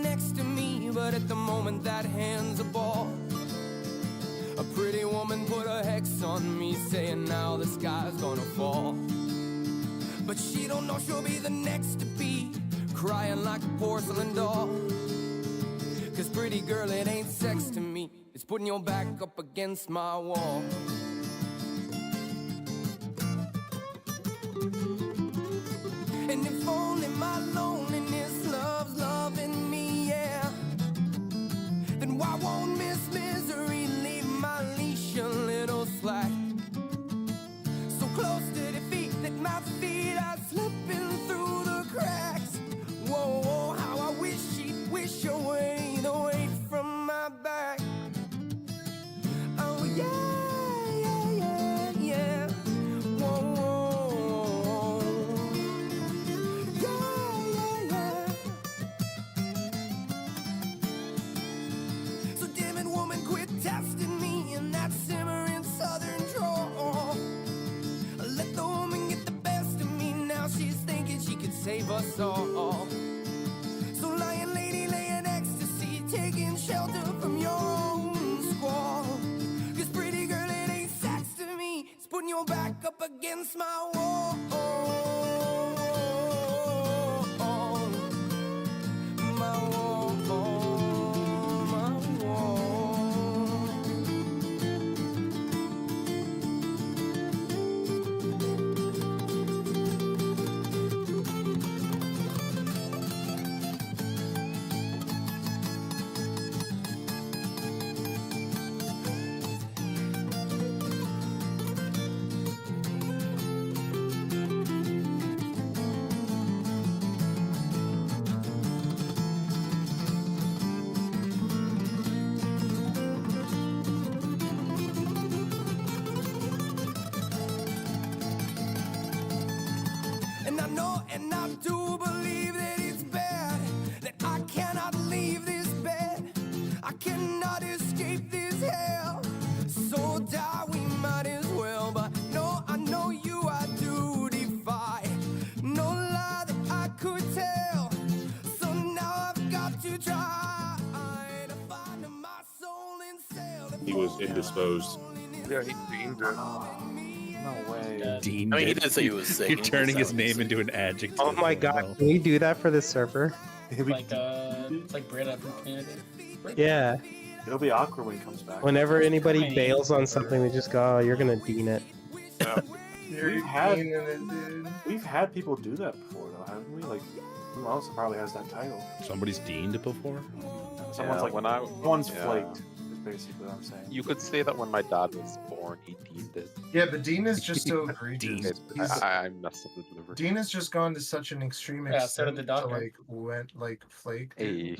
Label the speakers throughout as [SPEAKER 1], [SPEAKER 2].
[SPEAKER 1] next to me, but at the moment that hand's a ball. A pretty woman put a hex on me, saying now the sky's gonna fall. But she don't know she'll be the next to be crying like a porcelain doll. Cause pretty girl, it ain't sex to me, it's putting your back up against my wall. And if only my loneliness loves loving me, yeah, then why won't Miss Misery leave my leash a little slack? So close to defeat that my feet are slipping through the cracks. Whoa, whoa, how I wish she'd wish away the weight from my back. Oh yeah, yeah, yeah, yeah. Whoa, whoa, yeah, yeah, yeah. So damn it, woman, quit testing me in that simmering southern drawl. Let the woman get the best of me, now she's thinking she could save us all. So lying lady, laying ecstasy, taking shelter from your own squall. Cause pretty girl, it ain't sex to me, it's putting your back up against my wall. My wall, my wall. And I know and I do believe that it's bad, that I cannot leave this bed, I cannot escape this hell. So die we might as well, but no, I know you I do defy. No lie that I could tell, so now I've got to try to find my soul in sail.
[SPEAKER 2] He was indisposed.
[SPEAKER 3] Yeah, he deemed it.
[SPEAKER 4] No way.
[SPEAKER 5] Dean
[SPEAKER 6] I mean, he
[SPEAKER 5] did.
[SPEAKER 6] did say he was sick.
[SPEAKER 5] You're turning his name into an adjective.
[SPEAKER 7] Oh my god, can we do that for this server?
[SPEAKER 8] It's like Britta from Canada.
[SPEAKER 7] Yeah.
[SPEAKER 4] It'll be awkward when he comes back.
[SPEAKER 7] Whenever anybody bails on something, we just go, oh, you're gonna dean it.
[SPEAKER 4] We've had people do that before, though, haven't we? Like, who else probably has that title?
[SPEAKER 5] Somebody's deaned before?
[SPEAKER 4] Someone's like,
[SPEAKER 3] when I
[SPEAKER 4] someone's flaked, is basically what I'm saying.
[SPEAKER 3] You could say that when my dad was born, he deemed it.
[SPEAKER 9] Yeah, but Dean is just so egregious.
[SPEAKER 3] I messed up the delivery.
[SPEAKER 9] Dean has just gone to such an extreme
[SPEAKER 8] Yeah, so
[SPEAKER 9] extent
[SPEAKER 8] did the doctor.
[SPEAKER 9] to went flake.
[SPEAKER 3] Hey.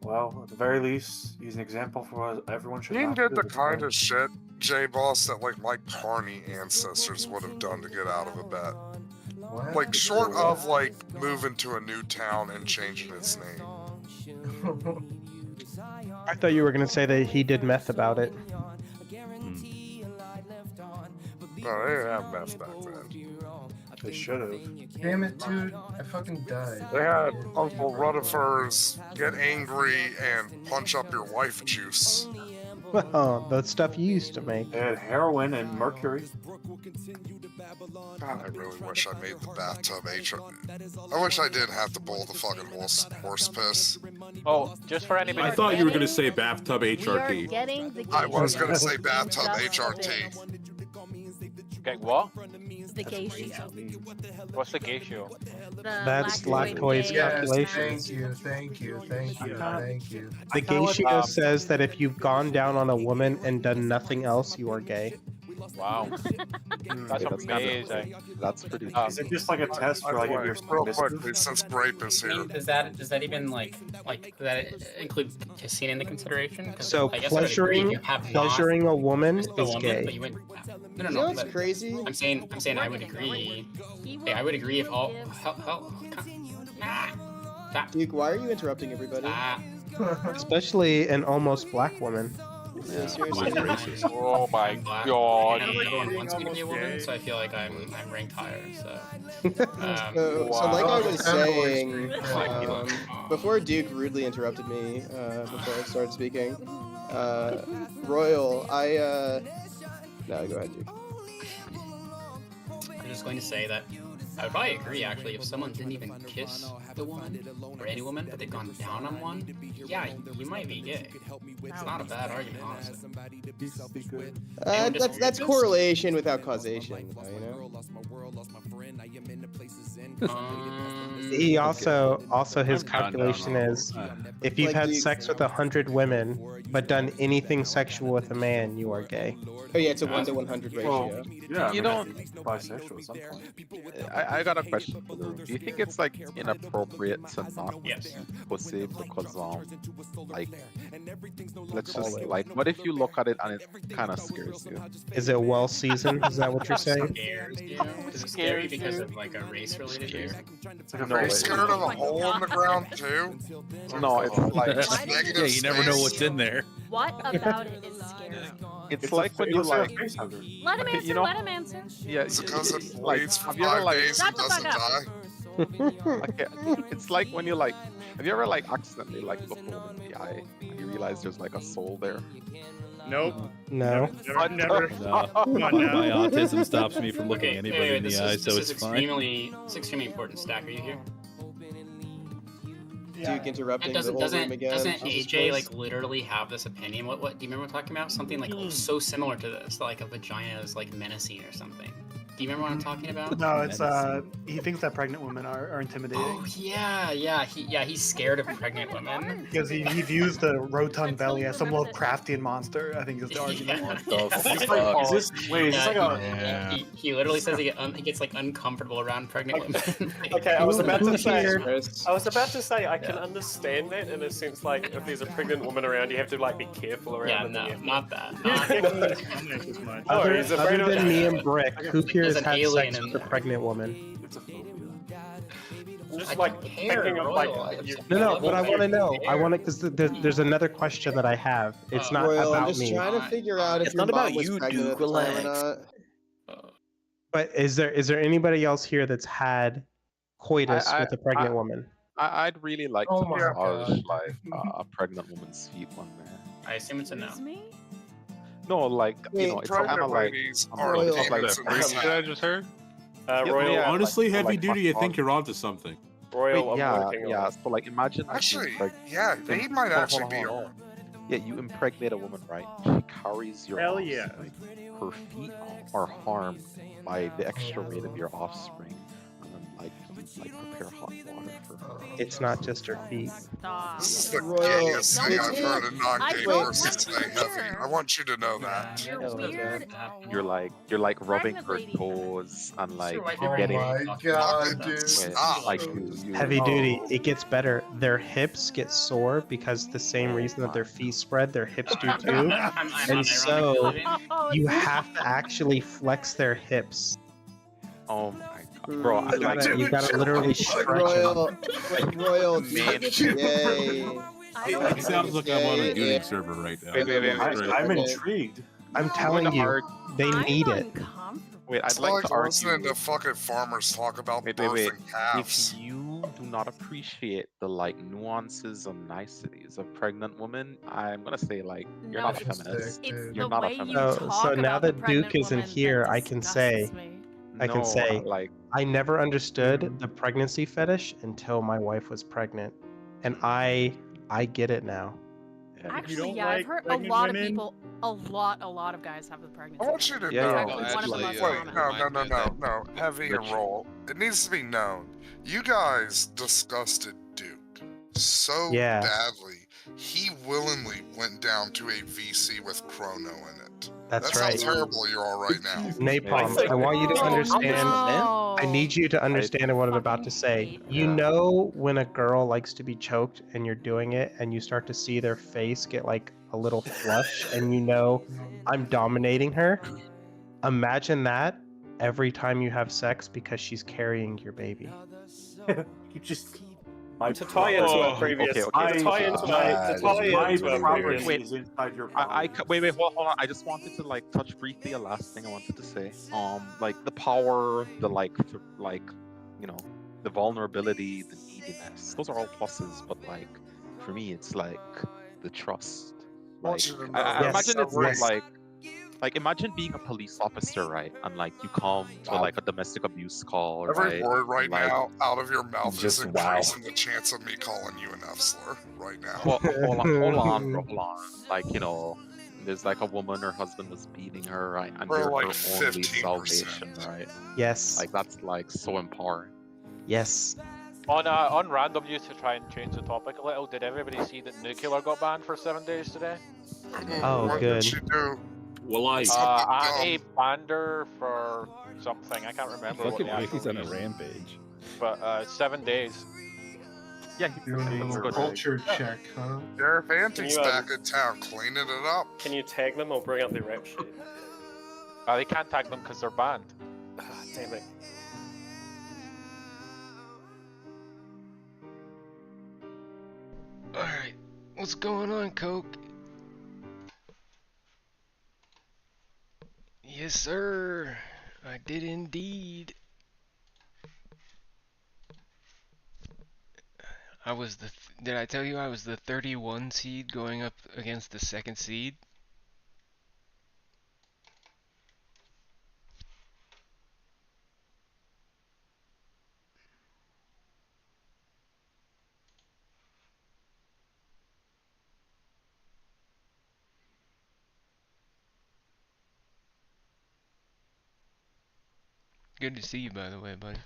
[SPEAKER 4] Well, at the very least, he's an example for what everyone should
[SPEAKER 10] Dean
[SPEAKER 4] not
[SPEAKER 10] did
[SPEAKER 4] do
[SPEAKER 10] the
[SPEAKER 4] with
[SPEAKER 10] kind
[SPEAKER 4] him.
[SPEAKER 10] of shit, J-Boss, that like my Carney ancestors would have done to get out of a bet.
[SPEAKER 9] What?
[SPEAKER 10] Like, short of like moving to a new town and changing its name.
[SPEAKER 7] I thought you were gonna say that he did meth about it.
[SPEAKER 10] No, they didn't have meth back then.
[SPEAKER 4] They should have.
[SPEAKER 9] Damn it, dude! I fucking died.
[SPEAKER 10] They had Uncle Rutherford's get angry and punch up your wife juice.
[SPEAKER 7] Oh, the stuff you used to make.
[SPEAKER 4] They had heroin and mercury.
[SPEAKER 10] God, I really wish I made the bathtub HR. I wish I didn't have to bowl the fucking horse piss.
[SPEAKER 6] Oh, just for anybody.
[SPEAKER 2] I thought you were going to say bathtub
[SPEAKER 11] We are
[SPEAKER 2] HRT.
[SPEAKER 11] getting the
[SPEAKER 10] I was
[SPEAKER 11] gay
[SPEAKER 10] gonna say
[SPEAKER 11] show.
[SPEAKER 10] bathtub
[SPEAKER 11] Just a
[SPEAKER 10] HRT.
[SPEAKER 6] Okay, what?
[SPEAKER 11] The gay show.
[SPEAKER 6] What's the gay show?
[SPEAKER 7] That's
[SPEAKER 11] lactoid
[SPEAKER 7] lactoid
[SPEAKER 11] gay.
[SPEAKER 9] Yes,
[SPEAKER 7] calculation.
[SPEAKER 9] thank you.
[SPEAKER 7] The gay show says that if you've gone down on a woman and done nothing else, you are gay.
[SPEAKER 6] Wow. That's amazing.
[SPEAKER 3] That's pretty.
[SPEAKER 4] Is it just like a test for like if you're
[SPEAKER 10] Real quick,
[SPEAKER 4] submissive?
[SPEAKER 10] since Grape is
[SPEAKER 8] I
[SPEAKER 10] here.
[SPEAKER 8] mean, does that even like does that include kissing in the consideration? 'Cause
[SPEAKER 7] So
[SPEAKER 8] I guess I would agree if you have not
[SPEAKER 7] pleasuring a woman
[SPEAKER 8] kissed a
[SPEAKER 7] is
[SPEAKER 8] woman,
[SPEAKER 7] gay.
[SPEAKER 8] but you wouldn't- No,
[SPEAKER 6] You know what's
[SPEAKER 8] but
[SPEAKER 6] crazy?
[SPEAKER 8] I'm saying I would agree. Hey, I would agree if all
[SPEAKER 6] Duke, why are you interrupting everybody?
[SPEAKER 7] Especially an almost black woman.
[SPEAKER 5] Yeah.
[SPEAKER 11] Seriously.
[SPEAKER 5] Racist.
[SPEAKER 6] Oh my
[SPEAKER 8] Black,
[SPEAKER 6] god.
[SPEAKER 8] and everyone
[SPEAKER 9] being
[SPEAKER 8] wants me to be a
[SPEAKER 9] almost
[SPEAKER 8] woman,
[SPEAKER 9] gay.
[SPEAKER 8] so I feel like I'm ranked higher. So
[SPEAKER 11] So like I was saying,
[SPEAKER 8] Wow.
[SPEAKER 11] before Duke rudely interrupted me before I started speaking, Royal, no, go ahead, Duke.
[SPEAKER 8] I'm just going to say that I would probably agree, actually, if someone didn't even kiss the woman, or any woman, but they've gone down on one, yeah, you might be gay. It's not a bad argument, honestly.
[SPEAKER 11] That's correlation without causation, you know?
[SPEAKER 7] He also his
[SPEAKER 2] I'm down
[SPEAKER 7] calculation
[SPEAKER 2] on
[SPEAKER 7] is if you've
[SPEAKER 11] Like
[SPEAKER 7] had
[SPEAKER 11] the-
[SPEAKER 7] sex with 100 women but done anything sexual with a man, you are gay.
[SPEAKER 11] Oh yeah, it's a 1 to 100 ratio.
[SPEAKER 4] Well, yeah,
[SPEAKER 3] You
[SPEAKER 4] I
[SPEAKER 3] don't-
[SPEAKER 4] think bisexual at some point.
[SPEAKER 3] I got a question for the room. Do you think it's like inappropriate to not
[SPEAKER 8] Yes.
[SPEAKER 3] pussy because like let's just like what if you look at it and it kind of scares you?
[SPEAKER 7] Is it well seasoned? Is that what you're saying?
[SPEAKER 8] Scares you? Is it scary because of like a race-related reason?
[SPEAKER 3] No,
[SPEAKER 10] Are you
[SPEAKER 3] it-
[SPEAKER 10] scared of a hole in the ground too?
[SPEAKER 3] No, it's like
[SPEAKER 10] Negative
[SPEAKER 5] Yeah, you never know
[SPEAKER 10] space?
[SPEAKER 5] what's in there.
[SPEAKER 12] What about it is scary?
[SPEAKER 3] it's like when you
[SPEAKER 4] looks like
[SPEAKER 3] like
[SPEAKER 4] a face hugger.
[SPEAKER 12] Let him
[SPEAKER 3] Okay,
[SPEAKER 12] answer,
[SPEAKER 3] you know-
[SPEAKER 12] let him answer.
[SPEAKER 3] yeah,
[SPEAKER 10] It's because it
[SPEAKER 3] it's like
[SPEAKER 10] bleeds for
[SPEAKER 3] have you ever
[SPEAKER 10] 5
[SPEAKER 3] like
[SPEAKER 10] days
[SPEAKER 12] Shut
[SPEAKER 10] and
[SPEAKER 12] the fuck
[SPEAKER 10] doesn't
[SPEAKER 12] up.
[SPEAKER 10] die.
[SPEAKER 3] okay, it's like when you like have you ever like accidentally like look over in the eye and you realize there's like a soul there?
[SPEAKER 13] Nope.
[SPEAKER 7] No.
[SPEAKER 13] Never. Never.
[SPEAKER 5] No,
[SPEAKER 13] Come on now.
[SPEAKER 5] my autism stops me from looking
[SPEAKER 8] Okay,
[SPEAKER 5] anybody in the
[SPEAKER 8] this
[SPEAKER 5] eye,
[SPEAKER 8] is,
[SPEAKER 5] so
[SPEAKER 8] this
[SPEAKER 5] it's
[SPEAKER 8] is
[SPEAKER 5] fine.
[SPEAKER 8] it's extremely important. Stack, are you here?
[SPEAKER 11] Duke interrupting
[SPEAKER 8] And
[SPEAKER 11] the whole room again.
[SPEAKER 8] doesn't
[SPEAKER 11] Jesus
[SPEAKER 8] AJ
[SPEAKER 11] Christ.
[SPEAKER 8] like literally have this opinion? What do you remember what I'm talking about? Something like so similar to this, like a vagina is like menacing or something. Do you remember what I'm talking about?
[SPEAKER 13] No, it's he thinks that pregnant women are intimidating
[SPEAKER 8] Oh he's scared of pregnant women.
[SPEAKER 13] because he views the rotund belly as some Lovecraftian monster. I think is the argument.
[SPEAKER 8] Yeah.
[SPEAKER 5] The fuck?
[SPEAKER 4] Is this wait? Is this like a?
[SPEAKER 5] Yeah.
[SPEAKER 8] He literally says he gets like uncomfortable around pregnant women.
[SPEAKER 14] Okay, I was about to say.
[SPEAKER 11] Chris.
[SPEAKER 14] I was about to say I can understand that in a sense, like if there's a pregnant woman around, you have to like be careful around.
[SPEAKER 8] Yeah,
[SPEAKER 14] them,
[SPEAKER 8] no,
[SPEAKER 14] and you-
[SPEAKER 8] not that.
[SPEAKER 7] Other,
[SPEAKER 14] he's afraid
[SPEAKER 7] other
[SPEAKER 14] of
[SPEAKER 7] than me and
[SPEAKER 8] that.
[SPEAKER 7] Brick, who here
[SPEAKER 8] There's
[SPEAKER 7] has
[SPEAKER 8] an
[SPEAKER 7] had
[SPEAKER 8] alien
[SPEAKER 7] sex
[SPEAKER 8] in
[SPEAKER 7] with a
[SPEAKER 8] there.
[SPEAKER 7] pregnant woman?
[SPEAKER 4] It's a phobia.
[SPEAKER 14] Just
[SPEAKER 8] I
[SPEAKER 14] like
[SPEAKER 8] don't care,
[SPEAKER 14] picking up
[SPEAKER 8] Royal.
[SPEAKER 14] like you,
[SPEAKER 7] No, but I want to know. I
[SPEAKER 8] care.
[SPEAKER 7] want to because there's another question that I have. It's not
[SPEAKER 11] Royal, I'm
[SPEAKER 7] about
[SPEAKER 11] just
[SPEAKER 7] me.
[SPEAKER 11] trying to figure out if
[SPEAKER 5] It's
[SPEAKER 11] your
[SPEAKER 5] not about
[SPEAKER 11] mom was
[SPEAKER 5] you,
[SPEAKER 11] pregnant at
[SPEAKER 5] Duke,
[SPEAKER 11] the time or
[SPEAKER 5] relax.
[SPEAKER 11] not.
[SPEAKER 7] But is there anybody else here that's had coitus
[SPEAKER 3] I-
[SPEAKER 7] with a pregnant
[SPEAKER 3] I-
[SPEAKER 7] woman?
[SPEAKER 3] I'd really like
[SPEAKER 9] Oh
[SPEAKER 3] to
[SPEAKER 9] my
[SPEAKER 3] massage
[SPEAKER 9] God.
[SPEAKER 3] like a pregnant woman's feet one day.
[SPEAKER 8] I assume it's a no.
[SPEAKER 12] Excuse me?
[SPEAKER 3] No, like you
[SPEAKER 11] Wait,
[SPEAKER 3] know, it's kind of
[SPEAKER 10] Pregnant
[SPEAKER 3] like
[SPEAKER 10] ladies
[SPEAKER 3] I'm
[SPEAKER 10] are
[SPEAKER 11] Royal.
[SPEAKER 10] demons in this
[SPEAKER 6] Did I just heard?
[SPEAKER 14] Royal.
[SPEAKER 3] Yeah,
[SPEAKER 2] Honestly,
[SPEAKER 3] like-
[SPEAKER 2] heavy
[SPEAKER 3] like
[SPEAKER 2] duty, I think
[SPEAKER 3] massage.
[SPEAKER 2] you're onto something.
[SPEAKER 14] Royal,
[SPEAKER 3] Wait,
[SPEAKER 14] I'm
[SPEAKER 3] yeah,
[SPEAKER 14] working
[SPEAKER 3] yeah.
[SPEAKER 14] on.
[SPEAKER 3] So like, imagine like,
[SPEAKER 10] Actually,
[SPEAKER 3] impreg-
[SPEAKER 10] yeah, they
[SPEAKER 3] im-
[SPEAKER 10] might
[SPEAKER 3] hold on,
[SPEAKER 10] actually
[SPEAKER 3] hold on,
[SPEAKER 10] be
[SPEAKER 3] hold
[SPEAKER 10] on.
[SPEAKER 3] Yeah, you impregnate a woman, right? She carries your
[SPEAKER 13] Hell
[SPEAKER 3] offspring. Her feet are harmed by the extra weight of your offspring, and then like prepare hot water for her.
[SPEAKER 7] It's not just her feet.
[SPEAKER 12] Stop.
[SPEAKER 10] This is the
[SPEAKER 11] Royal,
[SPEAKER 10] gayest thing
[SPEAKER 11] don't
[SPEAKER 10] I've
[SPEAKER 11] you-
[SPEAKER 10] heard a non-gay
[SPEAKER 12] I don't
[SPEAKER 10] person
[SPEAKER 12] want to
[SPEAKER 10] say, Heavy.
[SPEAKER 12] hear.
[SPEAKER 10] I want you to know that.
[SPEAKER 12] You're
[SPEAKER 11] Hell,
[SPEAKER 12] weird.
[SPEAKER 3] You're like rubbing
[SPEAKER 12] Pregnant
[SPEAKER 3] her
[SPEAKER 12] lady.
[SPEAKER 3] toes and like
[SPEAKER 8] Sure, why
[SPEAKER 3] you're
[SPEAKER 8] don't
[SPEAKER 3] getting
[SPEAKER 9] Oh my God, dude.
[SPEAKER 3] wait,
[SPEAKER 10] Stop.
[SPEAKER 3] like you
[SPEAKER 7] Heavy
[SPEAKER 3] oh,
[SPEAKER 7] duty. It gets better. Their hips get sore because the same reason that their feet spread, their hips do too.
[SPEAKER 8] I'm
[SPEAKER 7] And so-
[SPEAKER 8] unironically living.
[SPEAKER 12] Oh,
[SPEAKER 7] You
[SPEAKER 12] it's-
[SPEAKER 7] have to actually flex their hips.
[SPEAKER 3] Oh my god, bro! I like
[SPEAKER 7] You gotta literally stretch them.
[SPEAKER 11] Royal, Royal, do you
[SPEAKER 3] Man.
[SPEAKER 11] think it's gay?
[SPEAKER 12] I
[SPEAKER 2] It
[SPEAKER 12] don't
[SPEAKER 2] sounds like I'm on a
[SPEAKER 11] Yeah.
[SPEAKER 2] duty server right now.
[SPEAKER 3] Wait,
[SPEAKER 4] I'm
[SPEAKER 2] Great.
[SPEAKER 4] intrigued.
[SPEAKER 7] I'm telling
[SPEAKER 3] gonna
[SPEAKER 7] you,
[SPEAKER 3] argue-
[SPEAKER 7] they
[SPEAKER 12] I'm
[SPEAKER 7] need it.
[SPEAKER 12] uncomfortable.
[SPEAKER 3] Wait, I'd
[SPEAKER 10] It's
[SPEAKER 3] like
[SPEAKER 10] like
[SPEAKER 3] to
[SPEAKER 10] listening
[SPEAKER 3] argue.
[SPEAKER 10] to fucking farmers talk about
[SPEAKER 3] Wait,
[SPEAKER 10] birthing
[SPEAKER 3] If
[SPEAKER 10] calves.
[SPEAKER 3] you do not appreciate the like nuances and niceties of pregnant women, I'm gonna say like you're
[SPEAKER 12] No,
[SPEAKER 3] not a feminist.
[SPEAKER 12] It's
[SPEAKER 3] You're
[SPEAKER 12] the
[SPEAKER 3] not a
[SPEAKER 12] way you
[SPEAKER 3] feminist.
[SPEAKER 7] So
[SPEAKER 12] talk
[SPEAKER 7] now
[SPEAKER 12] about the
[SPEAKER 7] that
[SPEAKER 12] pregnant
[SPEAKER 7] Duke isn't
[SPEAKER 12] woman
[SPEAKER 7] here,
[SPEAKER 12] that
[SPEAKER 7] I can say-
[SPEAKER 12] disgusts me.
[SPEAKER 7] I can
[SPEAKER 3] No,
[SPEAKER 7] say-
[SPEAKER 3] like
[SPEAKER 7] I never understood the pregnancy fetish until my wife was pregnant, and I get it now.
[SPEAKER 3] yeah.
[SPEAKER 12] Actually,
[SPEAKER 13] don't
[SPEAKER 12] yeah, I've
[SPEAKER 13] like
[SPEAKER 12] heard a
[SPEAKER 13] pregnant
[SPEAKER 12] lot
[SPEAKER 13] women?
[SPEAKER 12] of people, a lot of guys have the pregnancy.
[SPEAKER 10] I want you to
[SPEAKER 3] Yeah,
[SPEAKER 10] know.
[SPEAKER 3] yeah,
[SPEAKER 12] Actually, one of the most
[SPEAKER 10] Wait,
[SPEAKER 12] common.
[SPEAKER 10] no. Heavy and
[SPEAKER 3] Rich.
[SPEAKER 10] roll. It needs to be known. You guys disgusted Duke so
[SPEAKER 7] Yeah.
[SPEAKER 10] badly. He willingly went down to a VC with Chrono in it.
[SPEAKER 7] That's
[SPEAKER 10] That's
[SPEAKER 7] right.
[SPEAKER 10] how terrible you are right now.
[SPEAKER 7] Napalm, I want you to understand.
[SPEAKER 12] Oh,
[SPEAKER 7] I need you to understand what I'm about to say. You know when a girl likes to be choked and you're doing it and you start to see their face get like a little flush and you know I'm dominating her? Imagine that every time you have sex because she's carrying your baby.
[SPEAKER 4] You just
[SPEAKER 14] To tie into our previous,
[SPEAKER 3] okay.
[SPEAKER 14] to tie into our
[SPEAKER 4] property
[SPEAKER 14] previous.
[SPEAKER 3] Wait.
[SPEAKER 4] is inside your
[SPEAKER 3] I
[SPEAKER 4] body.
[SPEAKER 3] wait, hold on. I just wanted to like touch briefly a last thing I wanted to say. Like the power, the you know, the vulnerability, the neediness. Those are all pluses, but like for me, it's like the trust. Like I
[SPEAKER 7] Yes,
[SPEAKER 3] imagine it's
[SPEAKER 7] yes.
[SPEAKER 3] like imagine being a police officer, right? And like you come to
[SPEAKER 10] Wow.
[SPEAKER 3] like a domestic abuse call,
[SPEAKER 10] Every
[SPEAKER 3] right?
[SPEAKER 10] word right
[SPEAKER 3] And, like,
[SPEAKER 10] now out of your mouth is
[SPEAKER 5] Just wow.
[SPEAKER 10] increasing the chance of me calling you an F slur right now.
[SPEAKER 3] hold on, bro, hold on. Like, you know, there's like a woman, her husband was beating her, right? And
[SPEAKER 10] We're
[SPEAKER 3] you're
[SPEAKER 10] like
[SPEAKER 3] her only
[SPEAKER 10] 15%.
[SPEAKER 3] salvation, right?
[SPEAKER 7] Yes.
[SPEAKER 3] Like that's like so empowering.
[SPEAKER 7] Yes.
[SPEAKER 6] On random news to try and change the topic a little, did everybody see that Nuclear got banned for 7 days today?
[SPEAKER 7] Oh,
[SPEAKER 10] What
[SPEAKER 7] good.
[SPEAKER 10] did she do?
[SPEAKER 5] Well, I
[SPEAKER 6] Annie banned her for something. I can't remember what
[SPEAKER 5] fucking
[SPEAKER 6] the actual
[SPEAKER 5] he's on a
[SPEAKER 6] reason.
[SPEAKER 5] rampage.
[SPEAKER 6] But 7 days.
[SPEAKER 3] Yeah,
[SPEAKER 9] Doing a
[SPEAKER 3] it's
[SPEAKER 9] little
[SPEAKER 3] good.
[SPEAKER 9] culture check, huh?
[SPEAKER 10] Sheriff Anti's
[SPEAKER 14] you,
[SPEAKER 10] back in town cleaning it up.
[SPEAKER 14] Can you tag them or bring up the rap sheet?
[SPEAKER 6] They can't tag them because they're banned.
[SPEAKER 14] Ah, damn it.
[SPEAKER 15] Alright, what's going on, Coke? Yes, sir. I did indeed. I was the. Did I tell you I was the 31 seed going up against the 2nd seed? Good to see you, by the way, buddy.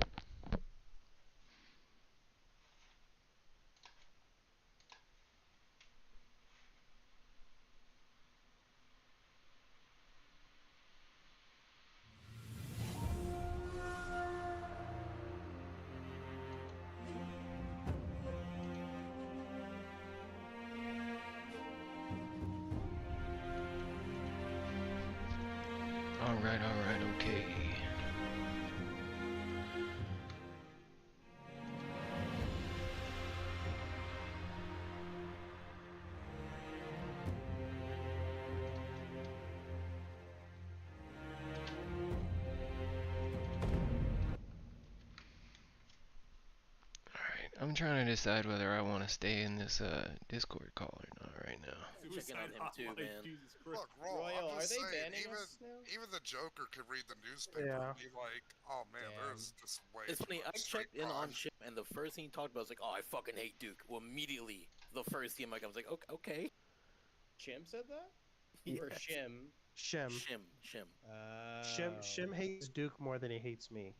[SPEAKER 15] Alright, okay. Alright, I'm trying to decide whether I want to stay in this Discord call or not right now.
[SPEAKER 10] Checking on him too, man. Look,
[SPEAKER 11] Royal,
[SPEAKER 10] I'm
[SPEAKER 11] are
[SPEAKER 10] just
[SPEAKER 11] they
[SPEAKER 10] saying,
[SPEAKER 11] banning us now?
[SPEAKER 10] even the Joker could read the newspaper
[SPEAKER 7] Yeah.
[SPEAKER 10] and be like, "Oh man, there's just way
[SPEAKER 16] It's
[SPEAKER 10] too
[SPEAKER 16] funny, I
[SPEAKER 10] much street
[SPEAKER 16] checked in on
[SPEAKER 10] crime."
[SPEAKER 16] Chip, and the first thing he talked about was like, "Oh, I fucking hate Duke." Well, immediately, the first thing I was like, "Okay."
[SPEAKER 11] Chim said that?
[SPEAKER 16] Yeah.
[SPEAKER 11] Or Shim?
[SPEAKER 7] Shim.
[SPEAKER 16] Shim.
[SPEAKER 7] Shim hates Duke more than he hates me.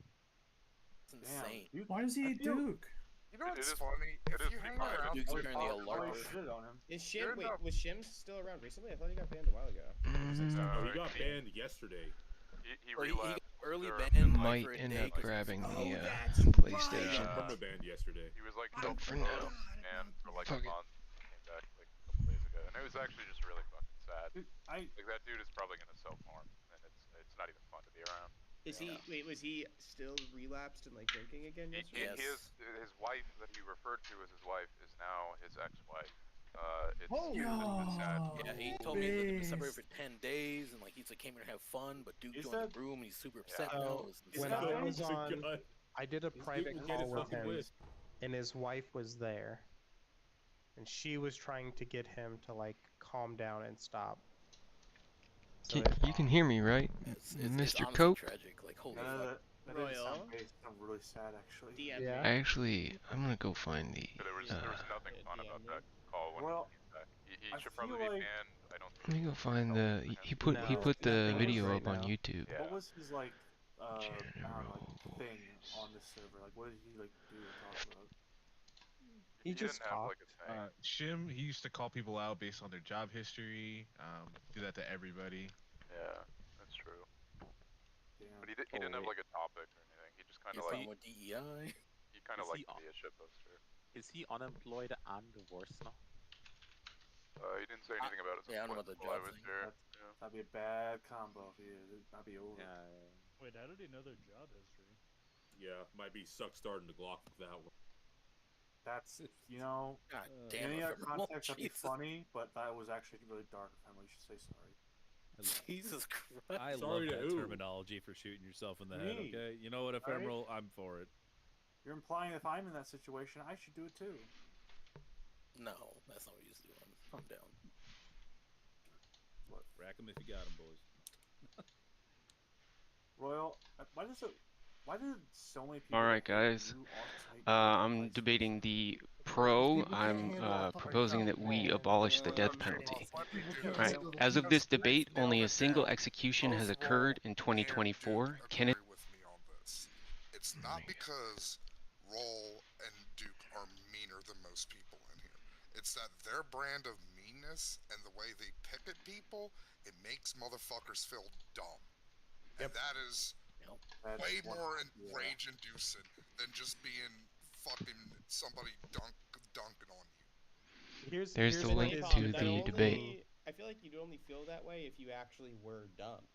[SPEAKER 16] It's insane.
[SPEAKER 13] Why does he hate Duke?
[SPEAKER 10] You know what's funny? If you hang around,
[SPEAKER 16] Duke's
[SPEAKER 10] with
[SPEAKER 16] apparently a
[SPEAKER 10] Duke,
[SPEAKER 16] larper.
[SPEAKER 11] Is
[SPEAKER 10] You're
[SPEAKER 11] Shim wait,
[SPEAKER 10] not-
[SPEAKER 11] was Shim still around recently? I thought he got banned a while ago.
[SPEAKER 5] No, he got banned yesterday.
[SPEAKER 16] He got early
[SPEAKER 15] I
[SPEAKER 16] banned
[SPEAKER 15] might
[SPEAKER 16] for a
[SPEAKER 15] end
[SPEAKER 16] day
[SPEAKER 15] up
[SPEAKER 16] 'cause
[SPEAKER 15] grabbing
[SPEAKER 11] Oh,
[SPEAKER 15] the
[SPEAKER 11] that's
[SPEAKER 15] PlayStation.
[SPEAKER 11] right.
[SPEAKER 5] Perma-banned yesterday.
[SPEAKER 2] He was like
[SPEAKER 15] But for now,
[SPEAKER 2] and for like
[SPEAKER 15] fuck
[SPEAKER 2] a
[SPEAKER 15] it.
[SPEAKER 2] month, came back like a couple days ago, and it was actually just really fucking sad.
[SPEAKER 4] I
[SPEAKER 2] Like that dude is probably gonna self-harm, and it's not even fun to be around.
[SPEAKER 11] Is he wait, was he still relapsed and like drinking again yesterday?
[SPEAKER 2] His wife that he referred to as his wife is now his ex-wife. It's sad.
[SPEAKER 16] Yeah, he told me that they've been separated for 10 days, and like he's like came here to have fun, but Duke joined the room, and he's super upset now.
[SPEAKER 7] So when I was on, I did a private
[SPEAKER 5] will get
[SPEAKER 7] call
[SPEAKER 5] his
[SPEAKER 7] with
[SPEAKER 5] fucking
[SPEAKER 7] him,
[SPEAKER 5] wish.
[SPEAKER 7] and his wife was there, and she was trying to get him to like calm down and stop. So
[SPEAKER 15] You can hear me, right,
[SPEAKER 16] It's
[SPEAKER 15] Mr.
[SPEAKER 16] honestly
[SPEAKER 15] Coke?
[SPEAKER 16] tragic. Like holy
[SPEAKER 4] no,
[SPEAKER 16] fuck.
[SPEAKER 4] that didn't sound really sad actually.
[SPEAKER 7] Yeah.
[SPEAKER 15] I'm gonna go find the.
[SPEAKER 2] There was nothing fun about that call when
[SPEAKER 4] Well,
[SPEAKER 2] he came back. He
[SPEAKER 4] I
[SPEAKER 2] should probably be
[SPEAKER 4] feel like-
[SPEAKER 2] banned. I don't
[SPEAKER 15] Let me go find the. He put
[SPEAKER 7] No,
[SPEAKER 15] the
[SPEAKER 7] nothing
[SPEAKER 15] video
[SPEAKER 7] right
[SPEAKER 15] up on
[SPEAKER 7] now.
[SPEAKER 15] YouTube.
[SPEAKER 4] What was his like I don't know, like thing on the server? Like what did he like do or talk about?
[SPEAKER 7] He just
[SPEAKER 2] didn't have like
[SPEAKER 7] talked.
[SPEAKER 2] a thing.
[SPEAKER 17] Shim, he used to call people out based on their job history. Do that to everybody.
[SPEAKER 2] Yeah, that's true.
[SPEAKER 4] Damn.
[SPEAKER 2] But he didn't have like a topic or anything. He just kind of
[SPEAKER 16] He's
[SPEAKER 2] like
[SPEAKER 16] talking about DEI.
[SPEAKER 2] he kind of
[SPEAKER 3] Is
[SPEAKER 2] liked
[SPEAKER 3] he
[SPEAKER 2] to be a shitposter.
[SPEAKER 3] Is he unemployed and worse now?
[SPEAKER 2] He didn't say anything about his
[SPEAKER 16] Yeah, I don't know
[SPEAKER 2] employment
[SPEAKER 16] about the
[SPEAKER 2] while I
[SPEAKER 16] job
[SPEAKER 2] was
[SPEAKER 16] thing.
[SPEAKER 2] there.
[SPEAKER 4] That'd be a bad combo if he did. That'd be over.
[SPEAKER 5] Wait, how did he know their job history? Yeah, might be suck starting to Glock with that one.
[SPEAKER 4] That's, you know,
[SPEAKER 16] God
[SPEAKER 4] in
[SPEAKER 16] damn
[SPEAKER 4] any
[SPEAKER 16] it,
[SPEAKER 4] other
[SPEAKER 16] Ephemeral.
[SPEAKER 4] context that'd be
[SPEAKER 16] Jesus.
[SPEAKER 4] funny, but that was actually really dark. Family, you should say sorry.
[SPEAKER 16] Jesus Christ.
[SPEAKER 5] I
[SPEAKER 14] Sorry
[SPEAKER 5] love
[SPEAKER 14] to
[SPEAKER 5] that
[SPEAKER 14] who?
[SPEAKER 5] terminology for shooting yourself in the head.
[SPEAKER 4] Me.
[SPEAKER 5] Okay, you know what,
[SPEAKER 4] Right?
[SPEAKER 5] ephemeral? I'm for it.
[SPEAKER 4] You're implying if I'm in that situation, I should do it too.
[SPEAKER 16] No, that's not what he's doing. Calm down.
[SPEAKER 4] What?
[SPEAKER 5] Rack 'em if you got 'em, boys.
[SPEAKER 4] Royal, why did so many people?
[SPEAKER 15] All right, guys.
[SPEAKER 4] do alt-type
[SPEAKER 15] I'm debating the pro. I'm proposing that we abolish the death penalty. All right. As of this debate, only a single execution has occurred in 2024. Can it?
[SPEAKER 10] Agree with me on this. It's not because Roll and Duke are meaner than most people in here. It's that their brand of meanness and the way they pick at people, it makes motherfuckers feel dumb. And that is way more rage-inducing than just being fucking somebody dunking on you.
[SPEAKER 15] There's the
[SPEAKER 11] the
[SPEAKER 15] link
[SPEAKER 11] problem,
[SPEAKER 15] to
[SPEAKER 11] that
[SPEAKER 15] the debate.
[SPEAKER 11] I feel like you'd only feel that way if you actually were dumb.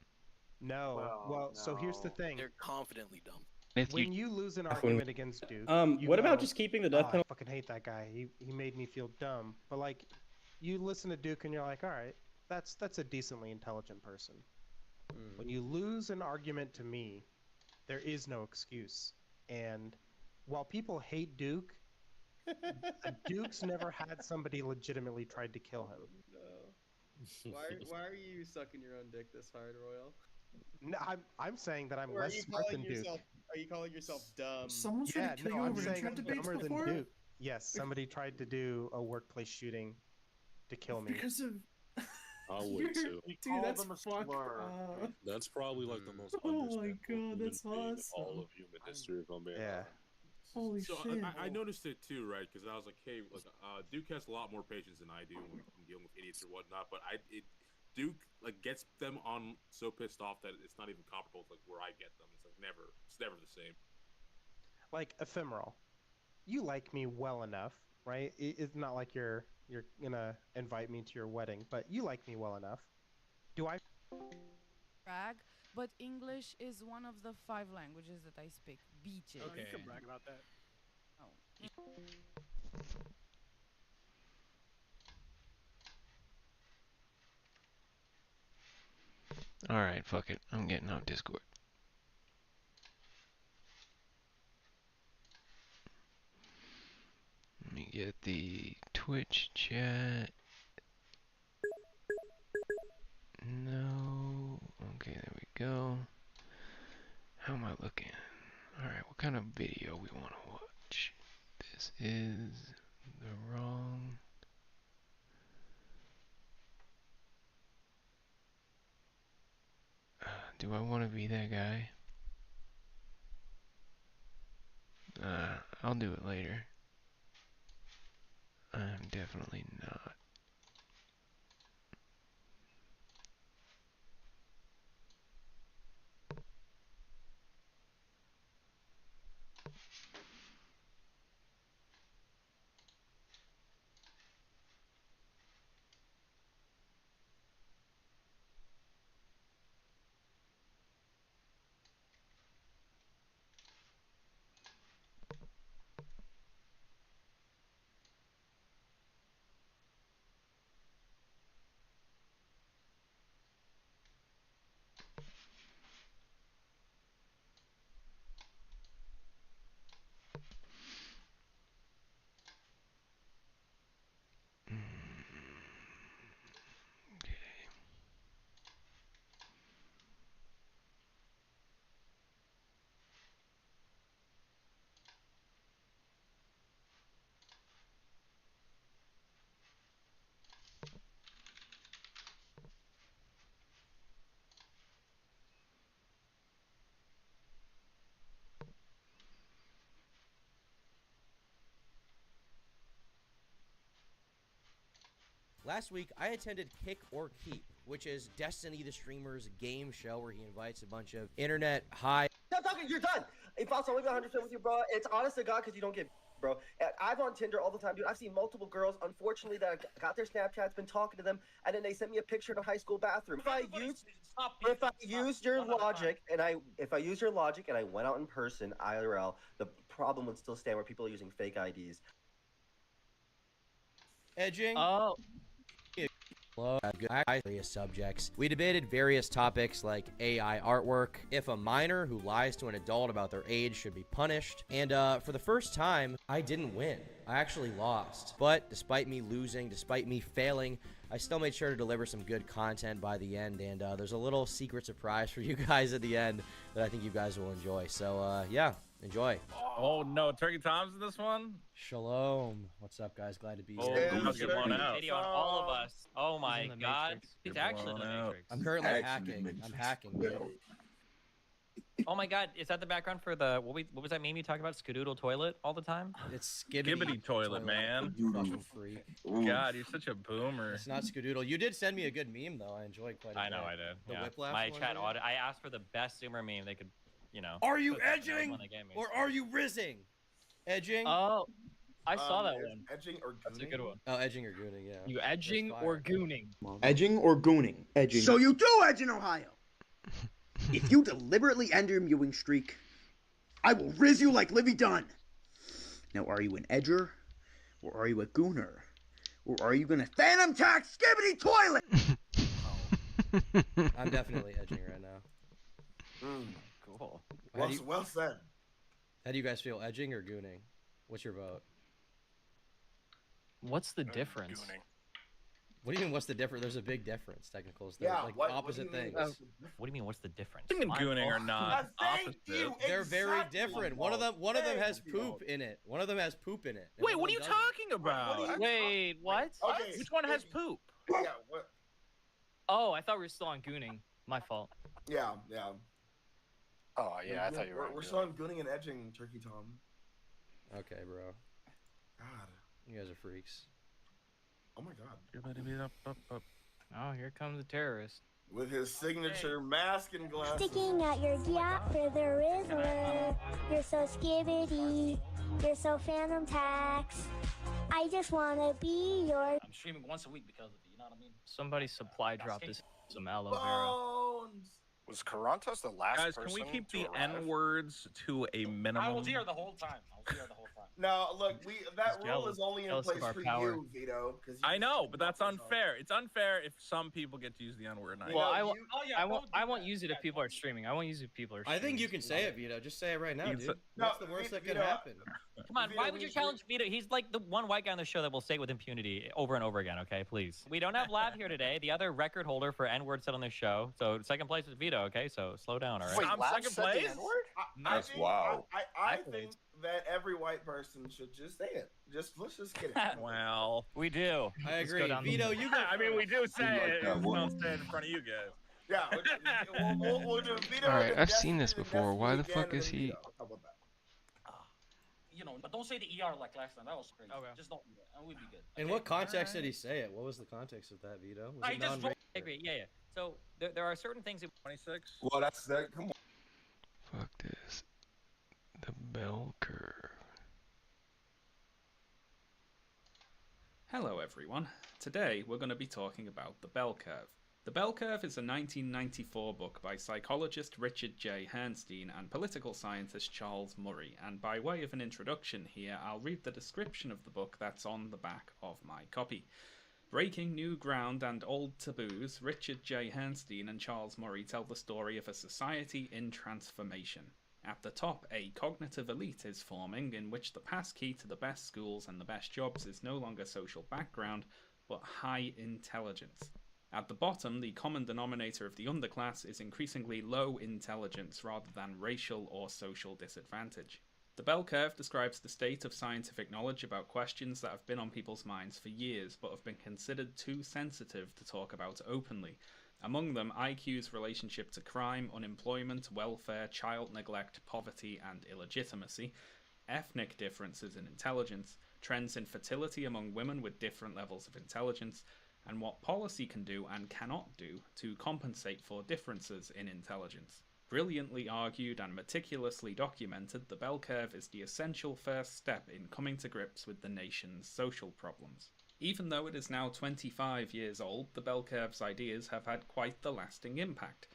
[SPEAKER 7] No. Well, so here's the thing.
[SPEAKER 16] They're confidently dumb.
[SPEAKER 7] When you lose an argument against Duke, you
[SPEAKER 11] what about
[SPEAKER 7] go,
[SPEAKER 11] just keeping the
[SPEAKER 7] "Oh,
[SPEAKER 11] death
[SPEAKER 7] I
[SPEAKER 11] penalty?
[SPEAKER 7] fucking hate that guy. He made me feel dumb." But like, you listen to Duke and you're like, all right, that's a decently intelligent person. When you lose an argument to me, there is no excuse. And while people hate Duke, Duke's never had somebody legitimately tried to kill him.
[SPEAKER 11] No. Why are you sucking your own dick this hard, Royal?
[SPEAKER 7] No, I'm saying that I'm
[SPEAKER 11] Or
[SPEAKER 7] less smart than Duke.
[SPEAKER 11] Are you calling yourself dumb?
[SPEAKER 13] Someone's trying to kill you
[SPEAKER 7] I'm
[SPEAKER 13] over
[SPEAKER 7] saying
[SPEAKER 13] internet
[SPEAKER 7] I'm
[SPEAKER 13] debates
[SPEAKER 7] dumber than
[SPEAKER 13] before?
[SPEAKER 7] Duke. Yes, somebody tried to do a workplace shooting to kill me.
[SPEAKER 13] Because of.
[SPEAKER 5] I would too.
[SPEAKER 13] Dude, that's fuck.
[SPEAKER 5] That's probably like the most
[SPEAKER 13] Oh my
[SPEAKER 5] understandable
[SPEAKER 13] god, that's
[SPEAKER 5] human being in
[SPEAKER 13] awesome.
[SPEAKER 5] all of human history. If I'm being honest.
[SPEAKER 13] Holy
[SPEAKER 5] so
[SPEAKER 13] shit.
[SPEAKER 5] I noticed it too, right? Because I was like, hey, like, Duke has a lot more patience than I do when I'm dealing with idiots or whatnot. But Duke like gets them on so pissed off that it's not even comparable to like where I get them. It's never the same.
[SPEAKER 7] Like ephemeral, you like me well enough, right? It's not like you're gonna invite me to your wedding, but you like me well enough. Do I?
[SPEAKER 18] Brag, but English is one of the 5 languages that I speak. Beaches.
[SPEAKER 4] Oh, you can brag about that.
[SPEAKER 18] Oh.
[SPEAKER 15] All right, fuck it. I'm getting off Discord. Let me get the Twitch chat. No. Okay, there we go. How am I looking? Alright, what kind of video we want to watch? This is the wrong... do I want to be that guy? I'll do it later. I'm definitely not.
[SPEAKER 19] Last week, I attended Kick or Keep, which is Destiny the Streamer's game show where he invites a bunch of internet high.
[SPEAKER 20] Stop talking, you're done! If I'll only be 100% with you, bro, it's honest to God because you don't get bro. I'm on Tinder all the time, dude. I've seen multiple girls, unfortunately, that got their Snapchats, been talking to them, and then they sent me a picture in a high school bathroom. If I used your logic and I went out in person, IRL, the problem would still stand where people are using fake IDs.
[SPEAKER 19] Edging.
[SPEAKER 12] Oh.
[SPEAKER 19] Various subjects. We debated various topics like AI artwork, if a minor who lies to an adult about their age should be punished, and for the first time, I didn't win. I actually lost. But despite me losing, despite me failing, I still made sure to deliver some good content by the end, and there's a little secret surprise for you guys at the end that I think you guys will enjoy. So, yeah, enjoy.
[SPEAKER 21] Oh, no, Turkey Tom's in this one?
[SPEAKER 19] Shalom. What's up, guys? Glad to be
[SPEAKER 21] Oh,
[SPEAKER 19] here.
[SPEAKER 21] don't get blown out.
[SPEAKER 22] Video on all of us. Oh my god. He's actually in the Matrix.
[SPEAKER 19] I'm currently hacking. I'm hacking, dude.
[SPEAKER 22] Oh my god, is that the background for the what was that meme you talk about? Skadoodle toilet all the time?
[SPEAKER 19] It's
[SPEAKER 21] Skibbity toilet, man.
[SPEAKER 19] You fucking freak.
[SPEAKER 21] God, you're such a boomer.
[SPEAKER 19] It's not Skadoodle. You did send me a good meme though. I enjoyed quite a bit.
[SPEAKER 22] I know I did.
[SPEAKER 19] The
[SPEAKER 22] yeah.
[SPEAKER 19] whiplash
[SPEAKER 22] My
[SPEAKER 19] one,
[SPEAKER 22] chat
[SPEAKER 19] dude?
[SPEAKER 22] audit. I asked for the best Zoomer meme they could, you know.
[SPEAKER 19] Are you
[SPEAKER 22] put that in the
[SPEAKER 19] edging
[SPEAKER 22] one they gave me.
[SPEAKER 19] or are you rizzing? Edging?
[SPEAKER 22] Oh, I saw that one.
[SPEAKER 11] Edging or
[SPEAKER 22] That's a good one.
[SPEAKER 19] Oh, edging or gooning, yeah.
[SPEAKER 22] You edging or gooning?
[SPEAKER 23] Edging or gooning? Edging. So you do edge in Ohio. If you deliberately end your mewing streak, I will rizz you like Livy Dunn. Now, are you an edger, or are you a gooner, or are you gonna phantom tax skibbity toilet?
[SPEAKER 19] I'm definitely edging right now.
[SPEAKER 22] Cool.
[SPEAKER 11] Well said.
[SPEAKER 19] How do you guys feel, edging or gooning? What's your vote?
[SPEAKER 22] What's the difference?
[SPEAKER 19] What do you mean, what's the difference? There's a big difference, technicals.
[SPEAKER 11] Yeah,
[SPEAKER 19] They're like
[SPEAKER 11] what do
[SPEAKER 19] opposite
[SPEAKER 11] you mean?
[SPEAKER 19] things.
[SPEAKER 22] What do you mean? What's the difference?
[SPEAKER 21] You mean gooning or not? Opposite.
[SPEAKER 19] They're very different. One of them has poop in it. One of them has poop in it. and
[SPEAKER 21] Wait,
[SPEAKER 19] one
[SPEAKER 21] what are
[SPEAKER 19] of
[SPEAKER 21] you
[SPEAKER 19] them doesn't.
[SPEAKER 21] talking about?
[SPEAKER 22] Wait, what?
[SPEAKER 11] Okay.
[SPEAKER 21] Which one has poop?
[SPEAKER 11] Yeah, what?
[SPEAKER 22] Oh, I thought we were still on gooning. My fault.
[SPEAKER 11] Yeah.
[SPEAKER 6] Oh yeah, I thought you were.
[SPEAKER 11] We're still on gooning and edging, Turkey Tom.
[SPEAKER 19] Okay, bro.
[SPEAKER 11] God.
[SPEAKER 19] You guys are freaks.
[SPEAKER 11] Oh my god.
[SPEAKER 22] Oh, here comes the terrorist.
[SPEAKER 11] With his signature mask and glasses.
[SPEAKER 24] Sticking out your gap for the Rizzler. You're so skibbity. You're so phantom tax. I just wanna be your.
[SPEAKER 22] I'm streaming once a week because of it. You know what I mean? Somebody supply dropped this some aloe vera.
[SPEAKER 16] Was Carantas the last
[SPEAKER 21] Guys,
[SPEAKER 16] person
[SPEAKER 21] can we keep
[SPEAKER 16] to
[SPEAKER 21] the
[SPEAKER 16] arrive?
[SPEAKER 21] N-words to a minimum?
[SPEAKER 22] I was here the whole time.
[SPEAKER 11] No, look, that
[SPEAKER 22] He's
[SPEAKER 11] rule is only in
[SPEAKER 22] jealous
[SPEAKER 11] place
[SPEAKER 22] of our
[SPEAKER 11] for
[SPEAKER 22] power.
[SPEAKER 11] you, Vito.
[SPEAKER 21] I know, but that's unfair. It's unfair if some people get to use the N-word.
[SPEAKER 22] Well, I won't use it if people are streaming. I won't use it if people are
[SPEAKER 19] I
[SPEAKER 22] streaming.
[SPEAKER 19] think you can say it, Vito. Just say it right now,
[SPEAKER 21] You
[SPEAKER 19] dude.
[SPEAKER 21] said-
[SPEAKER 19] What's the worst that could happen?
[SPEAKER 22] Come on,
[SPEAKER 11] Vito,
[SPEAKER 22] why would you challenge Vito? He's like the one white guy on the show that will say it with impunity over and over again, okay? Please. We don't have Lab here today, the other record holder for N-word said on this show. So second place is Vito, okay? So slow down, all right?
[SPEAKER 16] Wait,
[SPEAKER 21] I'm
[SPEAKER 16] Lab
[SPEAKER 21] second
[SPEAKER 16] said the
[SPEAKER 21] place?
[SPEAKER 16] N-word?
[SPEAKER 11] I think,
[SPEAKER 21] wow.
[SPEAKER 11] I think that every white person should just say it. Let's just get it.
[SPEAKER 21] Well,
[SPEAKER 22] we do.
[SPEAKER 19] I
[SPEAKER 22] Let's go
[SPEAKER 19] agree.
[SPEAKER 22] down the-
[SPEAKER 19] Vito, you go.
[SPEAKER 21] I mean, we do say
[SPEAKER 10] like
[SPEAKER 21] it.
[SPEAKER 10] that
[SPEAKER 21] We
[SPEAKER 10] one.
[SPEAKER 21] don't say it in front of you guys.
[SPEAKER 11] Yeah, we'll do Vito.
[SPEAKER 15] Alright,
[SPEAKER 11] and
[SPEAKER 15] I've seen this
[SPEAKER 11] Destiny,
[SPEAKER 15] before.
[SPEAKER 11] and
[SPEAKER 15] Why the
[SPEAKER 11] Destiny
[SPEAKER 15] fuck
[SPEAKER 11] again,
[SPEAKER 15] is
[SPEAKER 11] and then
[SPEAKER 15] he?
[SPEAKER 11] Vito. How about that?
[SPEAKER 22] But don't say the ER like last time. That was crazy. Okay. Just don't do that, and we'd be good.
[SPEAKER 19] In what context did he say it? What was the context of that, Vito? Was
[SPEAKER 22] I
[SPEAKER 19] it
[SPEAKER 22] just
[SPEAKER 19] non-racial?
[SPEAKER 22] I agree. Yeah. So there are certain things that
[SPEAKER 21] 26.
[SPEAKER 10] Well, that's that. Come on.
[SPEAKER 15] Fuck this. The bell curve.
[SPEAKER 25] Hello everyone. Today we're going to be talking about The Bell Curve. The Bell Curve is a 1994 book by psychologist Richard J. Herrnstein and political scientist Charles Murray, and by way of an introduction here, I'll read the description of the book that's on the back of my copy. Breaking new ground and old taboos, Richard J. Herrnstein and Charles Murray tell the story of a society in transformation. At the top, a cognitive elite is forming in which the passkey to the best schools and the best jobs is no longer social background, but high intelligence. At the bottom, the common denominator of the underclass is increasingly low intelligence rather than racial or social disadvantage. The bell curve describes the state of scientific knowledge about questions that have been on people's minds for years but have been considered too sensitive to talk about openly. Among them, IQ's relationship to crime, unemployment, welfare, child neglect, poverty, and illegitimacy, ethnic differences in intelligence, trends in fertility among women with different levels of intelligence, and what policy can do and cannot do to compensate for differences in intelligence. Brilliantly argued and meticulously documented, the bell curve is the essential first step in coming to grips with the nation's social problems. Even though it is now 25 years old, the bell curve's ideas have had quite the lasting impact.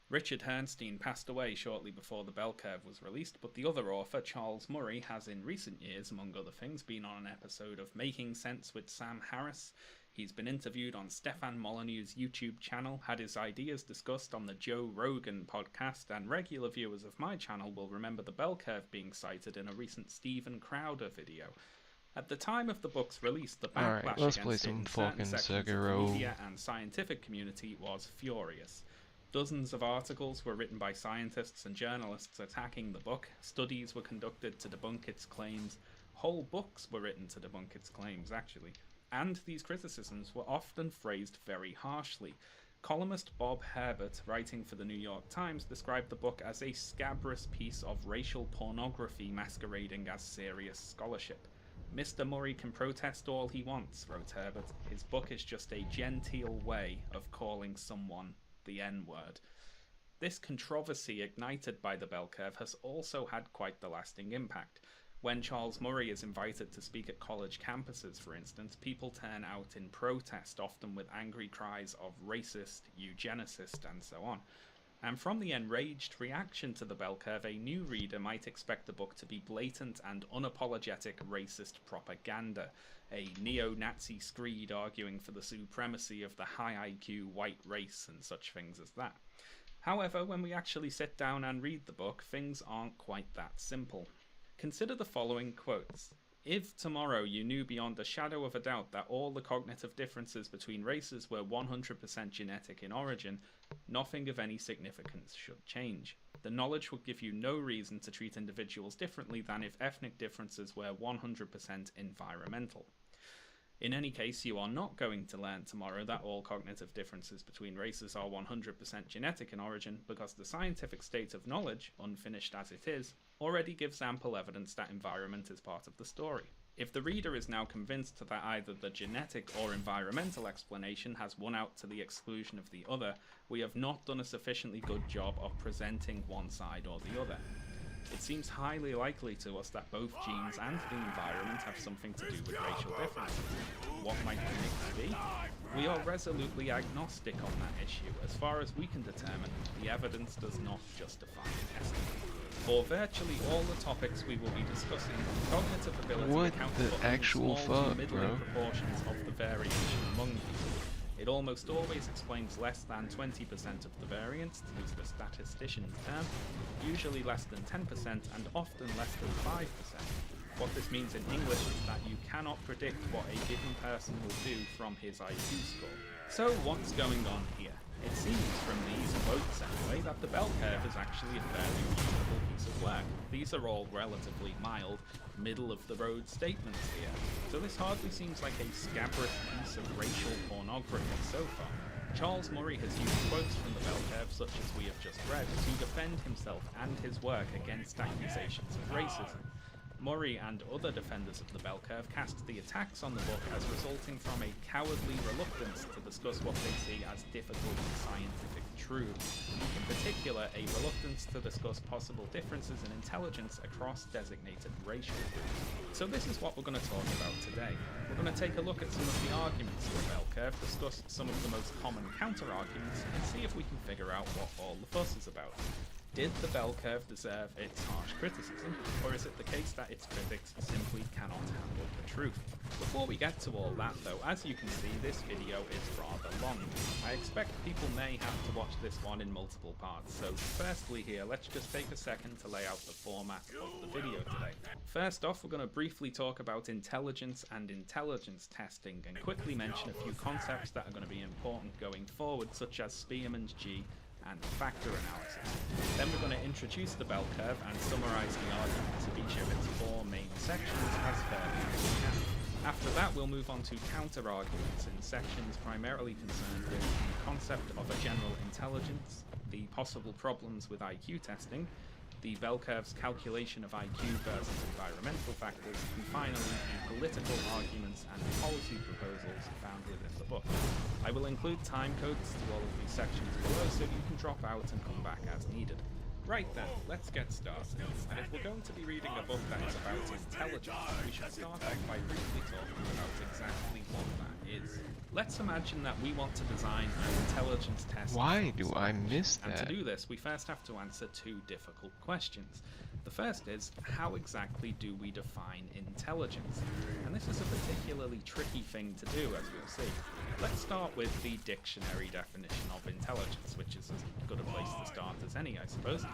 [SPEAKER 25] Richard Herrnstein passed away shortly before the bell curve was released, but the other author, Charles Murray, has in recent years, among other things, been on an episode of Making Sense with Sam Harris. He's been interviewed on Stefan Molyneux's YouTube channel, had his ideas discussed on the Joe Rogan podcast, and regular viewers of my channel will remember the bell curve being cited in a recent Steven Crowder video. At the time of the book's release, the backlash against it in certain sections of the media and scientific community was furious. Dozens of articles were written by scientists and journalists attacking the book, studies were conducted to debunk its claims, whole books were written to debunk its claims, actually, and these criticisms were often phrased very harshly. Columnist Bob Herbert, writing for the New York Times, described the book as a scabrous piece of racial pornography masquerading as serious scholarship. Mr. Murray can protest all he wants, wrote Herbert. His book is just a genteel way of calling someone the N-word. This controversy ignited by the bell curve has also had quite the lasting impact. When Charles Murray is invited to speak at college campuses, for instance, people turn out in protest, often with angry cries of racist, eugenicist, and so on. And from the enraged reaction to the bell curve, a new reader might expect the book to be blatant and unapologetic racist propaganda, a neo-Nazi screed arguing for the supremacy of the high IQ white race and such things as that. However, when we actually sit down and read the book, things aren't quite that simple. Consider the following quotes. If tomorrow you knew beyond a shadow of a doubt that all the cognitive differences between races were 100% genetic in origin, nothing of any significance should change. The knowledge would give you no reason to treat individuals differently than if ethnic differences were 100% environmental. In any case, you are not going to learn tomorrow that all cognitive differences between races are 100% genetic in origin, because the scientific state of knowledge, unfinished as it is, already gives ample evidence that environment is part of the story. If the reader is now convinced that either the genetic or environmental explanation has won out to the exclusion of the other, we have not done a sufficiently good job of presenting one side or the other. It seems highly likely to us that both genes and the environment have something to do with racial differences. What might the mix be? We are resolutely agnostic on that issue. As far as we can determine, the evidence does not justify an estimate. For virtually all the topics we will be discussing, cognitive ability accounts for only small to middling proportions of the variation among people. It almost always explains less than 20% of the variance, to use the statistician's term, usually less than 10% and often less than 5%. What this means in English is that you cannot predict what a given person will do from his IQ score. So what's going on here? It seems from these quotes anyway that the bell curve is actually a fairly reasonable piece of work. These are all relatively mild, middle-of-the-road statements here, so this hardly seems like a scabrous piece of racial pornography so far. Charles Murray has used quotes from the bell curve, such as we have just read, to defend himself and his work against accusations of racism. Murray and other defenders of the bell curve cast the attacks on the book as resulting from a cowardly reluctance to discuss what they see as difficult scientific truths. In particular, a reluctance to discuss possible differences in intelligence across designated racial groups. So this is what we're going to talk about today. We're going to take a look at some of the arguments for the bell curve, discuss some of the most common counter-arguments, and see if we can figure out what all the fuss is about. Did the bell curve deserve its harsh criticism, or is it the case that its critics simply cannot handle the truth? Before we get to all that though, as you can see, this video is rather long. I expect people may have to watch this one in multiple parts, so firstly here, let's just take a second to lay out the format of the video today. First off, we're going to briefly talk about intelligence and intelligence testing, and quickly mention a few concepts that are going to be important going forward, such as Spearman's G and factor analysis. Then we're going to introduce the bell curve and summarise the arguments of each of its four main sections as fairly as we can. After that, we'll move on to counter-arguments in sections primarily concerned with the concept of a general intelligence, the possible problems with IQ testing, the bell curve's calculation of IQ versus environmental factors, and finally the political arguments and policy proposals found within the book. I will include time codes to all of these sections below so you can drop out and come back as needed. Right then, let's get started. And if we're going to be reading a book that is about intelligence, we should start off by briefly talking about exactly what that is. Let's imagine that we want to design an intelligence test.
[SPEAKER 15] Why do I miss
[SPEAKER 25] And
[SPEAKER 15] that?
[SPEAKER 25] to do this, we first have to answer two difficult questions. The first is, how exactly do we define intelligence? And this is a particularly tricky thing to do, as we'll see. Let's start with the dictionary definition of intelligence, which is as good a place to start as any, I suppose.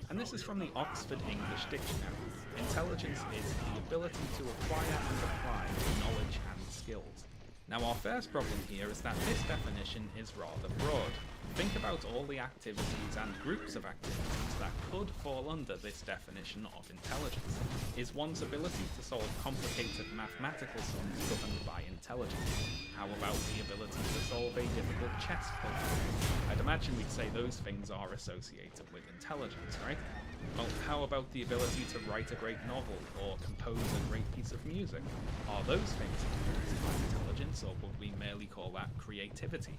[SPEAKER 25] And this is from the Oxford English Dictionary. Intelligence is the ability to acquire and apply knowledge and skills. Now, our first problem here is that this definition is rather broad. Think about all the activities and groups of activities that could fall under this definition of intelligence. Is one's ability to solve complicated mathematical sums governed by intelligence? How about the ability to solve a difficult chess puzzle? I'd imagine we'd say those things are associated with intelligence, right? Well, how about the ability to write a great novel or compose a great piece of music? Are those things influenced by intelligence, or would we merely call that creativity?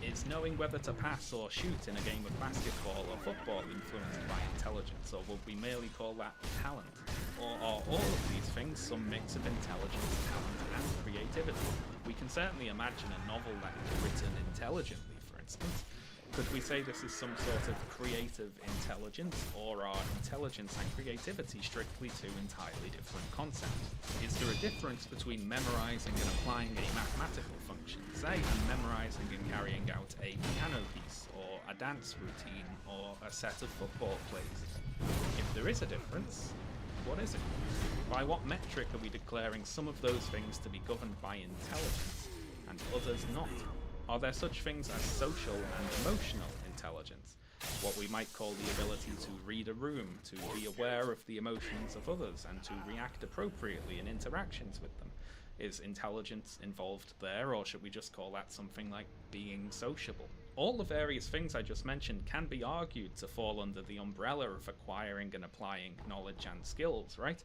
[SPEAKER 25] Is knowing whether to pass or shoot in a game of basketball or football influenced by intelligence, or would we merely call that talent? Or are all of these things some mix of intelligence, talent, and creativity? We can certainly imagine a novel that is written intelligently, for instance. Could we say this is some sort of creative intelligence, or are intelligence and creativity strictly two entirely different concepts? Is there a difference between memorizing and applying a mathematical function, say, and memorizing and carrying out a piano piece, or a dance routine, or a set of football plays? If there is a difference, what is it? By what metric are we declaring some of those things to be governed by intelligence, and others not? Are there such things as social and emotional intelligence? What we might call the ability to read a room, to be aware of the emotions of others, and to react appropriately in interactions with them. Is intelligence involved there, or should we just call that something like being sociable? All the various things I just mentioned can be argued to fall under the umbrella of acquiring and applying knowledge and skills, right?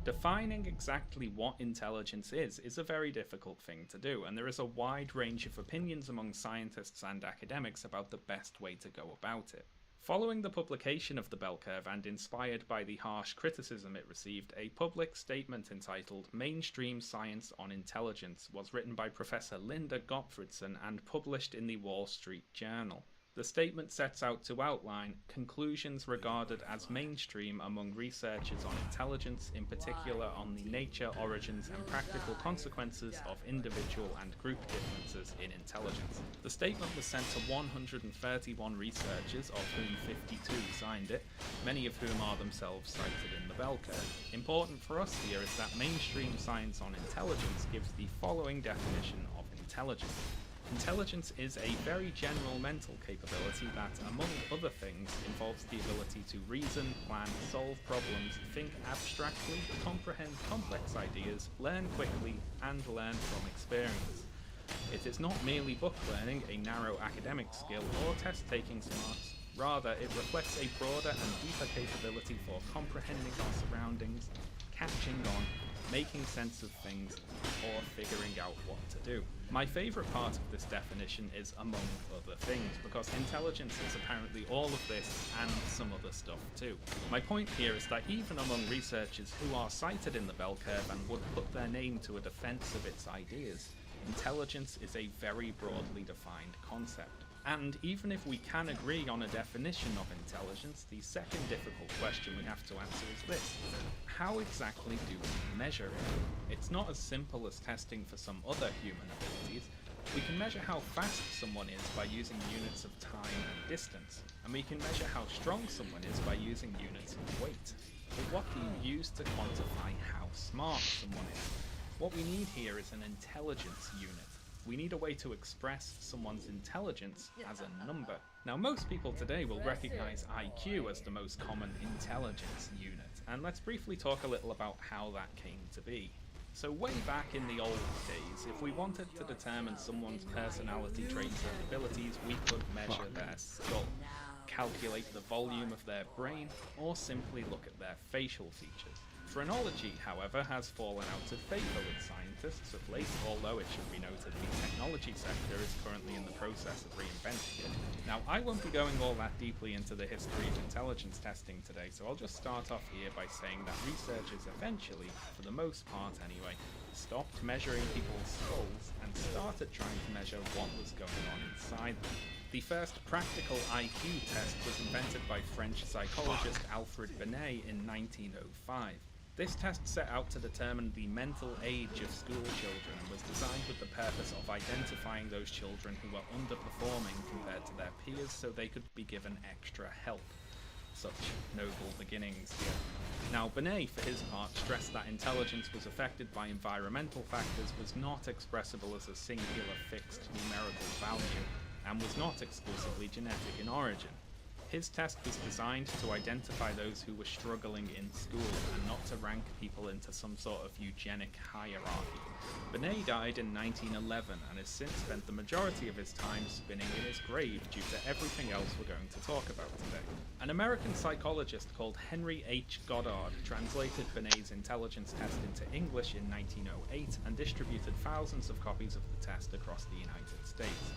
[SPEAKER 25] Defining exactly what intelligence is a very difficult thing to do, and there is a wide range of opinions among scientists and academics about the best way to go about it. Following the publication of the bell curve and inspired by the harsh criticism it received, a public statement entitled Mainstream Science on Intelligence was written by Professor Linda Gottfredson and published in the Wall Street Journal. The statement sets out to outline conclusions regarded as mainstream among researchers on intelligence, in particular on the nature, origins, and practical consequences of individual and group differences in intelligence. The statement was sent to 131 researchers, of whom 52 signed it, many of whom are themselves cited in the bell curve. Important for us here is that mainstream science on intelligence gives the following definition of intelligence. Intelligence is a very general mental capability that, among other things, involves the ability to reason, plan, solve problems, think abstractly, comprehend complex ideas, learn quickly, and learn from experience. It is not merely book learning, a narrow academic skill, or test-taking smarts. Rather, it reflects a broader and deeper capability for comprehending our surroundings, catching on, making sense of things, or figuring out what to do. My favourite part of this definition is among other things, because intelligence is apparently all of this and some other stuff too. My point here is that even among researchers who are cited in the bell curve and would put their name to a defence of its ideas, intelligence is a very broadly defined concept. And even if we can agree on a definition of intelligence, the second difficult question we have to answer is this. How exactly do we measure it? It's not as simple as testing for some other human abilities. We can measure how fast someone is by using units of time and distance, and we can measure how strong someone is by using units of weight. But what do you use to quantify how smart someone is? What we need here is an intelligence unit. We need a way to express someone's intelligence as a number. Now, most people today will recognize IQ as the most common intelligence unit, and let's briefly talk a little about how that came to be. So way back in the old days, if we wanted to determine someone's personality traits and abilities, we could measure their skull. calculate the volume of their brain, or simply look at their facial features. Phrenology, however, has fallen out of favour with scientists of late, although it should be noted the technology sector is currently in the process of reinventing it. Now, I won't be going all that deeply into the history of intelligence testing today, so I'll just start off here by saying that researchers eventually, for the most part anyway, stopped measuring people's skulls and started trying to measure what was going on inside them. The first practical IQ test was invented by French psychologist Alfred Binet in 1905. This test set out to determine the mental age of school children and was designed with the purpose of identifying those children who were underperforming compared to their peers so they could be given extra help. Such noble beginnings here. Now, Binet, for his part, stressed that intelligence was affected by environmental factors, was not expressible as a singular fixed numerical value, and was not exclusively genetic in origin. His test was designed to identify those who were struggling in school and not to rank people into some sort of eugenic hierarchy. Binet died in 1911 and has since spent the majority of his time spinning in his grave due to everything else we're going to talk about today. An American psychologist called Henry H. Goddard translated Binet's intelligence test into English in 1908 and distributed thousands of copies of the test across the United States.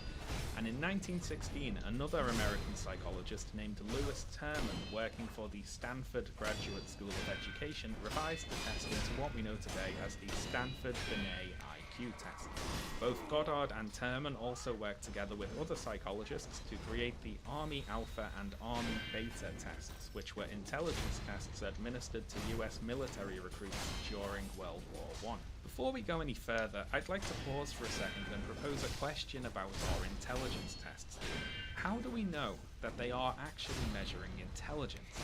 [SPEAKER 25] And in 1916, another American psychologist named Lewis Terman, working for the Stanford Graduate School of Education, revised the test into what we know today as the Stanford-Binet IQ test. Both Goddard and Terman also worked together with other psychologists to create the Army Alpha and Army Beta tests, which were intelligence tests administered to US military recruits during World War I. Before we go any further, I'd like to pause for a second and propose a question about our intelligence tests. How do we know that they are actually measuring intelligence?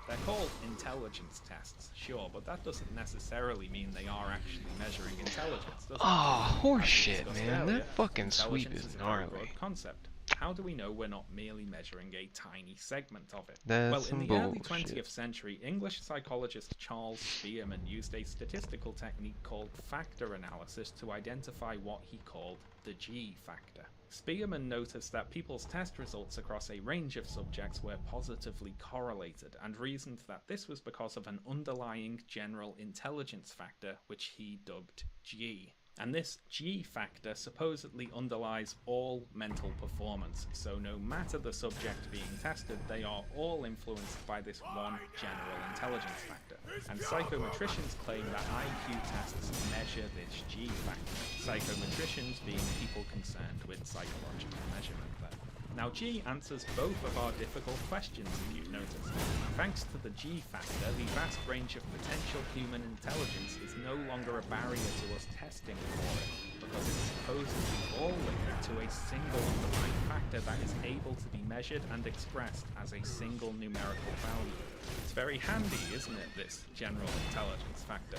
[SPEAKER 25] They're called intelligence tests, sure, but that doesn't necessarily mean they are actually measuring intelligence, does it?
[SPEAKER 15] Oh, horseshit, man.
[SPEAKER 25] Earlier,
[SPEAKER 15] That fucking sweep
[SPEAKER 25] intelligence
[SPEAKER 15] is
[SPEAKER 25] a very
[SPEAKER 15] gnarly.
[SPEAKER 25] broad concept. How do we know we're not merely measuring a tiny segment of it?
[SPEAKER 15] That's
[SPEAKER 25] Well, in
[SPEAKER 15] some
[SPEAKER 25] the early
[SPEAKER 15] bullshit.
[SPEAKER 25] 20th century, English psychologist Charles Spearman used a statistical technique called factor analysis to identify what he called the G factor. Spearman noticed that people's test results across a range of subjects were positively correlated and reasoned that this was because of an underlying general intelligence factor, which he dubbed G. And this G factor supposedly underlies all mental performance, so no matter the subject being tested, they are all influenced by this one general intelligence factor. And psychometricians claim that IQ tests measure this G factor, psychometricians being people concerned with psychological measurement there. Now, G answers both of our difficult questions, if you've noticed. Thanks to the G factor, the vast range of potential human intelligence is no longer a barrier to us testing for it, because it's supposedly all linked to a single underlying factor that is able to be measured and expressed as a single numerical value. It's very handy, isn't it, this general intelligence factor?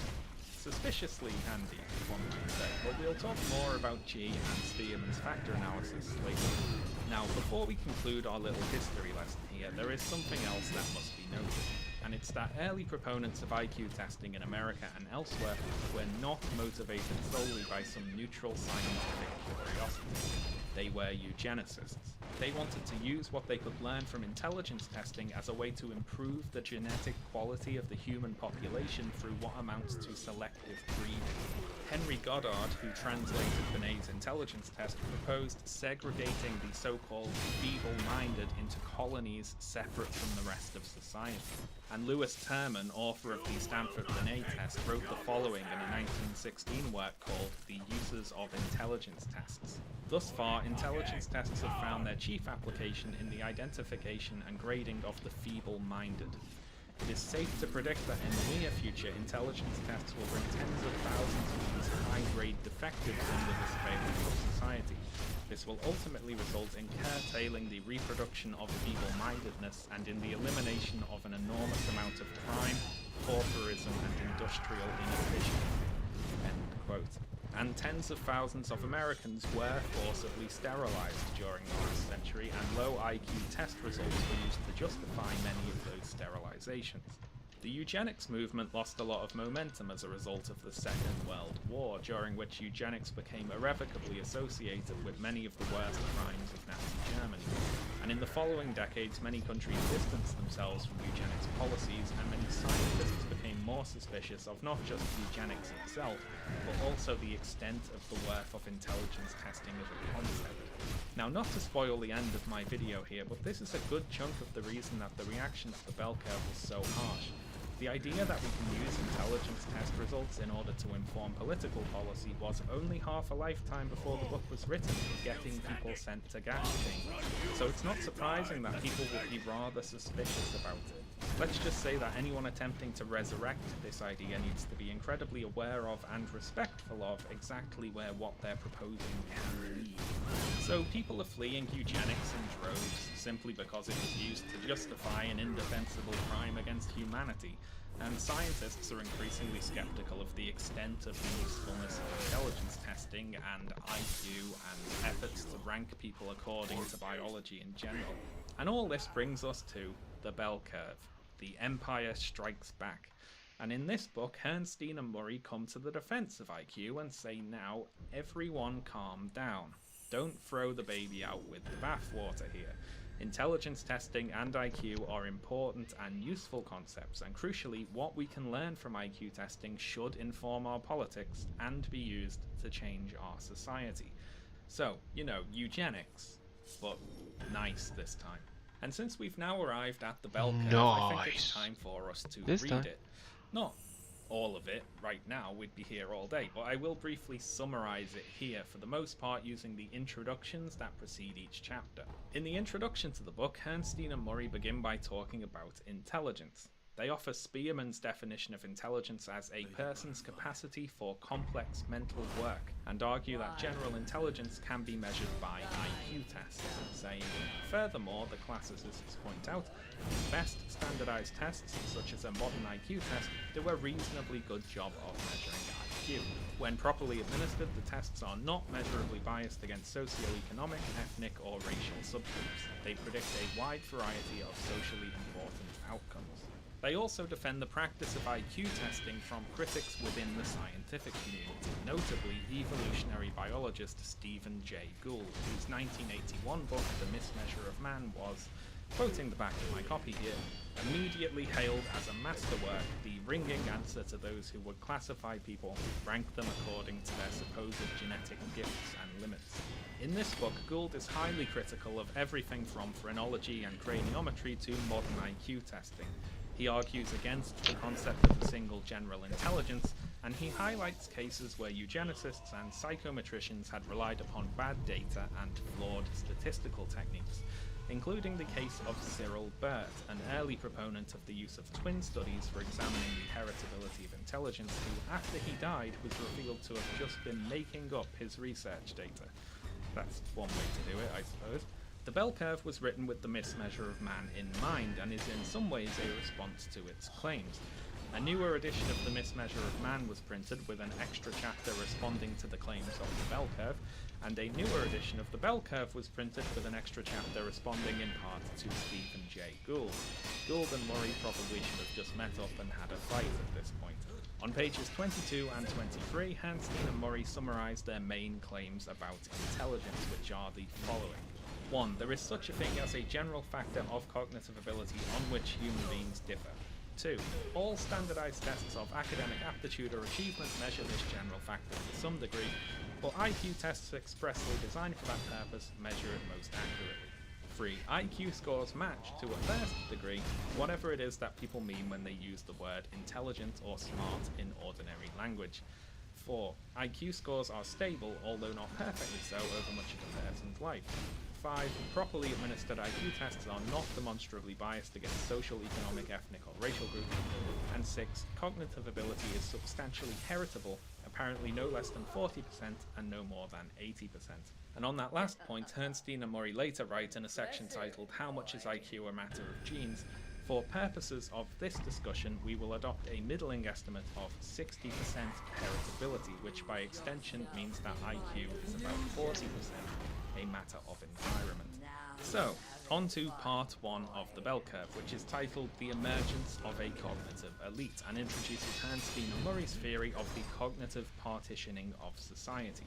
[SPEAKER 25] Suspiciously handy, one might say, but we'll talk more about G and Spearman's factor analysis later. Now, before we conclude our little history lesson here, there is something else that must be noted, and it's that early proponents of IQ testing in America and elsewhere were not motivated solely by some neutral scientific curiosity. They were eugenicists. They wanted to use what they could learn from intelligence testing as a way to improve the genetic quality of the human population through what amounts to selective breeding. Henry Goddard, who translated Binet's intelligence test, proposed segregating the so-called feeble-minded into colonies separate from the rest of society. And Lewis Terman, author of the Stanford-Binet test, wrote the following in a 1916 work called The Uses of Intelligence Tests. Thus far, intelligence tests have found their chief application in the identification and grading of the feeble-minded. It is safe to predict that in the near future, intelligence tests will bring tens of thousands of these high-grade defectives under the surveillance of society. This will ultimately result in curtailing the reproduction of feeble-mindedness and in the elimination of an enormous amount of crime, pauperism, and industrial inefficiency. End quote. And tens of thousands of Americans were forcibly sterilized during the last century, and low IQ test results were used to justify many of those sterilizations. The eugenics movement lost a lot of momentum as a result of the Second World War, during which eugenics became irrevocably associated with many of the worst crimes of Nazi Germany. And in the following decades, many countries distanced themselves from eugenics policies, and many scientists became more suspicious of not just eugenics itself, but also the extent of the worth of intelligence testing as a concept. Now, not to spoil the end of my video here, but this is a good chunk of the reason that the reaction to the bell curve was so harsh. The idea that we can use intelligence test results in order to inform political policy was only half a lifetime before the book was written, getting people sent to gas chambers. So it's not surprising that people would be rather suspicious about it. Let's just say that anyone attempting to resurrect this idea needs to be incredibly aware of and respectful of exactly where what they're proposing can lead. So people are fleeing eugenics in droves simply because it was used to justify an indefensible crime against humanity, and scientists are increasingly skeptical of the extent of the usefulness of intelligence testing and IQ and efforts to rank people according to biology in general. And all this brings us to the bell curve. The Empire Strikes Back. And in this book, Herrnstein and Murray come to the defense of IQ and say, now, everyone calm down. Don't throw the baby out with the bathwater here. Intelligence testing and IQ are important and useful concepts, and crucially, what we can learn from IQ testing should inform our politics and be used to change our society. So, you know, eugenics, but nice this time. And since we've now arrived at the bell curve, I think it's time for us to read it. Not all of it right now, we'd be here all day, but I will briefly summarize it here, for the most part using the introductions that precede each chapter. In the introduction to the book, Herrnstein and Murray begin by talking about intelligence. They offer Spearman's definition of intelligence as a person's capacity for complex mental work, and argue that general intelligence can be measured by IQ tests, saying, furthermore, the classicists point out, best standardized tests, such as a modern IQ test, do a reasonably good job of measuring IQ. When properly administered, the tests are not measurably biased against socio-economic, ethnic, or racial subgroups. They predict a wide variety of socially important outcomes. They also defend the practice of IQ testing from critics within the scientific community, notably evolutionary biologist Stephen Jay Gould, whose 1981 book, The Mismeasure of Man, was, quoting the back of my copy here, immediately hailed as a masterwork, the ringing answer to those who would classify people, rank them according to their supposed genetic gifts and limits. In this book, Gould is highly critical of everything from phrenology and craniometry to modern IQ testing. He argues against the concept of a single general intelligence, and he highlights cases where eugenicists and psychometricians had relied upon bad data and flawed statistical techniques, including the case of Cyril Burt, an early proponent of the use of twin studies for examining the heritability of intelligence, who, after he died, was revealed to have just been making up his research data. That's one way to do it, I suppose. The bell curve was written with the mismeasure of man in mind, and is in some ways a response to its claims. A newer edition of the mismeasure of man was printed with an extra chapter responding to the claims of the bell curve, and a newer edition of the bell curve was printed with an extra chapter responding in part to Stephen Jay Gould. Gould and Murray probably should have just met up and had a fight at this point. On pages 22 and 23, Herrnstein and Murray summarise their main claims about intelligence, which are the following. 1. There is such a thing as a general factor of cognitive ability on which human beings differ. 2. All standardized tests of academic aptitude or achievement measure this general factor to some degree, but IQ tests expressly designed for that purpose measure it most accurately. 3. IQ scores match, to a first degree, whatever it is that people mean when they use the word intelligent or smart in ordinary language. 4. IQ scores are stable, although not perfectly so, over much of a person's life. 5. Properly administered IQ tests are not demonstrably biased against social, economic, ethnic, or racial groups. And 6. Cognitive ability is substantially heritable, apparently no less than 40% and no more than 80%. And on that last point, Herrnstein and Murray later write in a section titled How Much is IQ a Matter of Genes? For purposes of this discussion, we will adopt a middling estimate of 60% heritability, which by extension means that IQ is about 40% a matter of environment. So, On to part 1 of the bell curve, which is titled The Emergence of a Cognitive Elite, and introduces Hansteen and Murray's theory of the cognitive partitioning of society.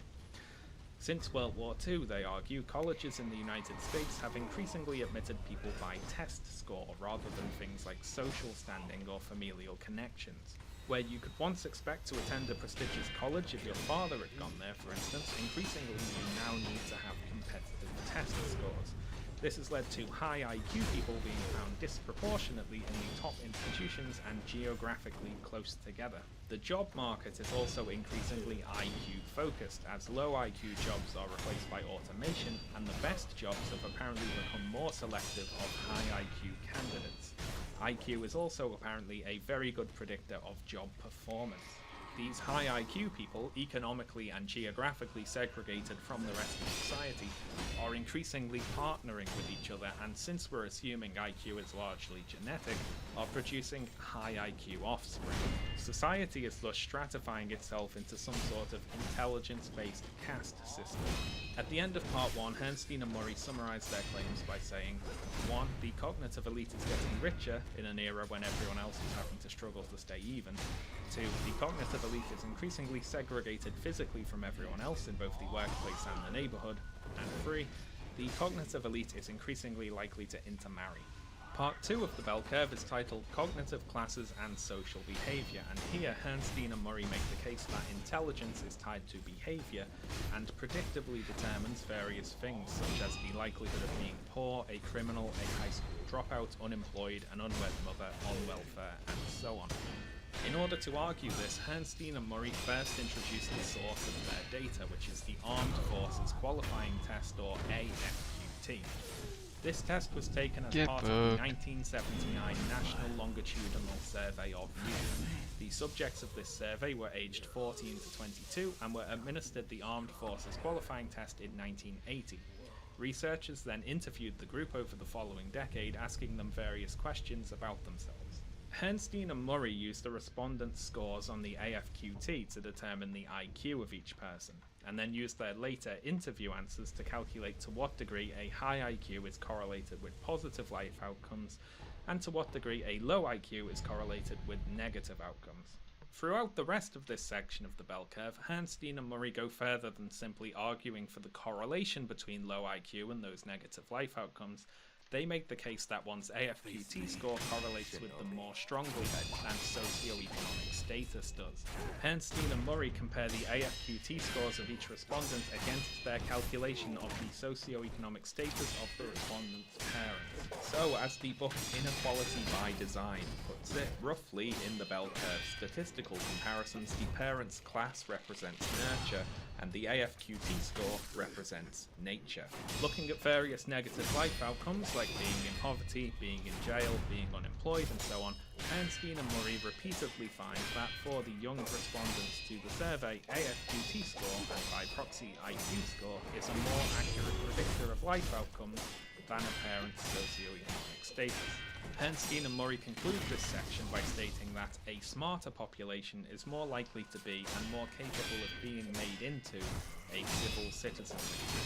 [SPEAKER 25] Since World War II, they argue, colleges in the United States have increasingly admitted people by test score rather than things like social standing or familial connections. Where you could once expect to attend a prestigious college if your father had gone there, for instance, increasingly you now need to have competitive test scores. This has led to high IQ people being found disproportionately in the top institutions and geographically close together. The job market is also increasingly IQ focused, as low IQ jobs are replaced by automation, and the best jobs have apparently become more selective of high IQ candidates. IQ is also apparently a very good predictor of job performance. These high IQ people, economically and geographically segregated from the rest of society, are increasingly partnering with each other, and since we're assuming IQ is largely genetic, are producing high IQ offspring. Society is thus stratifying itself into some sort of intelligence-based caste system. At the end of part 1, Hansteen and Murray summarise their claims by saying, 1. The cognitive elite is getting richer in an era when everyone else is having to struggle to stay even. 2. The cognitive elite is increasingly segregated physically from everyone else in both the workplace and the neighbourhood. And 3. The cognitive elite is increasingly likely to intermarry. Part 2 of the bell curve is titled Cognitive Classes and Social Behaviour, and here Hansteen and Murray make the case that intelligence is tied to behaviour and predictably determines various things, such as the likelihood of being poor, a criminal, a high school dropout, unemployed, an unwed mother, on welfare, and so on. In order to argue this, Hansteen and Murray first introduced the source of their data, which is the Armed Forces Qualifying Test, or AFQT. This test was taken as part of the 1979 National Longitudinal Survey of Youth. The subjects of this survey were aged 14 to 22 and were administered the Armed Forces Qualifying Test in 1980. Researchers then interviewed the group over the following decade, asking them various questions about themselves. Hansteen and Murray used the respondents' scores on the AFQT to determine the IQ of each person, and then used their later interview answers to calculate to what degree a high IQ is correlated with positive life outcomes, and to what degree a low IQ is correlated with negative outcomes. Throughout the rest of this section of the bell curve, Hansteen and Murray go further than simply arguing for the correlation between low IQ and those negative life outcomes. They make the case that one's AFQT score correlates with them more strongly than socioeconomic status does. Hansteen and Murray compare the AFQT scores of each respondent against their calculation of the socioeconomic status of the respondent's parents. So, as the book Inequality by Design puts it, roughly in the bell curve statistical comparisons, the parents' class represents nurture, and the AFQT score represents nature. Looking at various negative life outcomes like being in poverty, being in jail, being unemployed, and so on, Hansteen and Murray repeatedly find that for the young respondents to the survey, AFQT score, and by proxy IQ score, is a more accurate predictor of life outcomes than a parent's socioeconomic status. Hansteen and Murray conclude this section by stating that a smarter population is more likely to be and more capable of being made into a civil citizen.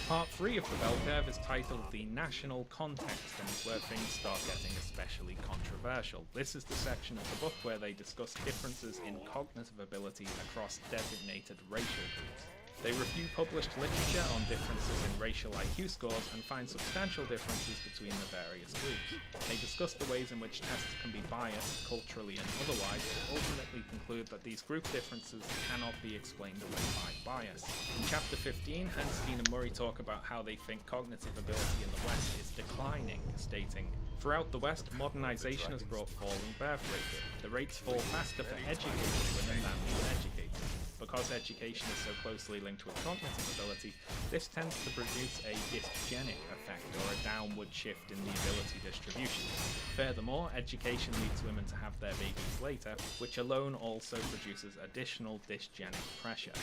[SPEAKER 25] Part 3 of the bell curve is titled The National Context, and is where things start getting especially controversial. This is the section of the book where they discuss differences in cognitive ability across designated racial groups. They review published literature on differences in racial IQ scores and find substantial differences between the various groups. They discuss the ways in which tests can be biased, culturally and otherwise, but ultimately conclude that these group differences cannot be explained away by bias. In Chapter 15, Hansteen and Murray talk about how they think cognitive ability in the West is declining, stating, "Throughout the West, modernization has brought falling birth rates. The rates fall faster for educated women than uneducated. Because education is so closely linked with cognitive ability, this tends to produce a dysgenic effect, or a downward shift in the ability distribution. Furthermore, education leads women to have their babies later, which alone also produces additional dysgenic pressure."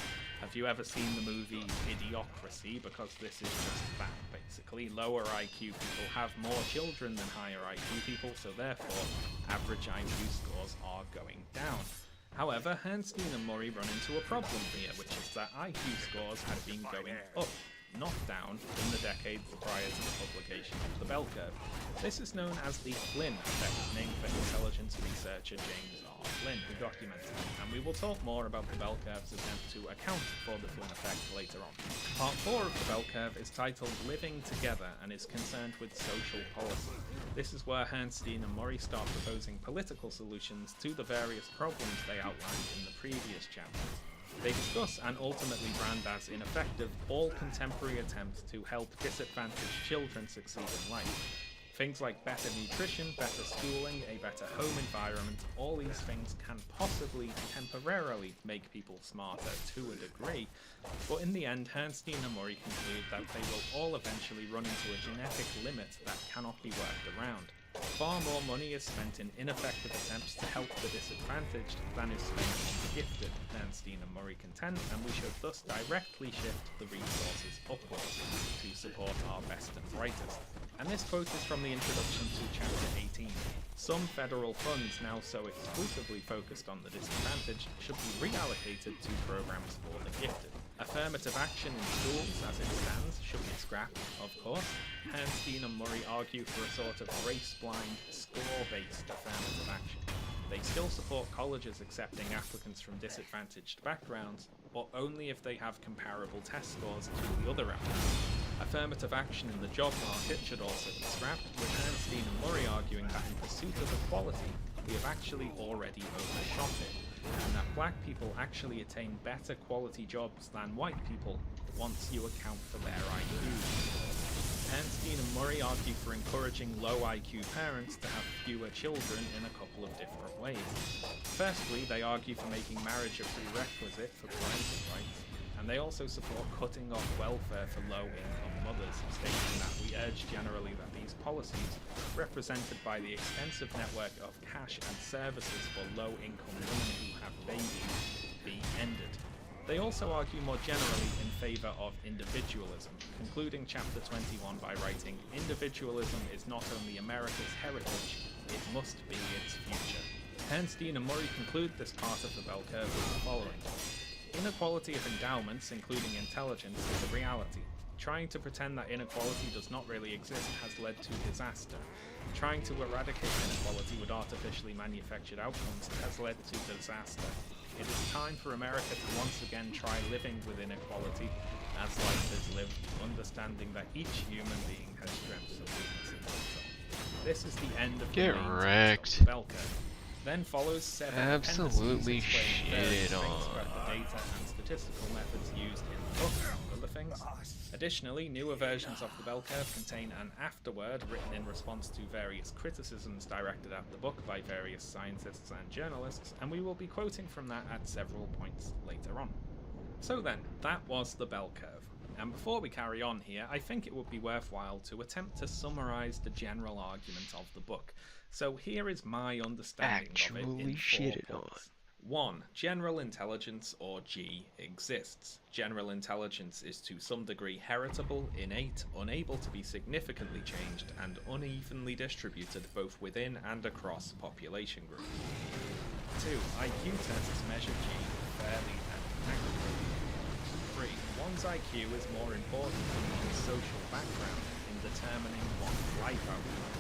[SPEAKER 25] Have you ever seen the movie Idiocracy? Because this is just that, basically. Lower IQ people have more children than higher IQ people, so therefore, average IQ scores are going down. However, Hansteen and Murray run into a problem here, which is that IQ scores had been going up. not down, in the decades prior to the publication of the bell curve. This is known as the Flynn effect, named for intelligence researcher James R. Flynn, who documented it, and we will talk more about the bell curve's attempt to account for the Flynn effect later on. Part 4 of the bell curve is titled Living Together and is concerned with social policy. This is where Herrnstein and Murray start proposing political solutions to the various problems they outlined in the previous chapters. They discuss and ultimately brand as ineffective all contemporary attempts to help disadvantaged children succeed in life. Things like better nutrition, better schooling, a better home environment, all these things can possibly temporarily make people smarter to a degree, but in the end, Herrnstein and Murray conclude that they will all eventually run into a genetic limit that cannot be worked around. Far more money is spent in ineffective attempts to help the disadvantaged than is spent on the gifted, Herrnstein and Murray contend, and we should thus directly shift the resources upwards to support our best and brightest. And this quote is from the introduction to Chapter 18. Some federal funds, now so exclusively focused on the disadvantaged, should be reallocated to programs for the gifted. Affirmative action in schools, as it stands, should be scrapped, of course. Herrnstein and Murray argue for a sort of race-blind, score-based affirmative action. They still support colleges accepting applicants from disadvantaged backgrounds, but only if they have comparable test scores to the other applicants. Affirmative action in the job market should also be scrapped, with Herrnstein and Murray arguing that in pursuit of equality, we have actually already overshot it, and that black people actually attain better quality jobs than white people once you account for their IQs. Herrnstein and Murray argue for encouraging low IQ parents to have fewer children in a couple of different ways. Firstly, they argue for making marriage a prerequisite for parental rights, and they also support cutting off welfare for low-income mothers, stating that we urge generally that these policies, represented by the extensive network of cash and services for low-income women who have babies, be ended. They also argue more generally in favour of individualism, concluding Chapter 21 by writing, "Individualism is not only America's heritage, it must be its future." Herrnstein and Murray conclude this part of the bell curve with the following. Inequality of endowments, including intelligence, is a reality. Trying to pretend that inequality does not really exist has led to disaster. Trying to eradicate inequality with artificially manufactured outcomes has led to disaster. It is time for America to once again try living with inequality as life is lived, understanding that each human being has strengths and weaknesses. This is the end of the main
[SPEAKER 15] wrecked.
[SPEAKER 25] of the bell curve. Then follows 7
[SPEAKER 15] Absolutely
[SPEAKER 25] appendices explaining various
[SPEAKER 15] shitted
[SPEAKER 25] things
[SPEAKER 15] on.
[SPEAKER 25] about the data and statistical methods used in the book, among other things. Additionally, newer versions of the bell curve contain an afterword written in response to various criticisms directed at the book by various scientists and journalists, and we will be quoting from that at several points later on. So then, that was the bell curve. And before we carry on here, I think it would be worthwhile to attempt to summarise the general argument of the book. So here is my understanding of it in 4 points. 1. General intelligence, or G, exists. General intelligence is to some degree heritable, innate, unable to be significantly changed, and unevenly distributed both within and across population groups. 2. IQ tests measure G fairly and accurately. 3. One's IQ is more important than one's social background in determining one's life outcomes.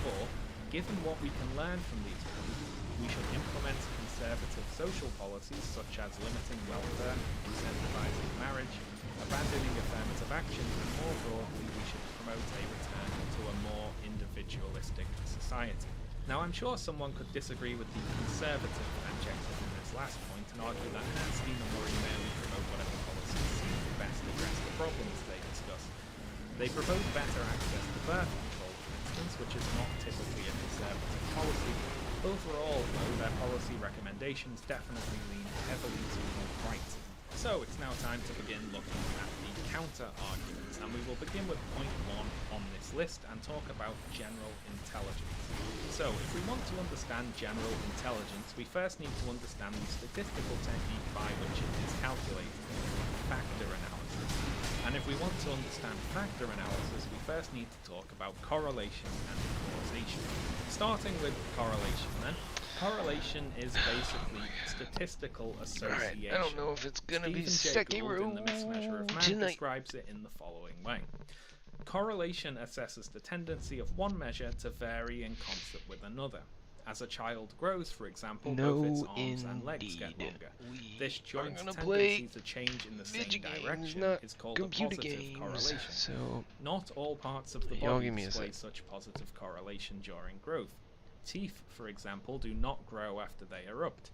[SPEAKER 25] 4. Given what we can learn from these groups, we should implement conservative social policies such as limiting welfare, incentivizing marriage, abandoning affirmative action, and more broadly, we should promote a return to a more individualistic society. Now, I'm sure someone could disagree with the conservative adjective in this last point and argue that Herrnstein and Murray merely promote whatever policies seem to best address the problems they discuss. They propose better access to birth control, for instance, which is not typically a conservative policy. Overall, though, their policy recommendations definitely lean heavily to the right. So it's now time to begin looking at the counter-arguments, and we will begin with point 1 on this list and talk about general intelligence. So, if we want to understand general intelligence, we first need to understand the statistical technique by which it is calculated, factor analysis. And if we want to understand factor analysis, we first need to talk about correlation and causation. Starting with correlation then. Correlation is basically statistical association.
[SPEAKER 15] I don't know if it's gonna be
[SPEAKER 25] Stephen Jay Gould in The
[SPEAKER 15] Sekiro
[SPEAKER 25] Mismeasure of Man
[SPEAKER 15] tonight.
[SPEAKER 25] describes it in the following way. Correlation assesses the tendency of one measure to vary in concert with another. As a child grows, for example, both its arms and legs get longer. This joint tendency to change in the same direction is called a positive correlation.
[SPEAKER 15] So
[SPEAKER 25] not all parts of the
[SPEAKER 15] y'all
[SPEAKER 25] body
[SPEAKER 15] give me a
[SPEAKER 25] display
[SPEAKER 15] sec.
[SPEAKER 25] such positive correlation during growth. Teeth, for example, do not grow after they erupt.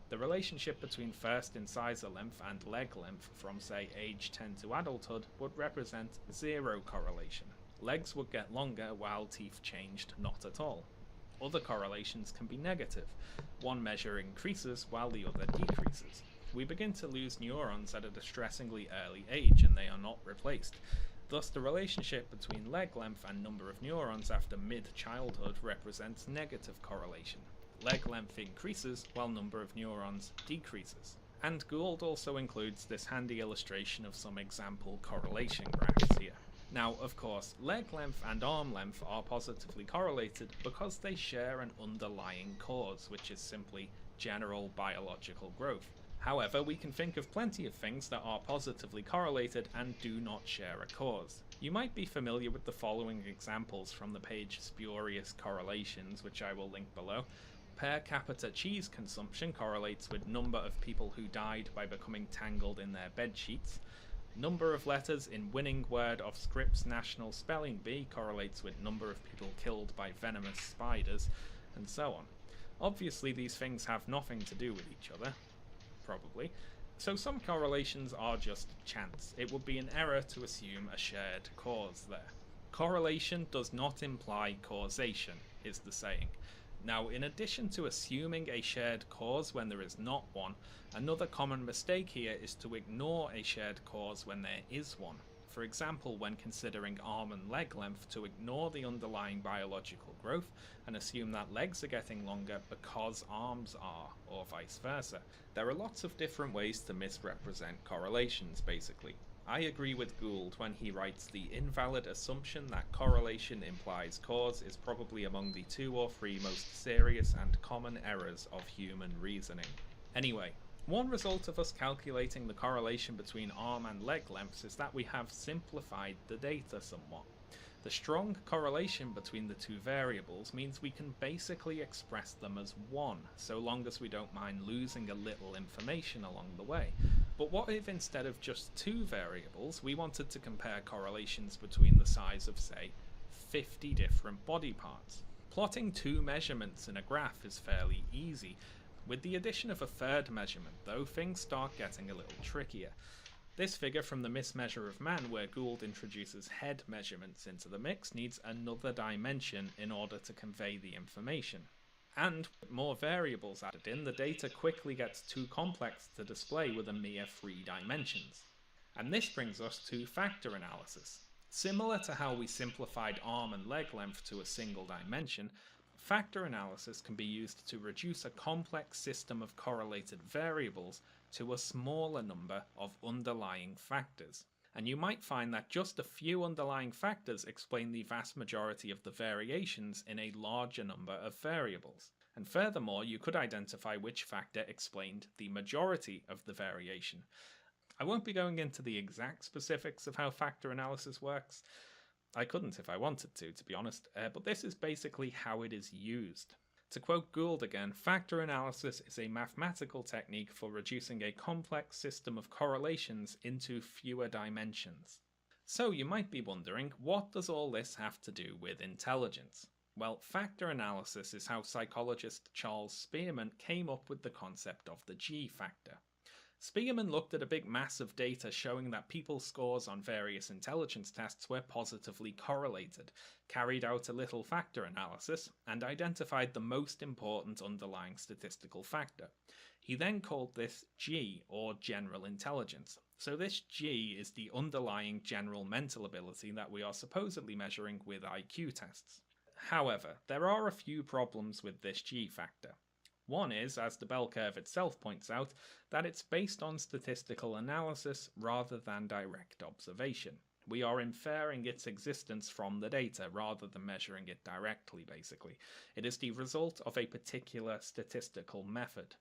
[SPEAKER 25] The relationship between first incisor length and leg length from, say, age 10 to adulthood would represent zero correlation. Legs would get longer while teeth changed not at all. Other correlations can be negative. One measure increases while the other decreases. We begin to lose neurons at a distressingly early age and they are not replaced. Thus, the relationship between leg length and number of neurons after mid-childhood represents negative correlation. Leg length increases while number of neurons decreases. And Gould also includes this handy illustration of some example correlation graphs here. Now, of course, leg length and arm length are positively correlated because they share an underlying cause, which is simply general biological growth. However, we can think of plenty of things that are positively correlated and do not share a cause. You might be familiar with the following examples from the page Spurious Correlations, which I will link below. Per capita cheese consumption correlates with number of people who died by becoming tangled in their bed sheets. Number of letters in winning word of Scripps National Spelling Bee correlates with number of people killed by venomous spiders, and so on. Obviously these things have nothing to do with each other, probably, so some correlations are just chance. It would be an error to assume a shared cause there. Correlation does not imply causation, is the saying. Now, in addition to assuming a shared cause when there is not one, another common mistake here is to ignore a shared cause when there is one. For example, when considering arm and leg length, to ignore the underlying biological growth and assume that legs are getting longer because arms are, or vice versa. There are lots of different ways to misrepresent correlations, basically. I agree with Gould when he writes the invalid assumption that correlation implies cause is probably among the 2 or 3 most serious and common errors of human reasoning. Anyway, one result of us calculating the correlation between arm and leg lengths is that we have simplified the data somewhat. The strong correlation between the two variables means we can basically express them as one, so long as we don't mind losing a little information along the way. But what if instead of just 2 variables, we wanted to compare correlations between the size of, say, 50 different body parts? Plotting 2 measurements in a graph is fairly easy. With the addition of a third measurement, though, things start getting a little trickier. This figure from The Mismeasure of Man, where Gould introduces head measurements into the mix, needs another dimension in order to convey the information. And with more variables added in, the data quickly gets too complex to display with a mere 3 dimensions. And this brings us to factor analysis. Similar to how we simplified arm and leg length to a single dimension, factor analysis can be used to reduce a complex system of correlated variables to a smaller number of underlying factors. And you might find that just a few underlying factors explain the vast majority of the variations in a larger number of variables. And furthermore, you could identify which factor explained the majority of the variation. I won't be going into the exact specifics of how factor analysis works. I couldn't if I wanted to be honest, but this is basically how it is used. To quote Gould again, factor analysis is a mathematical technique for reducing a complex system of correlations into fewer dimensions. So you might be wondering, what does all this have to do with intelligence? Well, factor analysis is how psychologist Charles Spearman came up with the concept of the G factor. Spearman looked at a big mass of data showing that people's scores on various intelligence tests were positively correlated, carried out a little factor analysis, and identified the most important underlying statistical factor. He then called this G, or general intelligence. So this G is the underlying general mental ability that we are supposedly measuring with IQ tests. However, there are a few problems with this G factor. One is, as the bell curve itself points out, that it's based on statistical analysis rather than direct observation. We are inferring its existence from the data rather than measuring it directly, basically. It is the result of a particular statistical method.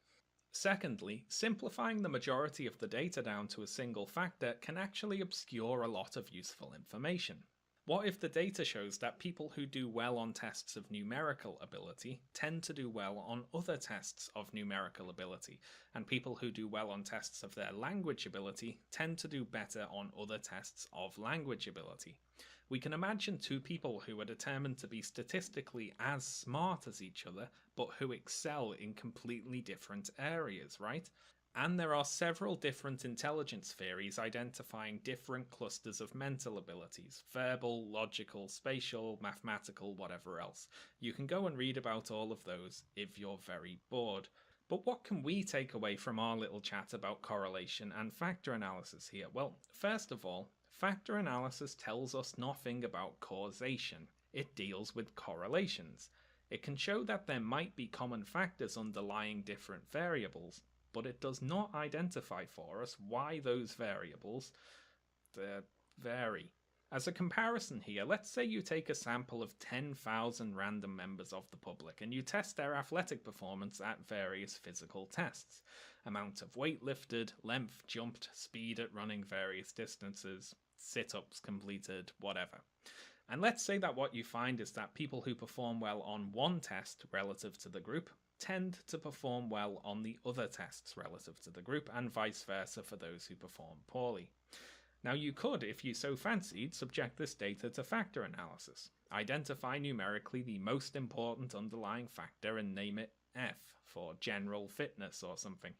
[SPEAKER 25] Secondly, simplifying the majority of the data down to a single factor can actually obscure a lot of useful information. What if the data shows that people who do well on tests of numerical ability tend to do well on other tests of numerical ability, and people who do well on tests of their language ability tend to do better on other tests of language ability? We can imagine two people who are determined to be statistically as smart as each other, but who excel in completely different areas, right? And there are several different intelligence theories identifying different clusters of mental abilities: verbal, logical, spatial, mathematical, whatever else. You can go and read about all of those if you're very bored. But what can we take away from our little chat about correlation and factor analysis here? Well, first of all, factor analysis tells us nothing about causation. It deals with correlations. It can show that there might be common factors underlying different variables, but it does not identify for us why those variables vary. As a comparison here, let's say you take a sample of 10,000 random members of the public and you test their athletic performance at various physical tests. Amount of weight lifted, length jumped, speed at running various distances, sit-ups completed, whatever. And let's say that what you find is that people who perform well on one test relative to the group tend to perform well on the other tests relative to the group, and vice versa for those who perform poorly. Now you could, if you so fancied, subject this data to factor analysis. Identify numerically the most important underlying factor and name it F for general fitness or something.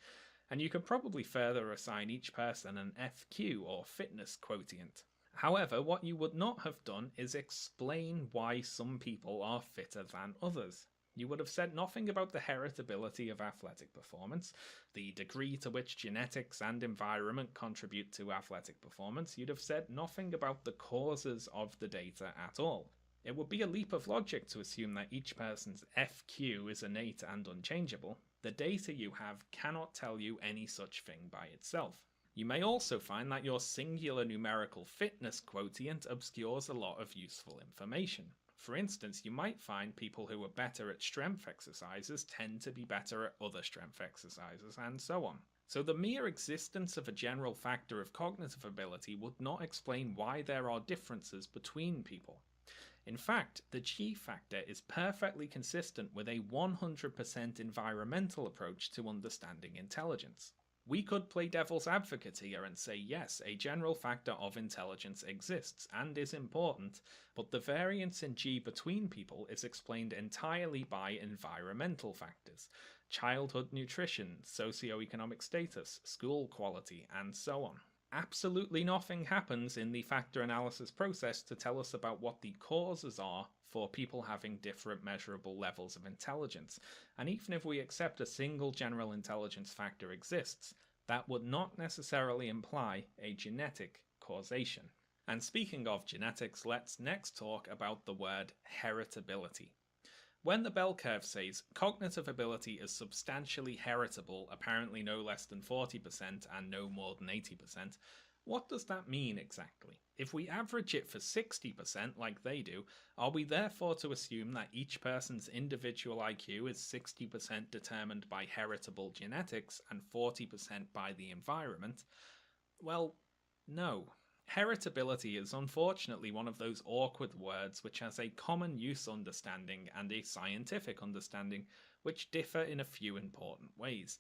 [SPEAKER 25] And you could probably further assign each person an FQ or fitness quotient. However, what you would not have done is explain why some people are fitter than others. You would have said nothing about the heritability of athletic performance, the degree to which genetics and environment contribute to athletic performance. You'd have said nothing about the causes of the data at all. It would be a leap of logic to assume that each person's FQ is innate and unchangeable. The data you have cannot tell you any such thing by itself. You may also find that your singular numerical fitness quotient obscures a lot of useful information. For instance, you might find people who are better at strength exercises tend to be better at other strength exercises, and so on. So the mere existence of a general factor of cognitive ability would not explain why there are differences between people. In fact, the G factor is perfectly consistent with a 100% environmental approach to understanding intelligence. We could play devil's advocate here and say yes, a general factor of intelligence exists and is important, but the variance in G between people is explained entirely by environmental factors: childhood nutrition, socioeconomic status, school quality, and so on. Absolutely nothing happens in the factor analysis process to tell us about what the causes are for people having different measurable levels of intelligence. And even if we accept a single general intelligence factor exists, that would not necessarily imply a genetic causation. And speaking of genetics, let's next talk about the word heritability. When the bell curve says cognitive ability is substantially heritable, apparently no less than 40% and no more than 80%, what does that mean exactly? If we average it for 60% like they do, are we therefore to assume that each person's individual IQ is 60% determined by heritable genetics and 40% by the environment? Well, no. Heritability is unfortunately one of those awkward words which has a common use understanding and a scientific understanding which differ in a few important ways.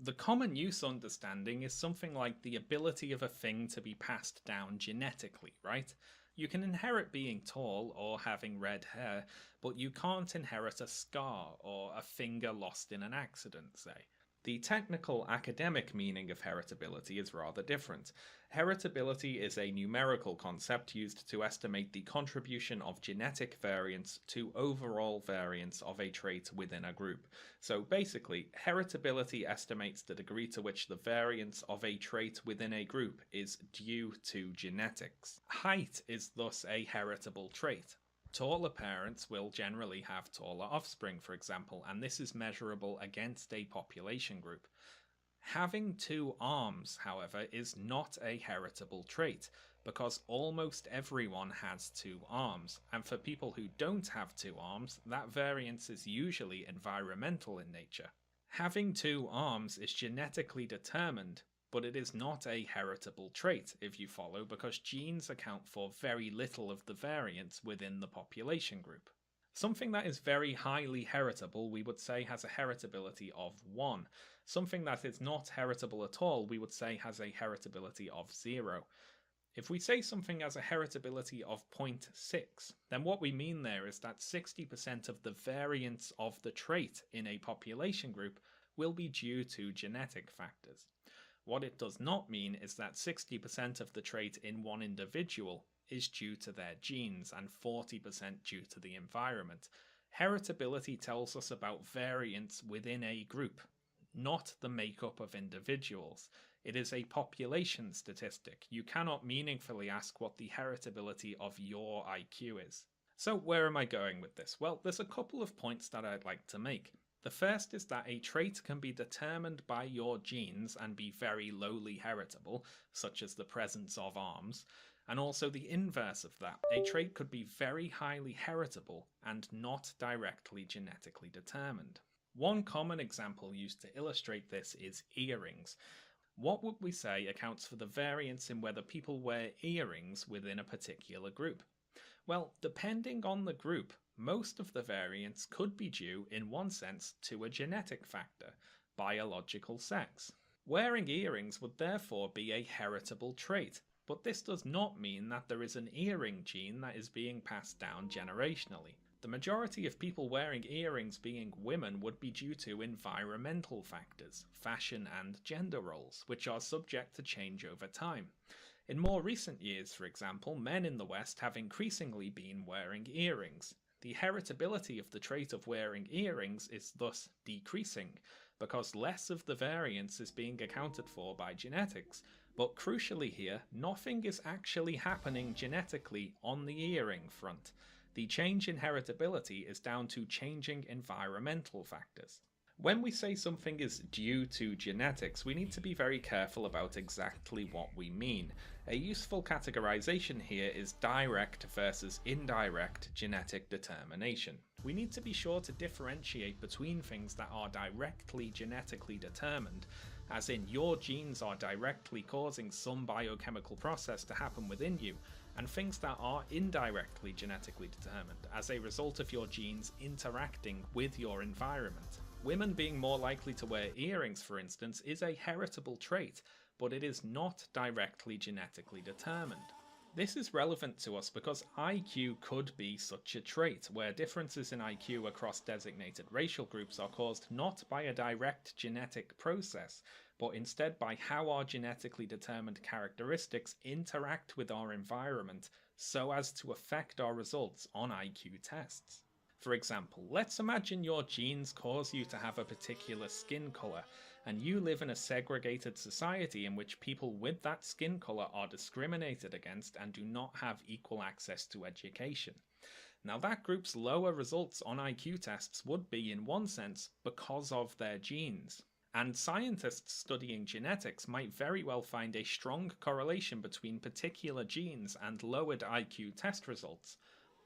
[SPEAKER 25] The common use understanding is something like the ability of a thing to be passed down genetically, right? You can inherit being tall or having red hair, but you can't inherit a scar or a finger lost in an accident, say. The technical academic meaning of heritability is rather different. Heritability is a numerical concept used to estimate the contribution of genetic variance to overall variance of a trait within a group. So basically, heritability estimates the degree to which the variance of a trait within a group is due to genetics. Height is thus a heritable trait. Taller parents will generally have taller offspring, for example, and this is measurable against a population group. Having two arms, however, is not a heritable trait. because almost everyone has 2 arms, and for people who don't have 2 arms, that variance is usually environmental in nature. Having 2 arms is genetically determined, but it is not a heritable trait, if you follow, because genes account for very little of the variance within the population group. Something that is very highly heritable we would say has a heritability of 1. Something that is not heritable at all we would say has a heritability of 0. If we say something has a heritability of 0.6, then what we mean there is that 60% of the variance of the trait in a population group will be due to genetic factors. What it does not mean is that 60% of the trait in one individual is due to their genes and 40% due to the environment. Heritability tells us about variance within a group, not the makeup of individuals. It is a population statistic. You cannot meaningfully ask what the heritability of your IQ is. So where am I going with this? Well, there's a couple of points that I'd like to make. The first is that a trait can be determined by your genes and be very lowly heritable, such as the presence of arms, and also the inverse of that. A trait could be very highly heritable and not directly genetically determined. One common example used to illustrate this is earrings. What would we say accounts for the variance in whether people wear earrings within a particular group? Well, depending on the group, most of the variance could be due, in one sense, to a genetic factor, biological sex. Wearing earrings would therefore be a heritable trait, but this does not mean that there is an earring gene that is being passed down generationally. The majority of people wearing earrings being women would be due to environmental factors, fashion and gender roles, which are subject to change over time. In more recent years, for example, men in the West have increasingly been wearing earrings. The heritability of the trait of wearing earrings is thus decreasing, because less of the variance is being accounted for by genetics. But crucially here, nothing is actually happening genetically on the earring front. The change in heritability is down to changing environmental factors. When we say something is due to genetics, we need to be very careful about exactly what we mean. A useful categorization here is direct versus indirect genetic determination. We need to be sure to differentiate between things that are directly genetically determined, as in your genes are directly causing some biochemical process to happen within you, and things that are indirectly genetically determined as a result of your genes interacting with your environment. Women being more likely to wear earrings, for instance, is a heritable trait, but it is not directly genetically determined. This is relevant to us because IQ could be such a trait, where differences in IQ across designated racial groups are caused not by a direct genetic process, but instead by how our genetically determined characteristics interact with our environment so as to affect our results on IQ tests. For example, let's imagine your genes cause you to have a particular skin color, and you live in a segregated society in which people with that skin color are discriminated against and do not have equal access to education. Now that group's lower results on IQ tests would be, in one sense, because of their genes. And scientists studying genetics might very well find a strong correlation between particular genes and lowered IQ test results.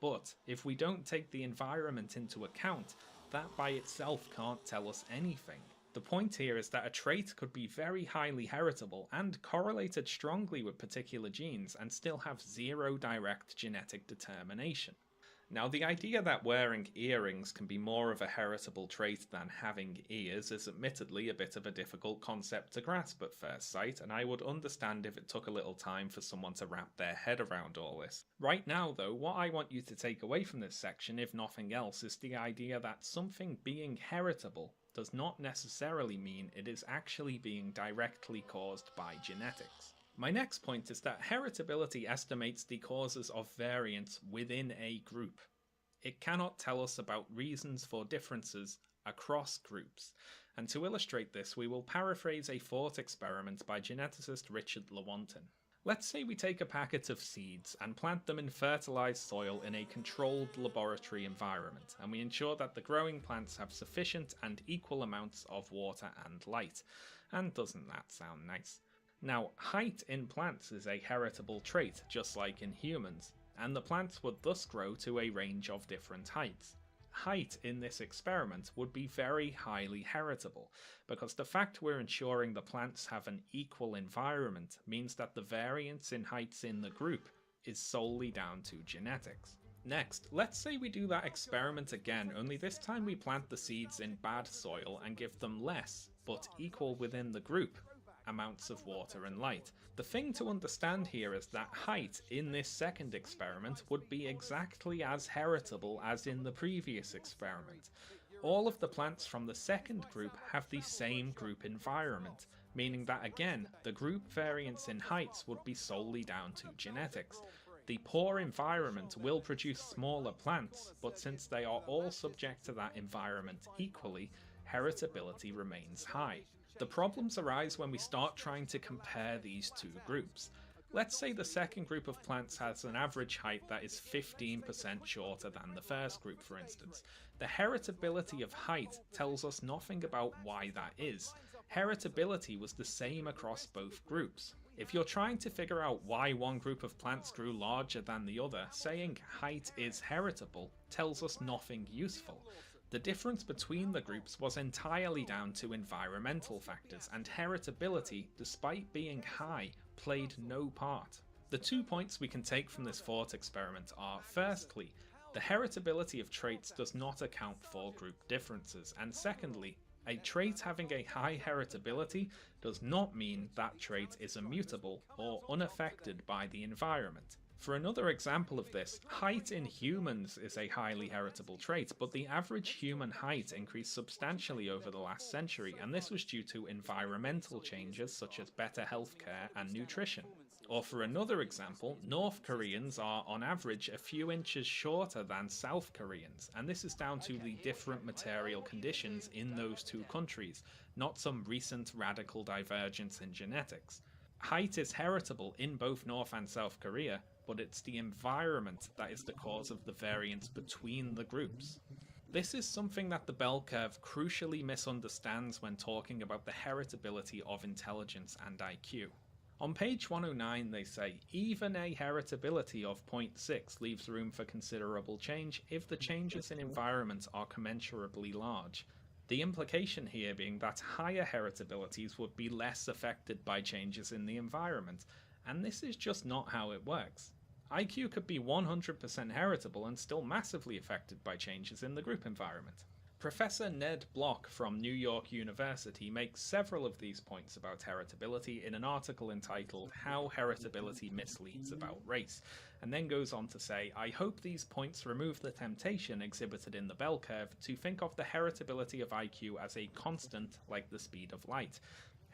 [SPEAKER 25] But if we don't take the environment into account, that by itself can't tell us anything. The point here is that a trait could be very highly heritable and correlated strongly with particular genes and still have zero direct genetic determination. Now, the idea that wearing earrings can be more of a heritable trait than having ears is admittedly a bit of a difficult concept to grasp at first sight, and I would understand if it took a little time for someone to wrap their head around all this. Right now, though, what I want you to take away from this section, if nothing else, is the idea that something being heritable does not necessarily mean it is actually being directly caused by genetics. My next point is that heritability estimates the causes of variance within a group. It cannot tell us about reasons for differences across groups. And to illustrate this, we will paraphrase a thought experiment by geneticist Richard Lewontin. Let's say we take a packet of seeds and plant them in fertilized soil in a controlled laboratory environment, and we ensure that the growing plants have sufficient and equal amounts of water and light. And doesn't that sound nice? Now, height in plants is a heritable trait, just like in humans, and the plants would thus grow to a range of different heights. Height in this experiment would be very highly heritable, because the fact we're ensuring the plants have an equal environment means that the variance in heights in the group is solely down to genetics. Next, let's say we do that experiment again, only this time we plant the seeds in bad soil and give them less, but equal within the group, amounts of water and light. The thing to understand here is that height in this second experiment would be exactly as heritable as in the previous experiment. All of the plants from the second group have the same group environment, meaning that again, the group variance in heights would be solely down to genetics. The poor environment will produce smaller plants, but since they are all subject to that environment equally, heritability remains high. The problems arise when we start trying to compare these two groups. Let's say the second group of plants has an average height that is 15% shorter than the first group, for instance. The heritability of height tells us nothing about why that is. Heritability was the same across both groups. If you're trying to figure out why one group of plants grew larger than the other, saying height is heritable tells us nothing useful. The difference between the groups was entirely down to environmental factors, and heritability, despite being high, played no part. The 2 points we can take from this thought experiment are, firstly, the heritability of traits does not account for group differences, and secondly, a trait having a high heritability does not mean that trait is immutable or unaffected by the environment. For another example of this, height in humans is a highly heritable trait, but the average human height increased substantially over the last century, and this was due to environmental changes such as better healthcare and nutrition. Or for another example, North Koreans are on average a few inches shorter than South Koreans, and this is down to the different material conditions in those two countries, not some recent radical divergence in genetics. Height is heritable in both North and South Korea, but it's the environment that is the cause of the variance between the groups. This is something that the bell curve crucially misunderstands when talking about the heritability of intelligence and IQ. On page 109 they say, even a heritability of 0.6 leaves room for considerable change if the changes in environment are commensurably large. The implication here being that higher heritabilities would be less affected by changes in the environment, and this is just not how it works. IQ could be 100% heritable and still massively affected by changes in the group environment. Professor Ned Block from New York University makes several of these points about heritability in an article entitled How Heritability Misleads About Race, and then goes on to say, I hope these points remove the temptation exhibited in the bell curve to think of the heritability of IQ as a constant like the speed of light.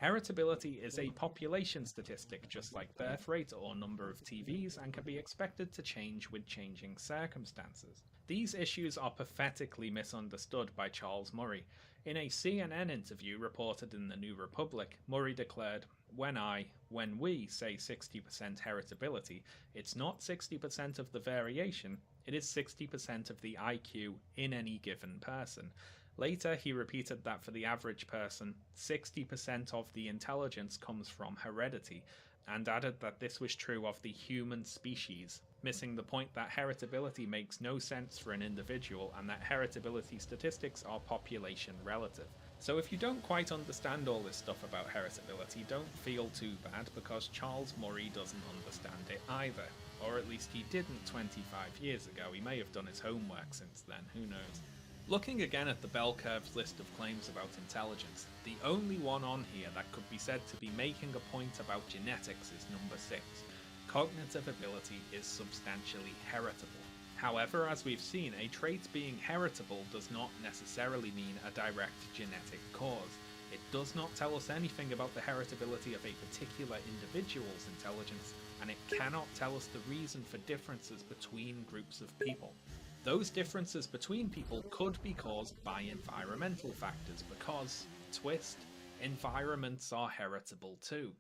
[SPEAKER 25] Heritability is a population statistic, just like birth rate or number of TVs, and can be expected to change with changing circumstances. These issues are pathetically misunderstood by Charles Murray. In a CNN interview reported in the New Republic, Murray declared, when we say 60% heritability, it's not 60% of the variation, it is 60% of the IQ in any given person. Later, he repeated that for the average person, 60% of the intelligence comes from heredity, and added that this was true of the human species, missing the point that heritability makes no sense for an individual and that heritability statistics are population relative. So if you don't quite understand all this stuff about heritability, don't feel too bad, because Charles Murray doesn't understand it either. Or at least he didn't 25 years ago. He may have done his homework since then, who knows. Looking again at the bell curve's list of claims about intelligence, the only one on here that could be said to be making a point about genetics is number 6. Cognitive ability is substantially heritable. However, as we've seen, a trait being heritable does not necessarily mean a direct genetic cause. It does not tell us anything about the heritability of a particular individual's intelligence, and it cannot tell us the reason for differences between groups of people. Those differences between people could be caused by environmental factors because, twist, environments are heritable too.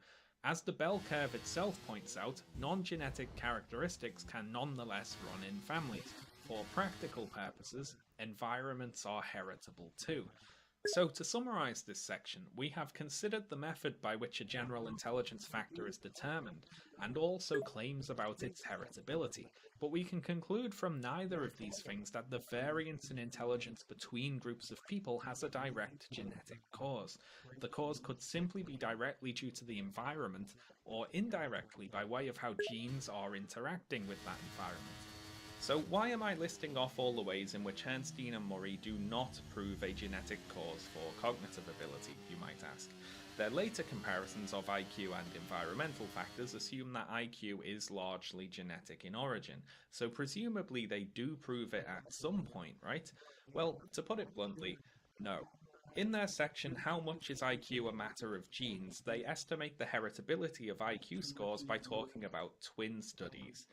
[SPEAKER 25] As the bell curve itself points out, non-genetic characteristics can nonetheless run in families. For practical purposes, environments are heritable too. So, to summarise this section, we have considered the method by which a general intelligence factor is determined, and also claims about its heritability, but we can conclude from neither of these things that the variance in intelligence between groups of people has a direct genetic cause. The cause could simply be directly due to the environment, or indirectly by way of how genes are interacting with that environment. So why am I listing off all the ways in which Herrnstein and Murray do not prove a genetic cause for cognitive ability, you might ask? Their later comparisons of IQ and environmental factors assume that IQ is largely genetic in origin, so presumably they do prove it at some point, right? Well, to put it bluntly, no. In their section, How Much is IQ a Matter of Genes?, they estimate the heritability of IQ scores by talking about twin studies.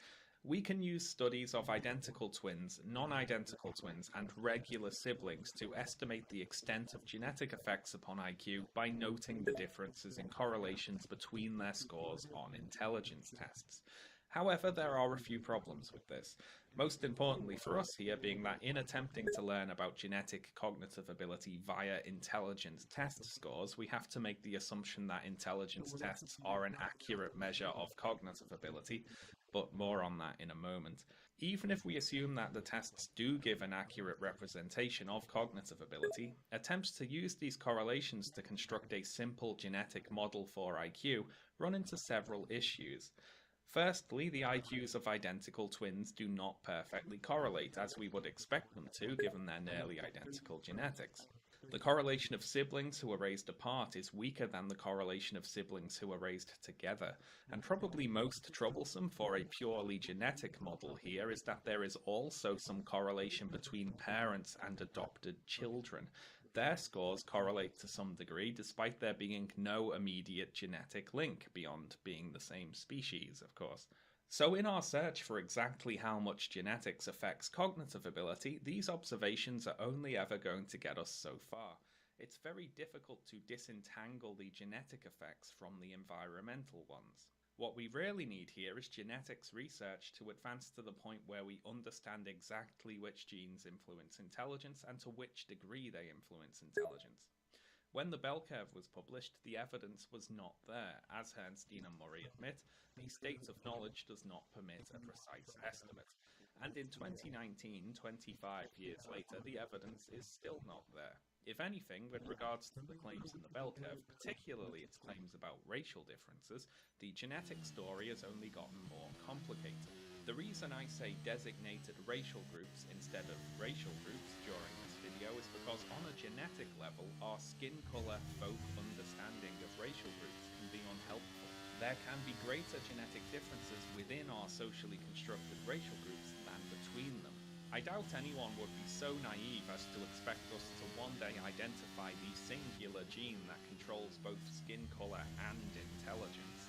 [SPEAKER 25] We can use studies of identical twins, non-identical twins, and regular siblings to estimate the extent of genetic effects upon IQ by noting the differences in correlations between their scores on intelligence tests. However, there are a few problems with this. Most importantly for us here being that in attempting to learn about genetic cognitive ability via intelligence test scores, we have to make the assumption that intelligence tests are an accurate measure of cognitive ability, but more on that in a moment. Even if we assume that the tests do give an accurate representation of cognitive ability, attempts to use these correlations to construct a simple genetic model for IQ run into several issues. Firstly, the IQs of identical twins do not perfectly correlate, as we would expect them to, given their nearly identical genetics. The correlation of siblings who are raised apart is weaker than the correlation of siblings who are raised together, and probably most troublesome for a purely genetic model here is that there is also some correlation between parents and adopted children. Their scores correlate to some degree, despite there being no immediate genetic link, beyond being the same species, of course. So in our search for exactly how much genetics affects cognitive ability, these observations are only ever going to get us so far. It's very difficult to disentangle the genetic effects from the environmental ones. What we really need here is genetics research to advance to the point where we understand exactly which genes influence intelligence and to which degree they influence intelligence. When the bell curve was published, the evidence was not there. As Herrnstein and Murray admit, the state of knowledge does not permit a precise estimate. And in 2019, 25 years later, the evidence is still not there. If anything, with regards to the claims in the bell curve, particularly its claims about racial differences, the genetic story has only gotten more complicated. The reason I say designated racial groups instead of racial groups during this video is because on a genetic level, our skin color folk understanding of racial groups can be unhelpful. There can be greater genetic differences within our socially constructed racial groups than between them. I doubt anyone would be so naive as to expect us to one day identify the singular gene that controls both skin color and intelligence.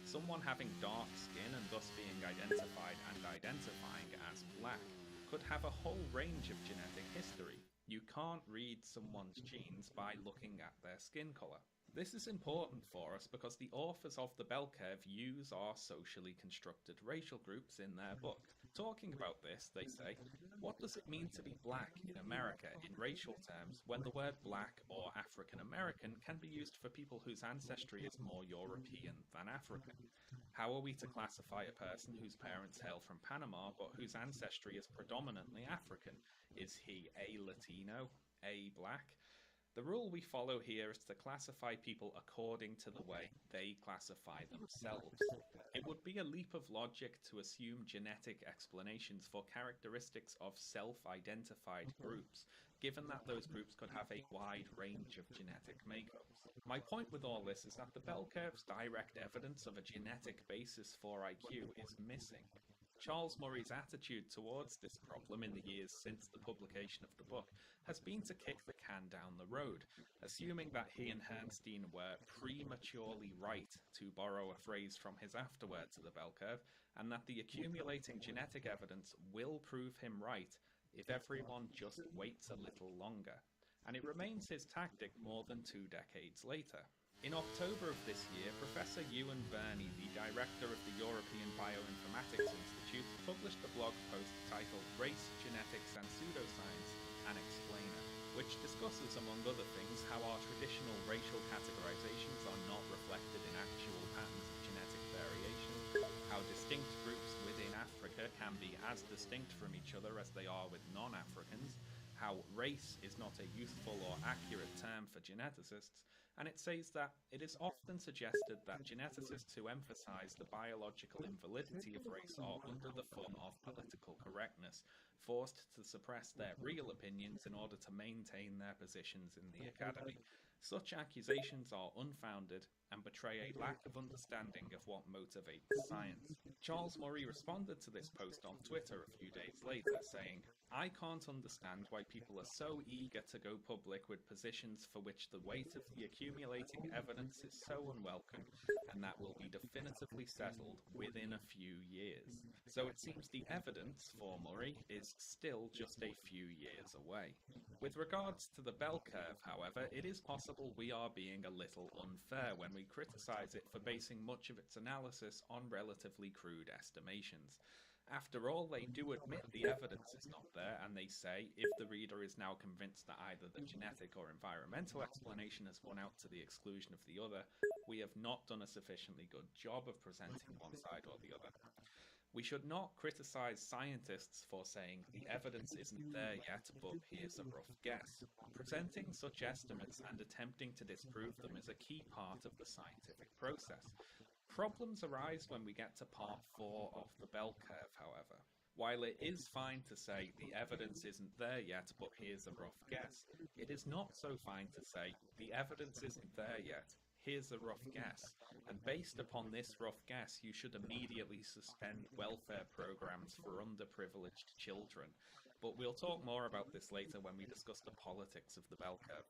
[SPEAKER 25] Someone having dark skin and thus being identified and identifying as black could have a whole range of genetic history. You can't read someone's genes by looking at their skin color. This is important for us because the authors of the bell curve use our socially constructed racial groups in their book. Talking about this, they say, what does it mean to be black in America in racial terms when the word black or African American can be used for people whose ancestry is more European than African? How are we to classify a person whose parents hail from Panama but whose ancestry is predominantly African? Is he a Latino? A black? The rule we follow here is to classify people according to the way they classify themselves. It would be a leap of logic to assume genetic explanations for characteristics of self-identified groups, given that those groups could have a wide range of genetic makeups. My point with all this is that the bell curve's direct evidence of a genetic basis for IQ is missing. Charles Murray's attitude towards this problem in the years since the publication of the book has been to kick the can down the road, assuming that he and Herrnstein were prematurely right, to borrow a phrase from his afterword to the bell curve, and that the accumulating genetic evidence will prove him right if everyone just waits a little longer. And it remains his tactic more than 2 decades later. In October of this year, Professor Ewan Burney, the director of the European Bioinformatics Institute, published a blog post titled Race, Genetics and Pseudoscience, an Explainer. which discusses, among other things, how our traditional racial categorizations are not reflected in actual patterns of genetic variation, how distinct groups within Africa can be as distinct from each other as they are with non-Africans, how race is not a useful or accurate term for geneticists, and it says that it is often suggested that geneticists who emphasize the biological invalidity of race are under the thumb of political correctness, forced to suppress their real opinions in order to maintain their positions in the academy. Such accusations are unfounded and betray a lack of understanding of what motivates science. Charles Murray responded to this post on Twitter a few days later, saying, "I can't understand why people are so eager to go public with positions for which the weight of the accumulating evidence is so unwelcome, and that will be definitively settled within a few years." So it seems the evidence for Murray is still just a few years away. With regards to the bell curve, however, it is possible we are being a little unfair when we criticize it for basing much of its analysis on relatively crude estimations. After all, they do admit the evidence is not there, and they say, if the reader is now convinced that either the genetic or environmental explanation has won out to the exclusion of the other, we have not done a sufficiently good job of presenting one side or the other. We should not criticize scientists for saying the evidence isn't there yet, but here's a rough guess. Presenting such estimates and attempting to disprove them is a key part of the scientific process. Problems arise when we get to part 4 of the bell curve, however. While it is fine to say the evidence isn't there yet, but here's a rough guess, it is not so fine to say the evidence isn't there yet, here's a rough guess, and based upon this rough guess, you should immediately suspend welfare programs for underprivileged children. But we'll talk more about this later when we discuss the politics of the bell curve.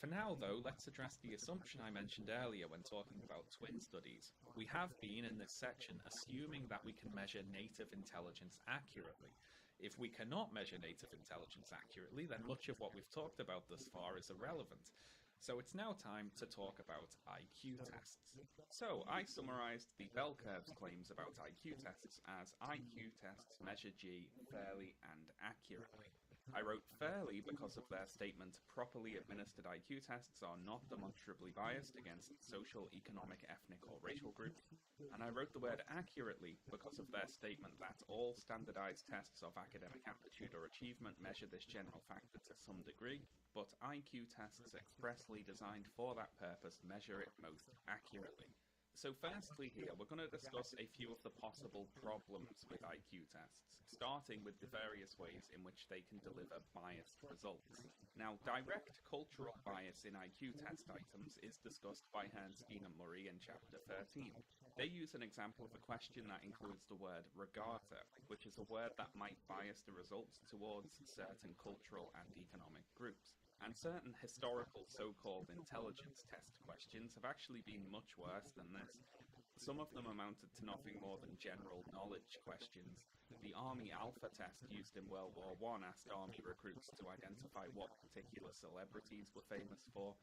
[SPEAKER 25] For now, though, let's address the assumption I mentioned earlier when talking about twin studies. We have been, in this section, assuming that we can measure native intelligence accurately. If we cannot measure native intelligence accurately, then much of what we've talked about thus far is irrelevant. So it's now time to talk about IQ tests. So I summarized the bell curve's claims about IQ tests as IQ tests measure G fairly and accurately. I wrote fairly because of their statement properly administered IQ tests are not demonstrably biased against social, economic, ethnic, or racial groups, and I wrote the word accurately because of their statement that all standardized tests of academic aptitude or achievement measure this general factor to some degree, but IQ tests expressly designed for that purpose measure it most accurately. So firstly here, we're going to discuss a few of the possible problems with IQ tests, starting with the various ways in which they can deliver biased results. Now, direct cultural bias in IQ test items is discussed by Herrnstein and Murray in Chapter 13. They use an example of a question that includes the word regatta, which is a word that might bias the results towards certain cultural and economic groups. And certain historical so-called intelligence test questions have actually been much worse than this. Some of them amounted to nothing more than general knowledge questions. The Army Alpha test used in World War I asked Army recruits to identify what particular celebrities were famous for,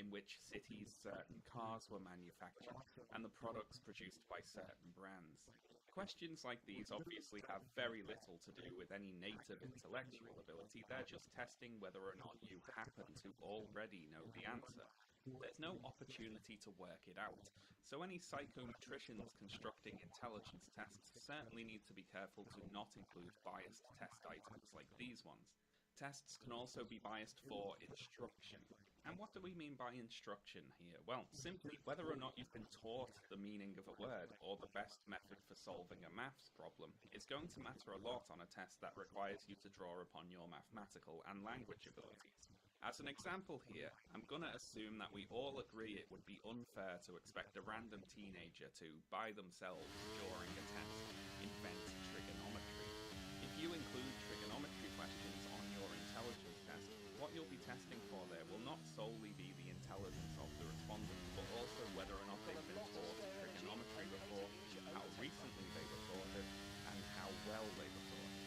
[SPEAKER 25] in which cities certain cars were manufactured, and the products produced by certain brands. Questions like these obviously have very little to do with any native intellectual ability, they're just testing whether or not you happen to already know the answer. There's no opportunity to work it out, so any psychometricians constructing intelligence tests certainly need to be careful to not include biased test items like these ones. Tests can also be biased for instruction. And what do we mean by instruction here? Well, simply whether or not you've been taught the meaning of a word or the best method for solving a maths problem is going to matter a lot on a test that requires you to draw upon your mathematical and language abilities. As an example here, I'm going to assume that we all agree it would be unfair to expect a random teenager to, by themselves, during a test, invent trigonometry. If you include trigonometry questions on your intelligence test, what you'll be testing for there will not solely be the intelligence of the respondent, but also whether or not they've been taught trigonometry before, how recently they were taught it, and how well they were taught it.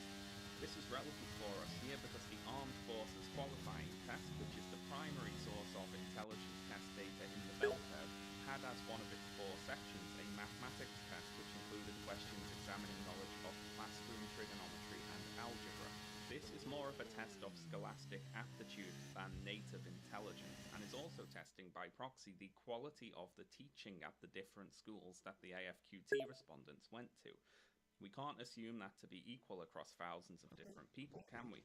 [SPEAKER 25] This is relevant for us here because the Armed Forces Qualifying Test, which is the primary source of intelligence test data in the bell curve, had as one of its 4 sections a mathematics test which included questions examining knowledge of classroom trigonometry and algebra. This is more of a test of scholastic aptitude than native intelligence, and is also testing by proxy the quality of the teaching at the different schools that the AFQT respondents went to. We can't assume that to be equal across thousands of different people, can we?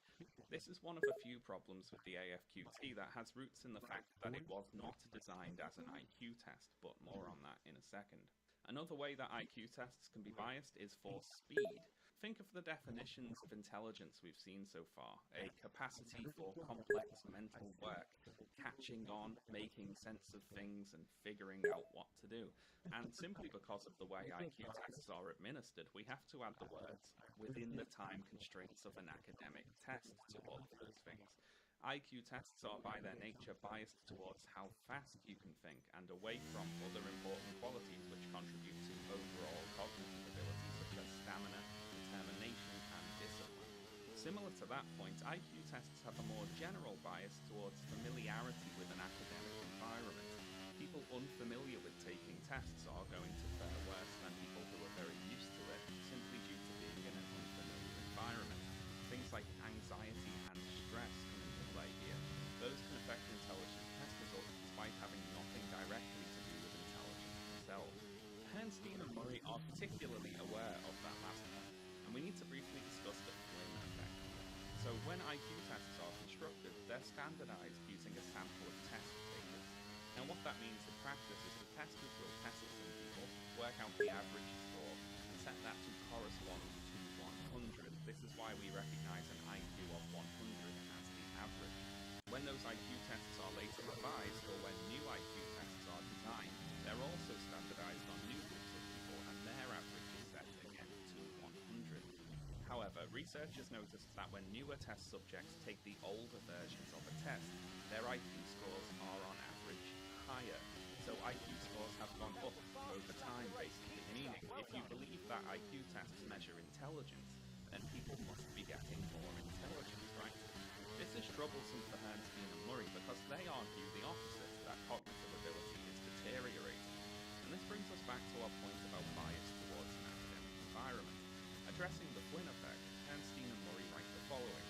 [SPEAKER 25] This is one of a few problems with the AFQT that has roots in the fact that it was not designed as an IQ test, but more on that in a second. Another way that IQ tests can be biased is for speed. Think of the definitions of intelligence we've seen so far: a capacity for complex mental work, catching on, making sense of things, and figuring out what to do. And simply because of the way IQ tests are administered, we have to add the words "within the time constraints of an academic test" to all of those things. IQ tests are by their nature biased towards how fast you can think and away from other important qualities which contribute to overall cognitive ability, such as stamina, determination, and discipline. Similar to that point, IQ tests have a more general bias towards familiarity with an academic environment. People unfamiliar with taking tests are going to fare worse than people who are very used to it, simply due to being in an unfamiliar environment. Things like anxiety and stress come into play here. Those can affect intelligence test results despite having nothing directly to do with intelligence themselves. Bernstein and Murray are particularly aware of that last point, and we need to briefly discuss the Flynn effect. So when IQ tests are constructed, they're standardized using a sample of test takers. Now what that means in practice is the testers will test some people, work out the average score, and set that to correspond to 100. This is why we recognize an IQ of 100 as the average. When those IQ tests are later revised, or when new IQ tests are designed, they're also standardized on new groups of people, and their average is set again to 100. However, researchers noticed that when newer test subjects take the older versions of a test, their IQ scores are on average higher. So IQ scores have gone up over time, basically, meaning if you believe that IQ tests measure intelligence, then people must be getting more intelligent, right? This is troublesome for Bernstein and Murray because they argue the opposite, that cognitive ability is deteriorating. And this brings us back to our point about bias towards an academic environment. Addressing the Flynn effect, Bernstein and Murray write the following.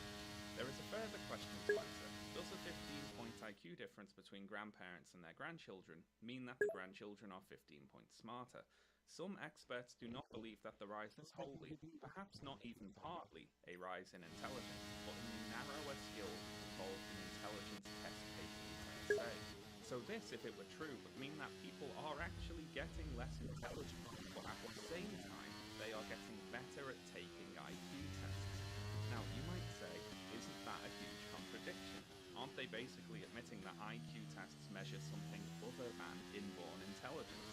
[SPEAKER 25] There is a further question to answer. Does a 15-point IQ difference between grandparents and their grandchildren mean that the grandchildren are 15 points smarter? Some experts do not believe that the rise is wholly, perhaps not even partly, a rise in intelligence, but in the narrower skills involved in intelligence test taking per se. So this, if it were true, would mean that people are actually getting less intelligent, but at the same time, they are getting better at taking IQ tests. Now, you might say, isn't that a huge contradiction? Aren't they basically admitting that IQ tests measure something other than inborn intelligence?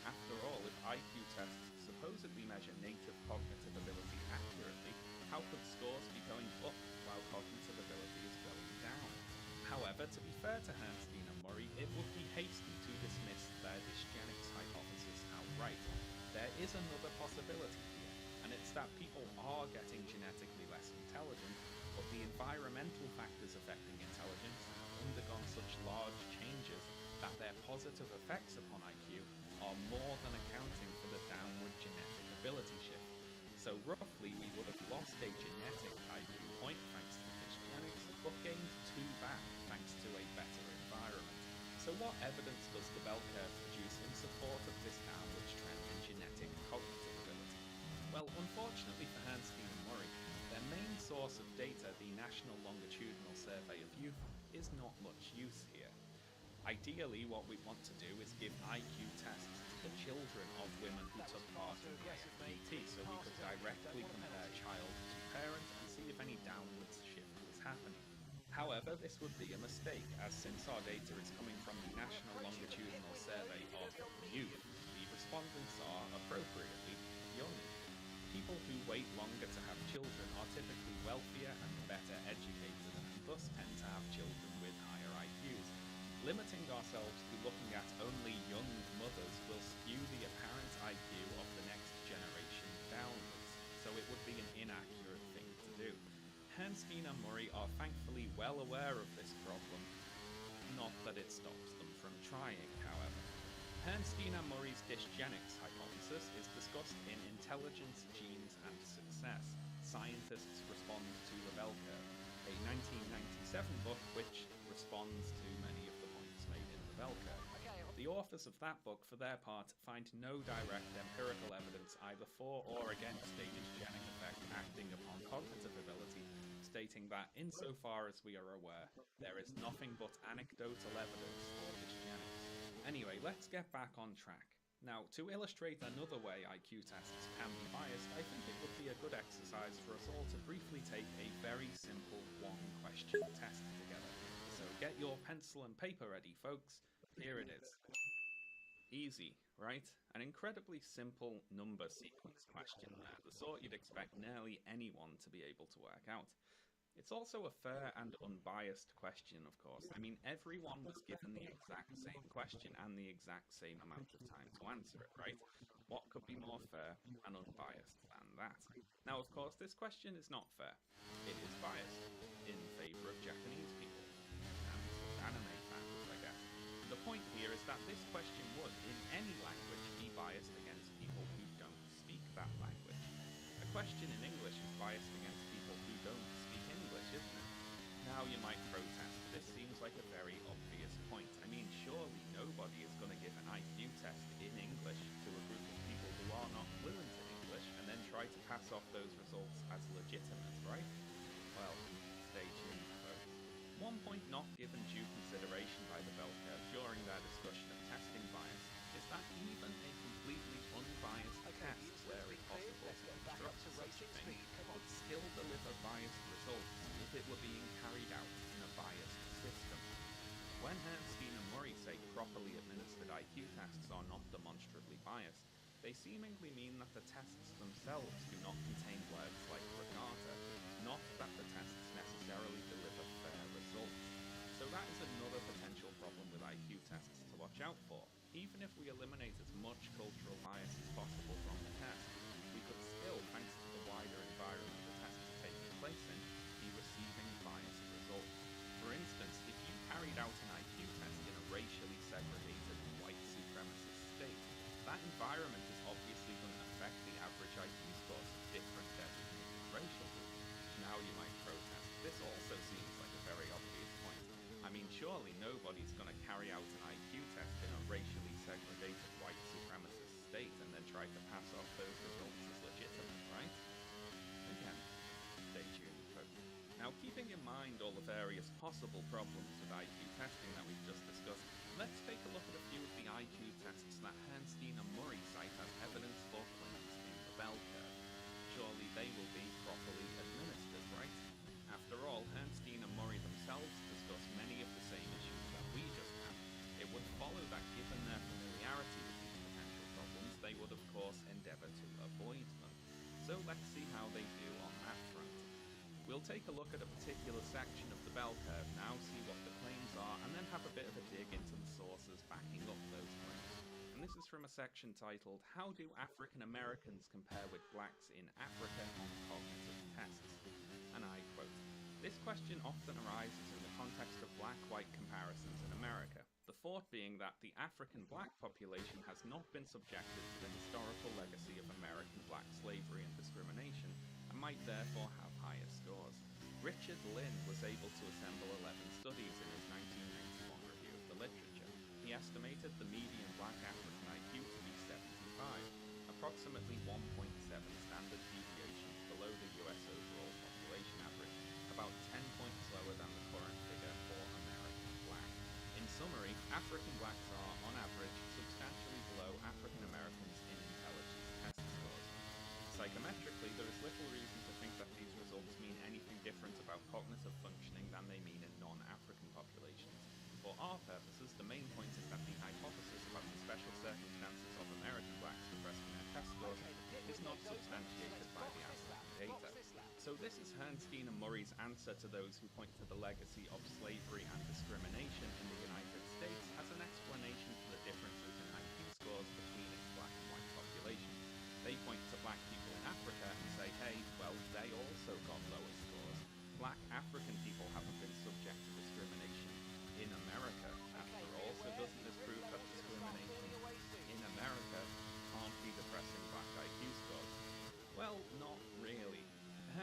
[SPEAKER 25] After all, if IQ tests supposedly measure native cognitive ability accurately, how could scores be going up while cognitive ability is going down? However, to be fair to Bernstein and Murray, it would be hasty to dismiss their dysgenics hypothesis outright. There is another possibility here, and it's that people are getting genetically less intelligent, but the environmental factors affecting intelligence have undergone such large changes that their positive effects upon IQ are more than accounting for the downward genetic ability shift. So roughly, we would have lost a genetic IQ point thanks to dysgenics, but gained 2 back thanks to a better environment. So what evidence does the bell curve produce in support of this downward trend in genetic cognitive ability? Well, unfortunately for Bernstein and Murray, their main source of data, the National Longitudinal Survey of Youth, is not much use here. Ideally, what we want to do is give IQ tests to the children of women who took part in the AFQT, so we could directly compare child to parent and see if any downward shift was happening. However, this would be a mistake, as since our data is coming from the National Longitudinal Survey of Youth, the respondents are appropriately young. People who wait longer to have children are typically wealthier and better educated, and thus tend to have children with higher IQs. Limiting ourselves to looking at only young mothers will skew the apparent IQ of the next generation downwards, so it would be an inaccurate thing to do. Bernstein and Murray are thankfully well aware of this problem, not that it stops them from trying, however. Bernstein and Murray's dysgenics hypothesis is discussed in Intelligence, Genes and Success. Scientists respond to the bell curve. a 1997 book which responds to many of the points made in the bell curve. The authors of that book, for their part, find no direct empirical evidence either for or against a dysgenic effect acting upon cognitive ability, stating that insofar as we are aware, there is nothing but anecdotal evidence for dysgenics. Anyway, let's get back on track. Now, to illustrate another way IQ tests can be biased, I think it would be a good exercise for us all to briefly take a very simple one-question test together. So get your pencil and paper ready, folks. Here it is. Easy, right? An incredibly simple number sequence question there, the sort you'd expect nearly anyone to be able to work out. It's also a fair and unbiased question, of course. I mean, everyone was given the exact same question and the exact same amount of time to answer it, right? What could be more fair and unbiased than that? Now, of course, this question is not fair. It is biased in favor of Japanese people and anime fans, I guess. The point here is that this question would, in any language, be biased against people who don't speak that language. A question in English is biased against people who don't speak English, isn't it? Now you might protest. This seems like a very obvious point. I mean, surely nobody is going to give an IQ test in English to a group of people who are not fluent in English and then try to pass off those results as legitimate, right? Well, stay tuned, folks. One point not given due consideration by the bell curve during their discussion of testing bias is that even a completely unbiased test, where it's possible to construct such a thing, would still deliver biased results if it were being carried out in a biased system. When Bernstein and Murray say properly administered IQ tests are not demonstrably biased, they seemingly mean that the tests themselves do not contain words like regatta, not that the tests necessarily deliver fair results. So that is another potential problem with IQ tests to watch out for. Even if we eliminate as much cultural bias as possible from the test, we could still, thanks to the wider environment the test is taking place in, be receiving biased results. For instance, if you carried out an IQ test in a racially segregated white supremacist state, that environment is obviously going to affect the average IQ scores of different designated racial groups. Now you might protest. This also seems like a very obvious point. I mean, surely nobody's going to carry out an IQ test in a racially segregated white supremacist state and then try to pass off those results as legitimate, right? Again, stay tuned, folks. Now, keeping in mind all the various possible problems with IQ testing that we've just discussed, let's take a look at a few of the IQ tests that Bernstein and Murray cite as evidence for claims in the bell curve. Surely they will be properly administered, right? After all, Bernstein and Murray themselves discuss many of the same issues that we just have. It would follow that given their familiarity with these potential problems, they would of course endeavour to avoid them. So let's see how they do on that front. We'll take a look at a particular section of the bell curve now, see what the claims are, and then have a bit of a dig into the sources backing up those claims. And this is from a section titled, How Do African Americans Compare with Blacks in Africa on Cognitive Tests? And I quote, this question often arises in the context of black-white comparisons in America, the thought being that the African-black population has not been subjected to the historical legacy of American black slavery and discrimination, and might therefore have higher scores. Richard Lynn was able to assemble 11 studies in his 1991 review of the literature. He estimated the median black African IQ to be 75, approximately 1.7 standard deviations below the US overall population average, about 10 points lower than the current figure for American black. In summary, African blacks are, on average, substantially below African Americans in intelligence test scores. Psychometrically, there is little reason to think that these results mean anything different about cognitive functioning than they mean in non-African populations. For our purposes, the main point is that the hypothesis about the special circumstances of American blacks suppressing their test scores is not substantiated by the African data. So this is Bernstein and Murray's answer to those who point to the legacy of slavery and discrimination in the United States as an explanation for the differences in IQ scores between its black and white populations. They point to black people in Africa and say, hey, well, they also got lower scores. Black African people haven't been subject to discrimination in America, after all, so doesn't this prove that discrimination in America can't be depressing black IQ scores? Well, not really.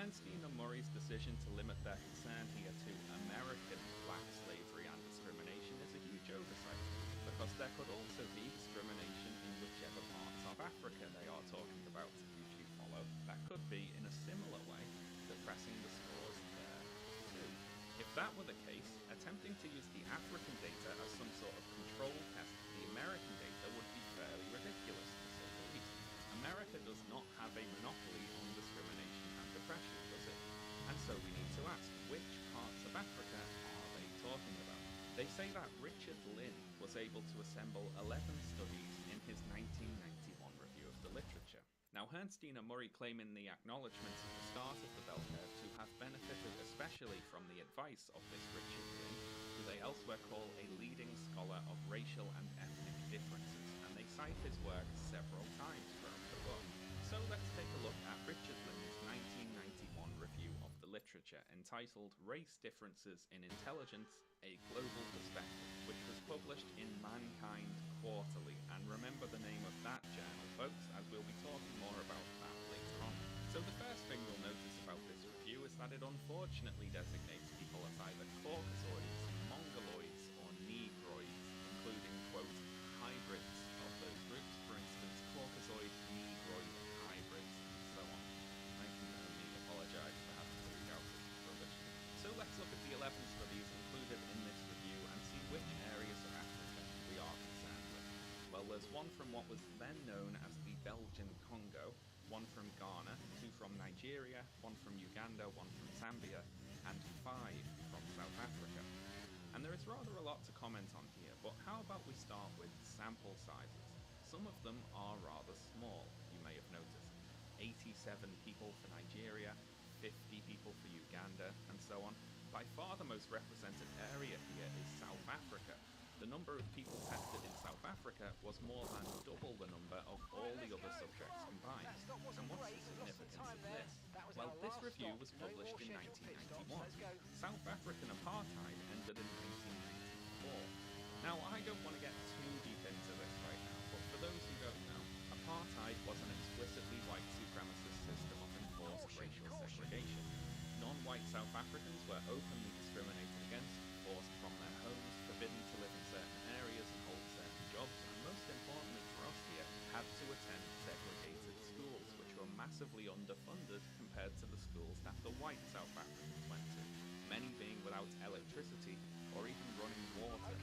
[SPEAKER 25] Bernstein and Murray's decision to limit their concern here to American black slavery and discrimination is a huge oversight, because there could also be discrimination in whichever parts of Africa they are talking about, if you follow. That could be, in a similar way, depressing the scores there too. If that were the case, attempting to use the African data as some sort of control test for the American data would be fairly ridiculous, to say the least. America does not have a monopoly on discrimination and depression, does it? And so we need to ask, which parts of Africa are they talking about? They say that Richard Lynn was able to assemble 11 studies in his 1991 review of the literature. Now, Bernstein and Murray claim in the acknowledgements at the start of the bell curve to have benefited especially from the advice of this Richard Lynn, who they elsewhere call a leading scholar of racial and ethnic differences, and they cite his work several times throughout the book. So let's take a look at Richard Lynn's 1991 review of the literature, entitled Race Differences in Intelligence, A Global Perspective, which was published in Mankind Quarterly. And remember the name of that journal, folks, as we'll be talking more about that later on. So the first thing you'll notice about this review is that it unfortunately designates people as either Caucasoids, Mongoloids, or Negroids, including, quote, hybrids of those groups, for instance, Caucasoid, Negroid, hybrids, and so on. I can only apologise for having to read out such rubbish. So let's look at the 11 studies included in this review and see which areas of Africa we are concerned with. Well, there's one from what was then known as the Belgian Congo, one from Ghana, 2 from Nigeria, 1 from Uganda, 1 from Zambia, and 5 from South Africa. And there is rather a lot to comment on here, but how about we start with sample sizes? Some of them are rather small, you may have noticed. 87 people for Nigeria, 50 people for Uganda, and so on. By far the most represented area here is South Africa. The number of people tested in South Africa was more than double the number of all the other subjects combined. And what's the significance of this? Well, this review was published in 1991. South African apartheid ended in 1994. Now, I don't want to get too deep into this right now, but for those who don't know, apartheid was an explicitly white supremacist system of enforced racial segregation. Non-white South Africans were openly discriminated against, forced from their homes, forbidden to live in certain areas and hold certain jobs, and most importantly for us here, had to attend segregated schools, which were massively underfunded compared to the schools that the white South Africans went to, many being without electricity or even running water.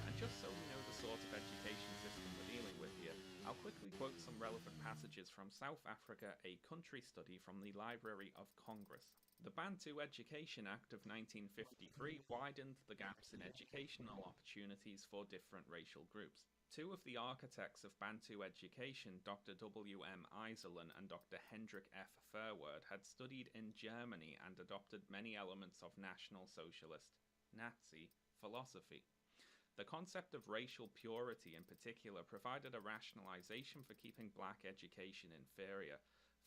[SPEAKER 25] And just so we know the sort of education system we're dealing with here, I'll quickly quote some relevant passages from South Africa, a country study from the Library of Congress. The Bantu Education Act of 1953 widened the gaps in educational opportunities for different racial groups. Two of the architects of Bantu education, Dr. W.M. Iserlen and Dr. Hendrik F. Verwoerd, had studied in Germany and adopted many elements of National Socialist, Nazi, philosophy. The concept of racial purity in particular provided a rationalization for keeping black education inferior.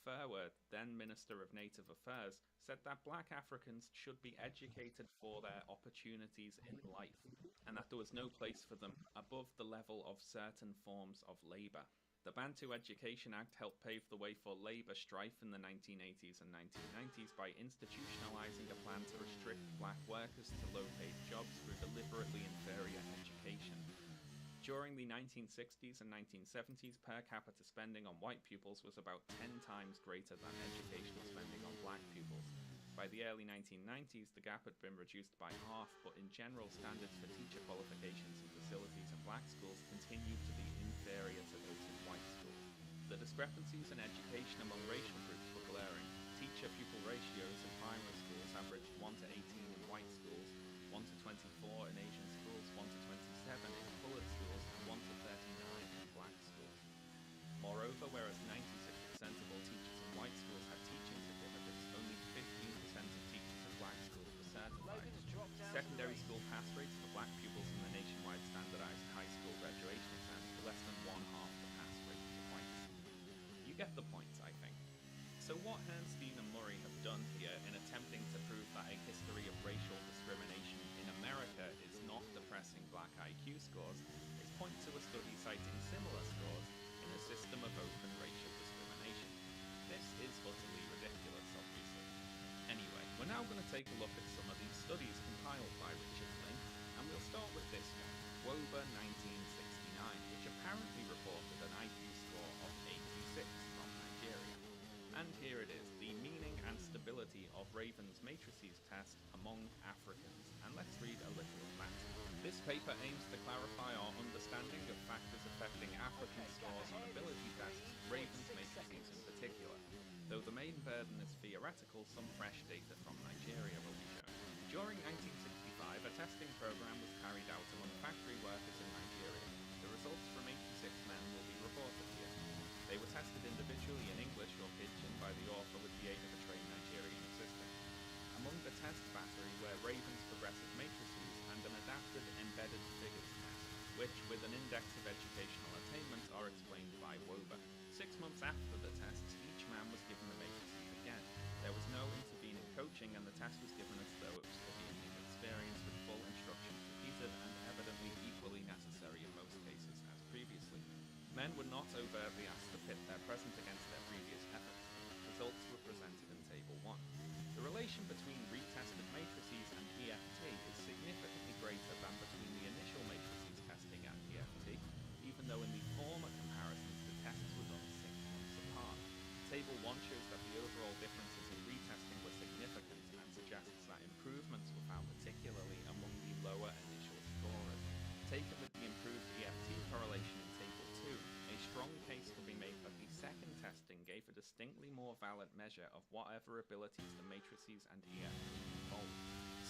[SPEAKER 25] Verwoerd, then Minister of Native Affairs, said that black Africans should be educated for their opportunities in life, and that there was no place for them above the level of certain forms of labour. The Bantu Education Act helped pave the way for labour strife in the 1980s and 1990s by institutionalising a plan to restrict black workers to low-paid jobs through deliberately inferior education. During the 1960s and 1970s, per capita spending on white pupils was about 10 times greater than educational spending on black pupils. By the early 1990s, the gap had been reduced by half, but in general, standards for teacher qualifications and facilities in black schools continued to be inferior to those in white schools. The discrepancies in education among racial groups were glaring. Teacher-pupil ratios in primary schools averaged 1 to 18 in white schools, 1 to 24 in Asian schools, 1 to 27 in coloured schools, and 1 to 39 in black schools. Moreover, whereas 96% of all teachers in white schools had teaching certificates, only 15% of teachers in black schools were certified. Secondary school pass rates for black pupils in the nationwide standardised high school graduation exams were less than one-half the pass rate for whites. You get the point, I think. So what Bernstein and Murray have done here in attempting to prove that a history of racial discrimination in America is not depressing black IQ scores is point to a study citing similar scores in a system of open racial discrimination. This is utterly ridiculous, obviously. take a look at some of these studies compiled by Richard Lynn, and we'll start with this one, WOBA 1969, which apparently reported an IQ score of 86 from Nigeria. And here it is, the meaning and stability of Raven's matrices test among Africans. And let's read a little of that. This paper aims to clarify our understanding of factors affecting African scores on ability tests, Raven's matrices in particular. Though the main burden is theoretical, some fresh data from Nigeria will be shown. During 1965, a testing program was carried out among factory workers in Nigeria. The results from 86 men will be reported here. They were tested individually in English or Pidgin by the author with the aid of a trained Nigerian assistant. Among the test battery were Raven's progressive matrices and an adapted embedded figures test, which, with an index of educational attainment, are explained by WOBA. 6 months after the tests, each man was given the matrices again. There was no intervening coaching, and the test was given as though it was for the evening experience, with full instructions repeated and evidently equally necessary in most cases as previously. Men were not overtly asked to pit their present against their previous efforts. Results were presented in Table 1. The relation between retested matrices and EFT is significantly greater than between the initial matrices testing and EFT, even though in the former comparisons the tests were done 6 months apart. Table 1 shows that the overall differences in retesting were significant and suggests that improvements were found particularly among the lower initial scorers. Taken with the improved EFT correlation in Table 2, a strong case could be made that the second testing gave a distinctly more valid measure of whatever abilities the matrices and EFT involved.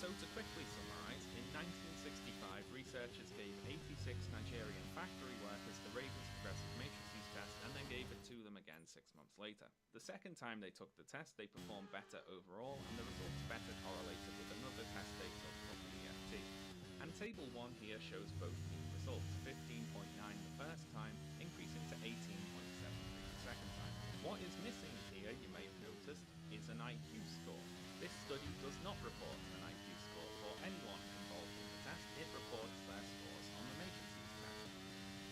[SPEAKER 25] So to quickly summarise, in 1965 researchers gave 86 Nigerian factory workers the Raven's progressive matrices test and then gave it to them again 6 months later. The second time they took the test, they performed better overall, and the results better correlated with another test they took of the EFT. And Table 1 here shows both mean results, 15.9 the first time, increasing to 18.73 the second time. What is missing here, you may have noticed, is an IQ score. This study does not report an IQ score for anyone involved in the test, it reports their scores on the matrices test.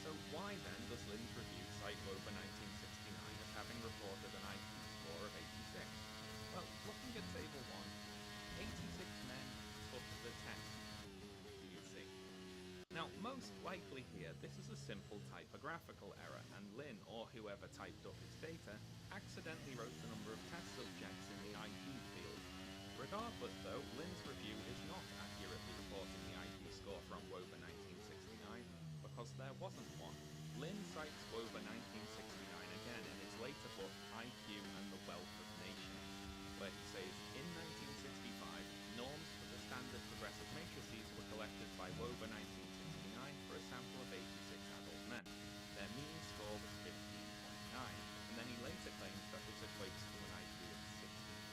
[SPEAKER 25] So why then does Lynn's review cite WOBA 1969 as having reported an IQ score of 86? Well, looking at Table 1, 86 men took the test. Now, most likely here, this is a simple typographical error, and Lynn, or whoever typed up his data, accidentally wrote the number of test subjects in the IQ field. Regardless, though, Lynn's review is not accurately reporting the IQ score from WOBA 1969, because there wasn't one. Lynn cites WOBA 1969 again in his later book, IQ and the Wealth of Nations, where he says, in 1965, norms for the standard progressive matrices were collected by WOBA 1969 for a sample of 86 adult men. Their mean score was 15.9, and then he later claims that this equates to an IQ of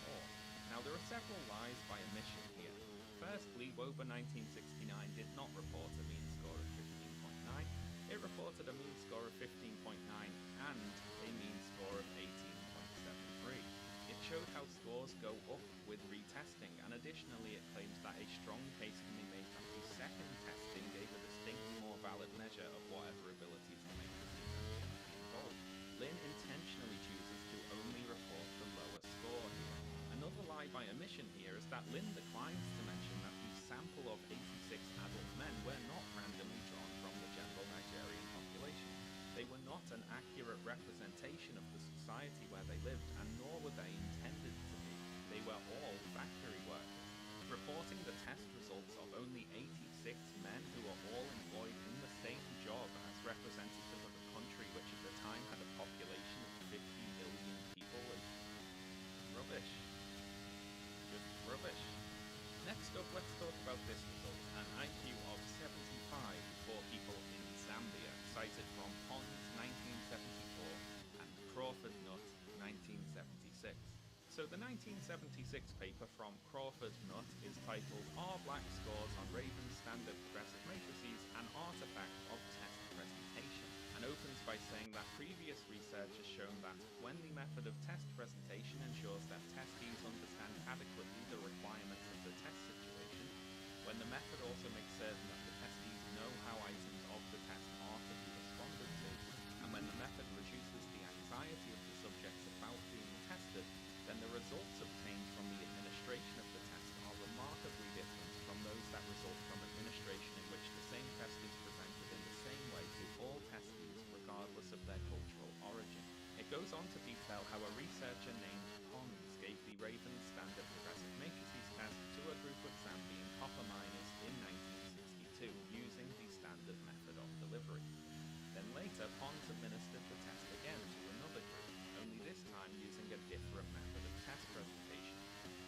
[SPEAKER 25] 64. Now, there are several lies by omission here. Firstly, WOBA 1969 did not report a mean score of 15.9. It reported a mean score of 15.9 and a mean score of 18.73. It showed how scores go up with retesting, and additionally it claims that a strong case can be made that the second testing gave a distinctly more valid measure of whatever abilities the matrices involved. Lynn intentionally chooses to only report the lower score here. Another lie by omission here is that Lynn declines to mention that the sample of 86 adult men were not randomly drawn from the general Nigerian population. They were not an accurate representation of the society where they lived, and nor were they intended to be. They were all factory workers. Reporting the test results of only 86 men who were all employed in the same job as representative of a country which at the time had a population of 50 million people is rubbish. Just rubbish. Next up, let's talk about this result, an IQ of 75 for people in Zambia, cited from Pond 1974 and Crawford Nutt 1976. So the 1976 paper from Crawford Nutt is titled Are Black Scores on Raven's Standard Progressive Matrices an Artifact of Test Presentation? And opens by saying that previous research has shown that when the method of test presentation ensures that testees understand adequately the requirements of the test situation, when the method also makes certain that the testees know how items of the test are to be responded to, and when the method reduces the anxiety of the subjects about being tested, then the results obtained from the administration of the test goes on to detail how a researcher named Pons gave the Raven standard progressive matrices test to a group of Zambian copper miners in 1962 using the standard method of delivery. Then later, Pons administered the test again to another group, only this time using a different method of test presentation.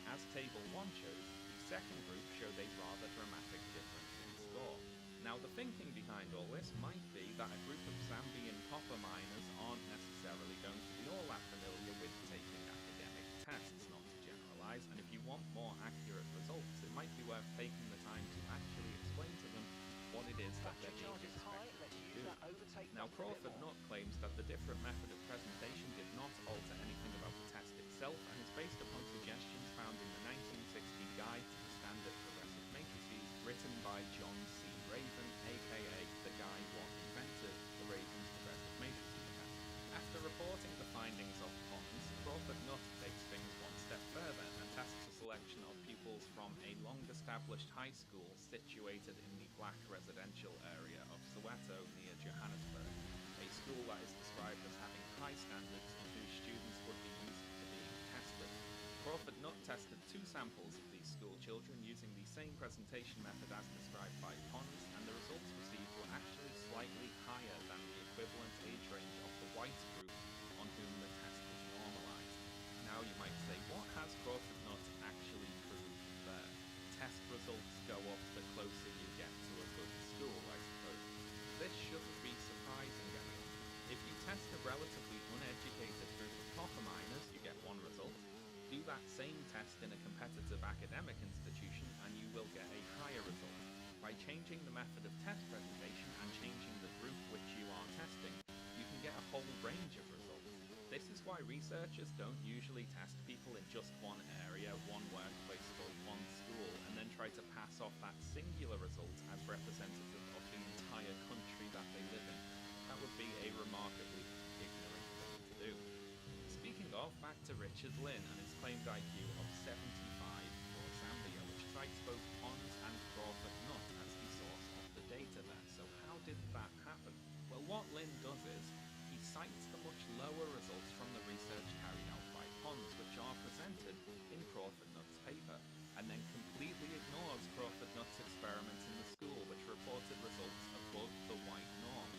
[SPEAKER 25] As Table 1 shows, the second group showed a rather dramatic difference in score. Now, the thinking behind all this might be that a group of Zambian copper miners aren't necessarily going to be all that familiar with taking academic tests, not to generalize, and if you want more accurate results, it might be worth taking the time to actually explain to them what it is that they're being expected to do. Now, Crawford Nutt claims that the different method of presentation did not alter anything about the test itself and is based upon suggestions found in the 1960 Guide to the Standard Progressive Matrices written by John C. Raven, aka the guy what invented the Raven's progressive matrices test. After reporting the findings of Pons, Crawford Nutt takes things one step further and tasks a selection of pupils from a long-established high school situated in the black residential area of Soweto near Johannesburg, a school that is described as having high standards and whose students would be used to being tested. Crawford Nutt tested 2 samples of these school children using the same presentation method as described by Pons, and the results received were actually slightly higher than the equivalent age range of the white group on whom the test was normalized. Now you might say, what has Crawford Nutt actually proved there? Test results go up the closer you get to a good school, I suppose. This shouldn't be surprising anyone. If you test a relatively uneducated group of copper miners, you get one result. Do that same test in a competitive academic institution and you will get a higher result. By changing the method of test presentation and changing the group which you are testing, you can get a whole range of results. This is why researchers don't usually test people in just one area, one workplace, or one school, and then try to pass off that singular result as representative of the entire country that they live in. That would be a remarkably ignorant thing to do. Speaking of, back to Richard Lynn and his claimed IQ of 75 for Zambia, which cites both Pons and Crawford Nutt as the source of the data there. So how did that happen? Well, what Lynn does is, he cites the much lower results from the research carried out by Pons, which are presented in Crawford Nutt's paper, and then completely ignores Crawford Nutt's experiments in the school, which reported results above the white norm.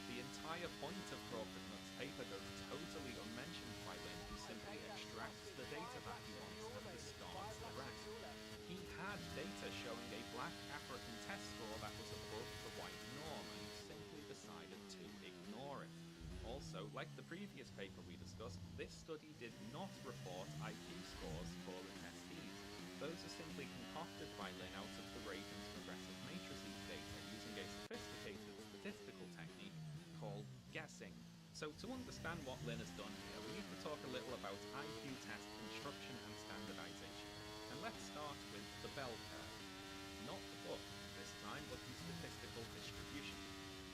[SPEAKER 25] The entire point of Crawford Nutt's paper goes totally unmentioned by Lynn, who simply extracts the data that he wants and discards the rest. He had data showing a black African test score that was above the white norm, and he simply decided to ignore it. Also, like the previous paper we discussed, this study did not report IQ scores for the testees. Those are simply concocted by Lynn out of the Raven's progressive matrices data using a sophisticated statistical technique called guessing. So to understand what Lynn has done here, we need to talk a little about IQ test construction and standardization. And let's start with the bell curve. Not the book this time, but the statistical distribution.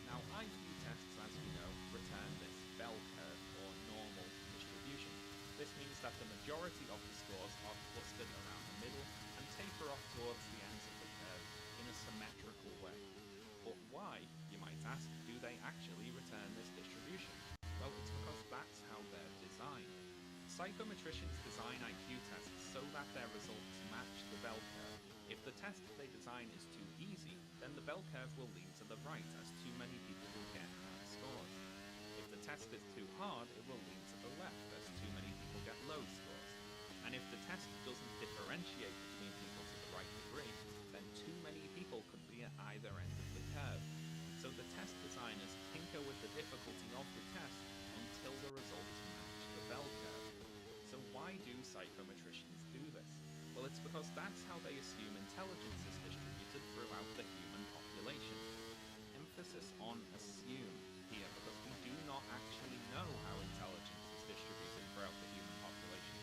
[SPEAKER 25] Now, IQ tests, as we know, return this bell curve or normal distribution. This means that the majority of the scores are clustered around the middle and taper off towards the ends of the curve in a symmetrical way. But why, you might ask, do they actually return this distribution? Well, it's because that's how they're designed. Psychometricians design IQ tests so that their results match the bell curve. If the test they design is too easy, then the bell curve will lean to the right, as too many people will get high scores. If the test is too hard, it will lean to the left, as too many people get low scores. And if the test doesn't differentiate between people to the right degree, then too many people could be at either end of the curve. So the test designers tinker with the difficulty of the test until the results match the bell curve. So why do psychometricians do this? Well, it's because that's how they assume intelligence is distributed throughout the human population. Emphasis on assume here, because we do not actually know how intelligence is distributed throughout the human population.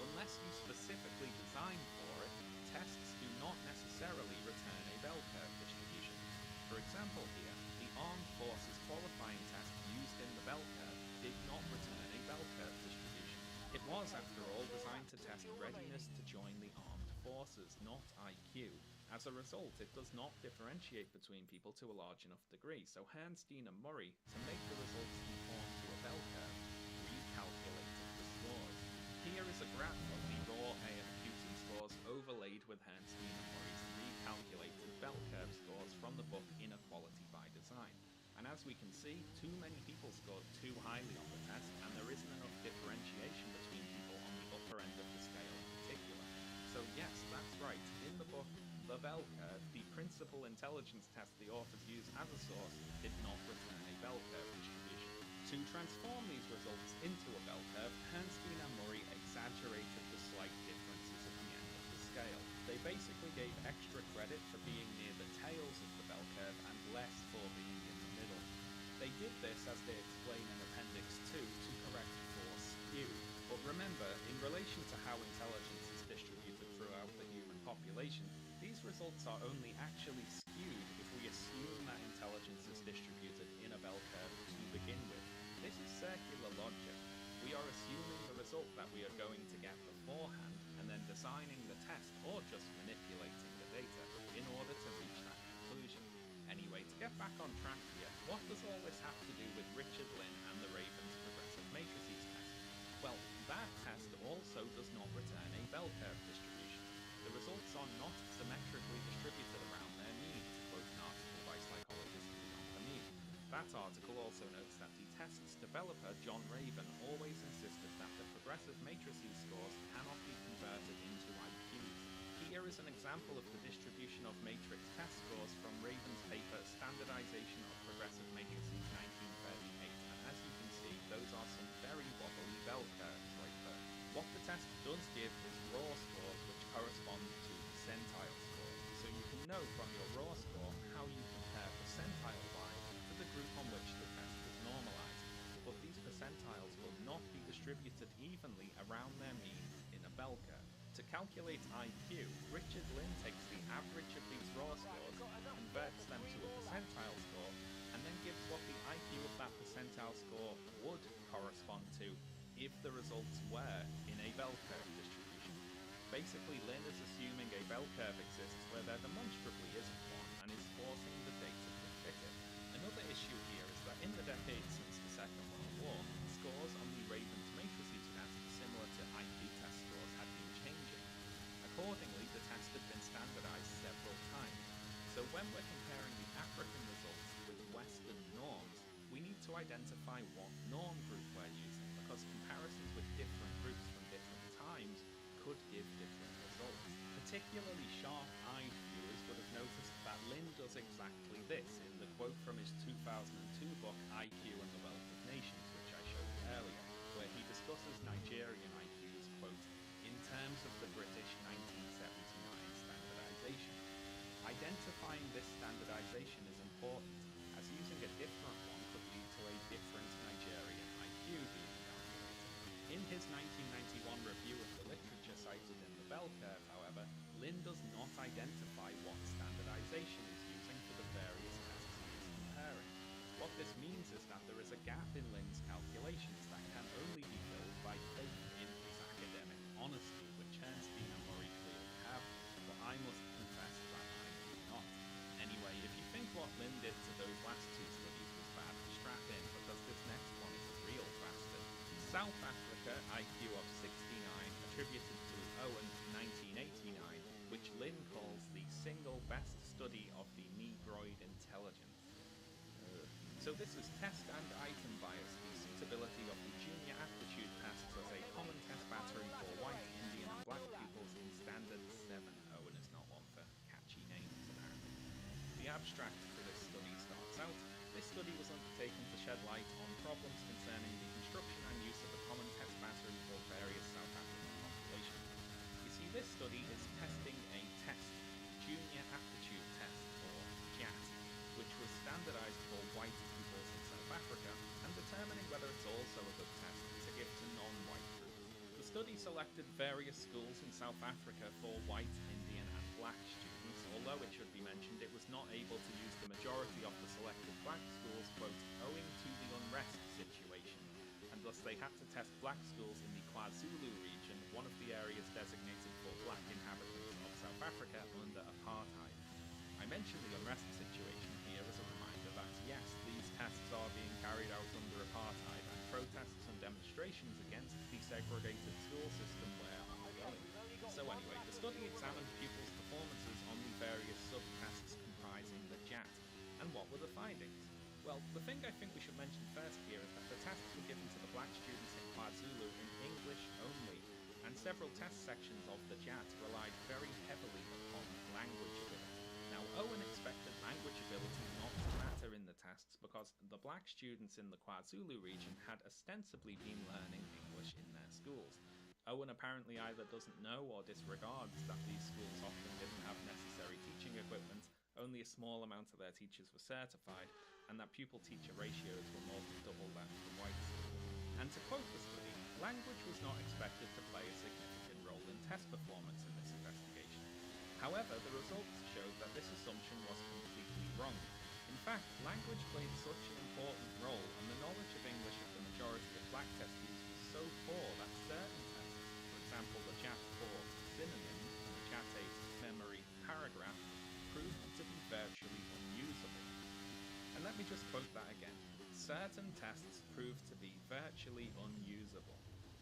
[SPEAKER 25] Unless you specifically design for it, tests do not necessarily return a bell curve distribution. For example here, the Armed Forces qualifying test used in the bell curve did not return a bell curve distribution. It was, after all, designed to test readiness to join the armed forces, not IQ. As a result, it does not differentiate between people to a large enough degree, so Bernstein and Murray, to make the results conform to a bell curve, recalculate with Hernstein and Murray's recalculated bell curve scores from the book Inequality by Design. And as we can see, too many people scored too highly on the test, and there isn't enough differentiation between people on the upper end of the scale in particular. So yes, that's right, in the book The Bell Curve, the principal intelligence test the authors use as a source did not return a bell curve distribution. To transform these results into a bell curve, Hernstein and Murray exaggerated the slight differences at the end of the scale. They basically gave extra credit for being near the tails of the bell curve and less for being in the middle. They did this, as they explain in Appendix 2, to correct for skew. But remember, in relation to how intelligence is distributed throughout the human population, these results are only actually skewed if we assume that intelligence is distributed in a bell curve to begin with. This is circular logic. We are assuming the result that we are going to get beforehand, and then designing the test or just manipulating the data in order to reach that conclusion. Anyway, to get back on track here, what does all this have to do with Richard Lynn and the Ravens progressive matrices test? Well, that test also does not return a bell curve distribution. The results are not symmetrically distributed around their mean, to quote an article by psychologist Leon Panin. That article also notes that the test's developer, John Raven, always insisted that the progressive matrices scores cannot be converted into IQs. Here is an example of the distribution of matrix test scores from Raven's paper Standardization of Progressive Matrices 1938, and as you can see, those are some very wobbly bell curves right there. What the test does give is raw scores which correspond to percentile scores, so you can know from your raw score how you compare percentile-wise to the group on which the test was normalized. But these percentiles will not be distributed evenly around their mean in a bell curve. To calculate IQ, Richard Lynn takes the average of these raw scores, converts them to a percentile score, and then gives what the IQ of that percentile score would correspond to if the results were in a bell curve distribution. Basically, Lynn is assuming a bell curve exists where there demonstrably isn't one, and is forcing the data to fit it. Another issue here is that in the decades since the Second World War, scores on the Ravens matrices test, similar to IQ test scores, had been changing. Accordingly, the test had been standardized several times. So when we're comparing the African results with Western norms, we need to identify what norm group we're using, because comparisons with different groups from different times could give different results. Particularly sharp-eyed viewers would have noticed that Lynn does exactly this in the quote from his 2002 book IQ and the Wealth of Nations, which I showed you earlier, where he discusses Nigerian IQs, quote, in terms of the British 1979 standardization. Identifying this standardization is important, as using a different one could lead to a different Nigerian IQ being calculated. In his 1991 review of the literature cited in the bell curve, however, Lynn does not identify what standardization is using for the various tests he is comparing. What this means is that there is a gap in Lynn's calculations that can only be filled by faith in his academic honesty, which Hernstein and Murray clearly have, but I must confess that I do not. Anyway, if you think what Lynn did to those last two studies was bad, strap in, because this next one is a real bastard. South Africa, IQ of 69, attributed to Owen 1989, which Lynn calls the single best study of the Negroid intelligence. So this is test and item bias, the suitability of the junior aptitude tests as a common test battery for white, Indian and black pupils in Standard 7. Owen is not one for catchy names, apparently. The abstract for this study starts out, this study was undertaken to shed light on problems concerning the construction and use of a common test battery for various South African populations. You see, this study is testing a test, the Junior Aptitude Test, or JAT, which was standardized for white pupils in South Africa, and determining whether it's also a good test to give to non-white groups. The study selected various schools in South Africa for white, Indian and black students, although it should be mentioned it was not able to use the majority of the selected black schools, quote, owing to the unrest situation, and thus they had to test black schools in the KwaZulu region, one of the areas designated for black inhabitants of South Africa under apartheid. I mention the unrest situation here as a reminder that yes, these tests are being carried out under apartheid, and protests and demonstrations against the segregated school system were ongoing. So anyway, the study examined pupils' performances on the various subtasks comprising the JAT. And what were the findings? Well, the thing I think we should mention first here is that the tasks were given to the black students in KwaZulu in English only, and several test sections of the JAT relied very heavily upon language ability. Now, Owen expected language ability not to matter in the tasks because the black students in the KwaZulu region had ostensibly been learning English in their schools. Owen apparently either doesn't know or disregards that these schools often didn't have necessary teaching equipment, only a small amount of their teachers were certified, and that pupil-teacher ratios were more than double that of the white schools. And to quote the study, language was not expected to play a significant role in test performance in this investigation. However, the results showed that this assumption was completely wrong. In fact, language played such an important role, and the knowledge of English of the majority of black testees was so poor that certain tests, for example the JAT-4 synonym and the JAT-8 memory paragraph, proved to be virtually unusable. And let me just quote that again. Certain tests proved to be virtually unusable.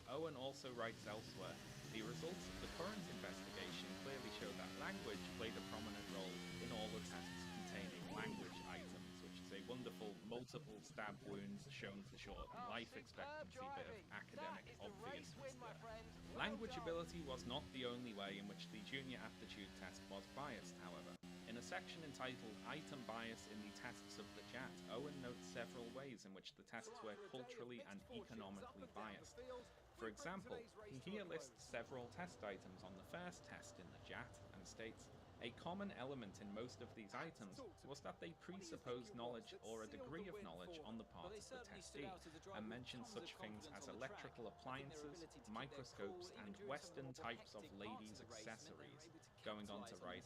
[SPEAKER 25] Owen also writes elsewhere, the results of the current investigation clearly show that language played a prominent role in all the tests containing language items, which is a wonderful multiple stab wounds shown to shorten life expectancy bit of academic obviousness there. Language ability was not the only way in which the junior aptitude test was biased, however. In a section entitled Item Bias in the Tests of the JAT, Owen notes several ways in which the tests were culturally and economically biased. For example, he here lists several test items on the first test in the JAT and states, a common element in most of these items was that they presupposed knowledge or a degree of knowledge on the part of the testee, and mentioned such things as electrical appliances, microscopes, and Western types of ladies' accessories, going on to write,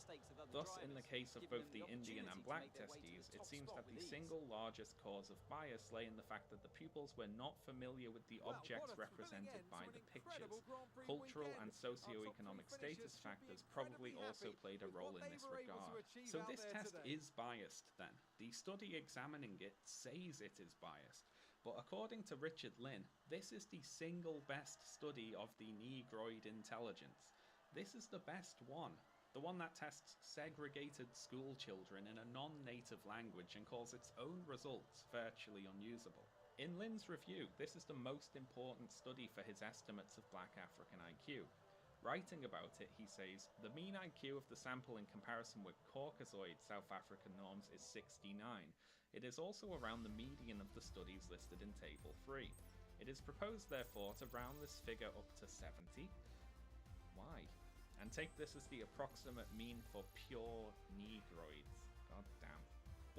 [SPEAKER 25] thus in the case of both the Indian and black testees, it seems that the single largest cause of bias lay in the fact that the pupils were not familiar with the objects represented by the pictures. Cultural and socio-economic status factors probably also played a role in this regard. So this test is biased then. The study examining it says it is biased. But according to Richard Lynn, this is the single best study of the Negroid intelligence. This is the best one. The one that tests segregated school children in a non-native language and calls its own results virtually unusable. In Lynn's review, this is the most important study for his estimates of black African IQ. Writing about it, he says, the mean IQ of the sample in comparison with Caucasoid South African norms is 69. It is also around the median of the studies listed in Table 3. It is proposed, therefore, to round this figure up to 70. Why? And take this as the approximate mean for pure Negroids. God damn.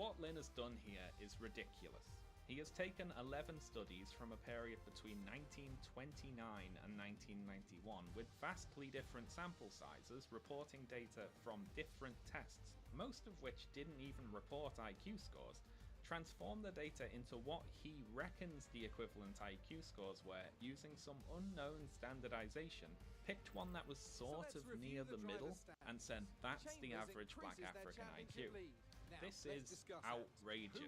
[SPEAKER 25] What Lynn has done here is ridiculous. He has taken 11 studies from a period between 1929 and 1991 with vastly different sample sizes reporting data from different tests, most of which didn't even report IQ scores, transformed the data into what he reckons the equivalent IQ scores were using some unknown standardization, picked one that was sort of near the middle, and said that's the average black African IQ. This is outrageous.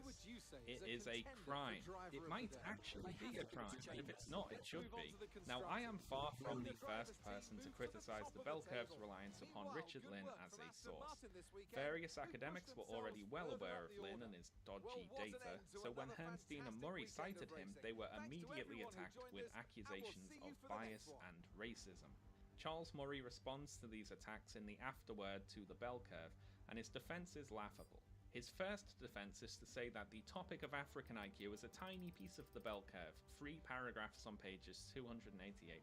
[SPEAKER 25] It is a crime. It might actually be a crime, and if it's not, it should be. Now, I am far from the first person to criticize the bell curve's reliance upon Richard Lynn as a source. Various academics were already well aware of Lynn and his dodgy data, so when Herrnstein and Murray cited him, they were immediately attacked with accusations of bias and racism. Charles Murray responds to these attacks in the afterword to the bell curve, and his defense is laughable. His first defense is to say that the topic of African IQ is a tiny piece of the bell curve, 3 paragraphs on pages 288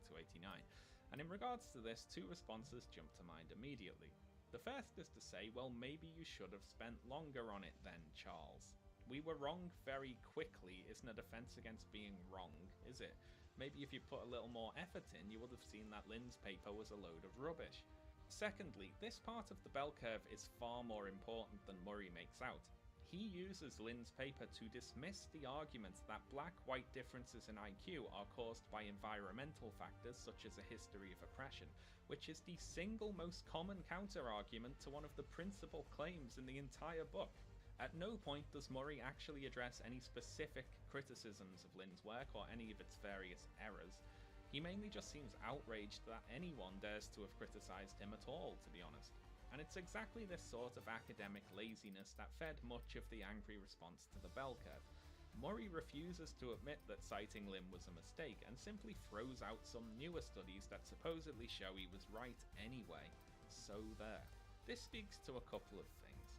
[SPEAKER 25] to 89, and in regards to this, 2 responses jump to mind immediately. The first is to say, well, maybe you should have spent longer on it then, Charles. We were wrong very quickly isn't a defense against being wrong, is it? Maybe if you put a little more effort in, you would have seen that Lynn's paper was a load of rubbish. Secondly, this part of the bell curve is far more important than Murray makes out. He uses Lynn's paper to dismiss the argument that black-white differences in IQ are caused by environmental factors such as a history of oppression, which is the single most common counter-argument to one of the principal claims in the entire book. At no point does Murray actually address any specific criticisms of Lynn's work or any of its various errors. He mainly just seems outraged that anyone dares to have criticised him at all, to be honest. And it's exactly this sort of academic laziness that fed much of the angry response to the bell curve. Murray refuses to admit that citing Lim was a mistake and simply throws out some newer studies that supposedly show he was right anyway. So there. This speaks to a couple of things.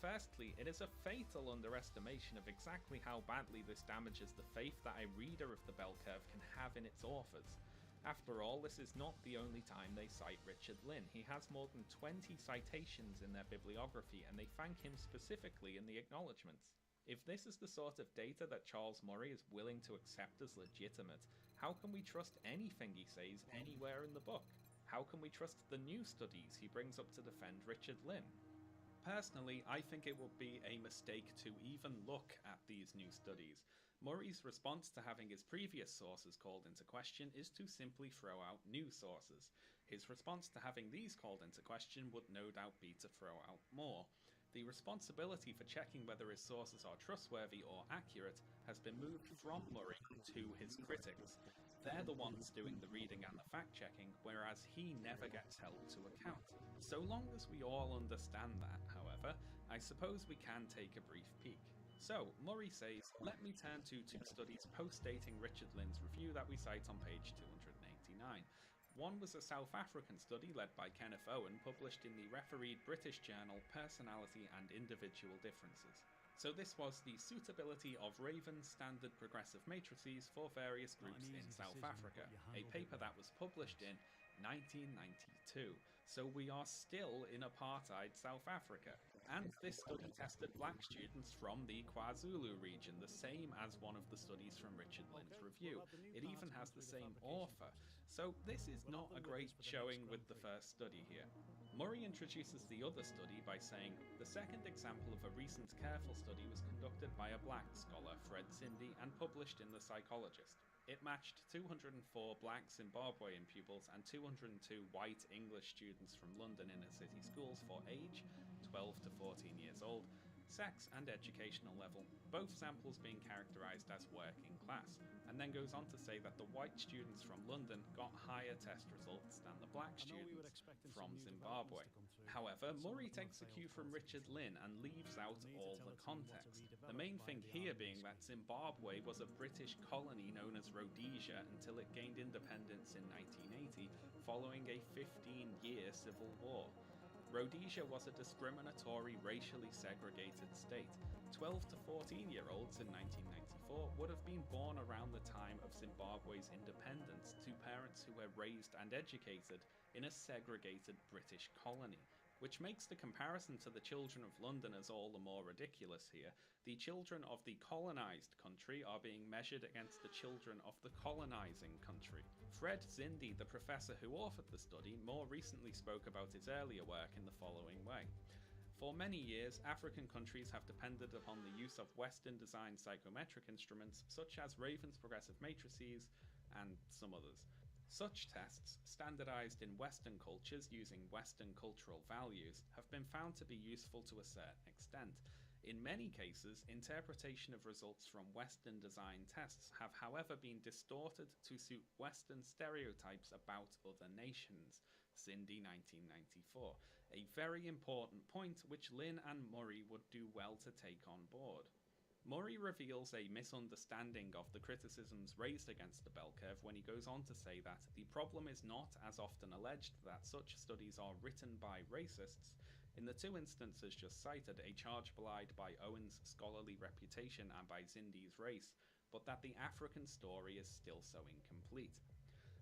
[SPEAKER 25] Firstly, it is a fatal underestimation of exactly how badly this damages the faith that a reader of the bell curve can have in its authors. After all, this is not the only time they cite Richard Lynn. He has more than 20 citations in their bibliography, and they thank him specifically in the acknowledgements. If this is the sort of data that Charles Murray is willing to accept as legitimate, how can we trust anything he says anywhere in the book? How can we trust the new studies he brings up to defend Richard Lynn? Personally, I think it would be a mistake to even look at these new studies. Murray's response to having his previous sources called into question is to simply throw out new sources. His response to having these called into question would no doubt be to throw out more. The responsibility for checking whether his sources are trustworthy or accurate has been moved from Murray to his critics. They're the ones doing the reading and the fact-checking, whereas he never gets held to account. So long as we all understand that, however, I suppose we can take a brief peek. So, Murray says, let me turn to two studies post-dating Richard Lynn's review that we cite on page 289. One was a South African study led by Kenneth Owen, published in the refereed British journal Personality and Individual Differences. So this was the suitability of Raven's standard progressive matrices for various groups in South Africa, a paper that was published in 1992. So we are still in apartheid South Africa. And this study tested black students from the KwaZulu region, the same as one of the studies from Richard Lynn's review. It even has the same author. So this is not a great showing with the first study here. Murray introduces the other study by saying, the second example of a recent careful study was conducted by a black scholar, Fred Zindi, and published in The Psychologist. It matched 204 black Zimbabwean pupils and 202 white English students from London inner city schools for age, 12 to 14 years old, sex and educational level, both samples being characterised as working class, and then goes on to say that the white students from London got higher test results than the black students from Zimbabwe. However, Murray takes a cue from Richard Lynn and leaves out all the context. The main thing here being that Zimbabwe was a British colony known as Rhodesia until it gained independence in 1980 following a 15-year civil war. Rhodesia was a discriminatory, racially segregated state. 12 to 14-year-olds in 1994 would have been born around the time of Zimbabwe's independence to parents who were raised and educated in a segregated British colony, which makes the comparison to the children of Londoners all the more ridiculous here. The children of the colonised country are being measured against the children of the colonising country. Fred Zindi, the professor who authored the study, more recently spoke about his earlier work in the following way. For many years, African countries have depended upon the use of Western-designed psychometric instruments such as Raven's progressive matrices and some others. Such tests, standardized in Western cultures using Western cultural values, have been found to be useful to a certain extent. In many cases, interpretation of results from Western-designed tests have however been distorted to suit Western stereotypes about other nations. Zindi 1994. A very important point which Lynn and Murray would do well to take on board. Murray reveals a misunderstanding of the criticisms raised against the bell curve when he goes on to say that the problem is not, as often alleged, that such studies are written by racists. In the two instances just cited, a charge belied by Owen's scholarly reputation and by Zindi's race, but that the African story is still so incomplete.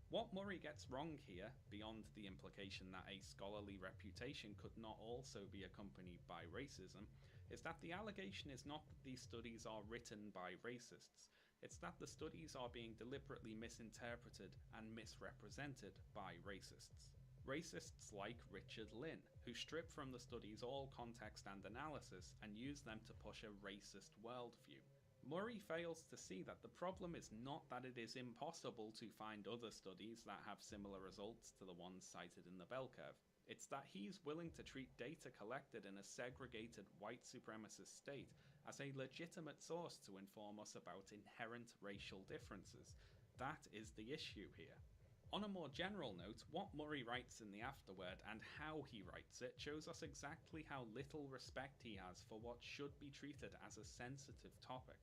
[SPEAKER 25] What Murray gets wrong here, beyond the implication that a scholarly reputation could not also be accompanied by racism, is that the allegation is not that these studies are written by racists, it's that the studies are being deliberately misinterpreted and misrepresented by racists. Racists like Richard Lynn, who strip from the studies all context and analysis and use them to push a racist worldview. Murray fails to see that the problem is not that it is impossible to find other studies that have similar results to the ones cited in the bell curve. It's that he's willing to treat data collected in a segregated white supremacist state as a legitimate source to inform us about inherent racial differences. That is the issue here. On a more general note, what Murray writes in the afterword and how he writes it shows us exactly how little respect he has for what should be treated as a sensitive topic.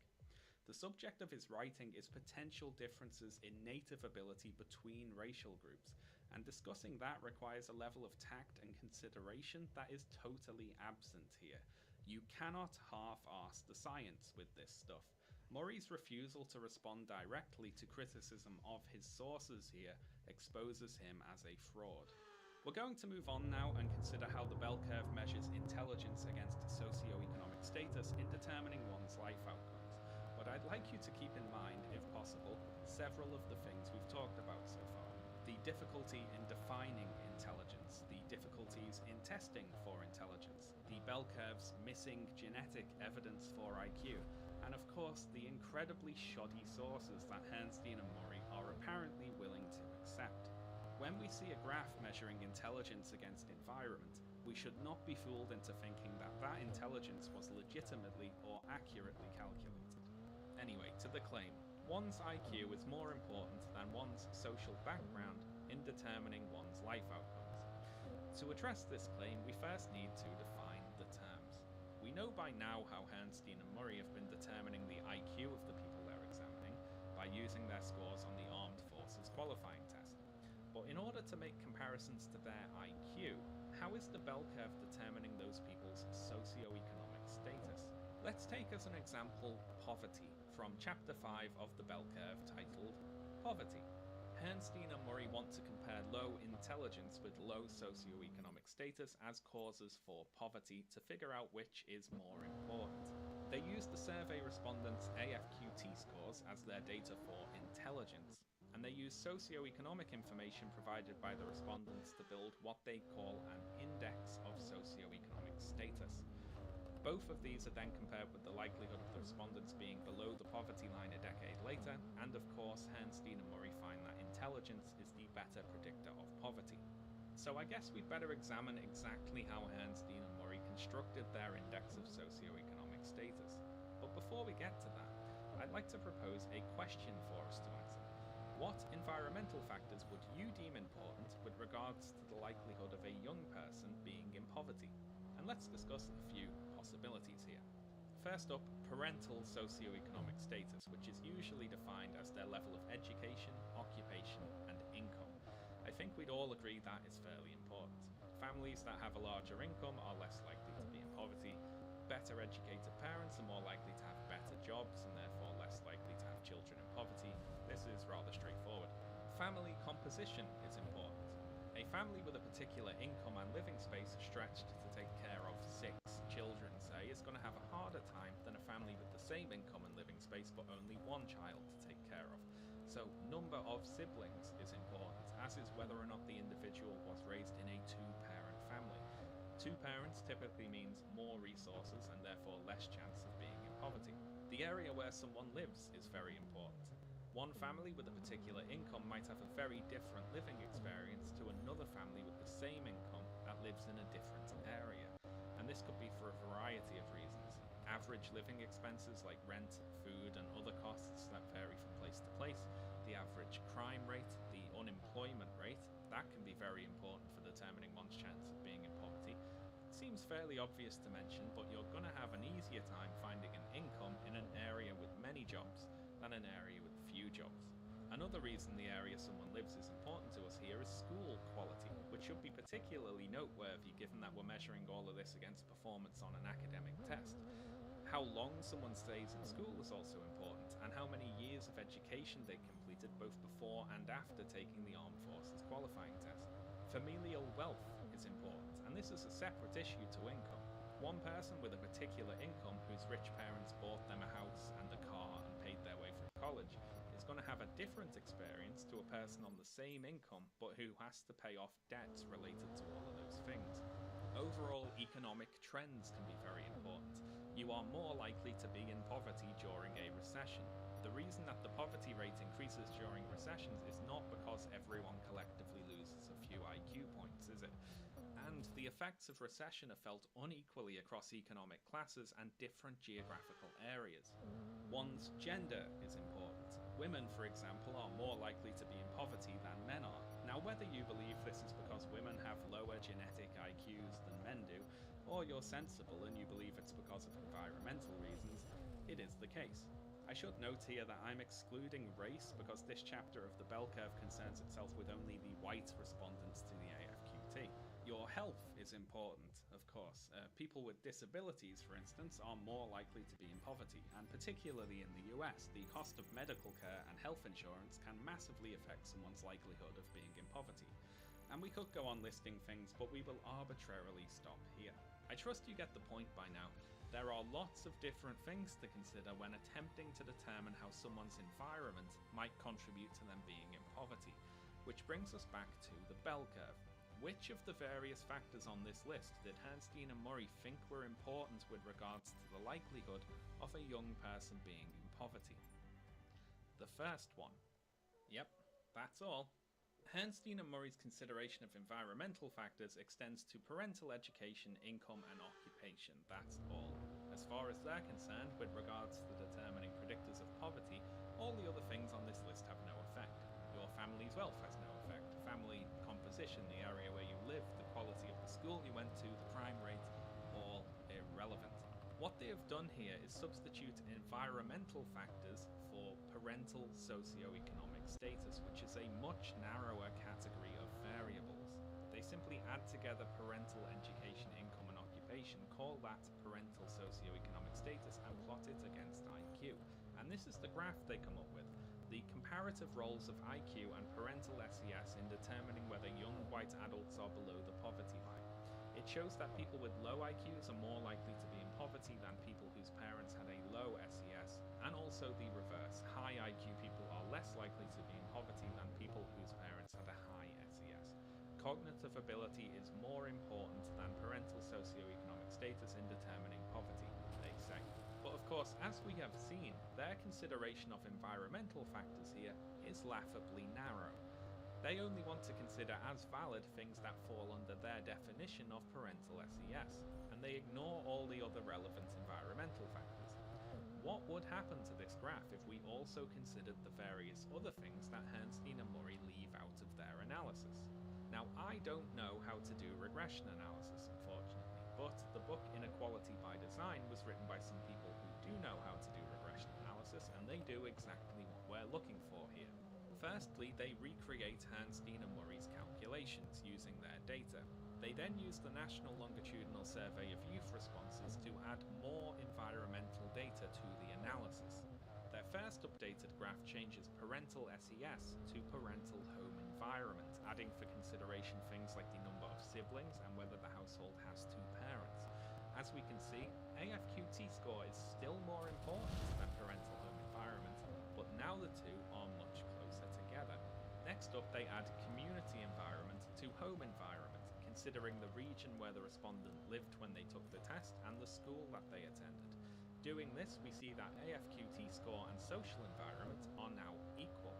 [SPEAKER 25] The subject of his writing is potential differences in native ability between racial groups, and discussing that requires a level of tact and consideration that is totally absent here. You cannot half-arse the science with this stuff. Murray's refusal to respond directly to criticism of his sources here exposes him as a fraud. We're going to move on now and consider how the bell curve measures intelligence against socioeconomic status in determining one's life outcomes. But I'd like you to keep in mind, if possible, several of the things we've talked about so far. The difficulty in defining intelligence, the difficulties in testing for intelligence, the bell curve's missing genetic evidence for IQ, and of course the incredibly shoddy sources that Herrnstein and Murray are apparently willing to accept. When we see a graph measuring intelligence against environment, we should not be fooled into thinking that that intelligence was legitimately or accurately calculated. Anyway, to the claim. One's IQ is more important than one's social background in determining one's life outcomes. To address this claim, we first need to define the terms. We know by now how Herrnstein and Murray have been determining the IQ of the people they're examining by using their scores on the Armed Forces qualifying test. But in order to make comparisons to their IQ, how is the bell curve determining those people's socioeconomic status? Let's take as an example poverty from Chapter 5 of the bell curve titled Poverty. Herrnstein and Murray want to compare low intelligence with low socioeconomic status as causes for poverty to figure out which is more important. They use the survey respondents' AFQT scores as their data for intelligence, and they use socioeconomic information provided by the respondents to build what they call an index of socioeconomic status. Both of these are then compared with the likelihood of the respondents being below the poverty line a decade later, and of course Herrnstein and Murray find that intelligence is the better predictor of poverty. So I guess we'd better examine exactly how Herrnstein and Murray constructed their index of socioeconomic status. But before we get to that, I'd like to propose a question for us to answer. What environmental factors would you deem important with regards to the likelihood of a young person being in poverty? And let's discuss a few possibilities here. First up, parental socioeconomic status, which is usually defined as their level of education, occupation, and income. I think we'd all agree that is fairly important. Families that have a larger income are less likely to be in poverty. Better educated parents are more likely to have better jobs and therefore less likely to have children in poverty. This is rather straightforward. Family composition is important. A family with a particular income and living space stretched to take care of 6 children, say, is going to have a harder time than a family with the same income and living space but only 1 child to take care of. So number of siblings is important, as is whether or not the individual was raised in a 2-parent family. 2 parents typically means more resources and therefore less chance of being in poverty. The area where someone lives is very important. One family with a particular income might have a very different living experience to another family with the same income that lives in a different area. And this could be for a variety of reasons. Average living expenses like rent, food, and other costs that vary from place to place. The average crime rate, the unemployment rate, that can be very important for determining one's chance of being in poverty. It seems fairly obvious to mention, but you're going to have an easier time finding an income in an area with many jobs than an area with few jobs. Another reason the area someone lives is important to us here is school quality, which should be particularly noteworthy given that we're measuring all of this against performance on an academic test. How long someone stays in school is also important, and how many years of education they completed both before and after taking the Armed Forces qualifying test. Familial wealth is important, and this is a separate issue to income. One person with a particular income whose rich parents bought them a house and a car and paid their way through college is going to have a different experience to a person on the same income but who has to pay off debts related to all of those things. Overall economic trends can be very important. You are more likely to be in poverty during a recession. The reason that the poverty rate increases during recessions is not because everyone collectively loses a few IQ points, is it? And the effects of recession are felt unequally across economic classes and different geographical areas. One's gender is important. women, for example, are more likely to be in poverty than men are. Now, whether you believe this is because women have lower genetic IQs than men do, or you're sensible and you believe it's because of environmental reasons, it is the case. I should note here that I'm excluding race because this chapter of the bell curve concerns itself with only the white respondents to the AFQT. Your health is important, of course. People with disabilities, for instance, are more likely to be in poverty, and particularly in the US, the cost of medical care and health insurance can massively affect someone's likelihood of being in poverty. And we could go on listing things, but we will arbitrarily stop here. I trust you get the point by now. There are lots of different things to consider when attempting to determine how someone's environment might contribute to them being in poverty, which brings us back to the bell curve. Which of the various factors on this list did Herrnstein and Murray think were important with regards to the likelihood of a young person being in poverty? The first one. Yep, that's all. Herrnstein and Murray's consideration of environmental factors extends to parental education, income and occupation, that's all. As far as they're concerned, with regards to determining predictors of poverty, all the other things on this list have no effect. Your family's wealth has no effect. Family composition, the area where you live, the quality of the school you went to, the crime rate, all irrelevant. What they have done here is substitute environmental factors for parental socioeconomic status, which is a much narrower category of variables. They simply add together parental education, income and occupation, call that parental socioeconomic status and plot it against IQ. And this is the graph they come up with. The comparative roles of IQ and parental SES in determining whether young white adults are below the poverty line. It shows that people with low IQs are more likely to be in poverty than people whose parents had a low SES, and also the reverse. High IQ people are less likely to be in poverty than people whose parents had a high SES. Cognitive ability is more important than parental socioeconomic status in determining poverty, they say. But of course, as we have seen, their consideration of environmental factors here is laughably narrow. They only want to consider as valid things that fall under their definition of parental SES, and they ignore all the other relevant environmental factors. What would happen to this graph if we also considered the various other things that Herrnstein and Murray leave out of their analysis? Now, I don't know how to do regression analysis, unfortunately, but the book Inequality by Design was written by some people who do know how to do regression analysis, and they do exactly what we're looking for here. Firstly, they recreate Herrnstein and Murray's calculations using their data. They then use the National Longitudinal Survey of Youth responses to add more environmental data to the analysis. Their first updated graph changes parental SES to parental home environment, adding for consideration things like the number of siblings and whether the household has two parents. As we can see, AFQT score is still more important than parental home environment, but now the two are much closer together. Next up, they add community environment to home environment, considering the region where the respondent lived when they took the test and the school that they attended. Doing this, we see that AFQT score and social environment are now equal.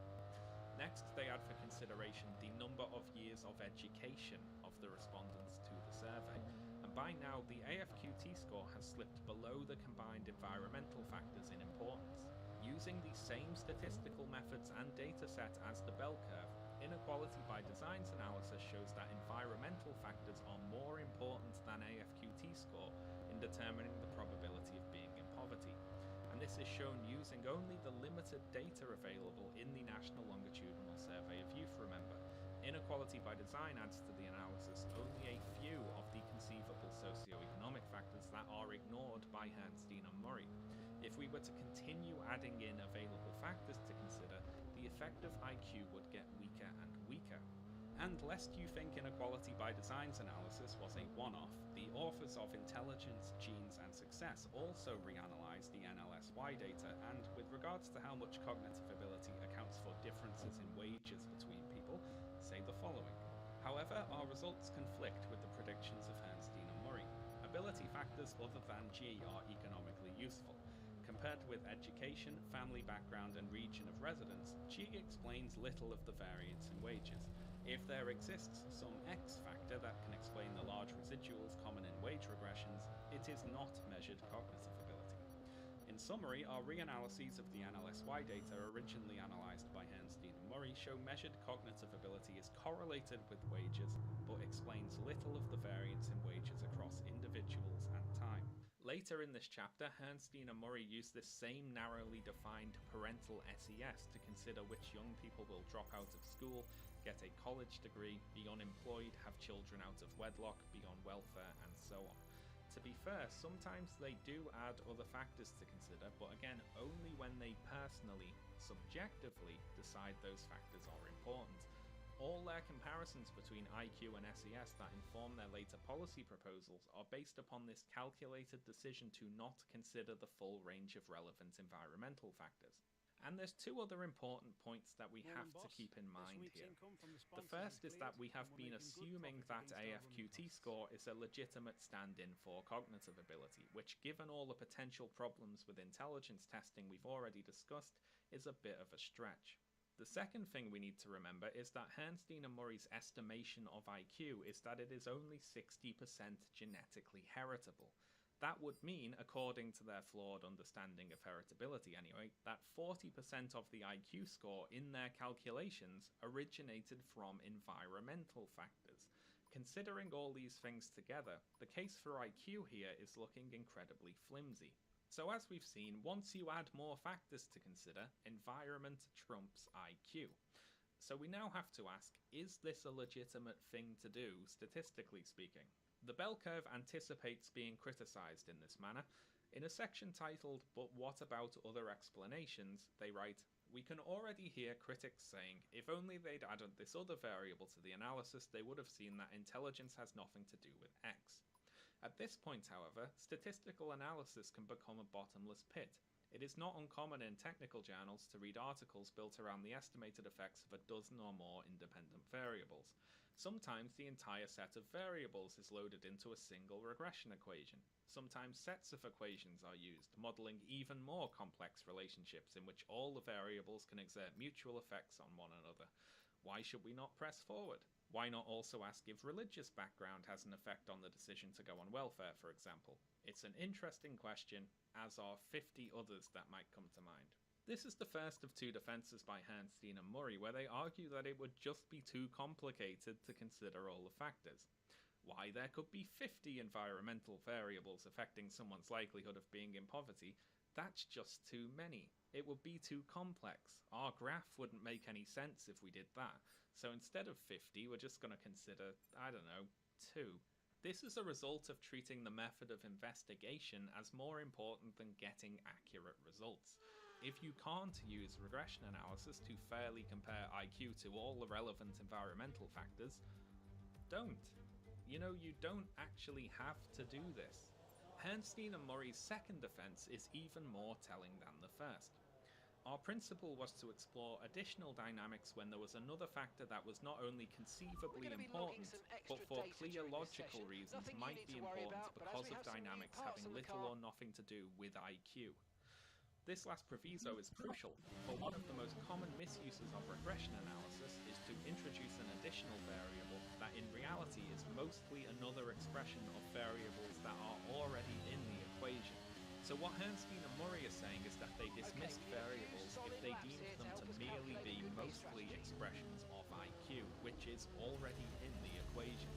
[SPEAKER 25] Next, they add for consideration the number of years of education of the respondents to the survey. And by now, the AFQT score has slipped below the combined environmental factors in importance. Using the same statistical methods and data set as the bell curve, Inequality by Design's analysis shows that environmental factors are more important than AFQT score in determining the probability of being in poverty. And this is shown using only the limited data available in the National Longitudinal Survey of Youth, remember. Inequality by Design adds to the analysis only a few of the conceivable socioeconomic factors that are ignored by Herrnstein and Murray. If we were to continue adding in available factors to consider, the effect of IQ would get weaker and weaker. And lest you think Inequality by Design's analysis was a one-off, the authors of Intelligence, Genes and Success also reanalyzed the NLSY data, and with regards to how much cognitive ability accounts for differences in wages between people, say the following. However, our results conflict with the predictions of Herrnstein and Murray. Ability factors other than G are economically useful. Compared with education, family background and region of residence, G explains little of the variance in wages. If there exists some X factor that can explain the large residuals common in wage regressions, it is not measured cognitive ability. In In summary, our reanalyses of the NLSY data originally analysed by Herrnstein and Murray show measured cognitive ability is correlated with wages, but explains little of the variance in wages across individuals and time. Later in this chapter, Herrnstein and Murray use this same narrowly defined parental SES to consider which young people will drop out of school, get a college degree, be unemployed, have children out of wedlock, be on welfare, and so on. To be fair, sometimes they do add other factors to consider, but again, only when they personally, subjectively, decide those factors are important. All their comparisons between IQ and SES that inform their later policy proposals are based upon this calculated decision to not consider the full range of relevant environmental factors. And there's two other important points that we have to keep in mind here. The first is that we have been assuming that AFQT score is a legitimate stand-in for cognitive ability, which, given all the potential problems with intelligence testing we've already discussed, is a bit of a stretch. The second thing we need to remember is that Herrnstein and Murray's estimation of IQ is that it is only 60% genetically heritable. That would mean, according to their flawed understanding of heritability anyway, that 40% of the IQ score in their calculations originated from environmental factors. Considering all these things together, the case for IQ here is looking incredibly flimsy. So as we've seen, once you add more factors to consider, environment trumps IQ. So we now have to ask, is this a legitimate thing to do, statistically speaking? The bell curve anticipates being criticised in this manner. In a section titled, "But what about other explanations?" they write, "We can already hear critics saying, if only they'd added this other variable to the analysis, they would have seen that intelligence has nothing to do with X." At this point, however, statistical analysis can become a bottomless pit. It is not uncommon in technical journals to read articles built around the estimated effects of a dozen or more independent variables. Sometimes the entire set of variables is loaded into a single regression equation. Sometimes sets of equations are used, modelling even more complex relationships in which all the variables can exert mutual effects on one another. Why should we not press forward? Why not also ask if religious background has an effect on the decision to go on welfare, for example? It's an interesting question, as are 50 others that might come to mind. This is the first of two defences by Herrnstein and Murray where they argue that it would just be too complicated to consider all the factors. Why there could be 50 environmental variables affecting someone's likelihood of being in poverty, that's just too many. It would be too complex. Our graph wouldn't make any sense if we did that. So instead of 50, we're just going to consider, I don't know, 2. This is a result of treating the method of investigation as more important than getting accurate results. If you can't use regression analysis to fairly compare IQ to all the relevant environmental factors, don't. You know, you don't actually have to do this. Herrnstein and Murray's second defense is even more telling than the first. Our principle was to explore additional dynamics when there was another factor that was not only conceivably important, but for clear logical reasons might be important because of dynamics having little or nothing to do with IQ. This last proviso is crucial, for one of the most common misuses of regression analysis is to introduce an additional variable that in reality is mostly another expression of variables that are already in the equation. So what Herrnstein and Murray are saying is that they dismissed variables if they deemed them to merely be mostly expressions of IQ, which is already in the equation.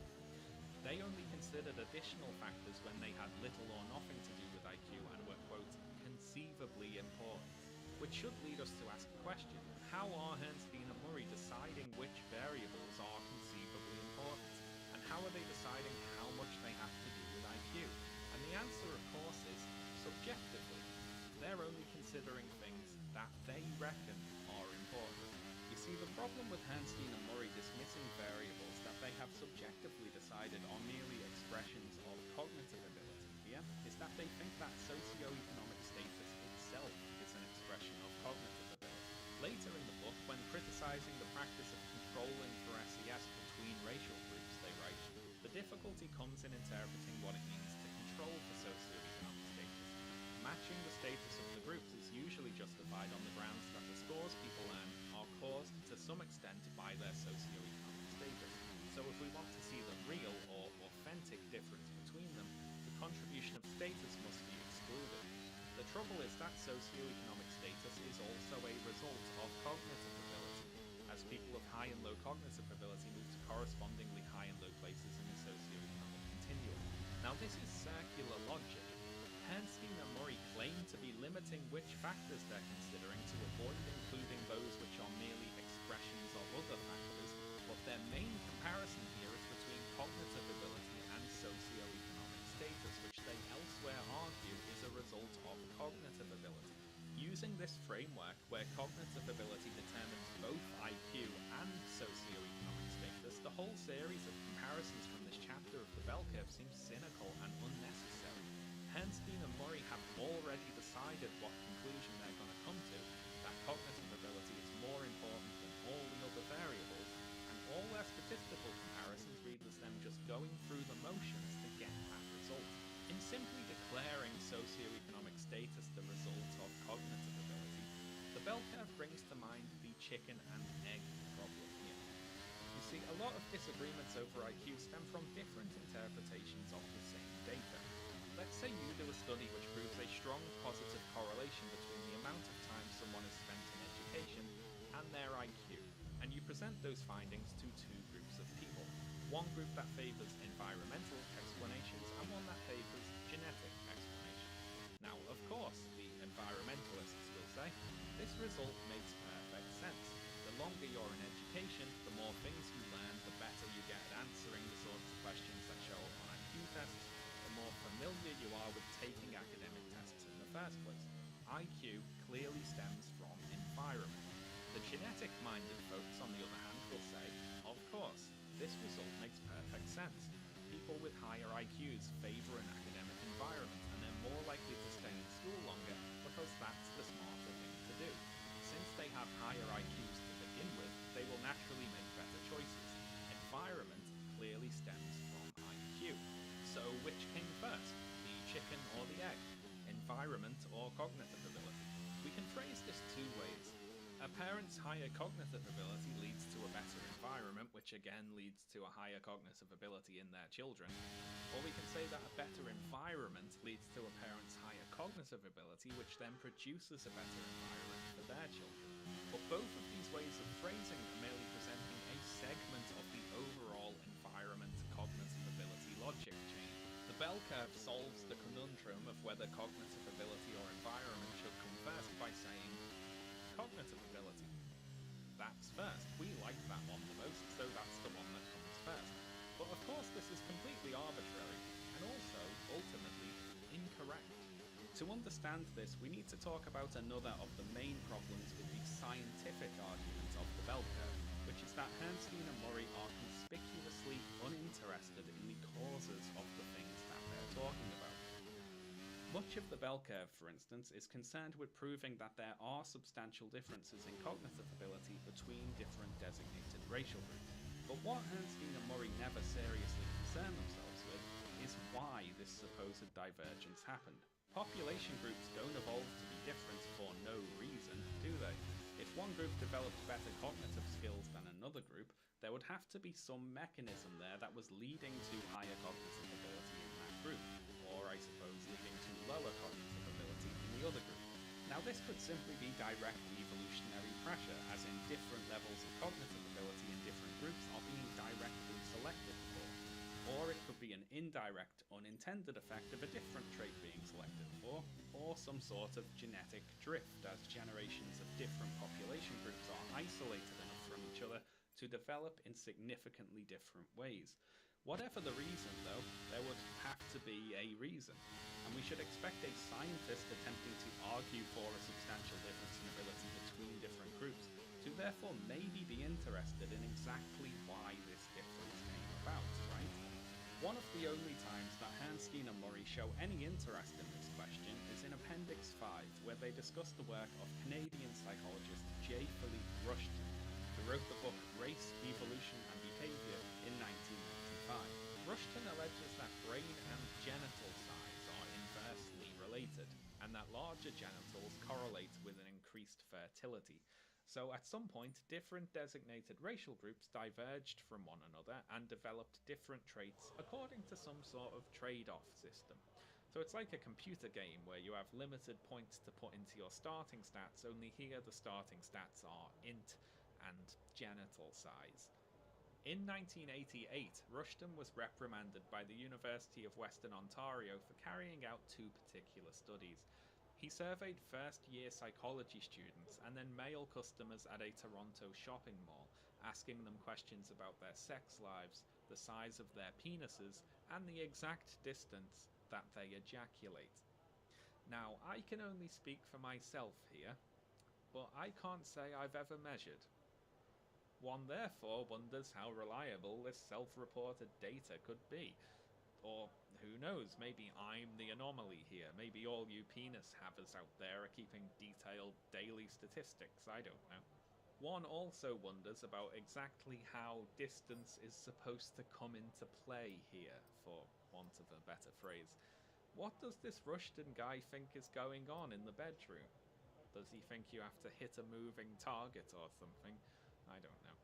[SPEAKER 25] They only considered additional factors when they had little or nothing to do with IQ and were, quote, conceivably important. Which should lead us to ask the question, how are Herrnstein and Murray deciding which variables are conceivably important? And how are they deciding how much they have to do with IQ? And the answer, of course, is subjectively. They're only considering things that they reckon are important. You see, the problem with Herrnstein and Murray dismissing variables that they have subjectively decided are merely expressions of cognitive ability here is that they think that socioeconomic status itself is an expression of cognitive ability. Later in the book, when criticising the practice of controlling for SES between racial groups, they write, "The difficulty comes in interpreting what it means to control for socioeconomic status. Matching the status of the groups is usually justified on the grounds that the scores people earn are caused to some extent by their socioeconomic status. So if we want to see the real or authentic difference between them, the contribution of status must be excluded. The The trouble is that socioeconomic status is also a result of cognitive ability, as people of high and low cognitive ability move to correspondingly high and low places in the socioeconomic continuum. Now this is circular logic. Bernstein and Murray claim to be limiting which factors they're considering to avoid including those which are merely expressions of other factors, but their main comparison here is between cognitive ability and socioeconomic status, which they elsewhere argue is a result of cognitive ability. Using this framework, where cognitive ability determines both IQ and socioeconomic status, the whole series of comparisons from this chapter of the bell curve seems cynical and unnecessary. Bernstein and Murray have already decided what conclusion they're going to come to, that cognitive ability is more important than all the other variables, and all their statistical comparisons read as them just going through the motions to get that result. In simply declaring socioeconomic status the result of cognitive ability, the bell curve brings to mind the chicken and egg problem here. You see, a lot of disagreements over IQ stem from different interpretations of the same data. Let's say you do a study which proves a strong positive correlation between the amount of time someone has spent in education and their IQ, and you present those findings to two groups of people. One group that favours environmental explanations and one that favours genetic explanations. Now, of course, the environmentalists will say, this result makes perfect sense. The longer you're in education, the more things you learn, the better you get at answering the sorts of questions that show up on IQ tests, the more familiar you are with taking academic tests in the first place. IQ clearly stems from environment. The genetic-minded folks, on the other hand, will say, of course, this result makes perfect sense. People with higher IQs favour an academic environment, and they're more likely to stay in school longer because that's the smarter thing to do. Since they have higher IQs to begin with, they will naturally make better choices. Environment clearly stems from IQ. So which came first, the chicken or the egg? Environment or cognitive ability? We can phrase this two ways. A parent's higher cognitive ability leads to a better environment, which again leads to a higher cognitive ability in their children. Or we can say that a better environment leads to a parent's higher cognitive ability, which then produces a better environment for their children. But both of these ways of phrasing are merely presenting a segment of the overall environment cognitive ability logic chain. The bell curve solves the conundrum of whether cognitive ability or environment should come first by saying cognitive ability. That's first. We like that one the most, so that's the one that comes first. But of course this is completely arbitrary, and also, ultimately, incorrect. To understand this, we need to talk about another of the main problems with the scientific argument of the bell curve, which is that Bernstein and Murray are conspicuously uninterested in the causes of the things that they're talking about. Much of the bell curve, for instance, is concerned with proving that there are substantial differences in cognitive ability between different designated racial groups. But what Bernstein and Murray never seriously concern themselves with is why this supposed divergence happened. Population groups don't evolve to be different for no reason, do they? If one group developed better cognitive skills than another group, there would have to be some mechanism there that was leading to higher cognitive ability in that group, or I suppose leading to lower cognitive ability in the other group. Now this could simply be direct evolutionary pressure, as in different levels of cognitive ability in different groups are being directly selected for. Or it could be an indirect, unintended effect of a different trait being selected for, or some sort of genetic drift, as generations of different population groups are isolated enough from each other to develop in significantly different ways. Whatever the reason, though, there would have to be a reason, and we should expect a scientist attempting to argue for a substantial difference in ability between different groups to therefore maybe be interested in exactly why this difference came about, right? One of the only times that Bernstein and Murray show any interest in this question is in Appendix 5, where they discuss the work of Canadian psychologist J. Philippe Rushton, who wrote the book Race, Evolution and Behaviour in 1995. Rushton alleges that brain and genital size are inversely related, and that larger genitals correlate with an increased fertility. So at some point, different designated racial groups diverged from one another and developed different traits according to some sort of trade-off system. So it's like a computer game where you have limited points to put into your starting stats, only here the starting stats are int and genital size. In 1988, Rushton was reprimanded by the University of Western Ontario for carrying out two particular studies. He surveyed first-year psychology students and then male customers at a Toronto shopping mall, asking them questions about their sex lives, the size of their penises, and the exact distance that they ejaculate. Now, I can only speak for myself here, but I can't say I've ever measured. One therefore wonders how reliable this self-reported data could be. Or, who knows, maybe I'm the anomaly here. Maybe all you penis havers out there are keeping detailed daily statistics, I don't know. One also wonders about exactly how distance is supposed to come into play here, for want of a better phrase. What does this Rushton guy think is going on in the bedroom? Does he think you have to hit a moving target or something? I don't know.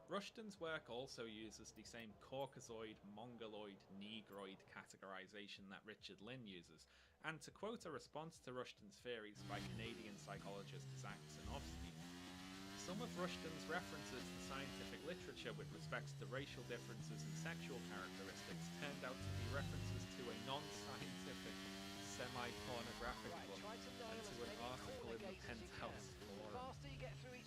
[SPEAKER 25] Rushton's work also uses the same Caucasoid, Mongoloid, Negroid categorization that Richard Lynn uses, and to quote a response to Rushton's theories by Canadian psychologist Zach Sinofsky, some of Rushton's references to scientific literature with respect to racial differences in sexual characteristics turned out to be references to a non-scientific, semi-pornographic book and to an article in the Penthouse Forum.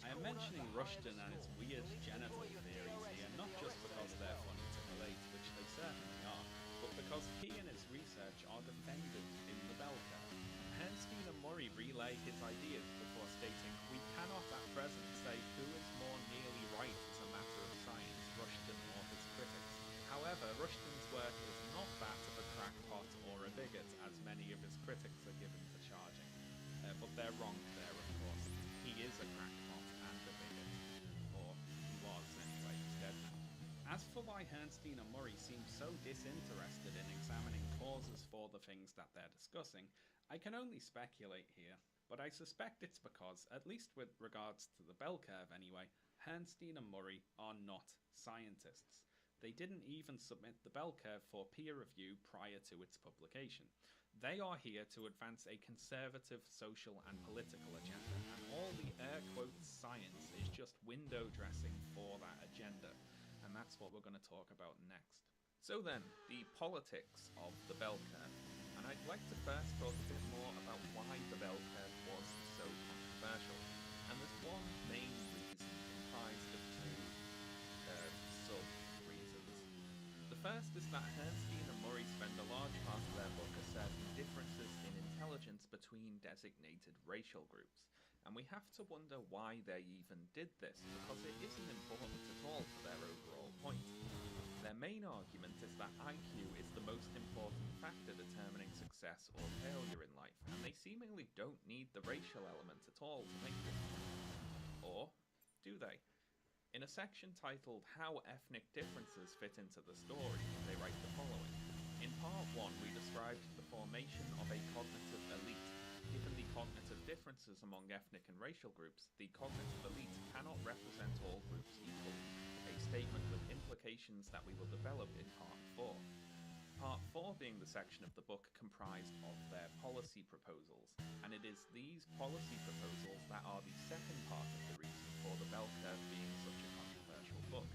[SPEAKER 25] I am mentioning Rushton and his weird genital theories here not just because they're funny to relate, which they certainly are, but because he and his research are defended in the bell curve. Bernstein and Murray relay his ideas before stating, "We cannot at present say who is more nearly right as a matter of science, Rushton or his critics. However, Rushton's work is not that of a crackpot or a bigot, as many of his critics are given to charging." But they're wrong there, of course. He is a crackpot and a bigot. Or he was, anyway, he's dead now. As for why Bernstein and Murray seem so disinterested in examining causes for the things that they're discussing, I can only speculate here, but I suspect it's because, at least with regards to the bell curve anyway, Bernstein and Murray are not scientists. They didn't even submit the bell curve for peer review prior to its publication. They are here to advance a conservative social and political agenda, and all the air quotes science is just window dressing for that agenda, and that's what we're going to talk about next. So then, the politics of the bell curve, and I'd like to first talk a bit more about why the bell curve was so controversial, and there's one main reason comprised of two sub-reasons. The first is that Bernstein and Murray spend a large part of their book asserting differences in intelligence between designated racial groups, and we have to wonder why they even did this, because it isn't important at all for their overall point. Their main argument is that IQ is the most important factor determining success or failure in life, and they seemingly don't need the racial element at all to make this point. Or do they? In a section titled How Ethnic Differences Fit into the Story, they write the following. In part 1, we described the formation of a cognitive elite. Given the cognitive differences among ethnic and racial groups, the cognitive elite cannot represent all groups equally, a statement with implications that we will develop in part 4. Part 4 being the section of the book comprised of their policy proposals, and it is these policy proposals that are the second part of the reason for the bell curve being such a controversial book.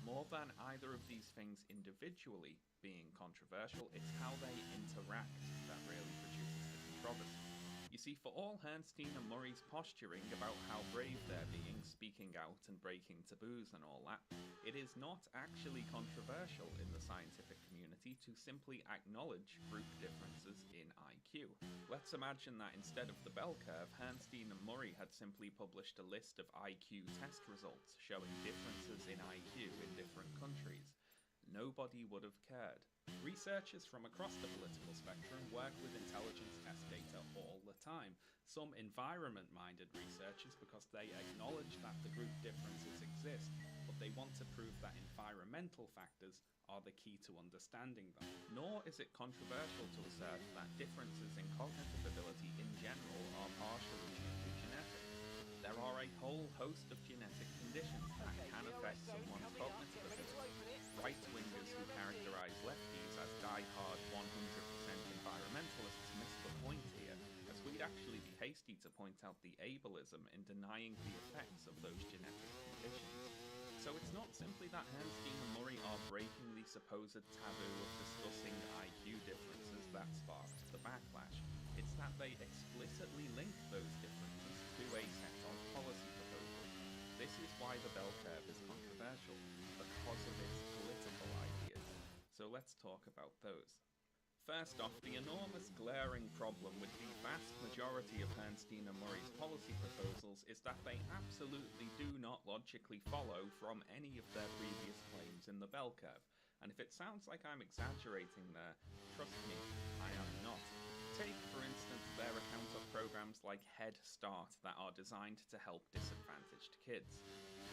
[SPEAKER 25] More than either of these things individually being controversial, it's how they interact that really produces the controversy. You see, for all Bernstein and Murray's posturing about how brave they're being, speaking out and breaking taboos and all that, it is not actually controversial in the scientific community to simply acknowledge group differences in IQ. Let's imagine that instead of the bell curve, Bernstein and Murray had simply published a list of IQ test results showing differences in IQ in different countries. Nobody would have cared. Researchers from across the political spectrum work with intelligence test data all the time. Some environment-minded researchers because they acknowledge that the group differences exist, but they want to prove that environmental factors are the key to understanding them. Nor is it controversial to assert that differences in cognitive ability in general are partially due to genetics. There are a whole host of genetic conditions that can affect someone's cognitive ability. Right-wingers who characterize lefties as die-hard 100% environmental hasty to point out the ableism in denying the effects of those genetic conditions. So it's not simply that Bernstein and Murray are breaking the supposed taboo of discussing IQ differences that sparked the backlash. It's that they explicitly link those differences to a set of policy proposals. This is why the bell curve is controversial, because of its political ideas. So let's talk about those. First off, the enormous glaring problem with the vast majority of Bernstein and Murray's policy proposals is that they absolutely do not logically follow from any of their previous claims in the bell curve. And if it sounds like I'm exaggerating there, trust me, I am not. Take, for instance, their account of programs like Head Start that are designed to help disadvantaged kids.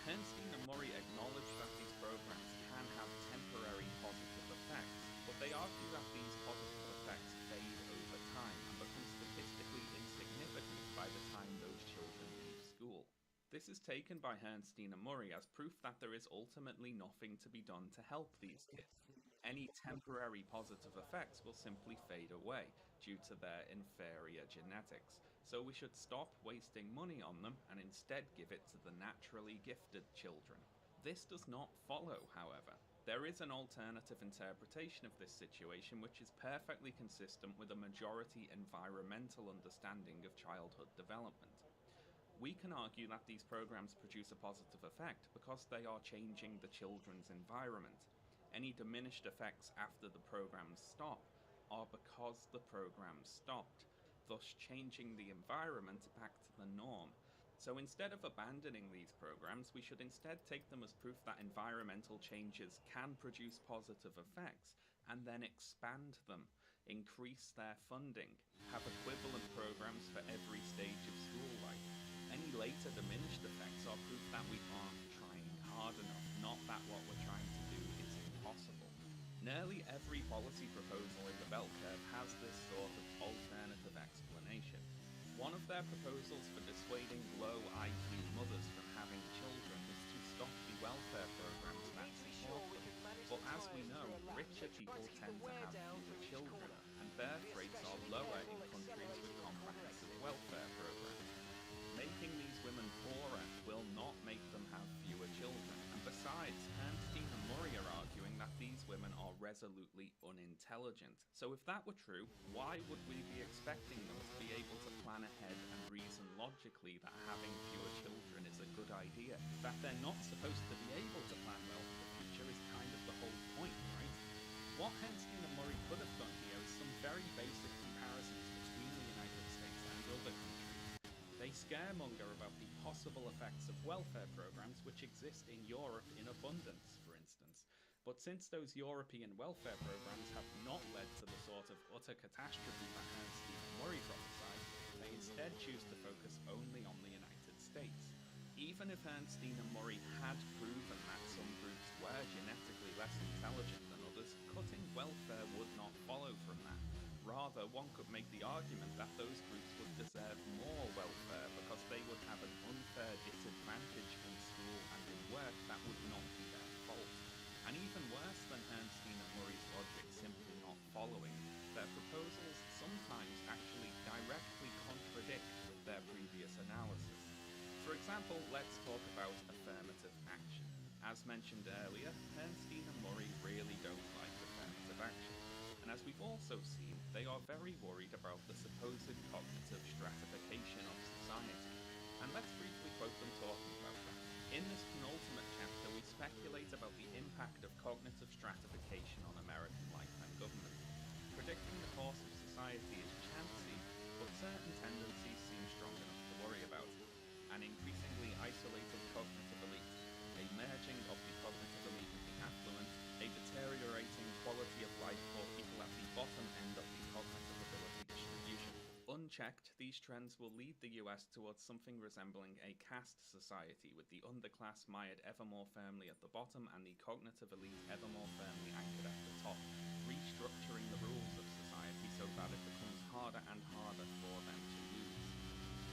[SPEAKER 25] Bernstein and Murray acknowledge that these programs can have temporary positive effects, but they argue that these positive effects fade over time and become statistically insignificant by the time those children leave school. This is taken by Bernstein and Murray as proof that there is ultimately nothing to be done to help these kids. Any temporary positive effects will simply fade away due to their inferior genetics, so we should stop wasting money on them and instead give it to the naturally gifted children. This does not follow, however. There is an alternative interpretation of this situation which is perfectly consistent with a majority environmental understanding of childhood development. We can argue that these programs produce a positive effect because they are changing the children's environment. Any diminished effects after the programs stop are because the programs stopped, thus changing the environment back to the norm. So instead of abandoning these programs, we should instead take them as proof that environmental changes can produce positive effects, and then expand them, increase their funding, have equivalent programs for every stage of school life. Any later diminished effects are proof that we aren't trying hard enough, not that what we're trying to do is impossible. Nearly every policy proposal in the bell curve has this sort of alternative explanation. One of their proposals for dissuading low IQ mothers from having children is to stop the welfare programs that support them. But as we know, richer people tend to have fewer children, and birth rates are lower in countries with comprehensive welfare programs. Making these women poorer will not make them have fewer children, and besides, Bernstein and Murray are arguing that these women are resolutely unintelligent. So if that were true, why would we be expecting them to be able to plan ahead and reason logically that having fewer children is a good idea? That they're not supposed to be able to plan well for the future is kind of the whole point, right? What Bernstein and Murray could have done here is some very basic comparisons between the United States and other countries. They scaremonger about the possible effects of welfare programs which exist in Europe in abundance, for instance. But since those European welfare programs have not led to the sort of utter catastrophe that Bernstein and Murray prophesied, they instead choose to focus only on the United States. Even if Bernstein and Murray had proven that some groups were genetically less intelligent than others, cutting welfare would not follow from that. Rather, one could make the argument that those groups would deserve more welfare because they would have an unfair disadvantage in school and in work that would not be their fault. And even worse than Bernstein and Murray's logic simply not following, their proposals sometimes actually directly contradict with their previous analysis. For example, let's talk about affirmative action. As mentioned earlier, Bernstein and Murray really don't like affirmative action. And as we've also seen, they are very worried about the supposed cognitive stratification of society. And let's briefly quote them talking about that. In this penultimate chapter, we speculate about the impact of cognitive stratification on American life and government. Predicting the course of society is chancy, but certain tendencies seem strong enough to worry about. An increasingly isolated cognitive elite, a merging of the cognitive elite with the affluent, a deteriorating quality of life for people at the bottom end of the cognitive ability distribution. Unchecked, these trends will lead the US towards something resembling a caste society, with the underclass mired ever more firmly at the bottom and the cognitive elite ever more firmly anchored at the top, restructuring the rules of society so that it becomes harder and harder for them to lose.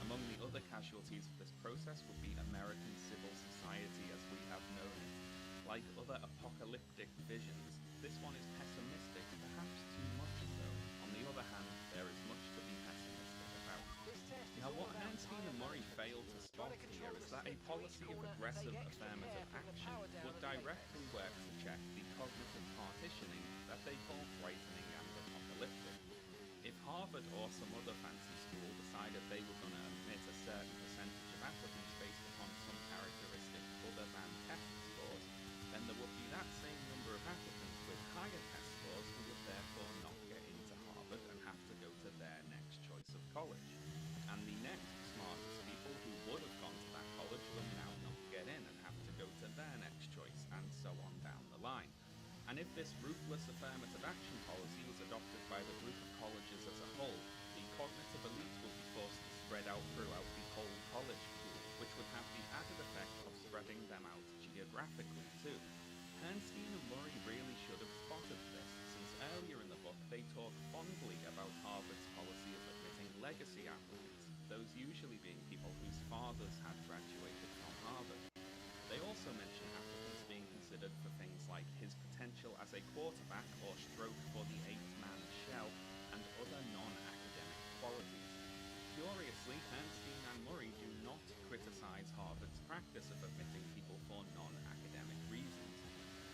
[SPEAKER 25] Among the other casualties of this process would be American civil society as we have known it. Like other apocalyptic visions, this one is pessimistic, perhaps too much so. On the other hand, there is much to be pessimistic about.
[SPEAKER 1] Now
[SPEAKER 25] Now, what Bernstein and Murray failed to spot here is that a policy of aggressive affirmative action would directly work to check the cognitive partitioning that they call frightening and apocalyptic. If Harvard or some other fancy school decided they were going to admit a certain percentage of applicants based upon some characteristic other than test scores, then there would be that same number of applicants with higher test scores who would therefore not get into Harvard and have to go to their next choice of college. And the next smartest people who would have gone to that college will now not get in and have to go to their next choice, and so on down the line. And if this ruthless affirmative action policy was adopted by the group of colleges as a whole, the cognitive elite will be forced to spread out throughout the whole college pool, which would have the added effect of spreading them out geographically too. Bernstein and Murray really should have spotted this, since earlier in the book they talk fondly about Harvard's policy of admitting legacy applicants, those usually being people whose fathers had graduated from Harvard. They also mention applicants being considered for things like his potential as a quarterback or stroke for the eighth-man shell, and other non-academic qualities. Curiously, Bernstein and Murray do not criticize Harvard's practice of admitting people for non-academic reasons.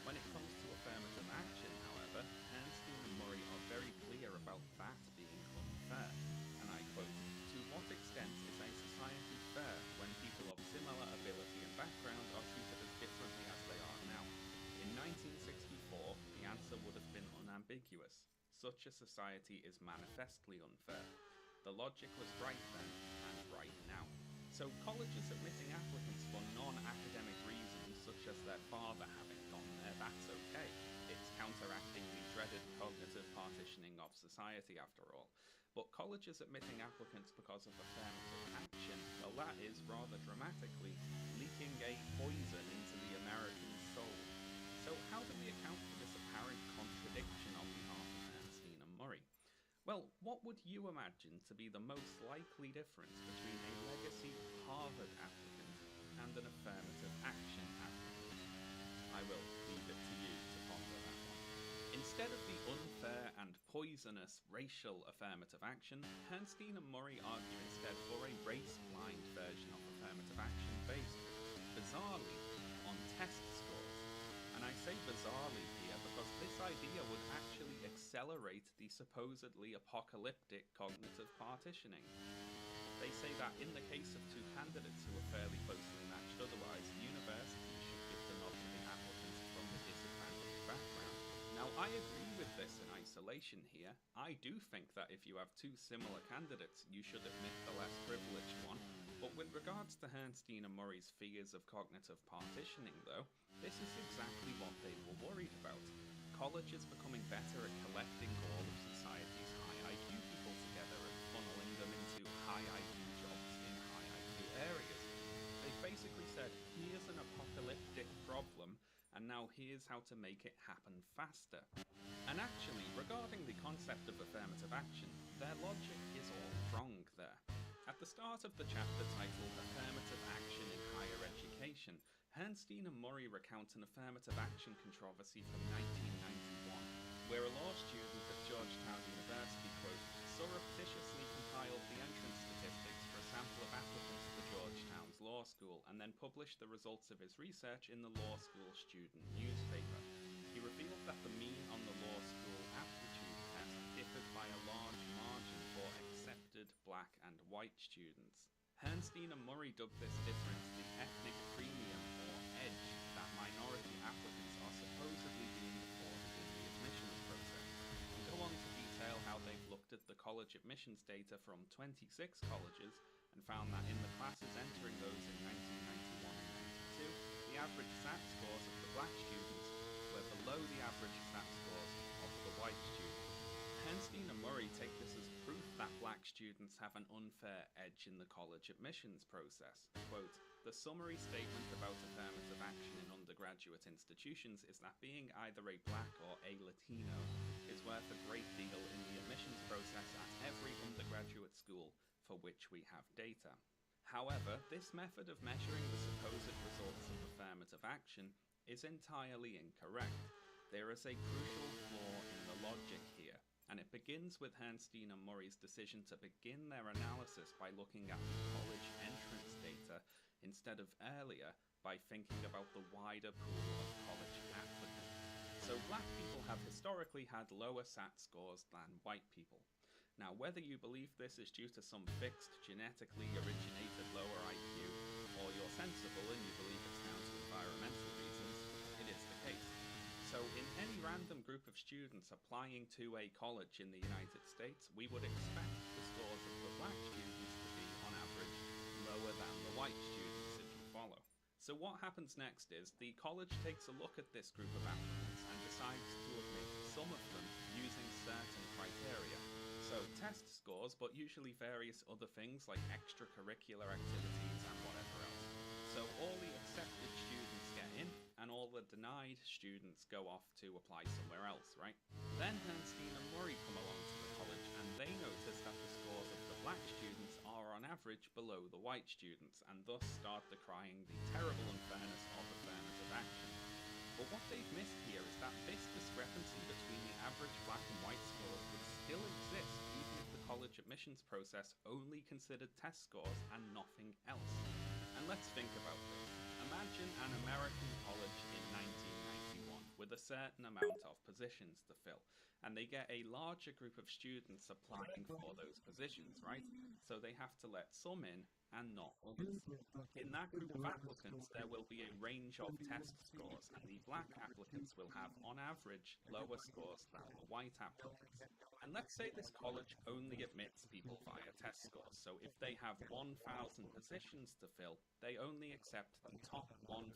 [SPEAKER 25] When it comes to affirmative action, however, Bernstein and Murray are very clear about that being unfair, and I quote, "To what extent is a society fair when people of similar ability and background are treated as differently as they are now? In 1964, the answer would have been unambiguous. Such a society is manifestly unfair. The logic was right then, and right now. So colleges admitting applicants for non-academic reasons, such as their father having gone there, that's okay. It's counteracting the dreaded cognitive partitioning of society after all. But colleges admitting applicants because of affirmative action, well, that is rather dramatically leaking a poison into the American soul. So how do we account for this apparent contradiction on behalf of Bernstein and Murray? Well, what would you imagine to be the most likely difference between a legacy Harvard applicant and an affirmative action applicant? I will leave it to you to ponder that one. Instead of the unfair and poisonous racial affirmative action, Bernstein and Murray argue instead for a race-blind version of affirmative action based, bizarrely, on test scores. And I say bizarrely here because this idea would actually accelerate the supposedly apocalyptic cognitive partitioning. They say that in the case of two candidates who are fairly closely matched otherwise, universities should give the nod to the applicants from the disadvantaged background. Now, I agree with this in isolation here. I do think that if you have two similar candidates, you should admit the less privileged one. But with regards to Bernstein and Murray's fears of cognitive partitioning, though, this is exactly what they were worried about. Colleges becoming better at collecting all of society's high IQ people together and funneling them into high IQ jobs in high IQ areas. They basically said, here's an apocalyptic problem, and now here's how to make it happen faster. And actually, regarding the concept of affirmative action, their logic is all wrong there. At the start of the chapter titled Affirmative Action in Higher Education, Bernstein and Murray recount an affirmative action controversy from 1991, where a law student at Georgetown University, quote, surreptitiously compiled the entrance statistics for a sample of applicants to Georgetown's law school and then published the results of his research in the law school student newspaper. He revealed that the mean on the law school aptitude test differed by a large margin for accepted black and white students. Bernstein and Murray dubbed this difference the ethnic premium or edge that minority applicants are supposedly being afforded in the admissions process, and go on to detail how they've looked at the college admissions data from 26 colleges and found that in the classes entering those in 1991 and 92, the average SAT scores of the black students were below the average SAT scores of the white students. Bernstein and Murray take this as proof that black students have an unfair edge in the college admissions process. Quote, the summary statement about affirmative action in undergraduate institutions is that being either a black or a Latino is worth a great deal in the admissions process at every undergraduate school for which we have data. However, this method of measuring the supposed results of affirmative action is entirely incorrect. There is a crucial flaw in the logic here. And it begins with Herrnstein and Murray's decision to begin their analysis by looking at the college entrance data instead of earlier by thinking about the wider pool of college applicants. So black people have historically had lower SAT scores than white people. Now, whether you believe this is due to some fixed, genetically originated lower IQ, or you're sensible and you believe it's down to environmental reasons, it is the case. So in any random group of students applying to a college in the United States, we would expect the scores of the black students to be, on average, lower than the white students, if you follow. So what happens next is the college takes a look at this group of applicants and decides to admit some of them using certain criteria. So test scores, but usually various other things like extracurricular activities and whatever else. So all the accepted students get in, and all the denied students go off to apply somewhere else, right? Then Herrnstein and Murray come along to the college, and they notice that the scores of the black students are on average below the white students, and thus start decrying the terrible unfairness of affirmative action. But what they've missed here is that this discrepancy between the average black and white scores would still exist even if the college admissions process only considered test scores and nothing else. And let's think about this. Imagine an American college in 1991 with a certain amount of positions to fill, and they get a larger group of students applying for those positions, right? So they have to let some in and not others. In that group of applicants, there will be a range of test scores, and the black applicants will have, on average, lower scores than the white applicants. And let's say this college only admits people via test scores, so if they have 1,000 positions to fill, they only accept the top 1,000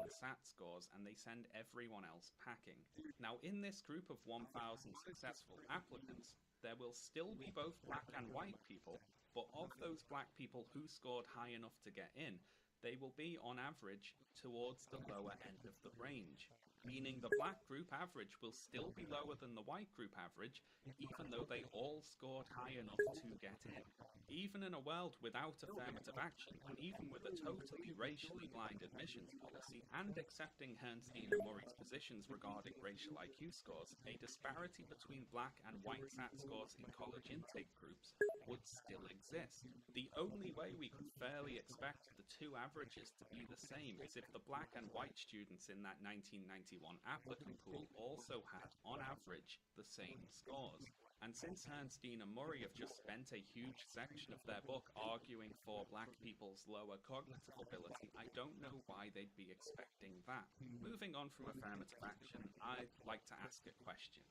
[SPEAKER 25] SAT scores and they send everyone else packing. Now, in this group of 1,000 successful applicants, there will still be both black and white people, but of those black people who scored high enough to get in, they will be, on average, towards the lower end of the range, meaning the black group average will still be lower than the white group average, even though they all scored high enough to get in. Even in a world without affirmative action, and even with a totally racially blind admissions policy, and accepting Herrnstein and Murray's positions regarding racial IQ scores, a disparity between black and white SAT scores in college intake groups would still exist. The only way we could fairly expect the two averages to be the same is if the black and white students in that 1991 applicant pool also had, on average, the same scores. And since Herrnstein and Murray have just spent a huge section of their book arguing for black people's lower cognitive ability, I don't know why they'd be expecting that. Moving on from affirmative action, I'd like to ask a question.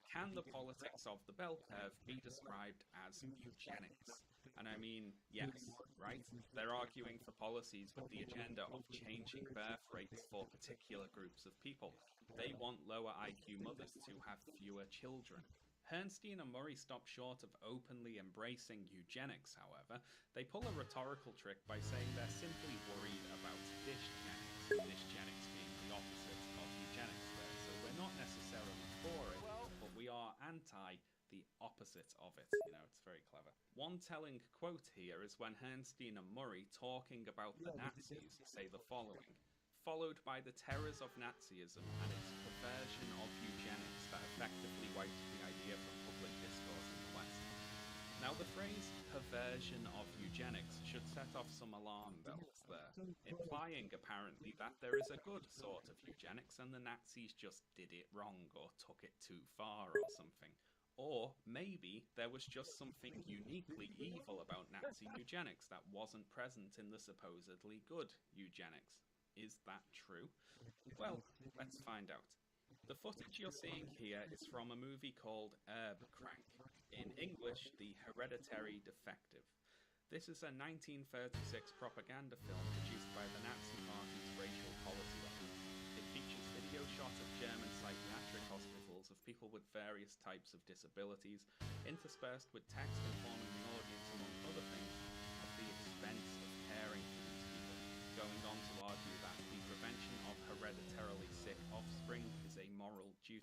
[SPEAKER 25] Can the politics of the bell curve be described as eugenics? And I mean, yes, right? They're arguing for policies with the agenda of changing birth rates for particular groups of people. They want lower IQ mothers to have fewer children. Herrnstein and Murray stop short of openly embracing eugenics, however. They pull a rhetorical trick by saying they're simply worried about dysgenics, dysgenics being the opposite of eugenics there. So we're not necessarily for it, but we are anti the opposite of it. You know, it's very clever. One telling quote here is when Herrnstein and Murray, talking about the Nazis, say the following: followed by the terrors of Nazism and its perversion of eugenics that effectively wiped the idea from public discourse in the West. Now, the phrase perversion of eugenics should set off some alarm bells there, implying apparently that there is a good sort of eugenics and the Nazis just did it wrong or took it too far or something. Or maybe there was just something uniquely evil about Nazi eugenics that wasn't present in the supposedly good eugenics. Is that true? Well, let's find out. The footage you're seeing here is from a movie called Crank. In English, The Hereditary Defective. This is a 1936 propaganda film produced by the Nazi Party's Racial Policy Office. It features video shots of German psychiatric hospitals of people with various types of disabilities, interspersed with text informing the audience, among other things, of the expense of caring for these people, going on to argue that the prevention of hereditarily sick offspring is a moral duty.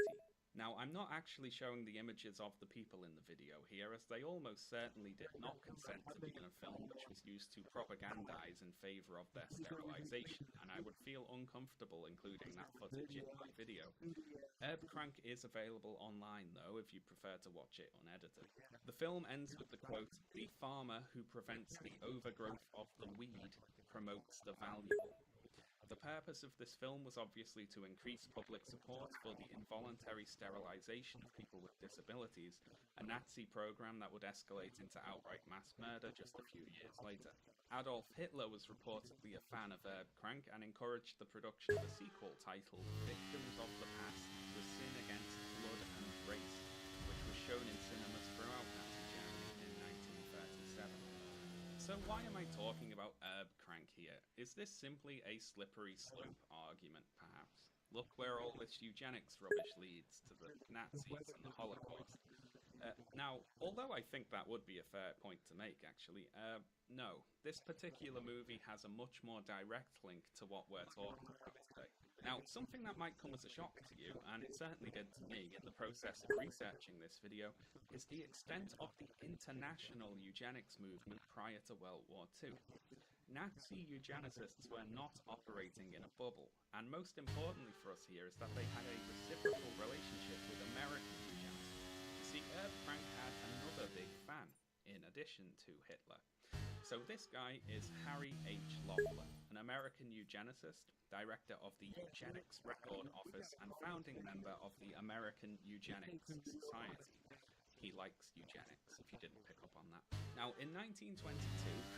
[SPEAKER 25] Now, I'm not actually showing the images of the people in the video here, as they almost certainly did not consent to be in a film which was used to propagandize in favor of their sterilization, and I would feel uncomfortable including that footage in my video. Crank is available online, though, if you prefer to watch it unedited. The film ends with the quote, "The farmer who prevents the overgrowth of the weed promotes the valuable." The purpose of this film was obviously to increase public support for the involuntary sterilization of people with disabilities, a Nazi program that would escalate into outright mass murder just a few years later. Adolf Hitler was reportedly a fan of Crank and encouraged the production of a sequel titled Victims of the Past, The Sin Against Blood and Race, which was shown in cinemas throughout Nazi Germany in 1937. So why am I talking about Crank here? Is this simply a slippery slope argument, perhaps? Look where all this eugenics rubbish leads, to the Nazis and the Holocaust. Now, although I think that would be a fair point to make, actually, no. This particular movie has a much more direct link to what we're talking about today. Now, something that might come as a shock to you, and it certainly did to me in the process of researching this video, is the extent of the international eugenics movement prior to World War II. Nazi eugenicists were not operating in a bubble, and most importantly for us here is that they had a reciprocal relationship with American eugenicists. You see, Crank had another big fan, in addition to Hitler. So this guy is Harry H. Laughlin, an American eugenicist, director of the Eugenics Record Office, and founding member of the American Eugenics Society. He likes eugenics, if you didn't pick up on that. Now, in 1922,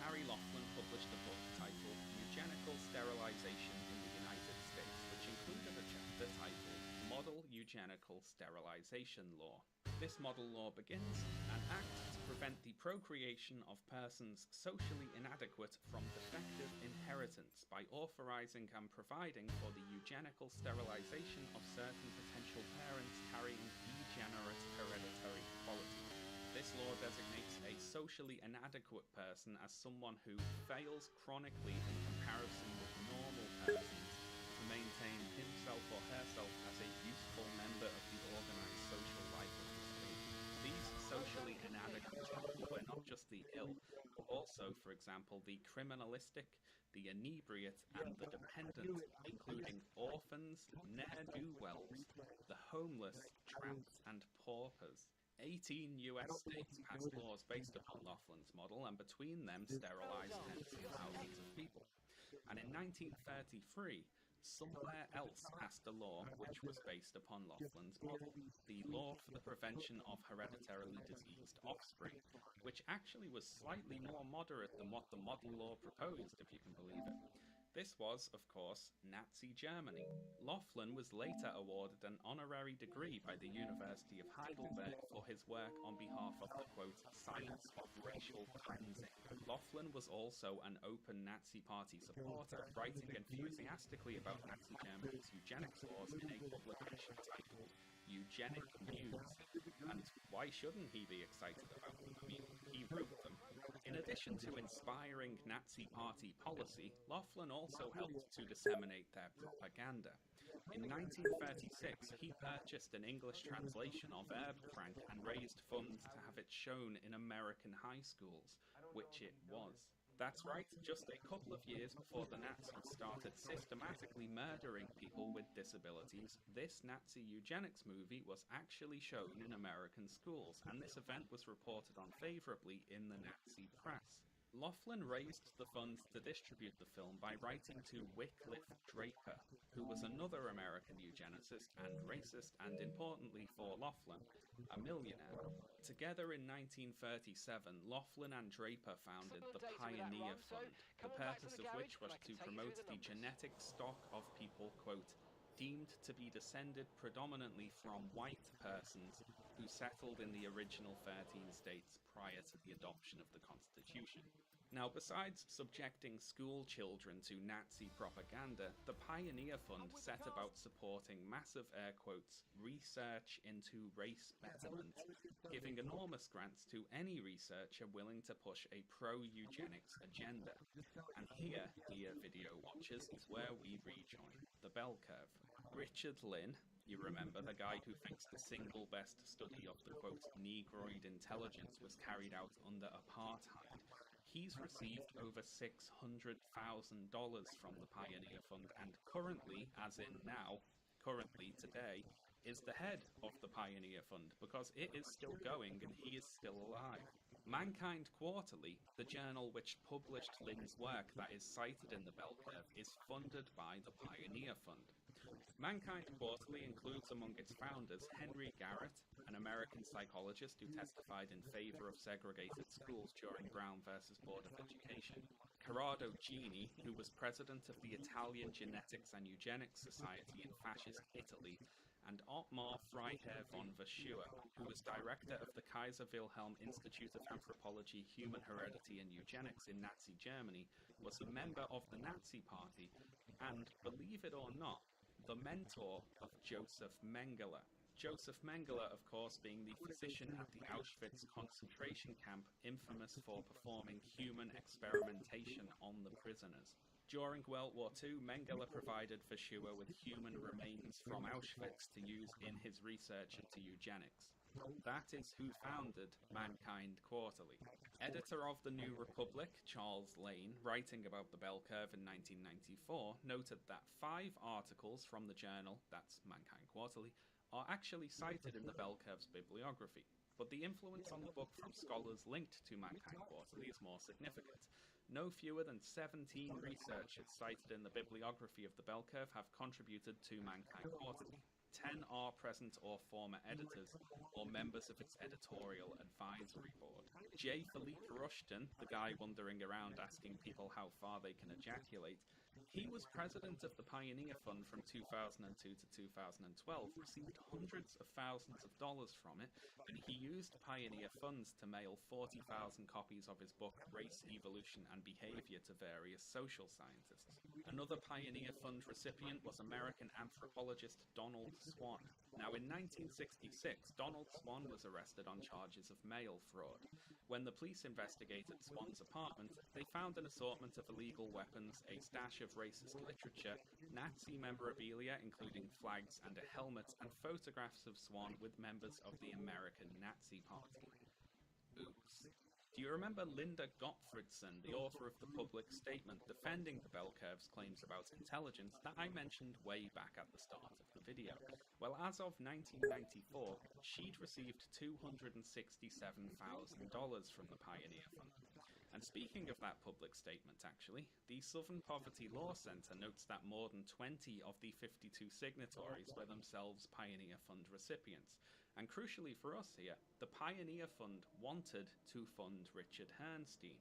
[SPEAKER 25] Harry Laughlin published a book titled Eugenical Sterilization in the United States, which included a chapter titled Model Eugenical Sterilization Law. This model law begins an act to prevent the procreation of persons socially inadequate from defective inheritance by authorizing and providing for the eugenical sterilization of certain potential parents carrying degenerate hereditary qualities. This law designates a socially inadequate person as someone who fails chronically in comparison with normal persons to maintain himself or herself as a useful member of the organized social life of the state. These socially inadequate people were not just the ill, but also, for example, the criminalistic, the inebriate, and the dependent, including orphans, ne'er-do-wells, the homeless, tramps, and paupers. 18 US states passed laws based upon Laughlin's model, and between them sterilized tens of thousands of people. And in 1933, somewhere else passed a law which was based upon Laughlin's model, the Law for the Prevention of Hereditarily Diseased Offspring, which actually was slightly more moderate than what the model law proposed, if you can believe it. This was, of course, Nazi Germany. Laughlin was later awarded an honorary degree by the University of Heidelberg for his work on behalf of the, quote, science of racial cleansing. Laughlin was also an open Nazi Party supporter, writing enthusiastically about Nazi Germany's eugenics laws in a publication titled Eugenic News. And why shouldn't he be excited about them? I mean, he wrote them. In addition to inspiring Nazi Party policy, Laughlin also helped to disseminate their propaganda. In 1936, he purchased an English translation of Crank and raised funds to have it shown in American high schools, which it was. That's right, just a couple of years before the Nazis started systematically murdering people with disabilities, this Nazi eugenics movie was actually shown in American schools, and this event was reported on favourably in the Nazi press. Laughlin raised the funds to distribute the film by writing to Wycliffe Draper, who was another American eugenicist and racist, and importantly for Laughlin, a millionaire. Together in 1937, Laughlin and Draper founded the Pioneer Fund, the purpose of which was to promote the genetic stock of people, quote, deemed to be descended predominantly from white persons who settled in the original 13 states prior to the adoption of the Constitution. Now, besides subjecting school children to Nazi propaganda, the Pioneer Fund set about supporting massive air quotes research into race betterment, giving enormous grants to any researcher willing to push a pro-eugenics agenda. And here, dear video watchers, is where we rejoin the bell curve. Richard Lynn, You remember the guy who thinks the single best study of the quote Negroid intelligence was carried out under apartheid. He's received over $600,000 from the Pioneer Fund, and currently, as in now, currently today, is the head of the Pioneer Fund because it is still going and he is still alive. Mankind Quarterly, the journal which published Lynn's work that is cited in the bell curve, is funded by the Pioneer Fund. Mankind Quarterly includes among its founders Henry Garrett, an American psychologist who testified in favor of segregated schools during Brown versus Board of Education, Corrado Gini, who was president of the Italian Genetics and Eugenics Society in fascist Italy, and Ottmar Freiherr von Verschuer, who was director of the Kaiser Wilhelm Institute of Anthropology, Human Heredity and Eugenics in Nazi Germany, was a member of the Nazi Party, and, believe it or not, the mentor of Joseph Mengele. Joseph Mengele, of course, being the physician at the Auschwitz concentration camp infamous for performing human experimentation on the prisoners. During World War II, Mengele provided Verschuer with human remains from Auschwitz to use in his research into eugenics. That is who founded Mankind Quarterly. Editor of the New Republic, Charles Lane, writing about the bell curve in 1994, noted that 5 articles from the journal, that's Mankind Quarterly, are actually cited in the bell curve's bibliography. But the influence on the book from scholars linked to Mankind Quarterly is more significant. No fewer than 17 researchers cited in the bibliography of the bell curve have contributed to Mankind Quarterly. 10 are present or former editors, or members of its editorial advisory board. J. Philippe Rushton, the guy wandering around asking people how far they can ejaculate, he was president of the Pioneer Fund from 2002 to 2012, received hundreds of thousands of dollars from it, and he used Pioneer funds to mail 40,000 copies of his book Race, Evolution and Behavior to various social scientists. Another Pioneer Fund recipient was American anthropologist Donald Swann. Now, in 1966, Donald Swann was arrested on charges of mail fraud. When the police investigated Swann's apartment, they found an assortment of illegal weapons, a stash of racist literature, Nazi memorabilia including flags and a helmet, and photographs of Swann with members of the American Nazi Party. Oops. Do you remember Linda Gottfredson, the author of the public statement defending the bell curve's claims about intelligence that I mentioned way back at the start of the video? Well, as of 1994, she'd received $267,000 from the Pioneer Fund. And speaking of that public statement, actually, the Southern Poverty Law Center notes that more than 20 of the 52 signatories were themselves Pioneer Fund recipients. And crucially for us here, the Pioneer Fund wanted to fund Richard Herrnstein.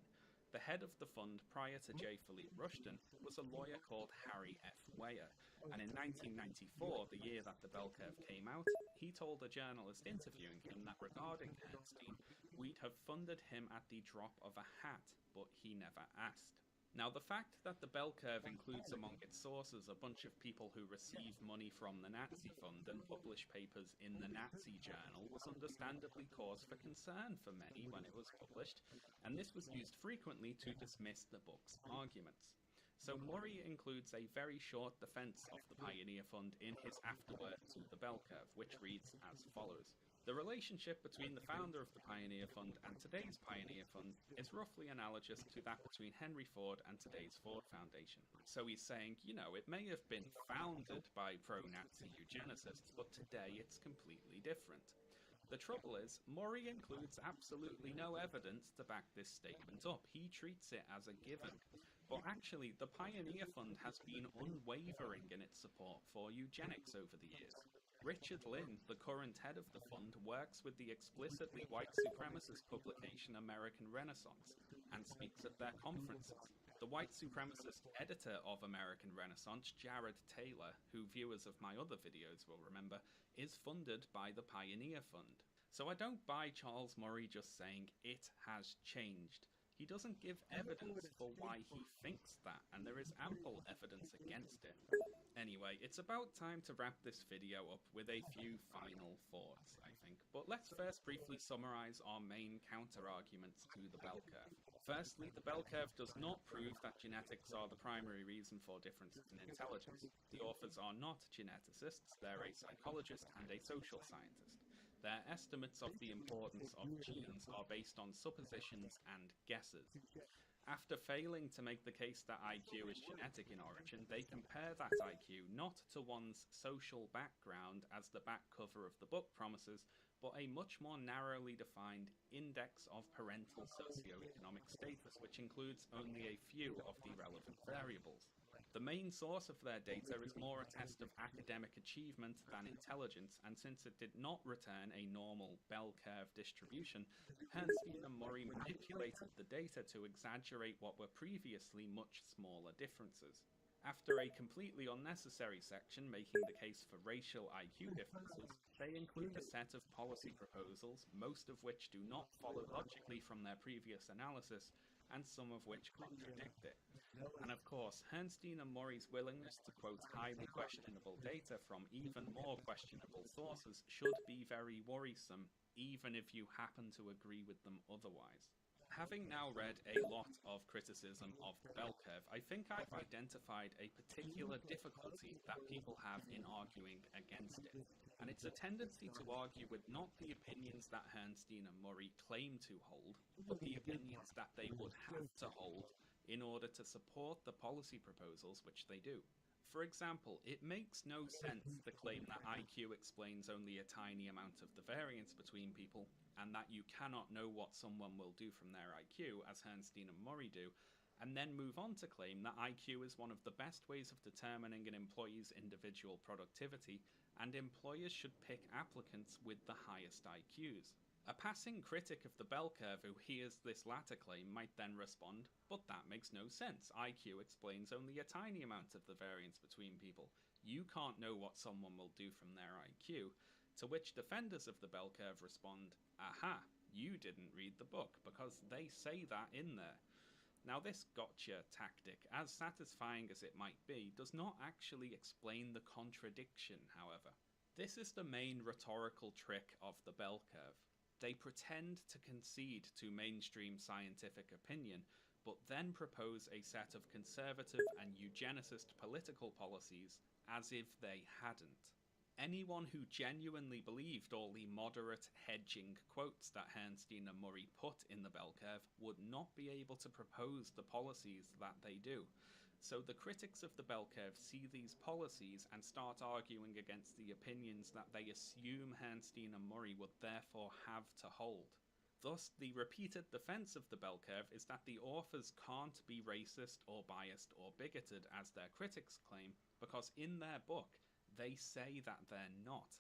[SPEAKER 25] The head of the fund prior to J. Philippe Rushton was a lawyer called Harry F. Weyer, and in 1994, the year that the bell curve came out, he told a journalist interviewing him that regarding Herrnstein, we'd have funded him at the drop of a hat, but he never asked. Now, the fact that the bell curve includes among its sources a bunch of people who receive money from the Nazi Fund and publish papers in the Nazi Journal was understandably cause for concern for many when it was published, and this was used frequently to dismiss the book's arguments. So Murray includes a very short defense of the Pioneer Fund in his afterword to the bell curve, which reads as follows. The relationship between the founder of the Pioneer Fund and today's Pioneer Fund is roughly analogous to that between Henry Ford and today's Ford Foundation. So he's saying, you know, it may have been founded by pro-Nazi eugenicists, but today it's completely different. The trouble is, Murray includes absolutely no evidence to back this statement up. He treats it as a given. But actually, the Pioneer Fund has been unwavering in its support for eugenics over the years. Richard Lynn, the current head of the fund, works with the explicitly white supremacist publication American Renaissance and speaks at their conferences. The white supremacist editor of American Renaissance, Jared Taylor, who viewers of my other videos will remember, is funded by the Pioneer Fund. So I don't buy Charles Murray just saying it has changed. He doesn't give evidence for why he thinks that, and there is ample evidence against it. Anyway, it's about time to wrap this video up with a few final thoughts, I think. But let's first briefly summarize our main counter-arguments to the bell curve. Firstly, the bell curve does not prove that genetics are the primary reason for differences in intelligence. The authors are not geneticists, they're a psychologist and a social scientist. Their estimates of the importance of genes are based on suppositions and guesses. After failing to make the case that IQ is genetic in origin, they compare that IQ not to one's social background, as the back cover of the book promises, but a much more narrowly defined index of parental socioeconomic status, which includes only a few of the relevant variables. The main source of their data is more a test of academic achievement than intelligence, and since it did not return a normal bell curve distribution, Bernstein and Murray manipulated the data to exaggerate what were previously much smaller differences. After a completely unnecessary section making the case for racial IQ differences, they include a set of policy proposals, most of which do not follow logically from their previous analysis, and some of which contradict it. And of course, Bernstein and Murray's willingness to quote highly questionable data from even more questionable sources should be very worrisome, even if you happen to agree with them otherwise. Having now read a lot of criticism of the bell curve, I think I've identified a particular difficulty that people have in arguing against it. And it's a tendency to argue with not the opinions that Bernstein and Murray claim to hold, but the opinions that they would have to hold in order to support the policy proposals which they do. For example, it makes no sense to claim that IQ explains only a tiny amount of the variance between people, and that you cannot know what someone will do from their IQ, as Bernstein and Murray do, and then move on to claim that IQ is one of the best ways of determining an employee's individual productivity, and employers should pick applicants with the highest IQs. A passing critic of the bell curve who hears this latter claim might then respond, but that makes no sense. IQ explains only a tiny amount of the variance between people. You can't know what someone will do from their IQ. To which defenders of the bell curve respond, aha, you didn't read the book, because they say that in there. Now this gotcha tactic, as satisfying as it might be, does not actually explain the contradiction, however. This is the main rhetorical trick of the bell curve. They pretend to concede to mainstream scientific opinion, but then propose a set of conservative and eugenicist political policies as if they hadn't. Anyone who genuinely believed all the moderate hedging quotes that Bernstein and Murray put in the bell curve would not be able to propose the policies that they do. So the critics of the bell curve see these policies and start arguing against the opinions that they assume Bernstein and Murray would therefore have to hold. Thus, the repeated defense of the bell curve is that the authors can't be racist or biased or bigoted as their critics claim, because in their book, they say that they're not.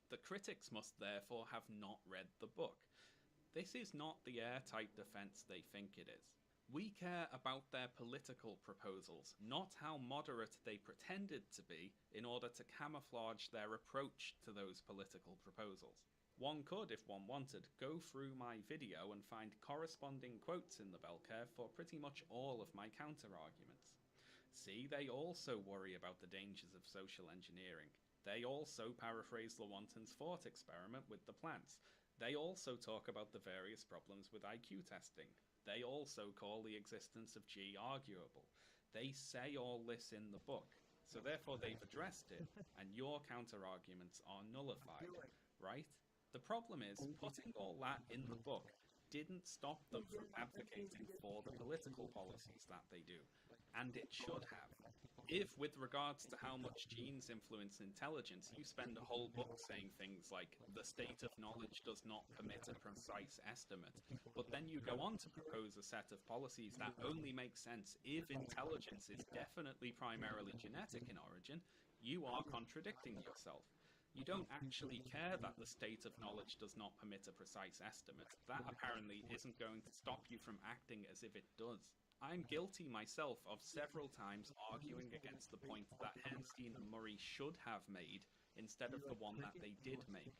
[SPEAKER 25] The critics must therefore have not read the book. This is not the airtight defense they think it is. We care about their political proposals, not how moderate they pretended to be in order to camouflage their approach to those political proposals. One could, if one wanted, go through my video and find corresponding quotes in the bell curve for pretty much all of my counter-arguments. See, they also worry about the dangers of social engineering. They also paraphrase Lewontin's thought experiment with the plants. They also talk about the various problems with IQ testing. They also call the existence of G arguable. They say all this in the book, so therefore they've addressed it, and your counter-arguments are nullified, right? The problem is, putting all that in the book didn't stop them from advocating for the political policies that they do, and it should have. If, with regards to how much genes influence intelligence, you spend a whole book saying things like, the state of knowledge does not permit a precise estimate, but then you go on to propose a set of policies that only make sense if intelligence is definitely primarily genetic in origin, you are contradicting yourself. You don't actually care that the state of knowledge does not permit a precise estimate. That apparently isn't going to stop you from acting as if it does. I'm guilty myself of several times arguing against the point that Bernstein and Murray should have made instead of the one that they did make.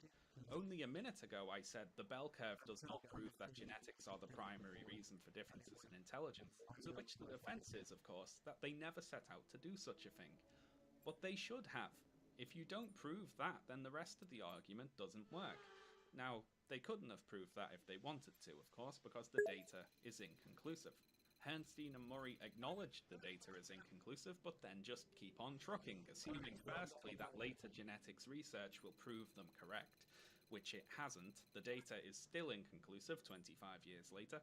[SPEAKER 25] Only a minute ago I said the bell curve does not prove that genetics are the primary reason for differences in intelligence, to which the defense is, of course, that they never set out to do such a thing. But they should have. If you don't prove that, then the rest of the argument doesn't work. Now, they couldn't have proved that if they wanted to, of course, because the data is inconclusive. Herrnstein and Murray acknowledged the data is inconclusive, but then just keep on trucking, assuming firstly that later genetics research will prove them correct, which it hasn't. The data is still inconclusive 25 years later.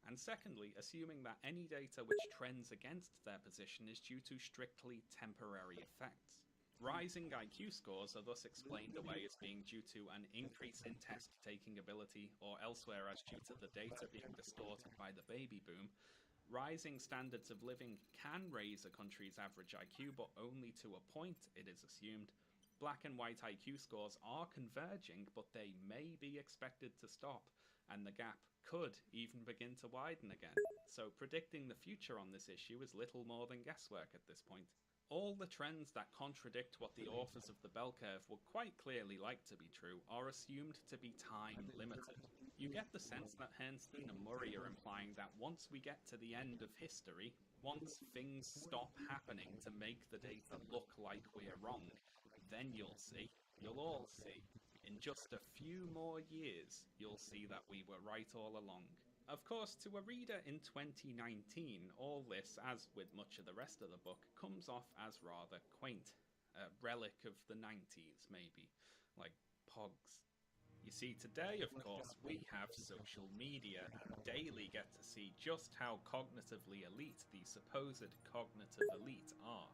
[SPEAKER 25] And secondly, assuming that any data which trends against their position is due to strictly temporary effects. Rising IQ scores are thus explained away as being due to an increase in test-taking ability, or elsewhere as due to the data being distorted by the baby boom. Rising standards of living can raise a country's average IQ, but only to a point, it is assumed. Black and white IQ scores are converging, but they may be expected to stop, and the gap could even begin to widen again. So predicting the future on this issue is little more than guesswork at this point. All the trends that contradict what the authors of the bell curve would quite clearly like to be true are assumed to be time limited. You get the sense that Herrnstein and Murray are implying that once we get to the end of history, once things stop happening to make the data look like we're wrong, then you'll see, you'll all see, in just a few more years, you'll see that we were right all along. Of course, to a reader in 2019, all this, as with much of the rest of the book, comes off as rather quaint. A relic of the 90s, maybe. Like Pogs. You see, today, of course, we have social media and daily get to see just how cognitively elite the supposed cognitive elite are.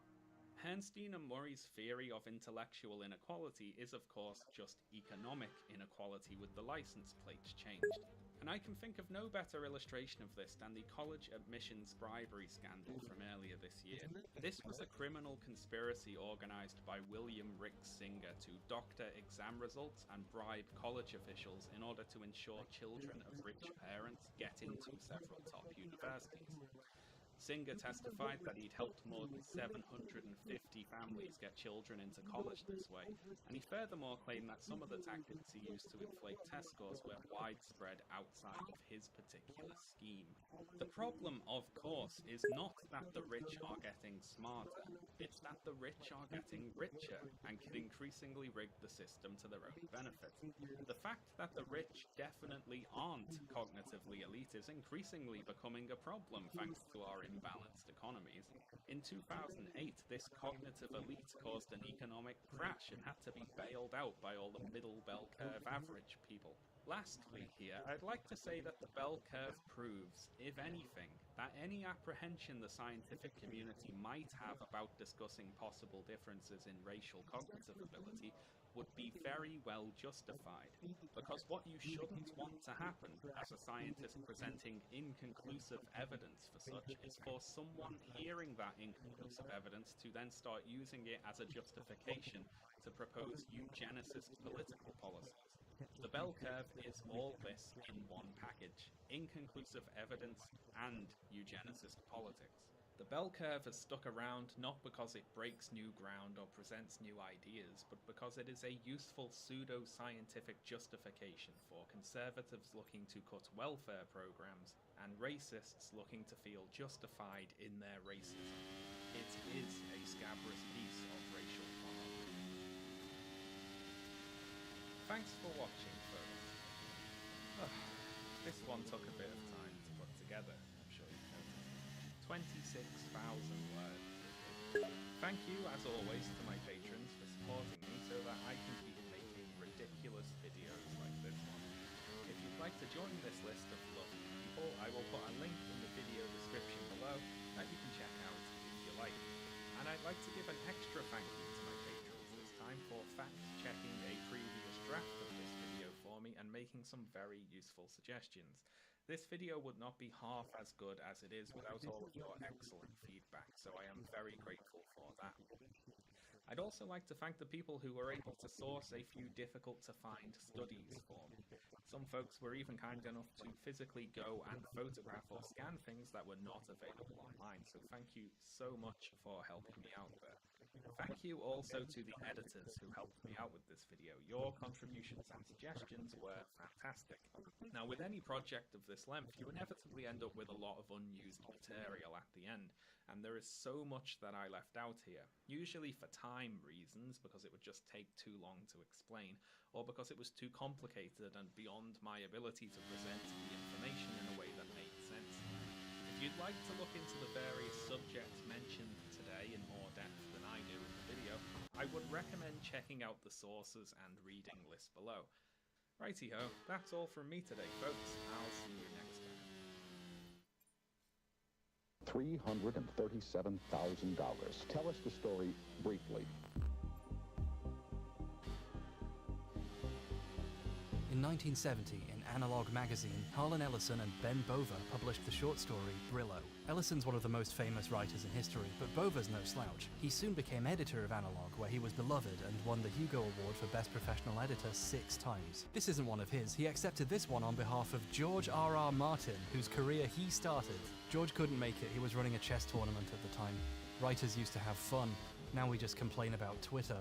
[SPEAKER 25] Herrnstein and Murray's theory of intellectual inequality is, of course, just economic inequality with the license plates changed. And I can think of no better illustration of this than the college admissions bribery scandal from earlier this year. This was a criminal conspiracy organised by William Ricks Singer to doctor exam results and bribe college officials in order to ensure children of rich parents get into several top universities. Singer testified that he'd helped more than 750 families get children into college this way, and he furthermore claimed that some of the tactics he used to inflate test scores were widespread outside of his particular scheme. The problem, of course, is not that the rich are getting smarter, it's that the rich are getting richer and can increasingly rig the system to their own benefit. The fact that the rich definitely aren't cognitively elite is increasingly becoming a problem thanks to our imbalanced economies. In 2008, this cognitive elite caused an economic crash and had to be bailed out by all the middle bell curve average people. Lastly here, I'd like to say that the bell curve proves, if anything, that any apprehension the scientific community might have about discussing possible differences in racial cognitive ability would be very well justified, because what you shouldn't want to happen as a scientist presenting inconclusive evidence for such is for someone hearing that inconclusive evidence to then start using it as a justification to propose eugenicist political policies. The bell curve is all this in one package: inconclusive evidence and eugenicist politics. The bell curve has stuck around not because it breaks new ground or presents new ideas, but because it is a useful pseudo-scientific justification for conservatives looking to cut welfare programs and racists looking to feel justified in their racism. It is a scabrous piece of racial pornography. Thanks for watching, folks. This one took a bit of time to put together, I'm sure you've noticed. 26,000 words. Thank you, as always, to my patrons for supporting me so that I can keep making ridiculous videos like this one. If you'd like to join this list of lovely people, I will put a link in the video description below that you can check out if you like. And I'd like to give an extra thank you to my patrons this time for fact-checking a previous draft of this video for me and making some very useful suggestions. This video would not be half as good as it is without all of your excellent feedback, so I am very grateful for that. I'd also like to thank the people who were able to source a few difficult-to-find studies for me. Some folks were even kind enough to physically go and photograph or scan things that were not available online, so thank you so much for helping me out there. Thank you also to the editors who helped me out with this video. Your contributions and suggestions were fantastic. Now, with any project of this length, you inevitably end up with a lot of unused material at the end, and there is so much that I left out here, usually for time reasons, because it would just take too long to explain, or because it was too complicated and beyond my ability to present the information in a way that made sense. If you'd like to look into the various subjects mentioned today in more depth than I do in the video, I would recommend checking out the sources and reading list below. Righty-ho, that's all from me today, folks. I'll see you next time.
[SPEAKER 1] $337,000. Tell us the story briefly.
[SPEAKER 3] In 1970, in Analog magazine, Harlan Ellison and Ben Bova published the short story Brillo. Ellison's one of the most famous writers in history, but Bova's no slouch. He soon became editor of Analog, where he was beloved and won the Hugo Award for Best Professional Editor 6 times. This isn't one of his. He accepted this one on behalf of George R.R. Martin, whose career he started. George couldn't make it. He was running a chess tournament at the time. Writers used to have fun. Now we just complain about Twitter.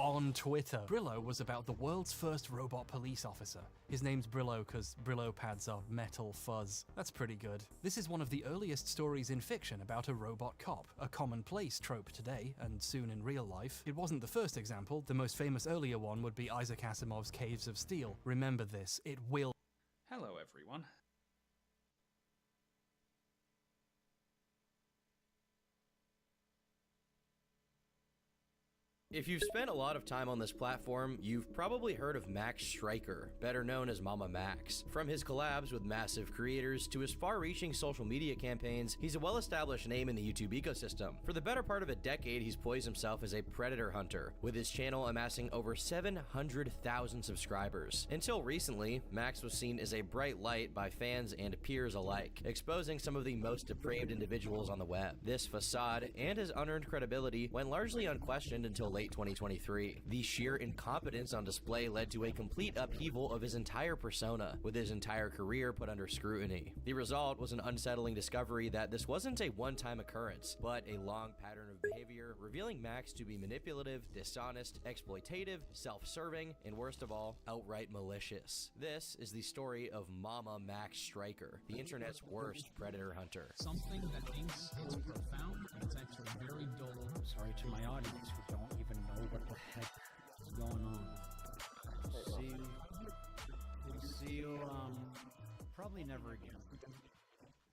[SPEAKER 3] On Twitter, Brillo was about the world's first robot police officer. His name's Brillo because Brillo pads are metal fuzz. That's pretty good. This is one of the earliest stories in fiction about a robot cop, a commonplace trope today, and soon in real life. It wasn't the first example. The most famous earlier one would be Isaac Asimov's Caves of Steel. Remember this, it will.
[SPEAKER 25] Hello everyone.
[SPEAKER 19] If you've spent a lot of time on this platform, you've probably heard of Max Stryker, better known as Mama Max. From his collabs with massive creators to his far-reaching social media campaigns, he's a well-established name in the YouTube ecosystem. For the better part of a decade, he's poised himself as a predator hunter, with his channel amassing over 700,000 subscribers. Until recently, Max was seen as a bright light by fans and peers alike, exposing some of the most depraved individuals on the web. This facade and his unearned credibility went largely unquestioned until late 2023. The sheer incompetence on display led to a complete upheaval of his entire persona, with his entire career put under scrutiny. The result was an unsettling discovery that this wasn't a one-time occurrence, but a long pattern of behavior, revealing Max to be manipulative, dishonest, exploitative, self-serving, and worst of all, outright malicious. This is the story of Mama Max Stryker, the internet's worst predator hunter.
[SPEAKER 8] Something that thinks it's profound and it's actually very dull. I'm sorry to my audience who don't even know what the heck is going on. See you, probably never again.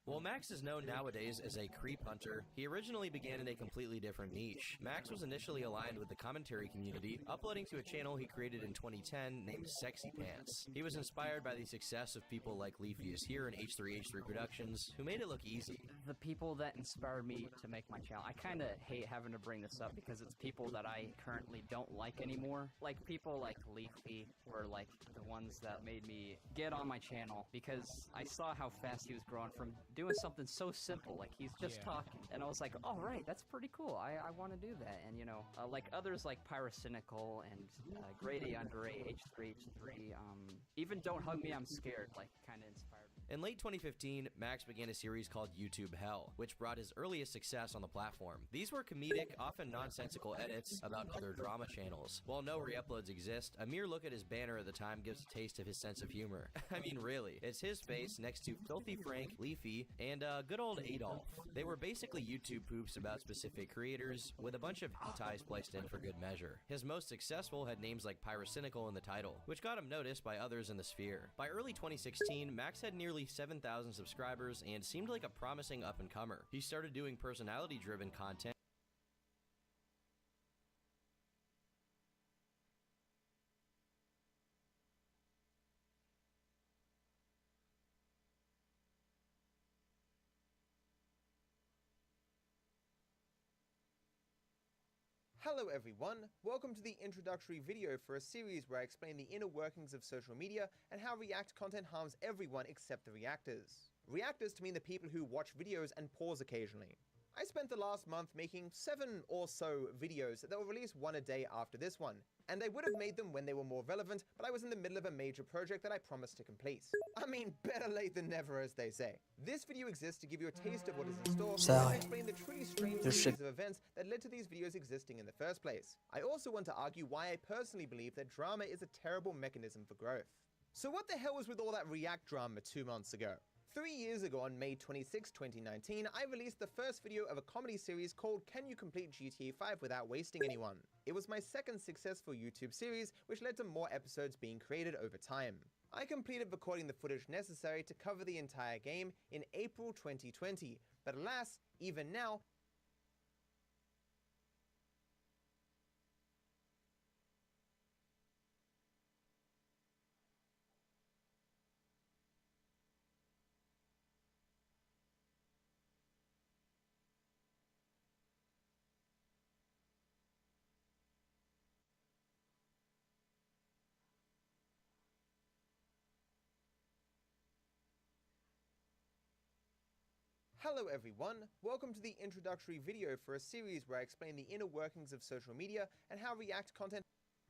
[SPEAKER 19] While Max is known nowadays as a creep hunter, he originally began in a completely different niche. Max was initially aligned with the commentary community, uploading to a channel he created in 2010 named Sexy Pants. He was inspired by the success of people like Leafy is Here and H3H3 Productions, who made it look easy.
[SPEAKER 9] The people that inspired me to make my channel, I kind of hate having to bring this up because it's people that I currently don't like anymore. Like people like Leafy were like the ones that made me get on my channel because I saw how fast he was growing from doing something so simple, like he's just talking, and I was like, all right, that's pretty cool. I want to do that. And you know, like others like Pyrocynical and Grady Andre, H3H3, even Don't Hug Me, I'm Scared, like kind of inspired me.
[SPEAKER 19] In late 2015, Max began a series called YouTube Hell, which brought his earliest success on the platform. These were comedic, often nonsensical edits about other drama channels. While no re-uploads exist, a mere look at his banner at the time gives a taste of his sense of humor. I mean, really, it's his face next to Filthy Frank, Leafy, and good old Adolf. They were basically YouTube poops about specific creators, with a bunch of hentais placed in for good measure. His most successful had names like Pyrocynical in the title, which got him noticed by others in the sphere. By early 2016, Max had nearly 7,000 subscribers and seemed like a promising up-and-comer. He started doing personality-driven content.
[SPEAKER 17] Hello everyone, welcome to the introductory video for a series where I explain the inner workings of social media and how React content harms everyone except the reactors. Reactors to mean the people who watch videos and pause occasionally. I spent the last month making 7 or so videos that were released one a day after this one, and I would have made them when they were more relevant, but I was in the middle of a major project that I promised to complete. I mean, better late than never, as they say. This video exists to give you a taste of what is in store, and to explain the truly strange series of events that led to these videos existing in the first place. I also want to argue why I personally believe that drama is a terrible mechanism for growth. So what the hell was with all that React drama 2 months ago? 3 years ago on May 26, 2019, I released the first video of a comedy series called Can You Complete GTA 5 Without Wasting Anyone? It was my second successful YouTube series, which led to more episodes being created over time. I completed recording the footage necessary to cover the entire game in April 2020, but alas, even now, Hello everyone, welcome to the introductory video for a series where I explain the inner workings of social media and how React content.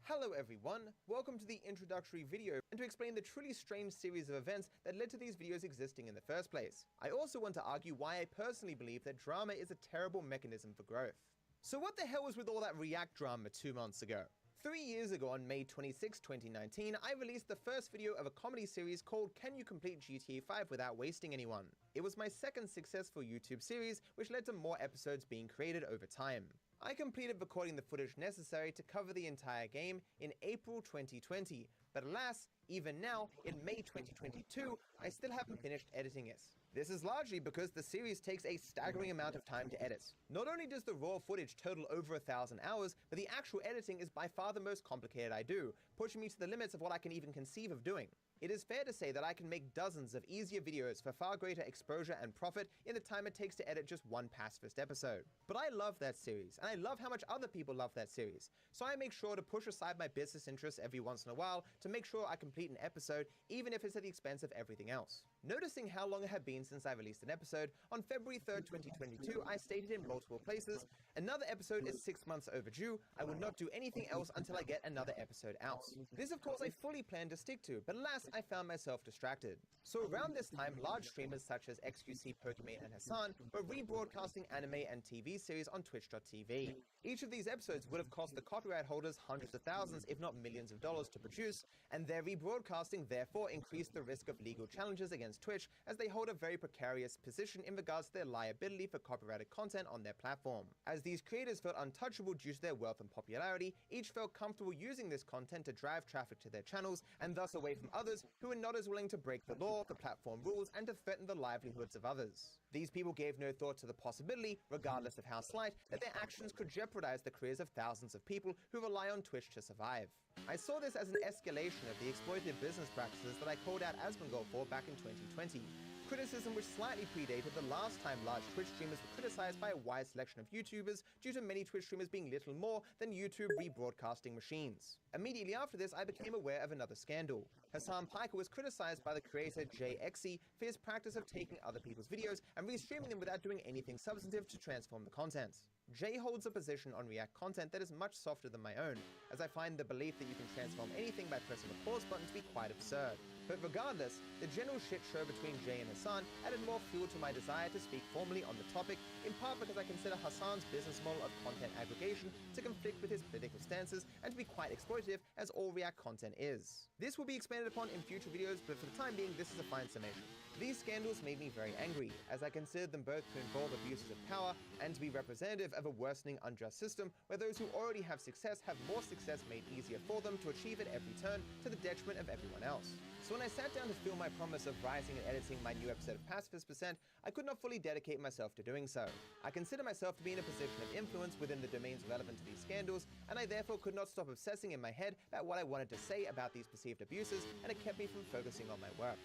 [SPEAKER 17] Hello everyone, welcome to the introductory video and to explain the truly strange series of events that led to these videos existing in the first place. I also want to argue why I personally believe that drama is a terrible mechanism for growth. So what the hell was with all that React drama 2 months ago? 3 years ago on May 26, 2019, I released the first video of a comedy series called Can You Complete GTA 5 Without Wasting Anyone? It was my second successful YouTube series, which led to more episodes being created over time. I completed recording the footage necessary to cover the entire game in April 2020, but alas, even now, in May 2022, I still haven't finished editing it. This is largely because the series takes a staggering amount of time to edit. Not only does the raw footage total over 1,000 hours, but the actual editing is by far the most complicated I do, pushing me to the limits of what I can even conceive of doing. It is fair to say that I can make dozens of easier videos for far greater exposure and profit in the time it takes to edit just one pacifist episode. But I love that series, and I love how much other people love that series, so I make sure to push aside my business interests every once in a while to make sure I complete an episode, even if it's at the expense of everything else. Noticing how long it had been since I released an episode, on February 3rd, 2022, I stated in multiple places, another episode is 6 months overdue, I will not do anything else until I get another episode out. This of course I fully planned to stick to, but alas, I found myself distracted. So around this time, large streamers such as XQC, Pokemon, and Hassan were rebroadcasting anime and TV series on Twitch.tv. Each of these episodes would have cost the copyright holders hundreds of thousands, if not millions of dollars to produce, and their rebroadcasting therefore increased the risk of legal challenges against Twitch, as they hold a very precarious position in regards to their liability for copyrighted content on their platform. As these creators felt untouchable due to their wealth and popularity, each felt comfortable using this content to drive traffic to their channels, and thus away from others who were not as willing to break the law, the platform rules, and to threaten the livelihoods of others. These people gave no thought to the possibility, regardless of how slight, that their actions could jeopardize the careers of thousands of people who rely on Twitch to survive. I saw this as an escalation of the exploitative business practices that I called out Asmongold for back in 2020. Criticism which slightly predated the last time large Twitch streamers were criticized by a wide selection of YouTubers due to many Twitch streamers being little more than YouTube rebroadcasting machines. Immediately after this, I became aware of another scandal. Hassan Piker was criticized by the creator JXE for his practice of taking other people's videos and restreaming them without doing anything substantive to transform the content. Jay holds a position on React content that is much softer than my own, as I find the belief that you can transform anything by pressing a pause button to be quite absurd. But regardless, the general shit show between Jay and Hassan added more fuel to my desire to speak formally on the topic, in part because I consider Hassan's business model of content aggregation to conflict with his political stances and to be quite exploitative, as all React content is. This will be expanded upon in future videos, but for the time being, this is a fine summation. These scandals made me very angry, as I considered them both to involve abuses of power and to be representative of a worsening unjust system where those who already have success have more success made easier for them to achieve at every turn to the detriment of everyone else. So when I sat down to film my promise of writing and editing my new episode of Pacifist Percent, I could not fully dedicate myself to doing so. I consider myself to be in a position of influence within the domains relevant to these scandals, and I therefore could not stop obsessing in my head about what I wanted to say about these perceived abuses, and it kept me from focusing on my work.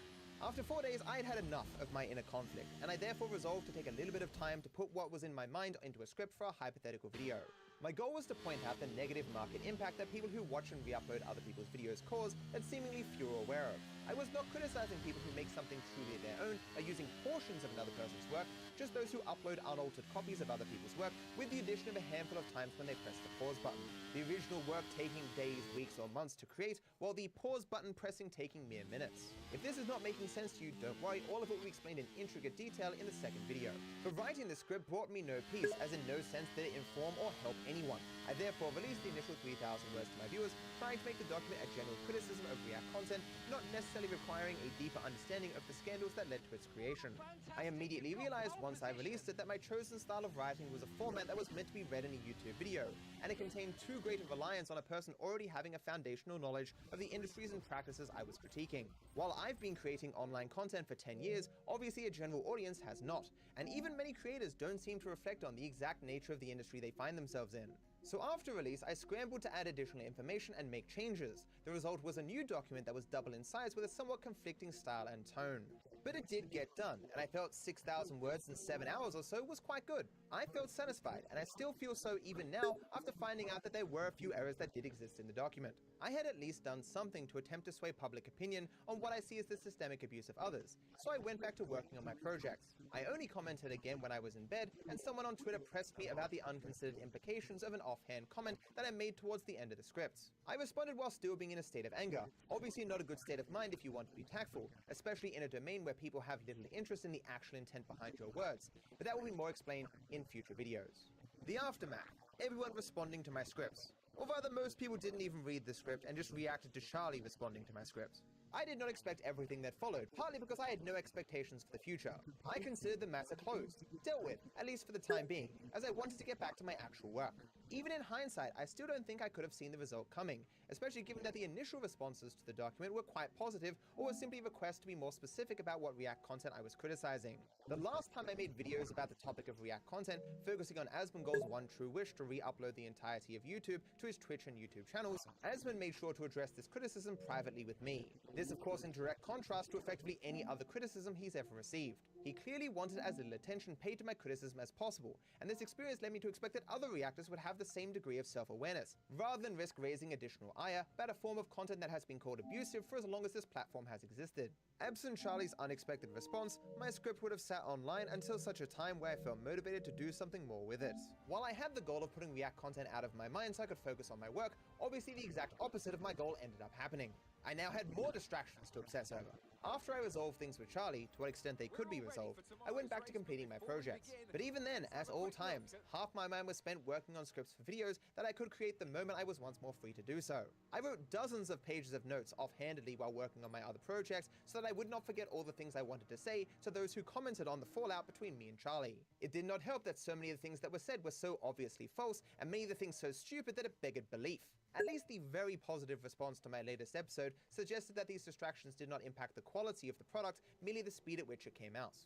[SPEAKER 17] After 4 days, I had had enough of my inner conflict, and I therefore resolved to take a little bit of time to put what was in my mind into a script for a hypothetical video. My goal was to point out the negative market impact that people who watch and re-upload other people's videos cause that seemingly few are aware of. I was not criticizing people who make something truly their own by using portions of another person's work, just those who upload unaltered copies of other people's work, with the addition of a handful of times when they press the pause button. The original work taking days, weeks, or months to create, while the pause button pressing taking mere minutes. If this is not making sense to you, don't worry, all of it will be explained in intricate detail in the second video. But writing the script brought me no peace, as in no sense did it inform or help anyone. I therefore released the initial 3,000 words to my viewers, trying to make the document a general criticism of React content content, not necessarily requiring a deeper understanding of the scandals that led to its creation. I immediately realized once I released it that my chosen style of writing was a format that was meant to be read in a YouTube video, and it contained too great a reliance on a person already having a foundational knowledge of the industries and practices I was critiquing. While I've been creating online content for 10 years, obviously a general audience has not, and even many creators don't seem to reflect on the exact nature of the industry they find themselves in. So after release, I scrambled to add additional information and make changes. The result was a new document that was double in size with a somewhat conflicting style and tone. But it did get done, and I felt 6,000 words in 7 hours or so was quite good. I felt satisfied, and I still feel so even now after finding out that there were a few errors that did exist in the document. I had at least done something to attempt to sway public opinion on what I see as the systemic abuse of others, so I went back to working on my projects. I only commented again when I was in bed, and someone on Twitter pressed me about the unconsidered implications of an offhand comment that I made towards the end of the scripts. I responded while still being in a state of anger, obviously not a good state of mind if you want to be tactful, especially in a domain where people have little interest in the actual intent behind your words, but that will be more explained in future videos. The aftermath. Everyone responding to my scripts. Or rather, most people didn't even read the script and just reacted to Charlie responding to my scripts. I did not expect everything that followed, partly because I had no expectations for the future. I considered the matter closed, dealt with, at least for the time being, as I wanted to get back to my actual work. Even in hindsight, I still don't think I could have seen the result coming, especially given that the initial responses to the document were quite positive or were simply requests to be more specific about what React content I was criticizing. The last time I made videos about the topic of React content, focusing on Asmongold's one true wish to re-upload the entirety of YouTube to his Twitch and YouTube channels, Asmon made sure to address this criticism privately with me. This of course in direct contrast to effectively any other criticism he's ever received. He clearly wanted as little attention paid to my criticism as possible, and this experience led me to expect that other reactors would have the same degree of self-awareness, rather than risk raising additional ire about a form of content that has been called abusive for as long as this platform has existed. Absent Charlie's unexpected response, my script would have sat online until such a time where I felt motivated to do something more with it. While I had the goal of putting React content out of my mind so I could focus on my work, obviously the exact opposite of my goal ended up happening. I now had more distractions to obsess over. After I resolved things with Charlie, to what extent they could be resolved, I went back to completing my projects. But even then, as all times, half my mind was spent working on scripts for videos that I could create the moment I was once more free to do so. I wrote dozens of pages of notes offhandedly while working on my other projects so that I would not forget all the things I wanted to say to those who commented on the fallout between me and Charlie. It did not help that so many of the things that were said were so obviously false, and many of the things so stupid that it begged belief. At least the very positive response to my latest episode suggested that these distractions did not impact the quality of the product, merely the speed at which it came out.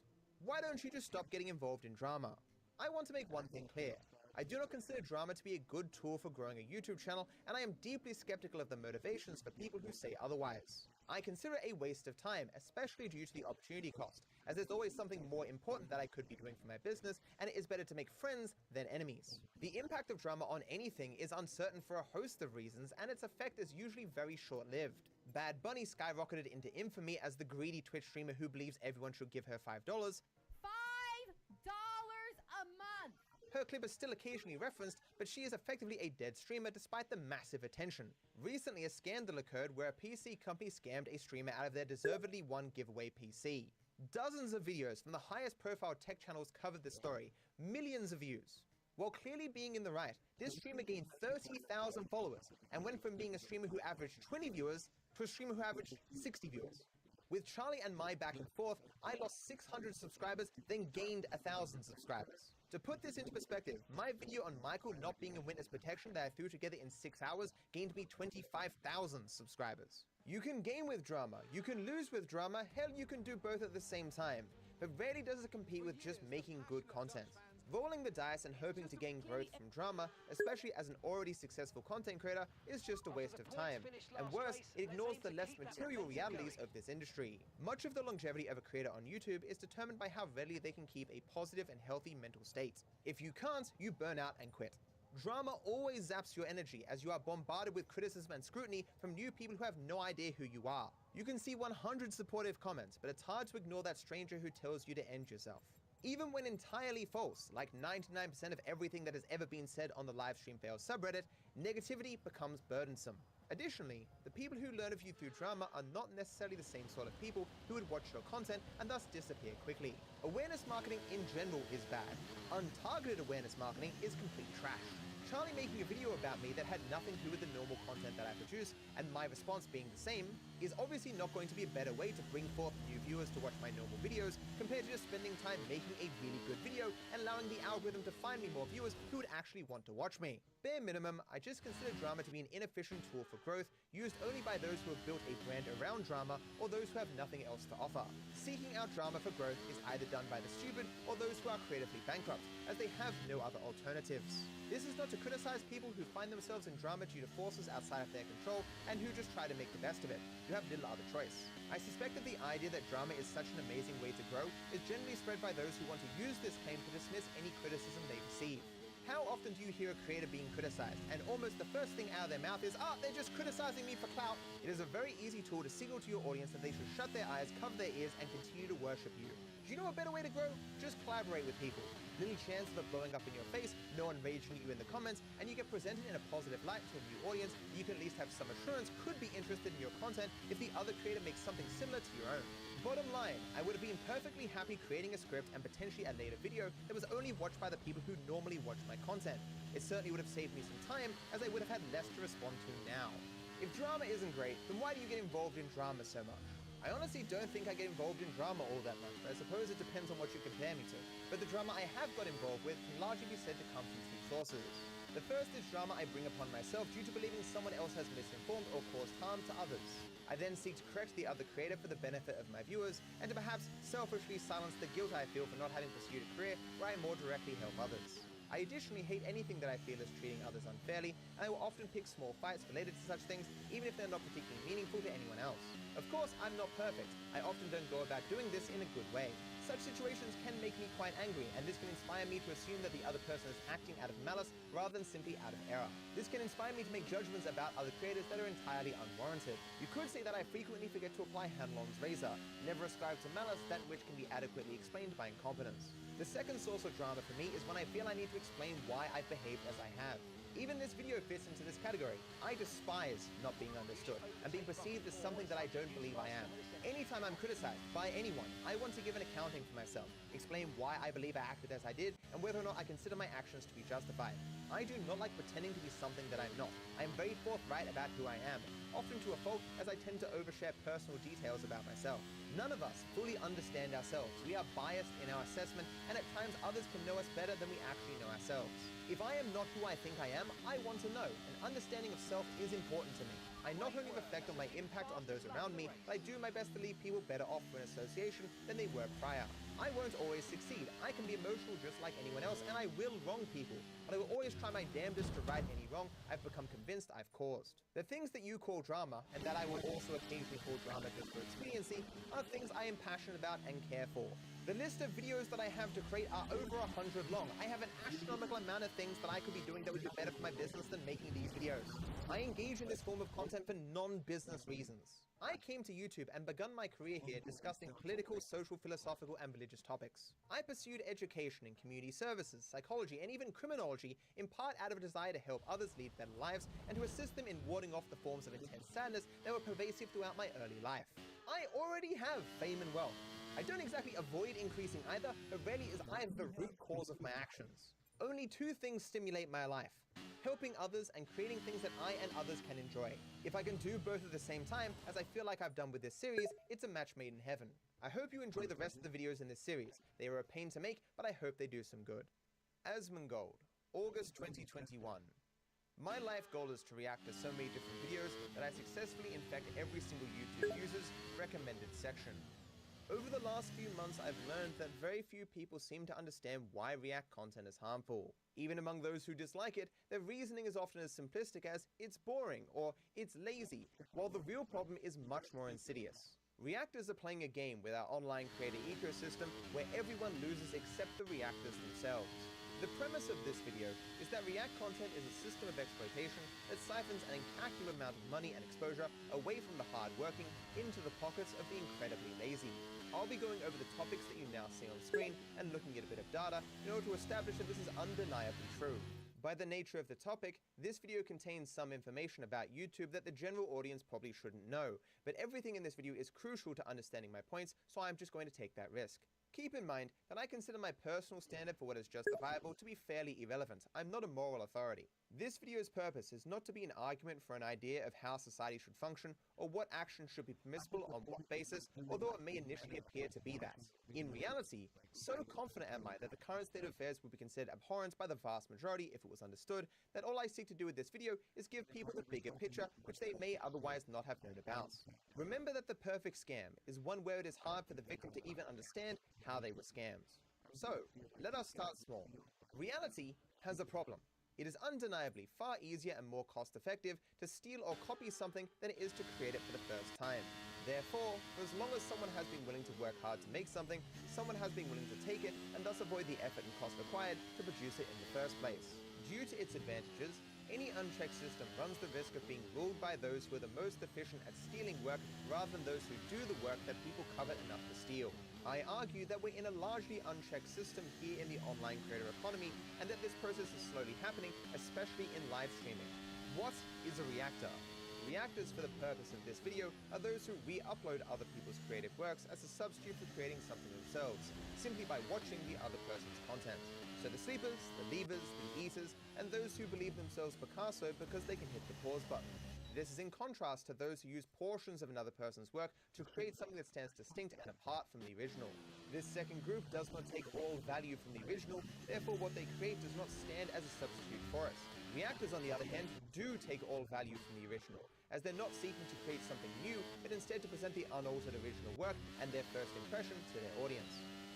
[SPEAKER 17] Why don't you just stop getting involved in drama? I want to make one thing clear. I do not consider drama to be a good tool for growing a YouTube channel, and I am deeply skeptical of the motivations for people who say otherwise. I consider it a waste of time, especially due to the opportunity cost, as there's always something more important that I could be doing for my business, and it is better to make friends than enemies. The impact of drama on anything is uncertain for a host of reasons, and its effect is usually very short-lived. Bad Bunny skyrocketed into infamy as the greedy Twitch streamer who believes everyone should give her $5. $5
[SPEAKER 2] a month!
[SPEAKER 17] Her clip is still occasionally referenced, but she is effectively a dead streamer despite the massive attention. Recently, a scandal occurred where a PC company scammed a streamer out of their deservedly won giveaway PC. Dozens of videos from the highest profile tech channels covered the story, millions of views. While clearly being in the right, this streamer gained 30,000 followers, and went from being a streamer who averaged 20 viewers to a streamer who averaged 60 viewers. With Charlie and my back and forth, I lost 600 subscribers, then gained 1,000 subscribers. To put this into perspective, my video on Michael not being in witness protection that I threw together in 6 hours gained me 25,000 subscribers. You can gain with drama, you can lose with drama, hell you can do both at the same time, but rarely does it compete with just making good content. Rolling the dice and hoping to gain growth from drama, especially as an already successful content creator, is just a waste of time. And worse, it ignores the less material realities of this industry. Much of the longevity of a creator on YouTube is determined by how readily they can keep a positive and healthy mental state. If you can't, you burn out and quit. Drama always zaps your energy as you are bombarded with criticism and scrutiny from new people who have no idea who you are. You can see 100 supportive comments, but it's hard to ignore that stranger who tells you to end yourself. Even when entirely false, like 99% of everything that has ever been said on the Livestream Fail subreddit, negativity becomes burdensome. Additionally, the people who learn of you through drama are not necessarily the same sort of people who would watch your content and thus disappear quickly. Awareness marketing in general is bad. Untargeted awareness marketing is complete trash. Charlie making a video about me that had nothing to do with the normal content that I produce, and my response being the same, is obviously not going to be a better way to bring forth new viewers to watch my normal videos compared to just spending time making a really good video and allowing the algorithm to find me more viewers who would actually want to watch me. Bare minimum, I just consider drama to be an inefficient tool for growth, used only by those who have built a brand around drama or those who have nothing else to offer. Seeking out drama for growth is either done by the stupid or those who are creatively bankrupt, as they have no other alternatives. This is not to criticize people who find themselves in drama due to forces outside of their control and who just try to make the best of it. You have little other choice. I suspect that the idea that drama is such an amazing way to grow is generally spread by those who want to use this claim to dismiss any criticism they receive. How often do you hear a creator being criticized, and almost the first thing out of their mouth is, they're just criticizing me for clout? It is a very easy tool to signal to your audience that they should shut their eyes, cover their ears, and continue to worship you. Do you know a better way to grow? Just collaborate with people. Little chance of it blowing up in your face, no one raging at you in the comments, and you get presented in a positive light to a new audience that you can at least have some assurance could be interested in your content if the other creator makes something similar to your own. Bottom line, I would have been perfectly happy creating a script and potentially a later video that was only watched by the people who normally watch my content. It certainly would have saved me some time, as I would have had less to respond to now. If drama isn't great, then why do you get involved in drama so much? I honestly don't think I get involved in drama all that much, but I suppose it depends on what you compare me to. But the drama I have got involved with can largely be said to come from two sources. The first is drama I bring upon myself due to believing someone else has misinformed or caused harm to others. I then seek to correct the other creator for the benefit of my viewers, and to perhaps selfishly silence the guilt I feel for not having pursued a career where I more directly help others. I additionally hate anything that I feel is treating others unfairly, and I will often pick small fights related to such things, even if they're not particularly meaningful to anyone else. Of course, I'm not perfect. I often don't go about doing this in a good way. Such situations can make me quite angry, and this can inspire me to assume that the other person is acting out of malice rather than simply out of error. This can inspire me to make judgments about other creators that are entirely unwarranted. You could say that I frequently forget to apply Hanlon's razor, never ascribe to malice that which can be adequately explained by incompetence. The second source of drama for me is when I feel I need to explain why I've behaved as I have. Even this video fits into this category. I despise not being understood and being perceived as something that I don't believe I am. Anytime I'm criticized by anyone, I want to give an accounting for myself, explain why I believe I acted as I did, and whether or not I consider my actions to be justified. I do not like pretending to be something that I'm not. I am very forthright about who I am, often to a fault, as I tend to overshare personal details about myself. None of us fully understand ourselves. We are biased in our assessment, and at times others can know us better than we actually know ourselves. If I am not who I think I am, I want to know, and understanding of self is important to me. I not only reflect on my impact on those around me, but I do my best to leave people better off for an association than they were prior. I won't always succeed. I can be emotional just like anyone else, and I will wrong people. But I will always try my damnedest to right any wrong I've become convinced I've caused. The things that you call drama, and that I will also occasionally call drama just for expediency, are things I am passionate about and care for. The list of videos that I have to create are over 100 long. I have an astronomical amount of things that I could be doing that would be better for my business than making these videos. I engage in this form of content for non-business reasons. I came to YouTube and begun my career here discussing political, social, philosophical, and religious topics. I pursued education in community services, psychology, and even criminology, in part out of a desire to help others lead better lives and to assist them in warding off the forms of intense sadness that were pervasive throughout my early life. I already have fame and wealth. I don't exactly avoid increasing either, but rarely is either the root cause of my actions. Only two things stimulate my life: helping others and creating things that I and others can enjoy. If I can do both at the same time, as I feel like I've done with this series, it's a match made in heaven. I hope you enjoy the rest of the videos in this series. They are a pain to make, but I hope they do some good. Asmongold, August 2021. My life goal is to react to so many different videos that I successfully infect every single YouTube user's recommended section. Over the last few months, I've learned that very few people seem to understand why React content is harmful. Even among those who dislike it, their reasoning is often as simplistic as "it's boring" or "it's lazy," while the real problem is much more insidious. Reactors are playing a game with our online creator ecosystem where everyone loses except the reactors themselves. The premise of this video is that React content is a system of exploitation that siphons an incalculable amount of money and exposure away from the hard-working into the pockets of the incredibly lazy. I'll be going over the topics that you now see on screen and looking at a bit of data in order to establish that this is undeniably true. By the nature of the topic, this video contains some information about YouTube that the general audience probably shouldn't know, but everything in this video is crucial to understanding my points, so I'm just going to take that risk. Keep in mind that I consider my personal standard for what is justifiable to be fairly irrelevant. I'm not a moral authority. This video's purpose is not to be an argument for an idea of how society should function or what action should be permissible on what basis, although it may initially appear to be that. In reality, so confident am I that the current state of affairs would be considered abhorrent by the vast majority if it was understood, that all I seek to do with this video is give people the bigger picture which they may otherwise not have known about. Remember that the perfect scam is one where it is hard for the victim to even understand how they were scammed. So, let us start small. Reality has a problem. It is undeniably far easier and more cost-effective to steal or copy something than it is to create it for the first time. Therefore, for as long as someone has been willing to work hard to make something, someone has been willing to take it and thus avoid the effort and cost required to produce it in the first place. Due to its advantages, any unchecked system runs the risk of being ruled by those who are the most efficient at stealing work rather than those who do the work that people covet enough to steal. I argue that we're in a largely unchecked system here in the online creator economy and that this process is slowly happening, especially in live streaming. What is a reactor? Reactors for the purpose of this video are those who re-upload other people's creative works as a substitute for creating something themselves, simply by watching the other person's content. So the sleepers, the leavers, the eaters, and those who believe themselves Picasso because they can hit the pause button. This is in contrast to those who use portions of another person's work to create something that stands distinct and apart from the original. This second group does not take all value from the original, therefore what they create does not stand as a substitute for it. Reactors, on the other hand, do take all value from the original, as they're not seeking to create something new, but instead to present the unaltered original work and their first impression to their audience.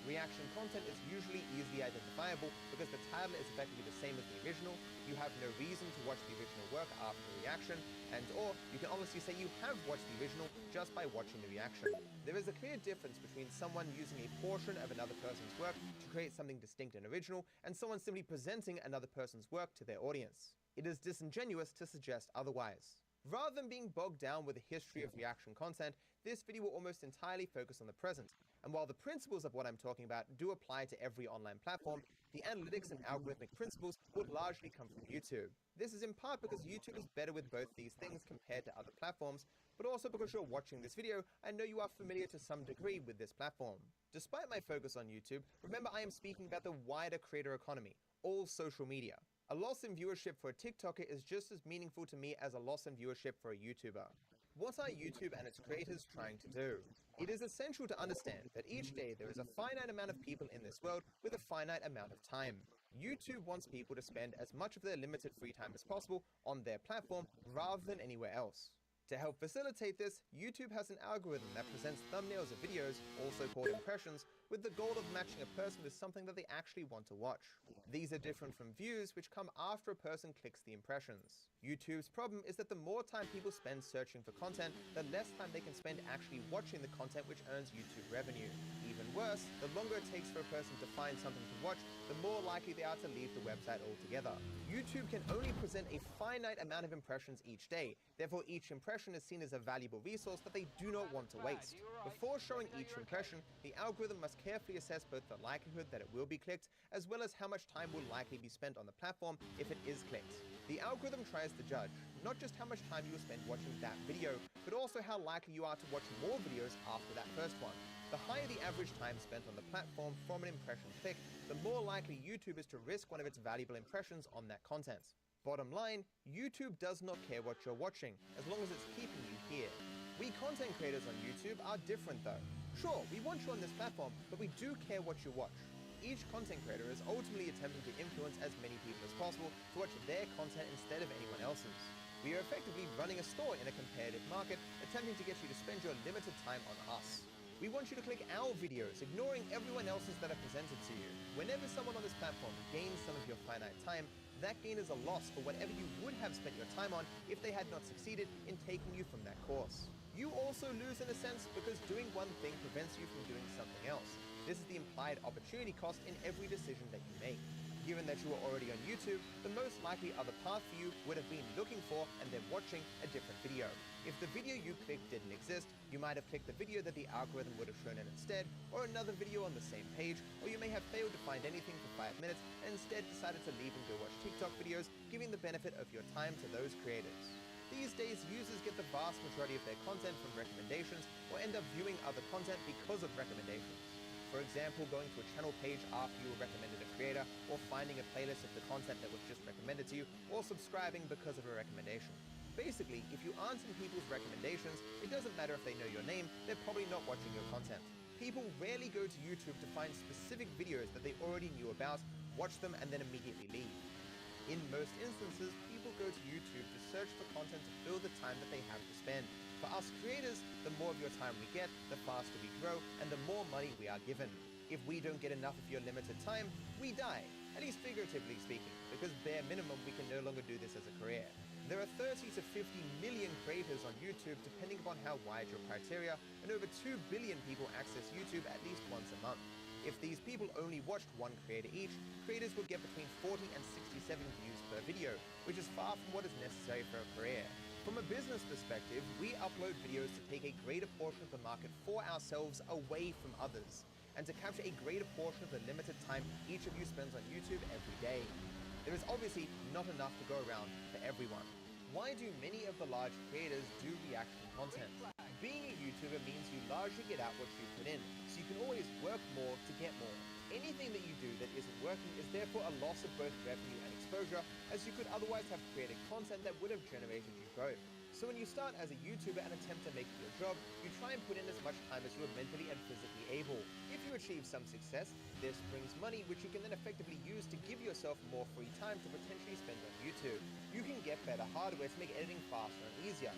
[SPEAKER 17] Reaction content is usually easily identifiable because the title is effectively the same as the original, you have no reason to watch the original work after the reaction, and or you can honestly say you have watched the original just by watching the reaction. There is a clear difference between someone using a portion of another person's work to create something distinct and original, and someone simply presenting another person's work to their audience. It is disingenuous to suggest otherwise. Rather than being bogged down with the history of reaction content, this video will almost entirely focus on the present. And while the principles of what I'm talking about do apply to every online platform, the analytics and algorithmic principles would largely come from YouTube. This is in part because YouTube is better with both these things compared to other platforms, but also because you're watching this video, I know you are familiar to some degree with this platform. Despite my focus on YouTube, remember I am speaking about the wider creator economy, all social media. A loss in viewership for a TikToker is just as meaningful to me as a loss in viewership for a YouTuber. What are YouTube and its creators trying to do? It is essential to understand that each day there is a finite amount of people in this world with a finite amount of time. YouTube wants people to spend as much of their limited free time as possible on their platform rather than anywhere else. To help facilitate this, YouTube has an algorithm that presents thumbnails of videos, also called impressions, with the goal of matching a person with something that they actually want to watch. These are different from views, which come after a person clicks the impressions. YouTube's problem is that the more time people spend searching for content, the less time they can spend actually watching the content, which earns YouTube revenue. Even worse, the longer it takes for a person to find something to watch, the more likely they are to leave the website altogether. YouTube can only present a finite amount of impressions each day, therefore each impression is seen as a valuable resource that they do not want to waste. Before showing each impression, the algorithm must carefully assess both the likelihood that it will be clicked, as well as how much time will likely be spent on the platform if it is clicked. The algorithm tries to judge not just how much time you will spend watching that video, but also how likely you are to watch more videos after that first one. The higher the average time spent on the platform from an impression click, the more likely YouTube is to risk one of its valuable impressions on that content. Bottom line, YouTube does not care what you're watching, as long as it's keeping you here. We content creators on YouTube are different though. Sure, we want you on this platform, but we do care what you watch. Each content creator is ultimately attempting to influence as many people as possible to watch their content instead of anyone else's. We are effectively running a store in a competitive market, attempting to get you to spend your limited time on us. We want you to click our videos, ignoring everyone else's that are presented to you. Whenever someone on this platform gains some of your finite time, that gain is a loss for whatever you would have spent your time on if they had not succeeded in taking you from that course. You also lose in a sense because doing one thing prevents you from doing something else. This is the implied opportunity cost in every decision that you make. Given that you are already on YouTube, the most likely other path for you would have been looking for and then watching a different video. If the video you clicked didn't exist, you might have clicked the video that the algorithm would have shown it instead, or another video on the same page, or you may have failed to find anything for 5 minutes and instead decided to leave and go watch TikTok videos, giving the benefit of your time to those creators. These days, users get the vast majority of their content from recommendations or end up viewing other content because of recommendations. For example, going to a channel page after you were recommended a creator, or finding a playlist of the content that was just recommended to you, or subscribing because of a recommendation. Basically, if you aren't in people's recommendations, it doesn't matter if they know your name, they're probably not watching your content. People rarely go to YouTube to find specific videos that they already knew about, watch them, and then immediately leave. In most instances, people go to YouTube to search for content to fill the time that they have to spend. For us creators, the more of your time we get, the faster we grow, and the more money we are given. If we don't get enough of your limited time, we die, at least figuratively speaking, because bare minimum we can no longer do this as a career. There are 30 to 50 million creators on YouTube depending upon how wide your criteria, and over 2 billion people access YouTube at least once a month. If these people only watched one creator each, creators would get between 40 and 67 views per video, which is far from what is necessary for a career. From a business perspective, we upload videos to take a greater portion of the market for ourselves away from others, and to capture a greater portion of the limited time each of you spends on YouTube every day. There is obviously not enough to go around for everyone. Why do many of the large creators do reaction content? Being a YouTuber means you largely get out what you put in, so you can always work more to get more. Anything that you do that isn't working is therefore a loss of both revenue and exposure, as you could otherwise have created content that would have generated you growth. So when you start as a YouTuber and attempt to make it your job, you try and put in as much time as you are mentally and physically able. If you achieve some success, this brings money which you can then effectively use to give yourself more free time to potentially spend on YouTube. You can get better hardware to make editing faster and easier.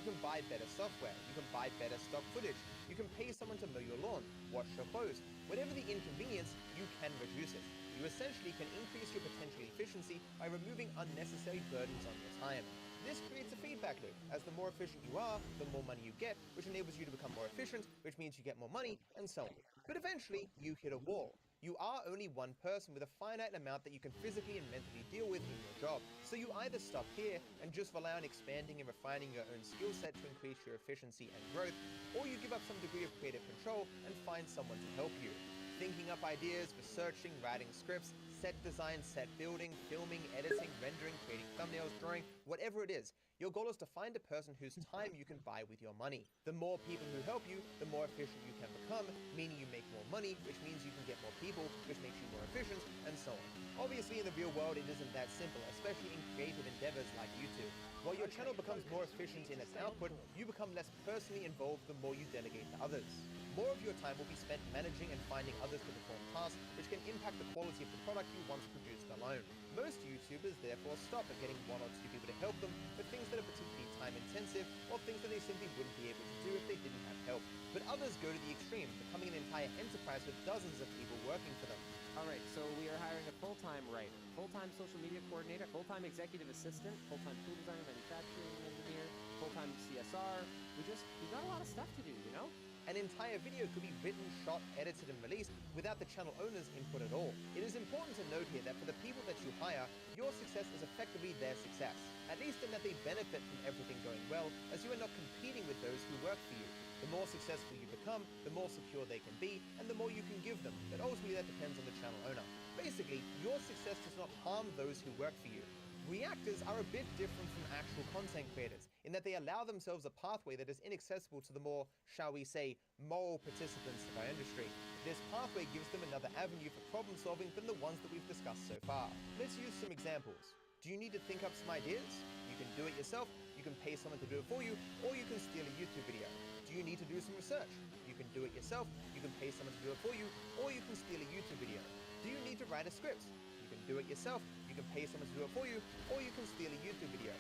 [SPEAKER 17] You can buy better software, you can buy better stock footage, you can pay someone to mow your lawn, wash your clothes. Whatever the inconvenience, you can reduce it. You essentially can increase your potential efficiency by removing unnecessary burdens on your time. This creates a feedback loop. As the more efficient you are, the more money you get, which enables you to become more efficient, which means you get more money, and so on. But eventually, you hit a wall. You are only one person with a finite amount that you can physically and mentally deal with in your job. So you either stop here and just rely on expanding and refining your own skill set to increase your efficiency and growth, or you give up some degree of creative control and find someone to help you. Thinking up ideas, researching, writing scripts, set design, set building, filming, editing, rendering, creating thumbnails, drawing, whatever it is. Your goal is to find a person whose time you can buy with your money. The more people who help you, the more efficient you can become, meaning you make more money, which means you can get more people, which makes you more efficient, and so on. Obviously, in the real world, it isn't that simple, especially in creative endeavors like YouTube. While your channel becomes more efficient in its output, you become less personally involved the more you delegate to others. More of your time will be spent managing and finding others to perform tasks, which can impact the quality of the product you once produced alone. Most YouTubers therefore stop at getting one or two people to help them with things that are particularly time-intensive, or things that they simply wouldn't be able to do if they didn't have help. But others go to the extreme, becoming an entire enterprise with dozens of people working for them.
[SPEAKER 2] Alright, so we are hiring a full-time writer, full-time social media coordinator, full-time executive assistant, full-time tool designer, manufacturing engineer, full-time CSR. We got a lot of stuff to do, you know?
[SPEAKER 17] An entire video could be written, shot, edited, and released without the channel owner's input at all. It is important to note here that for the people that you hire, your success is effectively their success, at least in that they benefit from everything going well, as you are not competing with those who work for you. The more successful you become, the more secure they can be, and the more you can give them, but ultimately that depends on the channel owner. Basically, your success does not harm those who work for you. Reactors are a bit different from actual content creators, in that they allow themselves a pathway that is inaccessible to the more, shall we say, moral participants of our industry. This pathway gives them another avenue for problem solving than the ones that we've discussed so far. Let's use some examples. Do you need to think up some ideas? You can do it yourself, you can pay someone to do it for you, or you can steal a YouTube video. Do you need to do some research? You can do it yourself, you can pay someone to do it for you, or you can steal a YouTube video. Do you need to write a script? You can do it yourself, you can pay someone to do it for you, or you can steal a YouTube video.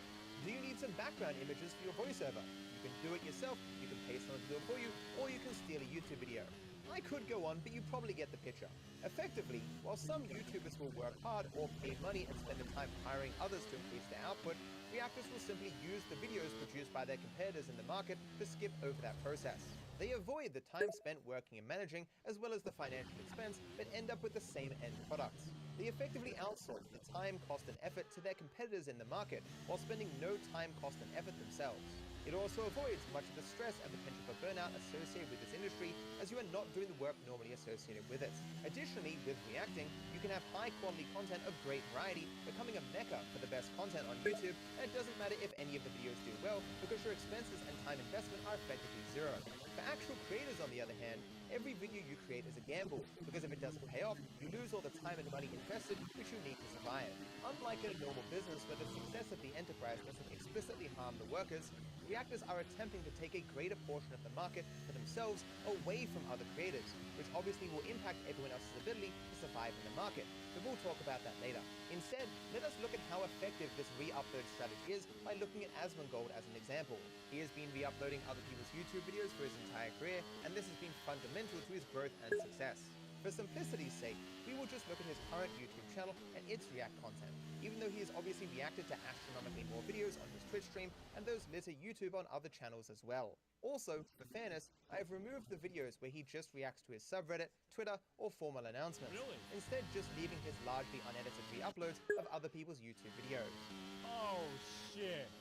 [SPEAKER 17] Do you need some background images for your voiceover? You can do it yourself, you can pay someone to do it for you, or you can steal a YouTube video. I could go on, but you probably get the picture. Effectively, while some YouTubers will work hard or pay money and spend the time hiring others to increase their output, reactors will simply use the videos produced by their competitors in the market to skip over that process. They avoid the time spent working and managing, as well as the financial expense, but end up with the same end products. They effectively outsource the time, cost, and effort to their competitors in the market, while spending no time, cost, and effort themselves. It also avoids much of the stress and potential for burnout associated with this industry, as you are not doing the work normally associated with it. Additionally, with reacting, you can have high-quality content of great variety, becoming a mecca for the best content on YouTube, and it doesn't matter if any of the videos do well, because your expenses and time investment are effectively zero. For actual creators, on the other hand, every video you create is a gamble, because if it doesn't pay off, you lose all the time and money invested, which you need to survive. Unlike in a normal business where the success of the enterprise doesn't explicitly harm the workers, reactors are attempting to take a greater portion of the market for themselves away from other creators, which obviously will impact everyone else's ability to survive in the market, but we'll talk about that later. Instead, let us look at how effective this re-upload strategy is by looking at Asmongold as an example. He has been re-uploading other people's YouTube videos for his entire career, and this has been fundamental to his growth and success. For simplicity's sake, we will just look at his current YouTube channel and its React content, even though he has obviously reacted to astronomically more videos on his Twitch stream, and those litter YouTube on other channels as well. Also, for fairness, I have removed the videos where he just reacts to his subreddit, Twitter, or formal announcements, instead just leaving his largely unedited re-uploads of other people's YouTube videos.
[SPEAKER 4] Oh shit!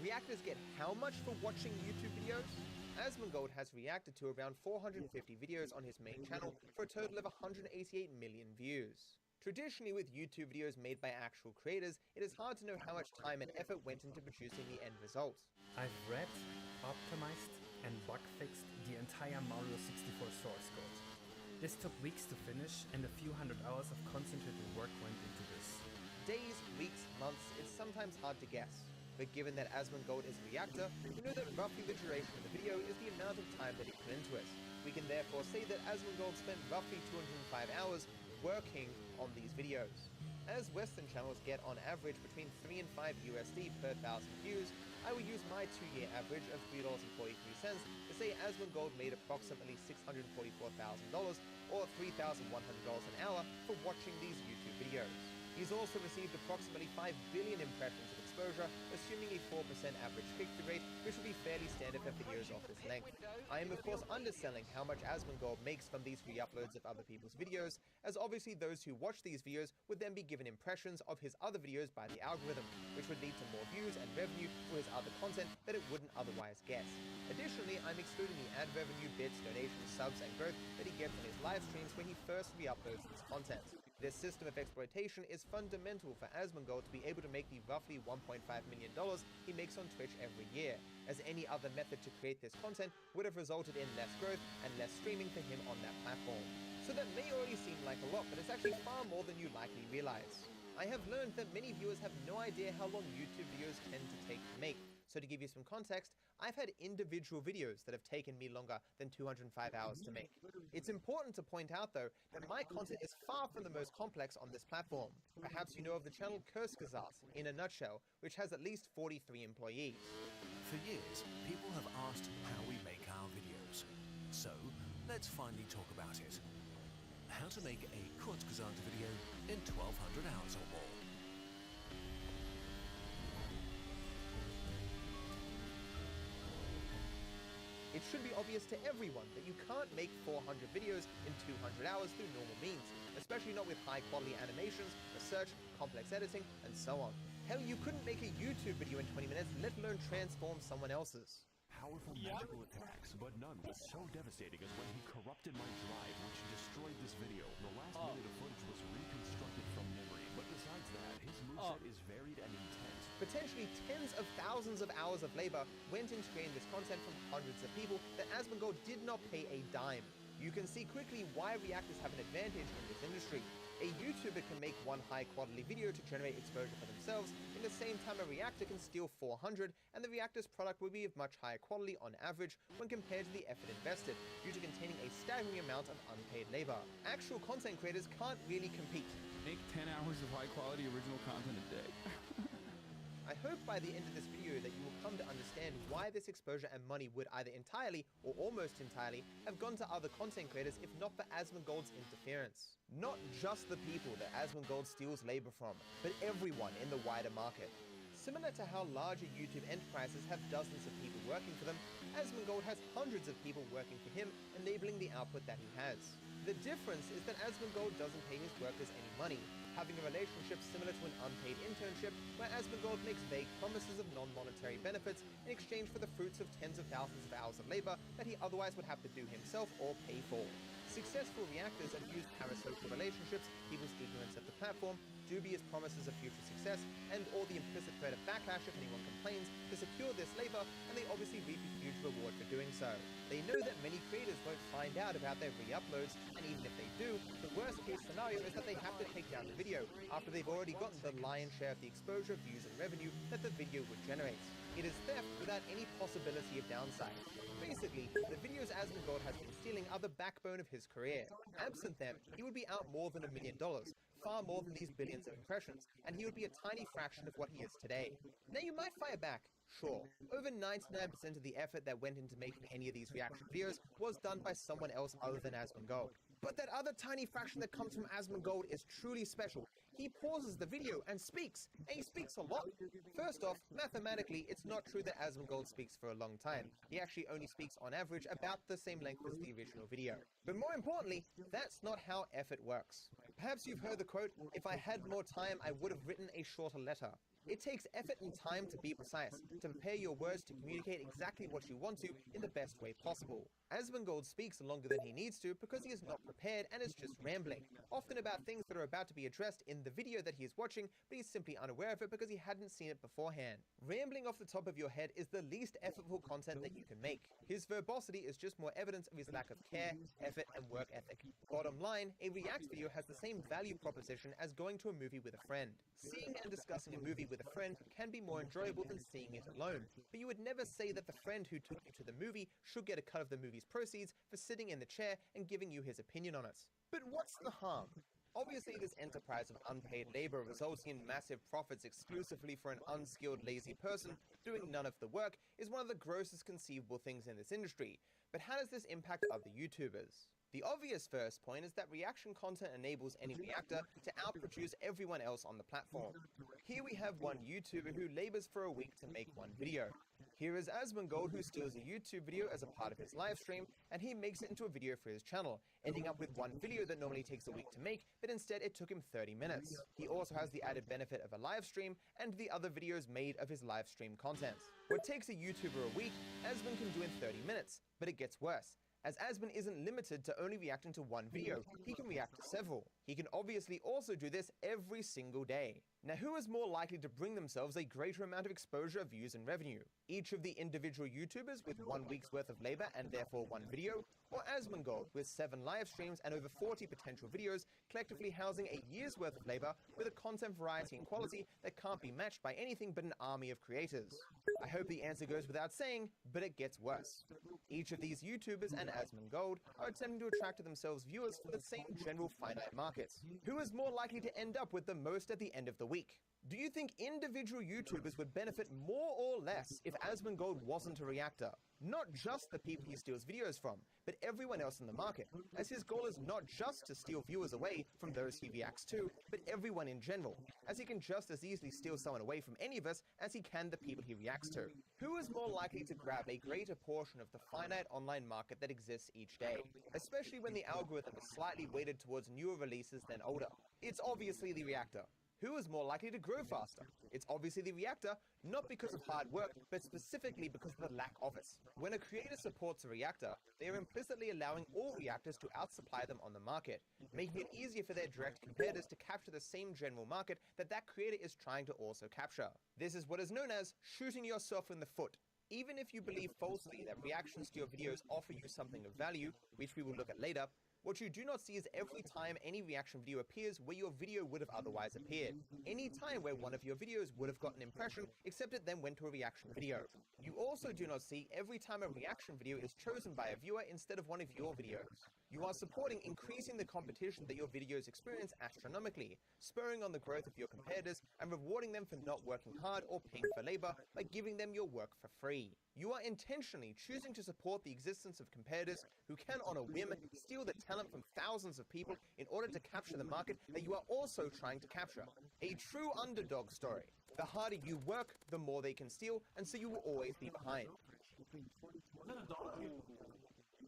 [SPEAKER 17] Reactors get how much for watching YouTube videos? Asmongold has reacted to around 450 videos on his main channel for a total of 188 million views. Traditionally, with YouTube videos made by actual creators, it is hard to know how much time and effort went into producing the end result.
[SPEAKER 5] I've read, optimized, and bug fixed the entire Mario 64 source code. This took weeks to finish, and a few hundred hours of concentrated work went into this.
[SPEAKER 17] Days, weeks, months, it's sometimes hard to guess. But given that Asmongold is a reactor, we know that roughly the duration of the video is the amount of time that he put into it. We can therefore say that Asmongold spent roughly 205 hours working on these videos. As Western channels get on average between 3 and 5 USD per 1,000 views, I will use my 2-year average of $3.43 to say Asmongold made approximately $644,000 or $3,100 an hour for watching these YouTube videos. He's also received approximately 5 billion impressions of exposure, assuming a 4% average click-through rate, which would be fairly standard for videos of this length. I am of course underselling how much Asmongold makes from these re-uploads of other people's videos, as obviously those who watch these videos would then be given impressions of his other videos by the algorithm, which would lead to more views and revenue for his other content that it wouldn't otherwise get. Additionally, I'm excluding the ad revenue, bits, donations, subs, and growth that he gets on his live streams when he first re-uploads this content. This system of exploitation is fundamental for Asmongold to be able to make the roughly $1.5 million he makes on Twitch every year, as any other method to create this content would have resulted in less growth and less streaming for him on that platform. So that may already seem like a lot, but it's actually far more than you likely realize. I have learned that many viewers have no idea how long YouTube videos tend to take to make, so to give you some context, I've had individual videos that have taken me longer than 205 hours to make. It's important to point out though, that my content is far from the most complex on this platform. Perhaps you know of the channel Kurskazat, in a nutshell, which has at least 43 employees.
[SPEAKER 7] For years, people have asked how we make our videos. So, let's finally talk about it. How to make a Kurskazat video in 1200 hours or more.
[SPEAKER 17] It should be obvious to everyone that you can't make 400 videos in 200 hours through normal means, especially not with high-quality animations, research, complex editing, and so on. Hell, you couldn't make a YouTube video in 20 minutes, let alone transform someone else's.
[SPEAKER 13] Powerful magical attacks, but none was so devastating as when he corrupted my drive, which destroyed this video. The last minute of footage was reconstructed from memory, but besides that, his moveset is varied and intense.
[SPEAKER 17] Potentially tens of thousands of hours of labor went into creating this content from hundreds of people that Asmongold did not pay a dime. You can see quickly why reactors have an advantage in this industry. A YouTuber can make one high-quality video to generate exposure for themselves, in the same time a reactor can steal 400, and the reactor's product will be of much higher quality on average when compared to the effort invested, due to containing a staggering amount of unpaid labor. Actual content creators can't really compete.
[SPEAKER 14] Make 10 hours of high-quality original content a day.
[SPEAKER 17] I hope by the end of this video that you will come to understand why this exposure and money would either entirely, or almost entirely, have gone to other content creators if not for Asmongold's interference. Not just the people that Asmongold steals labor from, but everyone in the wider market. Similar to how larger YouTube enterprises have dozens of people working for them, Asmongold has hundreds of people working for him, enabling the output that he has. The difference is that Asmongold doesn't pay his workers any money. having a relationship similar to an unpaid internship where Asmongold makes vague promises of non-monetary benefits in exchange for the fruits of tens of thousands of hours of labor that he otherwise would have to do himself or pay for. Successful reactors abuse parasocial relationships, people's ignorance of the platform, dubious promises of future success, and all the implicit threat of backlash if anyone complains to secure this labor, and they obviously reap a huge reward for doing so. They know that many creators won't find out about their re-uploads, and even if they do, the worst case scenario is that they have to take down the video after they've already gotten the lion's share of the exposure, views, and revenue that the video would generate. It is theft without any possibility of downside. Basically, the videos Asmongold has been stealing are the backbone of his career. Absent them, he would be out more than $1 million, far more than these billions of impressions, and he would be a tiny fraction of what he is today. Now you might fire back, sure. Over 99% of the effort that went into making any of these reaction videos was done by someone else other than Asmongold. But that other tiny fraction that comes from Asmongold is truly special. He pauses the video and speaks, and he speaks a lot. First off, mathematically, it's not true that Asmongold speaks for a long time. He actually only speaks on average about the same length as the original video. But more importantly, that's not how effort works. Perhaps you've heard the quote, "If I had more time, I would have written a shorter letter." It takes effort and time to be precise, to prepare your words to communicate exactly what you want to in the best way possible. Asmongold speaks longer than he needs to because he is not prepared and is just rambling, often about things that are about to be addressed in the video that he is watching, but he's simply unaware of it because he hadn't seen it beforehand. Rambling off the top of your head is the least effortful content that you can make. His verbosity is just more evidence of his lack of care, effort, and work ethic. Bottom line, a React video has the same value proposition as going to a movie with a friend. Seeing and discussing a movie with a friend can be more enjoyable than seeing it alone, but you would never say that the friend who took you to the movie should get a cut of the movie's proceeds for sitting in the chair and giving you his opinion on it. But what's the harm? Obviously, this enterprise of unpaid labor resulting in massive profits exclusively for an unskilled, lazy person doing none of the work is one of the grossest conceivable things in this industry. But how does this impact other YouTubers? The obvious first point is that reaction content enables any reactor to outproduce everyone else on the platform. Here we have one YouTuber who labors for a week to make one video. Here is Asmongold, who steals a YouTube video as a part of his live stream, and he makes it into a video for his channel, ending up with one video that normally takes a week to make, but instead it took him 30 minutes. He also has the added benefit of a live stream and the other videos made of his live stream content. What takes a YouTuber a week, Asmon can do in 30 minutes, but it gets worse. As Asmon isn't limited to only reacting to one video, he can react to several. He can obviously also do this every single day. Now, who is more likely to bring themselves a greater amount of exposure, views, and revenue? Each of the individual YouTubers with 1 week's worth of labor and therefore one video, or Asmongold with 7 live streams and over 40 potential videos, collectively housing a year's worth of labor with a content variety and quality that can't be matched by anything but an army of creators? I hope the answer goes without saying, but it gets worse. Each of these YouTubers and Asmongold are attempting to attract to themselves viewers for the same general finite markets. Who is more likely to end up with the most at the end of the week? Do you think individual YouTubers would benefit more or less if Asmongold wasn't a reactor? Not just the people he steals videos from, but everyone else in the market, as his goal is not just to steal viewers away from those he reacts to, but everyone in general, as he can just as easily steal someone away from any of us as he can the people he reacts to. Who is more likely to grab a greater portion of the finite online market that exists each day, especially when the algorithm is slightly weighted towards newer releases than older? It's obviously the reactor. Who is more likely to grow faster? It's obviously the reactor, not because of hard work, but specifically because of the lack of it. When a creator supports a reactor, they are implicitly allowing all reactors to outsupply them on the market, making it easier for their direct competitors to capture the same general market that that creator is trying to also capture. This is what is known as shooting yourself in the foot. Even if you believe falsely that reactions to your videos offer you something of value, which we will look at later, what you do not see is every time any reaction video appears where your video would have otherwise appeared. Any time where one of your videos would have got an impression, except it then went to a reaction video. You also do not see every time a reaction video is chosen by a viewer instead of one of your videos. You are supporting increasing the competition that your videos experience astronomically, spurring on the growth of your competitors and rewarding them for not working hard or paying for labor by giving them your work for free. You are intentionally choosing to support the existence of competitors who can on a whim steal the talent from thousands of people in order to capture the market that you are also trying to capture. A true underdog story. The harder you work, the more they can steal, and so you will always be behind.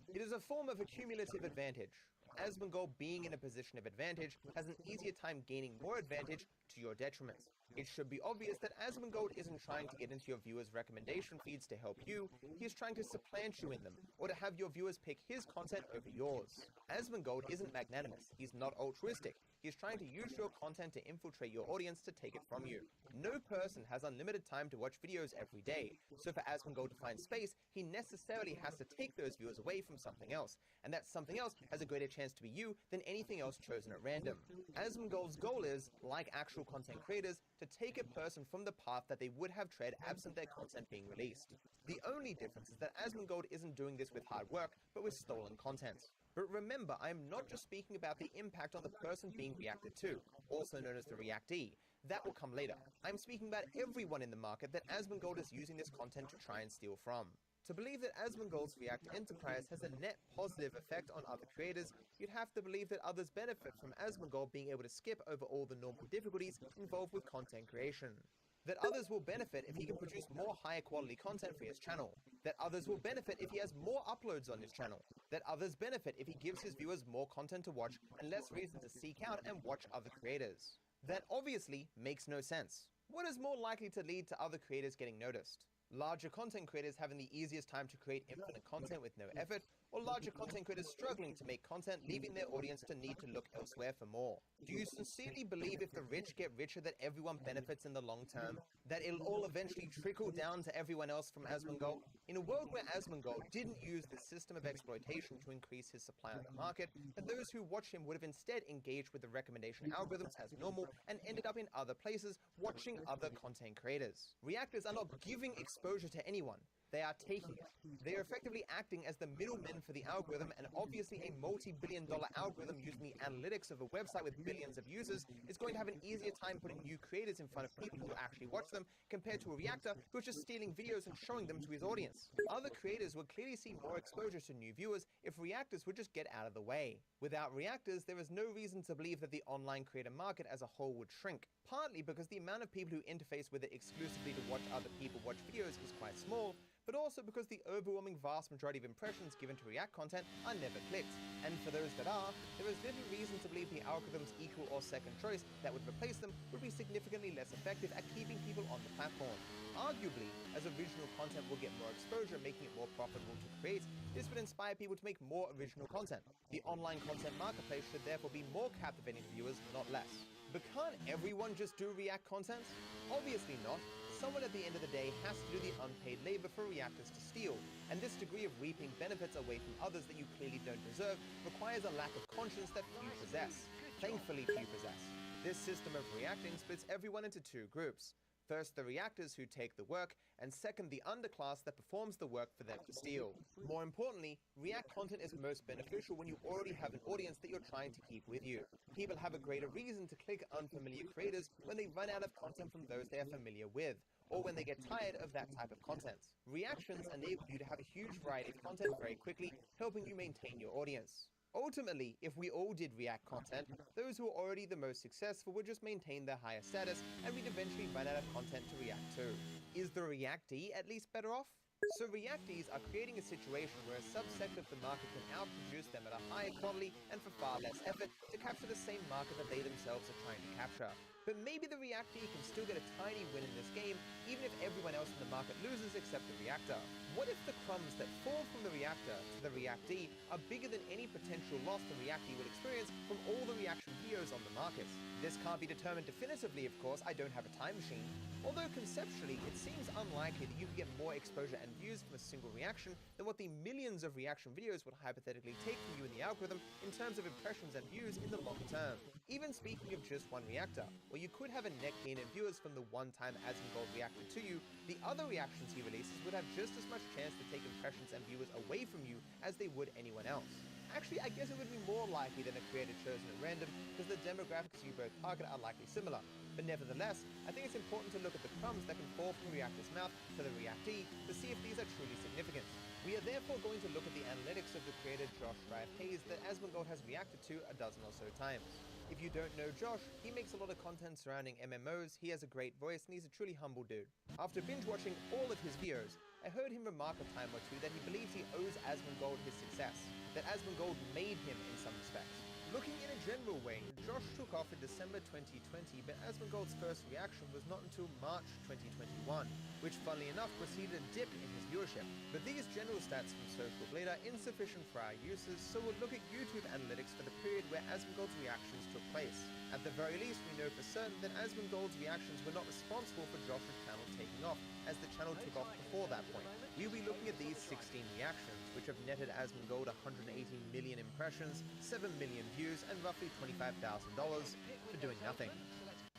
[SPEAKER 17] It is a form of accumulative advantage. Asmongold, being in a position of advantage, has an easier time gaining more advantage to your detriment. It should be obvious that Asmongold isn't trying to get into your viewers' recommendation feeds to help you, he is trying to supplant you in them, or to have your viewers pick his content over yours. Asmongold isn't magnanimous, he's not altruistic, he's trying to use your content to infiltrate your audience to take it from you. No person has unlimited time to watch videos every day, so for Asmongold to find space, he necessarily has to take those viewers away from something else, and that something else has a greater chance to be you than anything else chosen at random. Asmongold's goal is, like actual content creators, to take a person from the path that they would have tread absent their content being released. The only difference is that Asmongold isn't doing this with hard work, but with stolen content. But remember, I am not just speaking about the impact on the person being reacted to, also known as the reactee. That will come later. I'm speaking about everyone in the market that Asmongold is using this content to try and steal from. To believe that Asmongold's React enterprise has a net positive effect on other creators, you'd have to believe that others benefit from Asmongold being able to skip over all the normal difficulties involved with content creation. That others will benefit if he can produce more higher quality content for his channel. That others will benefit if he has more uploads on his channel. That others benefit if he gives his viewers more content to watch and less reason to seek out and watch other creators. That obviously makes no sense. What is more likely to lead to other creators getting noticed? Larger content creators having the easiest time to create infinite content with no effort, or larger content creators struggling to make content, leaving their audience to need to look elsewhere for more? Do you sincerely believe if the rich get richer that everyone benefits in the long term? That it'll all eventually trickle down to everyone else from Asmongold? In a world where Asmongold didn't use this system of exploitation to increase his supply on the market, then those who watch him would have instead engaged with the recommendation algorithms as normal and ended up in other places watching other content creators. Reactors are not giving exposure to anyone. They are taking it. They are effectively acting as the middlemen for the algorithm, and obviously a multi-billion-dollar algorithm using the analytics of a website with billions of users is going to have an easier time putting new creators in front of people who actually watch them compared to a reactor who is just stealing videos and showing them to his audience. Other creators would clearly see more exposure to new viewers if reactors would just get out of the way. Without reactors, there is no reason to believe that the online creator market as a whole would shrink, partly because the amount of people who interface with it exclusively to watch other people watch videos is quite small, but also because the overwhelming vast majority of impressions given to React content are never clicked. And for those that are, there is little reason to believe the algorithm's equal or second choice that would replace them would be significantly less effective at keeping people on the platform. Arguably, as original content will get more exposure, making it more profitable to create, this would inspire people to make more original content. The online content marketplace should therefore be more captivating to viewers, not less. But can't everyone just do React content? Obviously not. Someone at the end of the day has to do the unpaid labor for reactors to steal, and this degree of reaping benefits away from others that you clearly don't deserve requires a lack of conscience that few possess. Thankfully few possess. This system of reacting splits everyone into two groups. First, the reactors who take the work, and second, the underclass that performs the work for them to steal. More importantly, React content is most beneficial when you already have an audience that you're trying to keep with you. People have a greater reason to click unfamiliar creators when they run out of content from those they are familiar with, or when they get tired of that type of content. Reactions enable you to have a huge variety of content very quickly, helping you maintain your audience. Ultimately, if we all did React content, those who are already the most successful would just maintain their higher status, and we'd eventually run out of content to react to. Is the reactee at least better off? So reactees are creating a situation where a subsect of the market can outproduce them at a higher quality and for far less effort to capture the same market that they themselves are trying to capture. But maybe the reactee can still get a tiny win in this game, even if everyone else in the market loses except the reactor. What if the crumbs that fall from the reactor to the reactee are bigger than any potential loss the reactee will experience from all the reaction videos on the market? This can't be determined definitively, of course, I don't have a time machine. Although conceptually, it seems unlikely that you could get more exposure and views from a single reaction than what the millions of reaction videos would hypothetically take from you in the algorithm in terms of impressions and views in the long term. Even speaking of just one reactor, where you could have a net gain in viewers from the one time Asmongold reacted to you, the other reactions he releases would have just as much chance to take impressions and viewers away from you as they would anyone else. Actually, I guess it would be more likely than a creator chosen at random, because the demographics you both target are likely similar. But nevertheless, I think it's important to look at the crumbs that can fall from the reactor's mouth to the reactee to see if these are truly significant. We are therefore going to look at the analytics of the creator Josh Hayes that Asmongold has reacted to a dozen or so times. If you don't know Josh, he makes a lot of content surrounding MMOs, he has a great voice, and he's a truly humble dude. After binge watching all of his videos, I heard him remark a time or two that he believes he owes Asmongold his success, that Asmongold made him in some respects. Looking in a general way, Josh took off in December 2020, but Asmongold's first reaction was not until March 2021, which funnily enough preceded a dip in his viewership. But these general stats from Social Blade are insufficient for our uses, so we'll look at YouTube analytics for the period where Asmongold's reactions took place. At the very least, we know for certain that Asmongold's reactions were not responsible for Josh's channel taking off, as the channel took off before that point. We'll be looking at these 16 reactions, which have netted Asmongold 118 million impressions, 7 million views, and roughly $25,000 for doing nothing.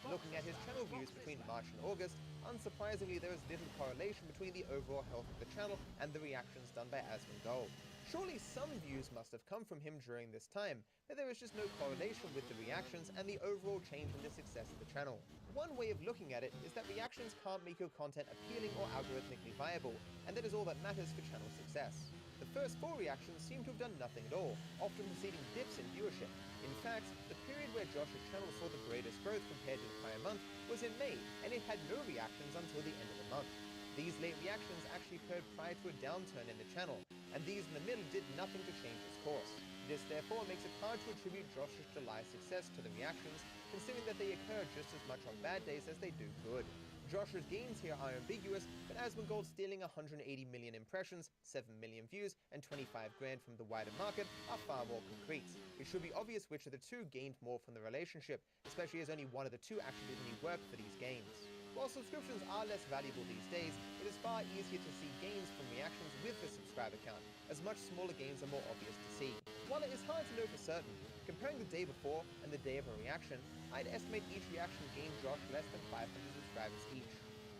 [SPEAKER 17] Looking at his channel views between March and August, unsurprisingly there is little correlation between the overall health of the channel and the reactions done by Asmongold. Surely some views must have come from him during this time, but there is just no correlation with the reactions and the overall change in the success of the channel. One way of looking at it is that reactions can't make your content appealing or algorithmically viable, and that is all that matters for channel success. The first 4 reactions seem to have done nothing at all, often preceding dips in viewership. In fact, the period where Josh's channel saw the greatest growth compared to the prior month was in May, and it had no reactions until the end of the month. These late reactions actually occurred prior to a downturn in the channel, and these in the middle did nothing to change its course. This therefore makes it hard to attribute Josh's July success to the reactions, considering that they occur just as much on bad days as they do good. Josh's gains here are ambiguous, but Asmongold stealing 180 million impressions, 7 million views, and 25 grand from the wider market are far more concrete. It should be obvious which of the two gained more from the relationship, especially as only one of the two actually did any work for these games. While subscriptions are less valuable these days, it is far easier to see gains from reactions with the subscriber count, as much smaller gains are more obvious to see. While it is hard to know for certain, comparing the day before and the day of a reaction, I'd estimate each reaction gained Josh less than 500 subscribers each.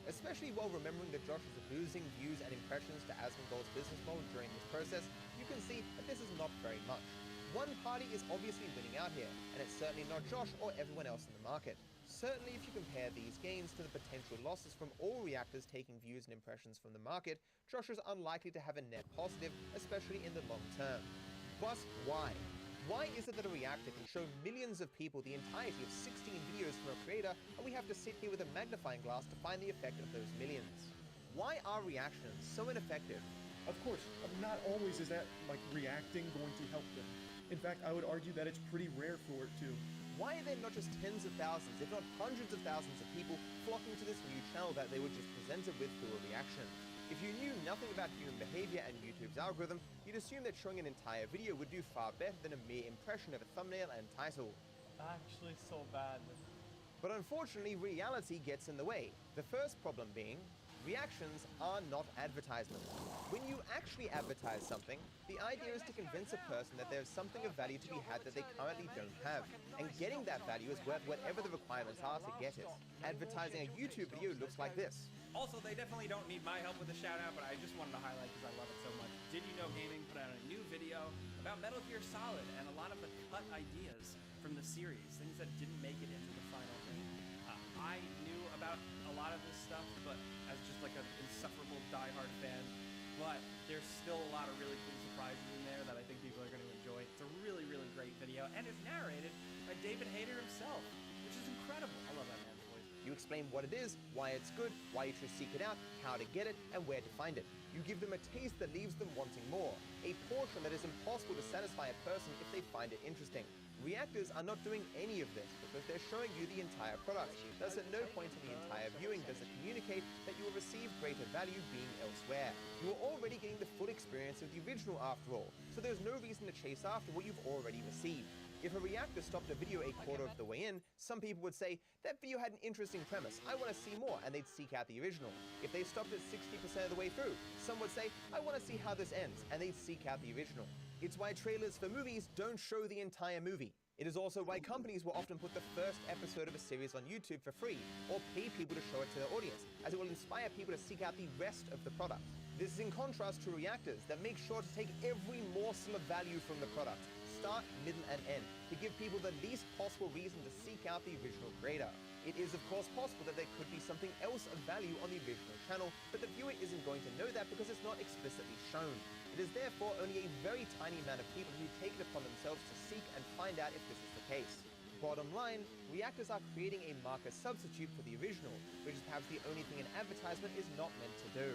[SPEAKER 17] Especially while remembering that Josh is losing views and impressions to Asmongold's business model during this process, you can see that this is not very much. One party is obviously winning out here, and it's certainly not Josh or everyone else in the market. Certainly if you compare these gains to the potential losses from all reactors taking views and impressions from the market, Josh is unlikely to have a net positive, especially in the long term. But why? Why is it that a reactor can show millions of people the entirety of 16 videos from a creator, and we have to sit here with a magnifying glass to find the effect of those millions? Why are reactions so ineffective?
[SPEAKER 6] Of course, not always is that, reacting going to help them. In fact, I would argue that it's pretty rare for it to.
[SPEAKER 17] Why are there not just tens of thousands, if not hundreds of thousands of people flocking to this new channel that they were just presented with through a reaction? If you knew nothing about human behavior and YouTube's algorithm, you'd assume that showing an entire video would do far better than a mere impression of a thumbnail and title.
[SPEAKER 11] Actually so bad.
[SPEAKER 17] But unfortunately, reality gets in the way. The first problem being, reactions are not advertisements. When you actually advertise something, the idea is to convince a person that there's something of value to be had that they currently don't have, and getting that value is worth whatever the requirements are to get it. Advertising a YouTube video looks like this.
[SPEAKER 5] Also, they definitely don't need my help with the shout out, but I just wanted to highlight because I love it so much. Did You Know Gaming put out a new video about Metal Gear Solid and a lot of the cut ideas from the series, things that didn't make it into the final thing. I knew about a lot of this stuff, but as just like an insufferable diehard fan, but there's still a lot of really cool surprises in there that I think people are going to enjoy. It's a really, really great video, and it's narrated by David Hayter himself, which is incredible. I love that man's voice.
[SPEAKER 17] You explain what it is, why it's good, why you should seek it out, how to get it, and where to find it. You give them a taste that leaves them wanting more, a portion that is impossible to satisfy a person if they find it interesting. Reactors are not doing any of this because they're showing you the entire product. Thus, at no point in the entire viewing does it communicate that you will receive greater value being elsewhere. You are already getting the full experience of the original after all, so there's no reason to chase after what you've already received. If a reactor stopped a video a quarter of the way in, some people would say, that video had an interesting premise, I want to see more, and they'd seek out the original. If they stopped at 60% of the way through, some would say, I want to see how this ends, and they'd seek out the original. It's why trailers for movies don't show the entire movie. It is also why companies will often put the first episode of a series on YouTube for free, or pay people to show it to their audience, as it will inspire people to seek out the rest of the product. This is in contrast to reactors that make sure to take every morsel of value from the product, start, middle, and end, to give people the least possible reason to seek out the original creator. It is of course possible that there could be something else of value on the original channel, but the viewer isn't going to know that because it's not explicitly shown. It is therefore only a very tiny amount of people who take it upon themselves to seek and find out if this is the case. Bottom line, reactors are creating a market substitute for the original, which is perhaps the only thing an advertisement is not meant to do.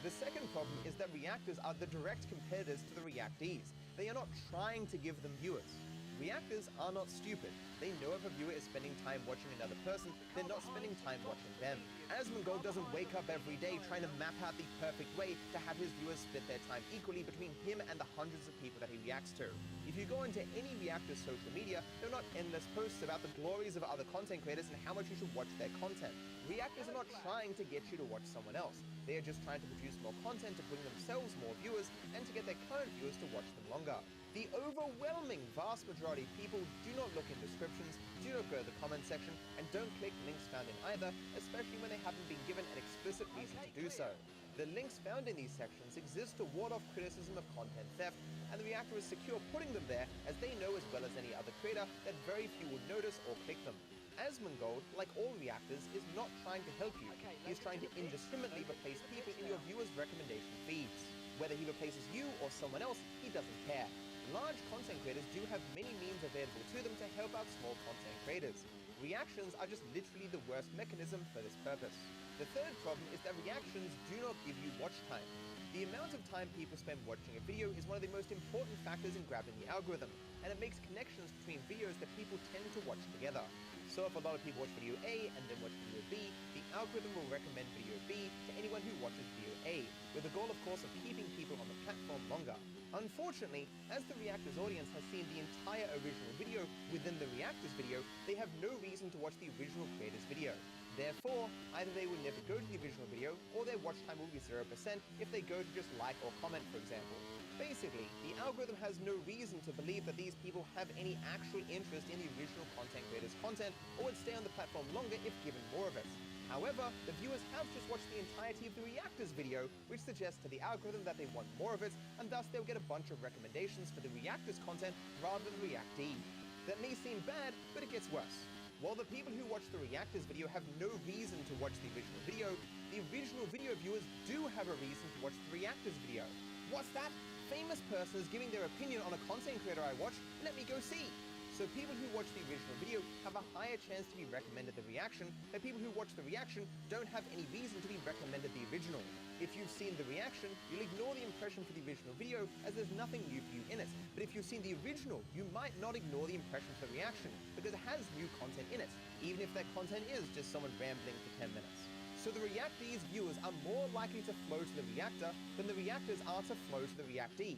[SPEAKER 17] The second problem is that reactors are the direct competitors to the reactees. They are not trying to give them viewers. Reactors are not stupid. They know if a viewer is spending time watching another person, they're not spending time watching them. Asmongold doesn't wake up every day trying to map out the perfect way to have his viewers split their time equally between him and the hundreds of people that he reacts to. If you go into any reactor's social media, there are not endless posts about the glories of other content creators and how much you should watch their content. Reactors are not trying to get you to watch someone else. They are just trying to produce more content to bring themselves more viewers and to get their current viewers to watch them longer. The overwhelming vast majority of people do not look in descriptions, do not go to the comment section, and don't click links found in either, especially when they haven't been given an explicit reason to do so. The links found in these sections exist to ward off criticism of content theft, and the reactor is secure putting them there as they know as well as any other creator that very few will notice or click them. Asmongold, like all reactors, is not trying to help you. He is trying to indiscriminately replace people in your viewers' recommendation feeds. Whether he replaces you or someone else, he doesn't care. Large content creators do have many means available to them to help out small content creators. Reactions are just literally the worst mechanism for this purpose. The third problem is that reactions do not give you watch time. The amount of time people spend watching a video is one of the most important factors in grabbing the algorithm, and it makes connections between videos that people tend to watch together. So if a lot of people watch video A and then watch video B, the algorithm will recommend video B to anyone who watches video A, with the goal of course of keeping people on the platform longer. Unfortunately, as the Reactors audience has seen the entire original video within the Reactors video, they have no reason to watch the original creator's video. Therefore, either they will never go to the original video, or their watch time will be 0% if they go to just like or comment, for example. Basically, the algorithm has no reason to believe that these people have any actual interest in the original content creator's content, or would stay on the platform longer if given more of it. However, the viewers have just watched the entirety of the Reactors video, which suggests to the algorithm that they want more of it, and thus they'll get a bunch of recommendations for the Reactors content rather than the Reactee. That may seem bad, but it gets worse. While the people who watch the Reactors video have no reason to watch the original video viewers do have a reason to watch the Reactors video. What's that? Famous person is giving their opinion on a content creator I watch, let me go see. So people who watch the original video have a higher chance to be recommended the reaction, but people who watch the reaction don't have any reason to be recommended the original. If you've seen the reaction, you'll ignore the impression for the original video as there's nothing new for you in it. But if you've seen the original, you might not ignore the impression for the reaction because it has new content in it, even if that content is just someone rambling for 10 minutes. So the Reactee's viewers are more likely to flow to the reactor than the reactors are to flow to the Reactee.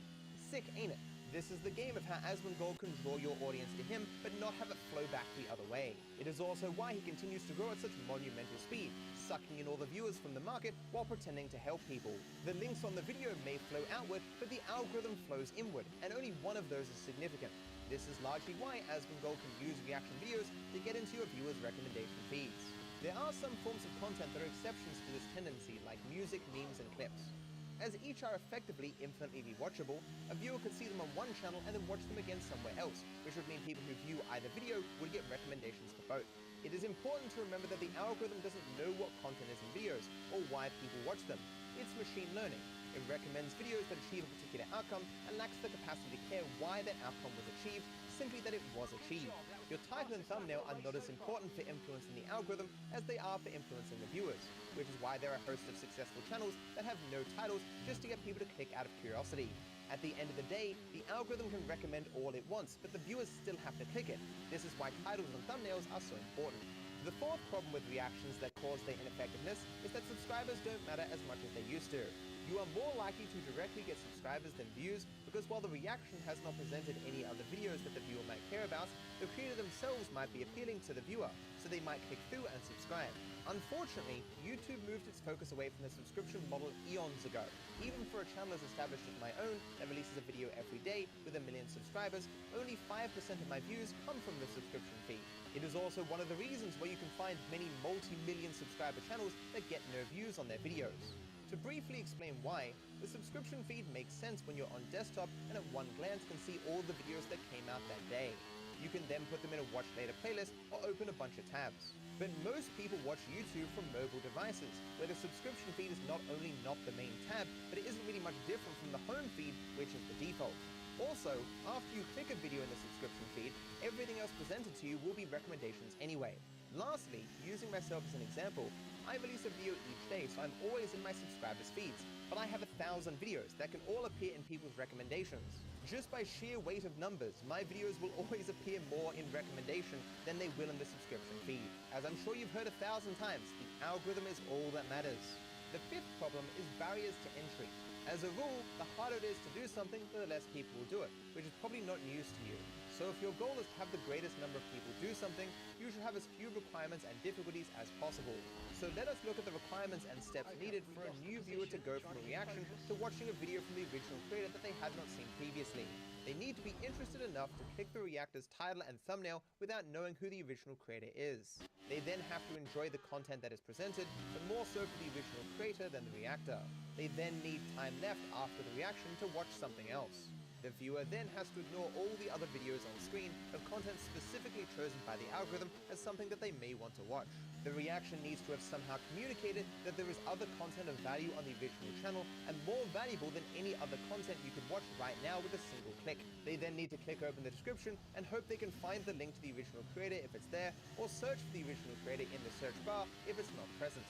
[SPEAKER 17] Sick, ain't it? This is the game of how Asmongold can draw your audience to him, but not have it flow back the other way. It is also why he continues to grow at such monumental speed, sucking in all the viewers from the market while pretending to help people. The links on the video may flow outward, but the algorithm flows inward, and only one of those is significant. This is largely why Asmongold can use reaction videos to get into your viewers' recommendation feeds. There are some forms of content that are exceptions to this tendency, like music, memes, and clips. As each are effectively infinitely rewatchable, a viewer could see them on one channel and then watch them again somewhere else, which would mean people who view either video would get recommendations for both. It is important to remember that the algorithm doesn't know what content is in videos, or why people watch them. It's machine learning. It recommends videos that achieve a particular outcome and lacks the capacity to care why that outcome was achieved, simply that it was achieved. Your title and thumbnail are not as important for influencing the algorithm as they are for influencing the viewers, which is why there are hosts of successful channels that have no titles just to get people to click out of curiosity. At the end of the day, the algorithm can recommend all it wants, but the viewers still have to click it. This is why titles and thumbnails are so important. The fourth problem with reactions that cause their ineffectiveness is that subscribers don't matter as much as they used to. You are more likely to directly get subscribers than views because while the reaction has not presented any other videos that the viewer might care about, the creator themselves might be appealing to the viewer, so they might click through and subscribe. Unfortunately, YouTube moved its focus away from the subscription model eons ago. Even for a channel as established as my own that releases a video every day with 1 million subscribers, only 5% of my views come from the subscription feed. It is also one of the reasons why you can find many multi-million subscriber channels that get no views on their videos. To briefly explain why, the subscription feed makes sense when you're on desktop and at one glance can see all the videos that came out that day. You can then put them in a watch later playlist or open a bunch of tabs. But most people watch YouTube from mobile devices, where the subscription feed is not only not the main tab, but it isn't really much different from the home feed, which is the default. Also, after you click a video in the subscription feed, everything else presented to you will be recommendations anyway. Lastly, using myself as an example, I release a video each day, so I'm always in my subscribers' feeds. but I have 1,000 videos that can all appear in people's recommendations. Just by sheer weight of numbers, my videos will always appear more in recommendation than they will in the subscription feed. As I'm sure you've heard 1,000 times, the algorithm is all that matters. The fifth problem is barriers to entry. As a rule, the harder it is to do something, the less people will do it, which is probably not news to you. So if your goal is to have the greatest number of people do something, you should have as few requirements and difficulties as possible. So let us look at the requirements and steps needed for a new viewer to go from a reaction to watching a video from the original creator that they had not seen previously. They need to be interested enough to click the reactor's title and thumbnail without knowing who the original creator is. They then have to enjoy the content that is presented, but more so for the original creator than the reactor. They then need time left after the reaction to watch something else. The viewer then has to ignore all the other videos on screen of content specifically chosen by the algorithm as something that they may want to watch. The reaction needs to have somehow communicated that there is other content of value on the original channel and more valuable than any other content you could watch right now with a single click. They then need to click open the description and hope they can find the link to the original creator if it's there, or search for the original creator in the search bar if it's not present.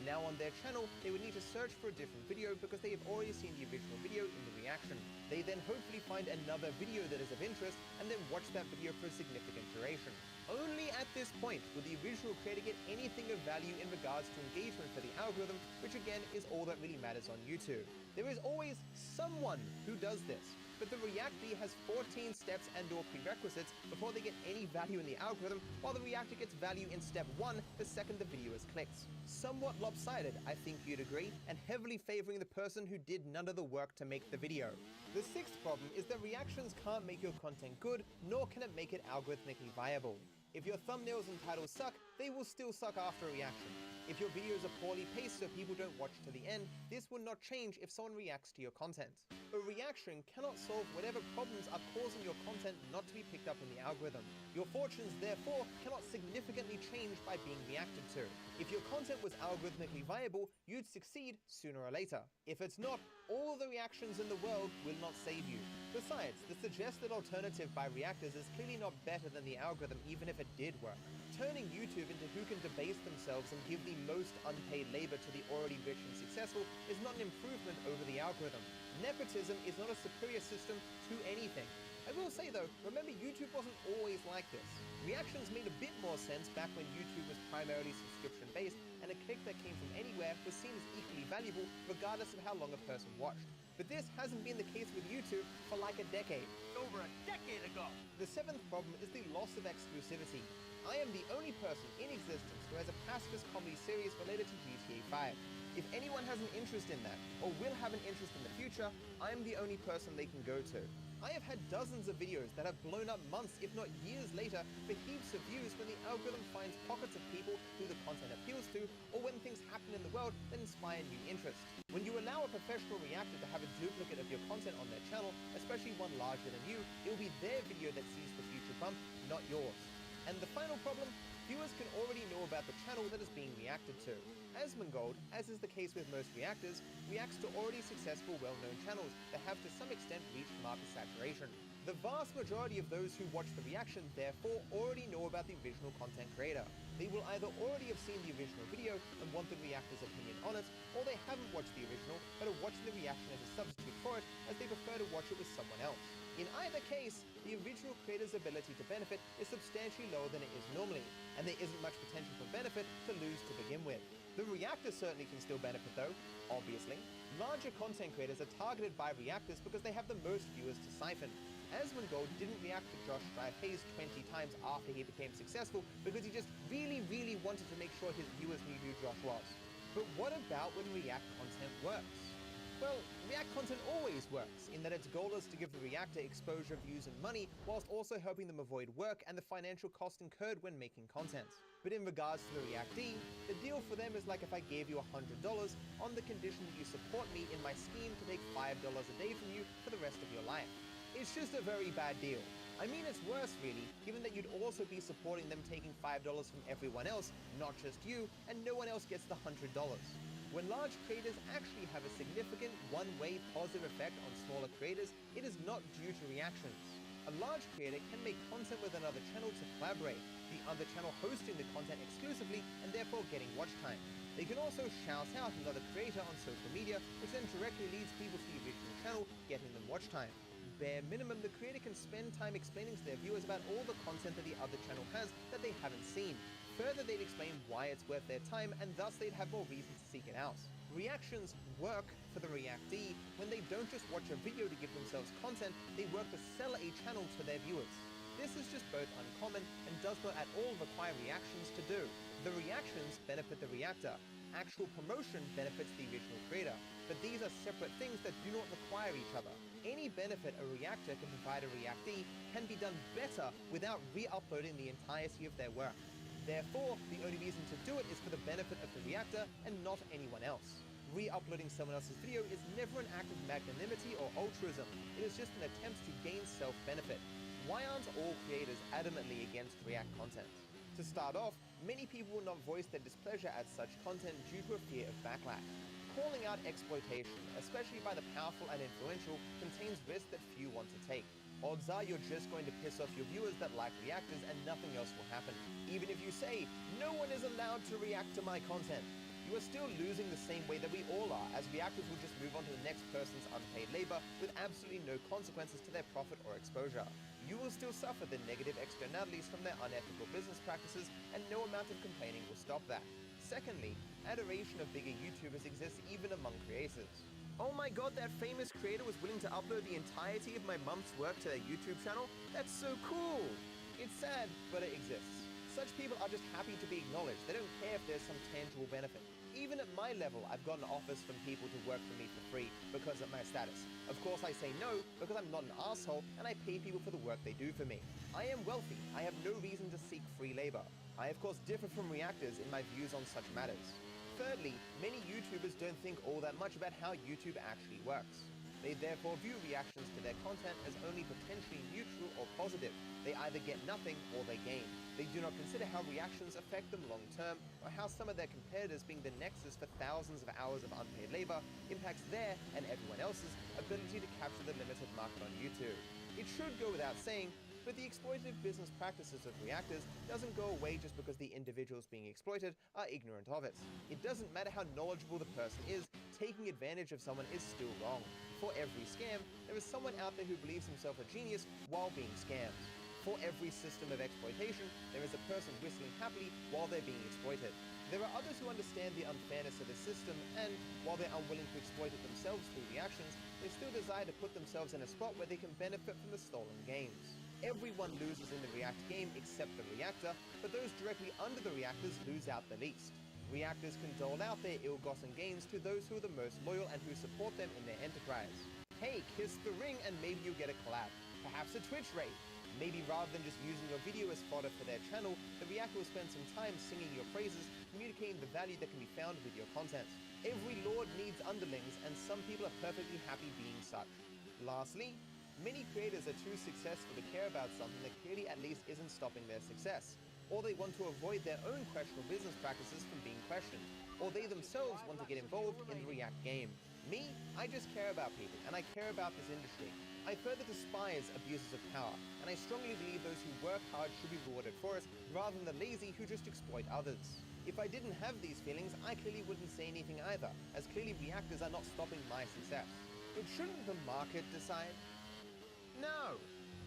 [SPEAKER 17] Now on their channel, they would need to search for a different video because they have already seen the original video in the reaction. They then hopefully find another video that is of interest and then watch that video for a significant duration. Only at this point will the original creator get anything of value in regards to engagement for the algorithm, which again is all that really matters on YouTube. There is always someone who does this, but the reactee has 14 steps and or prerequisites before they get any value in the algorithm, while the reactor gets value in step 1 the second the video is clicked. Somewhat lopsided, I think you'd agree, and heavily favoring the person who did none of the work to make the video. The sixth problem is that reactions can't make your content good, nor can it make it algorithmically viable. If your thumbnails and titles suck, they will still suck after a reaction. If your videos are poorly paced so people don't watch to the end, this will not change if someone reacts to your content. A reaction cannot solve whatever problems are causing your content not to be picked up in the algorithm. Your fortunes, therefore, cannot significantly change by being reacted to. If your content was algorithmically viable, you'd succeed sooner or later. If it's not, all the reactions in the world will not save you. Besides, the suggested alternative by reactors is clearly not better than the algorithm even if it did work. Turning YouTube into who can debase themselves and give the most unpaid labor to the already rich and successful is not an improvement over the algorithm. Nepotism is not a superior system to anything. I will say though, remember YouTube wasn't always like this. Reactions made a bit more sense back when YouTube was primarily subscription based and a click that came from anywhere was seen as equally valuable regardless of how long a person watched. But this hasn't been the case with YouTube for like a decade.
[SPEAKER 12] Over a decade ago!
[SPEAKER 17] The seventh problem is the loss of exclusivity. I am the only person in existence who has a pacifist comedy series related to GTA 5. If anyone has an interest in that, or will have an interest in the future, I am the only person they can go to. I have had dozens of videos that have blown up months, if not years later, for heaps of views when the algorithm finds pockets of people who the content appeals to, or when things happen in the world that inspire new interest. When you allow a professional reactor to have a duplicate of your content on their channel, especially one larger than you, it will be their video that sees the future bump, not yours. And the final problem, viewers can already know about the channel that is being reacted to. Asmongold, as is the case with most reactors, reacts to already successful well-known channels that have to some extent reached market saturation. The vast majority of those who watch the reaction therefore already know about the original content creator. They will either already have seen the original video and want the reactor's opinion on it, or they haven't watched the original but are watching the reaction as a substitute for it as they prefer to watch it with someone else. In either case, the original creator's ability to benefit is substantially lower than it is normally, and there isn't much potential for benefit to lose to begin with. The reactor certainly can still benefit though, obviously. Larger content creators are targeted by reactors because they have the most viewers to siphon. Asmongold didn't react to Josh Strife-Hayes 20 times after he became successful because he just really wanted to make sure his viewers knew who Josh was. But what about when React content works? Well, React content always works, in that its goal is to give the reactor exposure, views, and money, whilst also helping them avoid work and the financial cost incurred when making content. But in regards to the reactee, the deal for them is like if I gave you $100 on the condition that you support me in my scheme to take $5 a day from you for the rest of your life. It's just a very bad deal. I mean, it's worse really, given that you'd also be supporting them taking $5 from everyone else, not just you, and no one else gets the $100. When large creators actually have a significant one-way positive effect on smaller creators, it is not due to reactions. A large creator can make content with another channel to collaborate, the other channel hosting the content exclusively and therefore getting watch time. They can also shout out another creator on social media, which then directly leads people to the original channel, getting them watch time. Bare minimum, the creator can spend time explaining to their viewers about all the content that the other channel has that they haven't seen. Further, they'd explain why it's worth their time, and thus they'd have more reason to seek it out. Reactions work for the reactee when they don't just watch a video to give themselves content, they work to sell a channel to their viewers. This is just both uncommon and does not at all require reactions to do. The reactions benefit the reactor. Actual promotion benefits the original creator. But these are separate things that do not require each other. Any benefit a reactor can provide a reactee can be done better without re-uploading the entirety of their work. Therefore, the only reason to do it is for the benefit of the reactor and not anyone else. Re-uploading someone else's video is never an act of magnanimity or altruism. It is just an attempt to gain self-benefit. Why aren't all creators adamantly against React content? To start off, many people will not voice their displeasure at such content due to a fear of backlash. Calling out exploitation, especially by the powerful and influential, contains risks that few want to take. Odds are you're just going to piss off your viewers that like reactors and nothing else will happen. Even if you say, no one is allowed to react to my content, you are still losing the same way that we all are, as reactors will just move on to the next person's unpaid labor with absolutely no consequences to their profit or exposure. You will still suffer the negative externalities from their unethical business practices, and no amount of complaining will stop that. Secondly, adoration of bigger YouTubers exists even among creators. Oh my god, that famous creator was willing to upload the entirety of my month's work to their YouTube channel? That's so cool! It's sad, but it exists. Such people are just happy to be acknowledged. They don't care if there's some tangible benefit. Even at my level, I've gotten offers from people to work for me for free because of my status. Of course, I say no because I'm not an asshole and I pay people for the work they do for me. I am wealthy. I have no reason to seek free labor. I, of course, differ from reactors in my views on such matters. Thirdly, many YouTubers don't think all that much about how YouTube actually works. They therefore view reactions to their content as only potentially neutral or positive. They either get nothing or they gain. They do not consider how reactions affect them long term, or how some of their competitors being the nexus for thousands of hours of unpaid labor impacts their and everyone else's ability to capture the limited market on YouTube. It should go without saying, but the exploitative business practices of reactors doesn't go away just because the individuals being exploited are ignorant of it. It doesn't matter how knowledgeable the person is, taking advantage of someone is still wrong. For every scam, there is someone out there who believes himself a genius while being scammed. For every system of exploitation, there is a person whistling happily while they're being exploited. There are others who understand the unfairness of the system and, while they're unwilling to exploit it themselves through reactions, they still desire to put themselves in a spot where they can benefit from the stolen gains. Everyone loses in the React game except the reactor, but those directly under the reactors lose out the least. Reactors can dole out their ill-gotten gains to those who are the most loyal and who support them in their enterprise. Hey, kiss the ring and maybe you'll get a collab. Perhaps a Twitch raid. Maybe rather than just using your video as fodder for their channel, the reactor will spend some time singing your praises, communicating the value that can be found with your content. Every lord needs underlings, and some people are perfectly happy being such. Lastly, many creators are too successful to care about something that clearly at least isn't stopping their success. Or they want to avoid their own questionable business practices from being questioned. Or they themselves want to get involved in the React game. Me, I just care about people, and I care about this industry. I further despise abusers of power, and I strongly believe those who work hard should be rewarded for it, rather than the lazy who just exploit others. If I didn't have these feelings, I clearly wouldn't say anything either, as clearly reactors are not stopping my success. But shouldn't the market decide? No!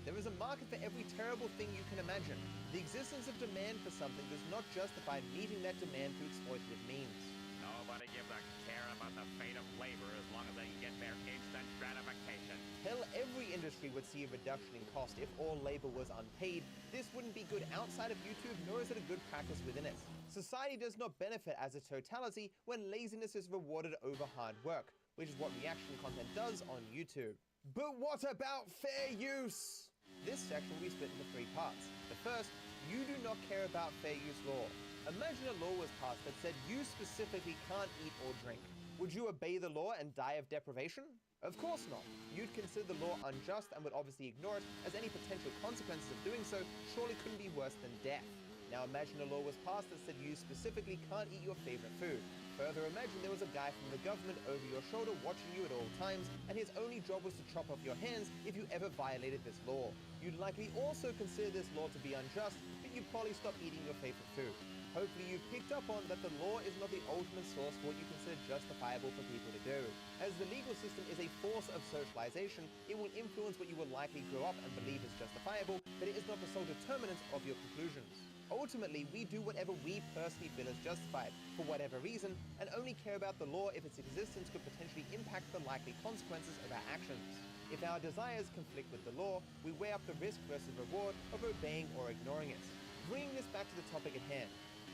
[SPEAKER 17] There is a market for every terrible thing you can imagine. The existence of demand for something does not justify meeting that demand through exploitative means.
[SPEAKER 12] Nobody gives a care about the fate of labor as long as they can get their instant gratification.
[SPEAKER 17] Hell, every industry would see a reduction in cost if all labor was unpaid. This wouldn't be good outside of YouTube, nor is it a good practice within it. Society does not benefit as a totality when laziness is rewarded over hard work, which is what reaction content does on YouTube. But what about fair use? This section will be split into 3 parts. The first, you do not care about fair use law. Imagine a law was passed that said you specifically can't eat or drink. Would you obey the law and die of deprivation? Of course not. You'd consider the law unjust and would obviously ignore it, as any potential consequences of doing so surely couldn't be worse than death. Now imagine a law was passed that said you specifically can't eat your favorite food. Further, imagine there was a guy from the government over your shoulder watching you at all times, and his only job was to chop off your hands if you ever violated this law. You'd likely also consider this law to be unjust, but you'd probably stop eating your favorite food. Hopefully you've picked up on that the law is not the ultimate source for what you consider justifiable for people to do. As the legal system is a force of socialization, it will influence what you will likely grow up and believe is justifiable, but it is not the sole determinant of your conclusions. Ultimately, we do whatever we personally feel is justified, for whatever reason, and only care about the law if its existence could potentially impact the likely consequences of our actions. If our desires conflict with the law, we weigh up the risk versus reward of obeying or ignoring it. Bringing this back to the topic at hand,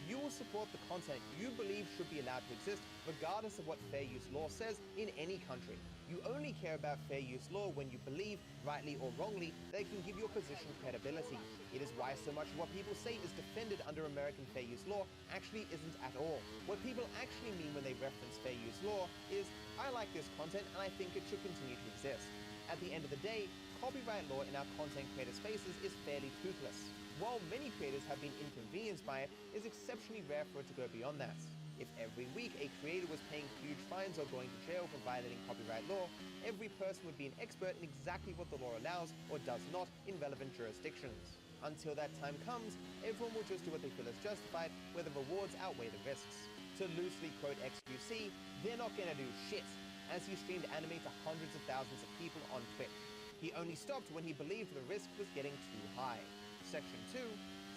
[SPEAKER 17] you will support the content you believe should be allowed to exist regardless of what fair use law says in any country. You only care about fair use law when you believe, rightly or wrongly, that it can give your position credibility. It is why so much of what people say is defended under American fair use law actually isn't at all. What people actually mean when they reference fair use law is, I like this content and I think it should continue to exist. At the end of the day, copyright law in our content creator spaces is fairly toothless. While many creators have been inconvenienced by it, it is exceptionally rare for it to go beyond that. If every week a creator was paying huge fines or going to jail for violating copyright law, every person would be an expert in exactly what the law allows or does not in relevant jurisdictions. Until that time comes, everyone will just do what they feel is justified, where the rewards outweigh the risks. To loosely quote XQC, they're not gonna do shit, as he streamed anime to hundreds of thousands of people on Twitch. He only stopped when he believed the risk was getting too high. Section 2,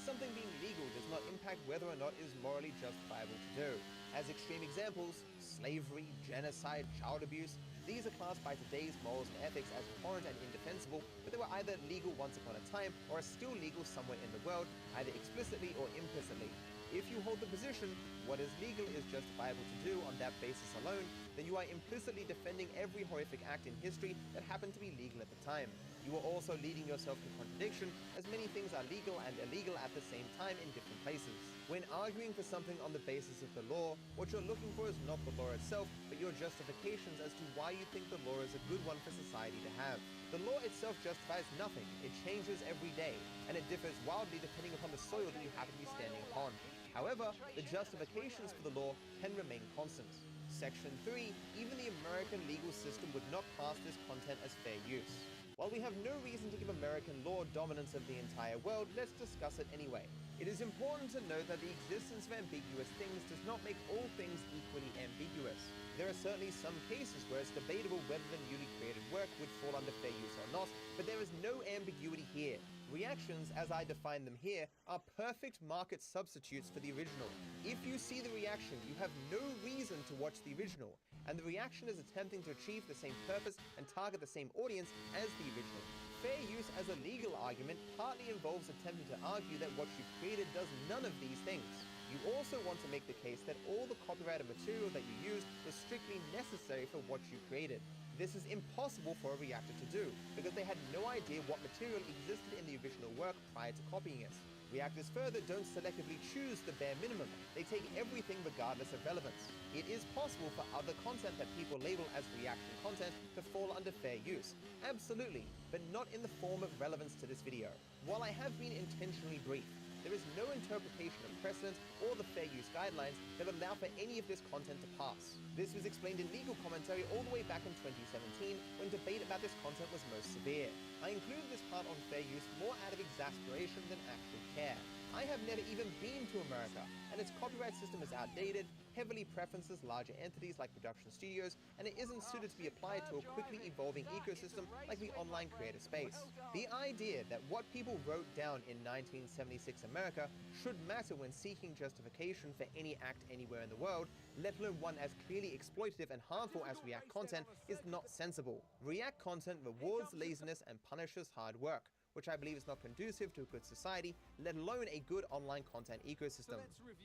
[SPEAKER 17] something being legal does not impact whether or not it is morally justifiable to do. As extreme examples, slavery, genocide, child abuse, these are classed by today's morals and ethics as abhorrent and indefensible, but they were either legal once upon a time or are still legal somewhere in the world, either explicitly or implicitly. If you hold the position, what is legal is justifiable to do on that basis alone, then you are implicitly defending every horrific act in history that happened to be legal at the time. You are also leading yourself to contradiction, as many things are legal and illegal at the same time in different places. When arguing for something on the basis of the law, what you're looking for is not the law itself, but your justifications as to why you think the law is a good one for society to have. The law itself justifies nothing, it changes every day, and it differs wildly depending upon the soil that you happen to be standing upon. However, the justifications for the law can remain constant. Section 3, even the American legal system would not class this content as fair use. While we have no reason to give American law dominance of the entire world, let's discuss it anyway. It is important to note that the existence of ambiguous things does not make all things equally ambiguous. There are certainly some cases where it's debatable whether the newly created work would fall under fair use or not, but there is no ambiguity here. Reactions, as I define them here, are perfect market substitutes for the original. If you see the reaction, you have no reason to watch the original, and the reaction is attempting to achieve the same purpose and target the same audience as the original. Fair use as a legal argument partly involves attempting to argue that what you've created does none of these things. You also want to make the case that all the copyrighted material that you used was strictly necessary for what you created. This is impossible for a reactor to do, because they had no idea what material existed in the original work prior to copying it. Reactors further don't selectively choose the bare minimum, they take everything regardless of relevance. It is possible for other content that people label as reaction content to fall under fair use, absolutely, but not in the form of relevance to this video. While I have been intentionally brief, there is no interpretation of precedent or the fair use guidelines that allow for any of this content to pass. This was explained in legal commentary all the way back in 2017 when debate about this content was most severe. I included this part on fair use more out of exasperation than actual care. I have never even been to America, and its copyright system is outdated, heavily preferences larger entities like production studios, and it isn't suited to be applied to a quickly evolving ecosystem like the online creator space. The idea that what people wrote down in 1976 America should matter when seeking justification for any act anywhere in the world, let alone one as clearly exploitative and harmful as React content, is not sensible. React content rewards laziness and punishes hard work, which I believe is not conducive to a good society, let alone a good online content ecosystem.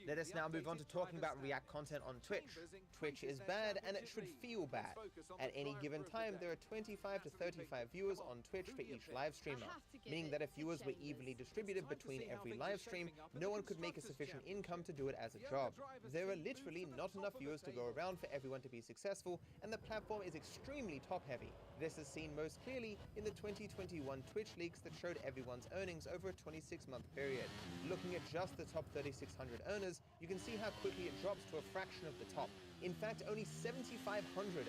[SPEAKER 17] Let us now move on to talking about React content on Twitch. Twitch is bad, and it should feel bad. At any given time, there are 25 to 35 viewers on Twitch for each live streamer, meaning that if viewers were evenly distributed between every live stream, no one could make a sufficient income to do it as a job. There are literally not enough viewers to go around for everyone to be successful, and the platform is extremely top-heavy. This is seen most clearly in the 2021 Twitch leaks that showed everyone's earnings over a 26-month period. Looking at just the top 3,600 earners, you can see how quickly it drops to a fraction of the top. In fact, only 7,500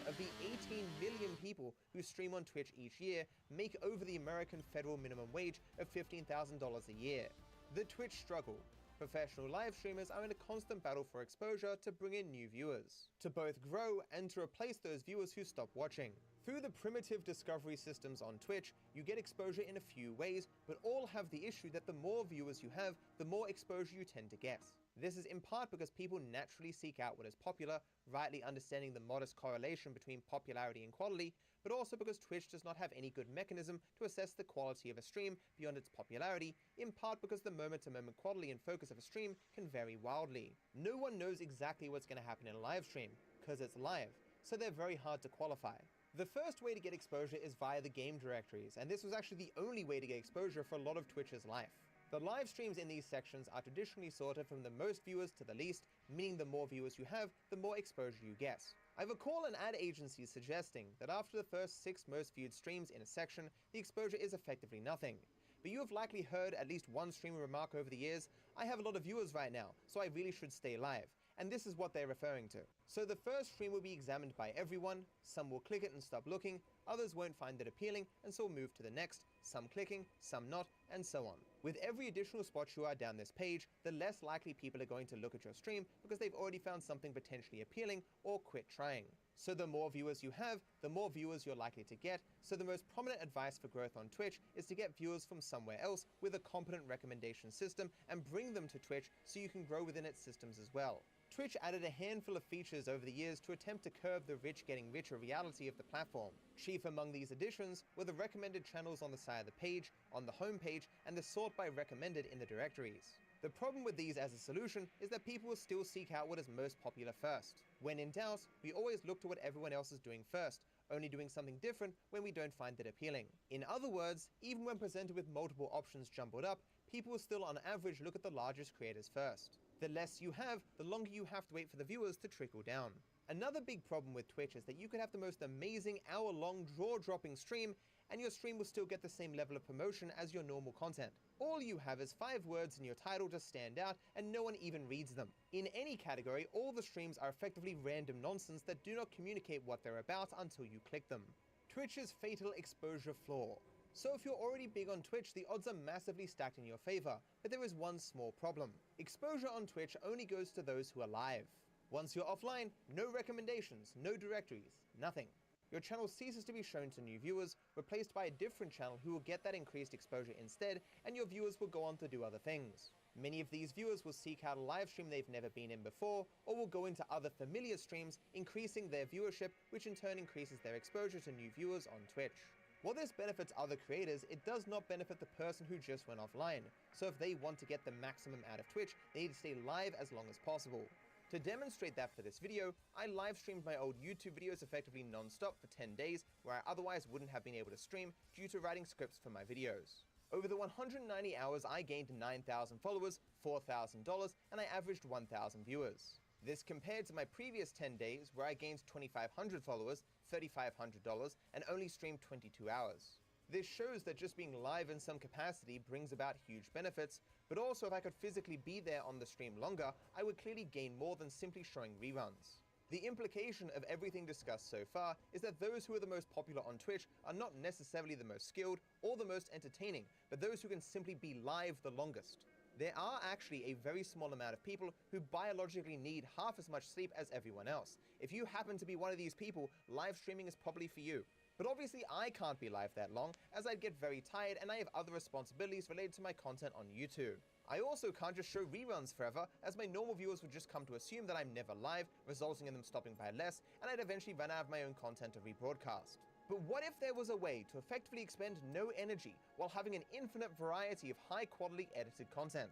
[SPEAKER 17] of the 18 million people who stream on Twitch each year make over the American federal minimum wage of $15,000 a year. The Twitch struggle. Professional live streamers are in a constant battle for exposure to bring in new viewers, to both grow and to replace those viewers who stop watching. Through the primitive discovery systems on Twitch, you get exposure in a few ways, but all have the issue that the more viewers you have, the more exposure you tend to get. This is in part because people naturally seek out what is popular, rightly understanding the modest correlation between popularity and quality, but also because Twitch does not have any good mechanism to assess the quality of a stream beyond its popularity, in part because the moment-to-moment quality and focus of a stream can vary wildly. No one knows exactly what's going to happen in a live stream, because it's live, so they're very hard to qualify. The first way to get exposure is via the game directories, and this was actually the only way to get exposure for a lot of Twitch's life. The live streams in these sections are traditionally sorted from the most viewers to the least, meaning the more viewers you have, the more exposure you get. I recall an ad agency suggesting that after the first 6 most viewed streams in a section, the exposure is effectively nothing. But you have likely heard at least one streamer remark over the years, "I have a lot of viewers right now, so I really should stay live." And this is what they're referring to. So the first stream will be examined by everyone, some will click it and stop looking, others won't find it appealing and so will move to the next, some clicking, some not, and so on. With every additional spot you are down this page, the less likely people are going to look at your stream because they've already found something potentially appealing or quit trying. So the more viewers you have, the more viewers you're likely to get, so the most prominent advice for growth on Twitch is to get viewers from somewhere else with a competent recommendation system and bring them to Twitch so you can grow within its systems as well. Twitch added a handful of features over the years to attempt to curb the rich getting richer reality of the platform. Chief among these additions were the recommended channels on the side of the page, on the home page, and the sort by recommended in the directories. The problem with these as a solution is that people will still seek out what is most popular first. When in doubt, we always look to what everyone else is doing first, only doing something different when we don't find it appealing. In other words, even when presented with multiple options jumbled up, people will still on average look at the largest creators first. The less you have, the longer you have to wait for the viewers to trickle down. Another big problem with Twitch is that you could have the most amazing hour-long draw-dropping stream, and your stream will still get the same level of promotion as your normal content. All you have is 5 words in your title to stand out, and no one even reads them. In any category, all the streams are effectively random nonsense that do not communicate what they're about until you click them. Twitch's fatal exposure flaw. So if you're already big on Twitch, the odds are massively stacked in your favor, but there is one small problem. Exposure on Twitch only goes to those who are live. Once you're offline, no recommendations, no directories, nothing. Your channel ceases to be shown to new viewers, replaced by a different channel who will get that increased exposure instead, and your viewers will go on to do other things. Many of these viewers will seek out a live stream they've never been in before, or will go into other familiar streams, increasing their viewership, which in turn increases their exposure to new viewers on Twitch. While this benefits other creators, it does not benefit the person who just went offline, so if they want to get the maximum out of Twitch, they need to stay live as long as possible. To demonstrate that for this video, I live streamed my old YouTube videos effectively non-stop for 10 days, where I otherwise wouldn't have been able to stream due to writing scripts for my videos. Over the 190 hours, I gained 9,000 followers, $4,000, and I averaged 1,000 viewers. This compared to my previous 10 days, where I gained 2,500 followers, $3,500, and only streamed 22 hours. This shows that just being live in some capacity brings about huge benefits, but also if I could physically be there on the stream longer, I would clearly gain more than simply showing reruns. The implication of everything discussed so far is that those who are the most popular on Twitch are not necessarily the most skilled or the most entertaining, but those who can simply be live the longest. There are actually a very small amount of people who biologically need half as much sleep as everyone else. If you happen to be one of these people, live streaming is probably for you. But obviously I can't be live that long, as I'd get very tired and I have other responsibilities related to my content on YouTube. I also can't just show reruns forever, as my normal viewers would just come to assume that I'm never live, resulting in them stopping by less, and I'd eventually run out of my own content to rebroadcast. But what if there was a way to effectively expend no energy while having an infinite variety of high-quality edited content?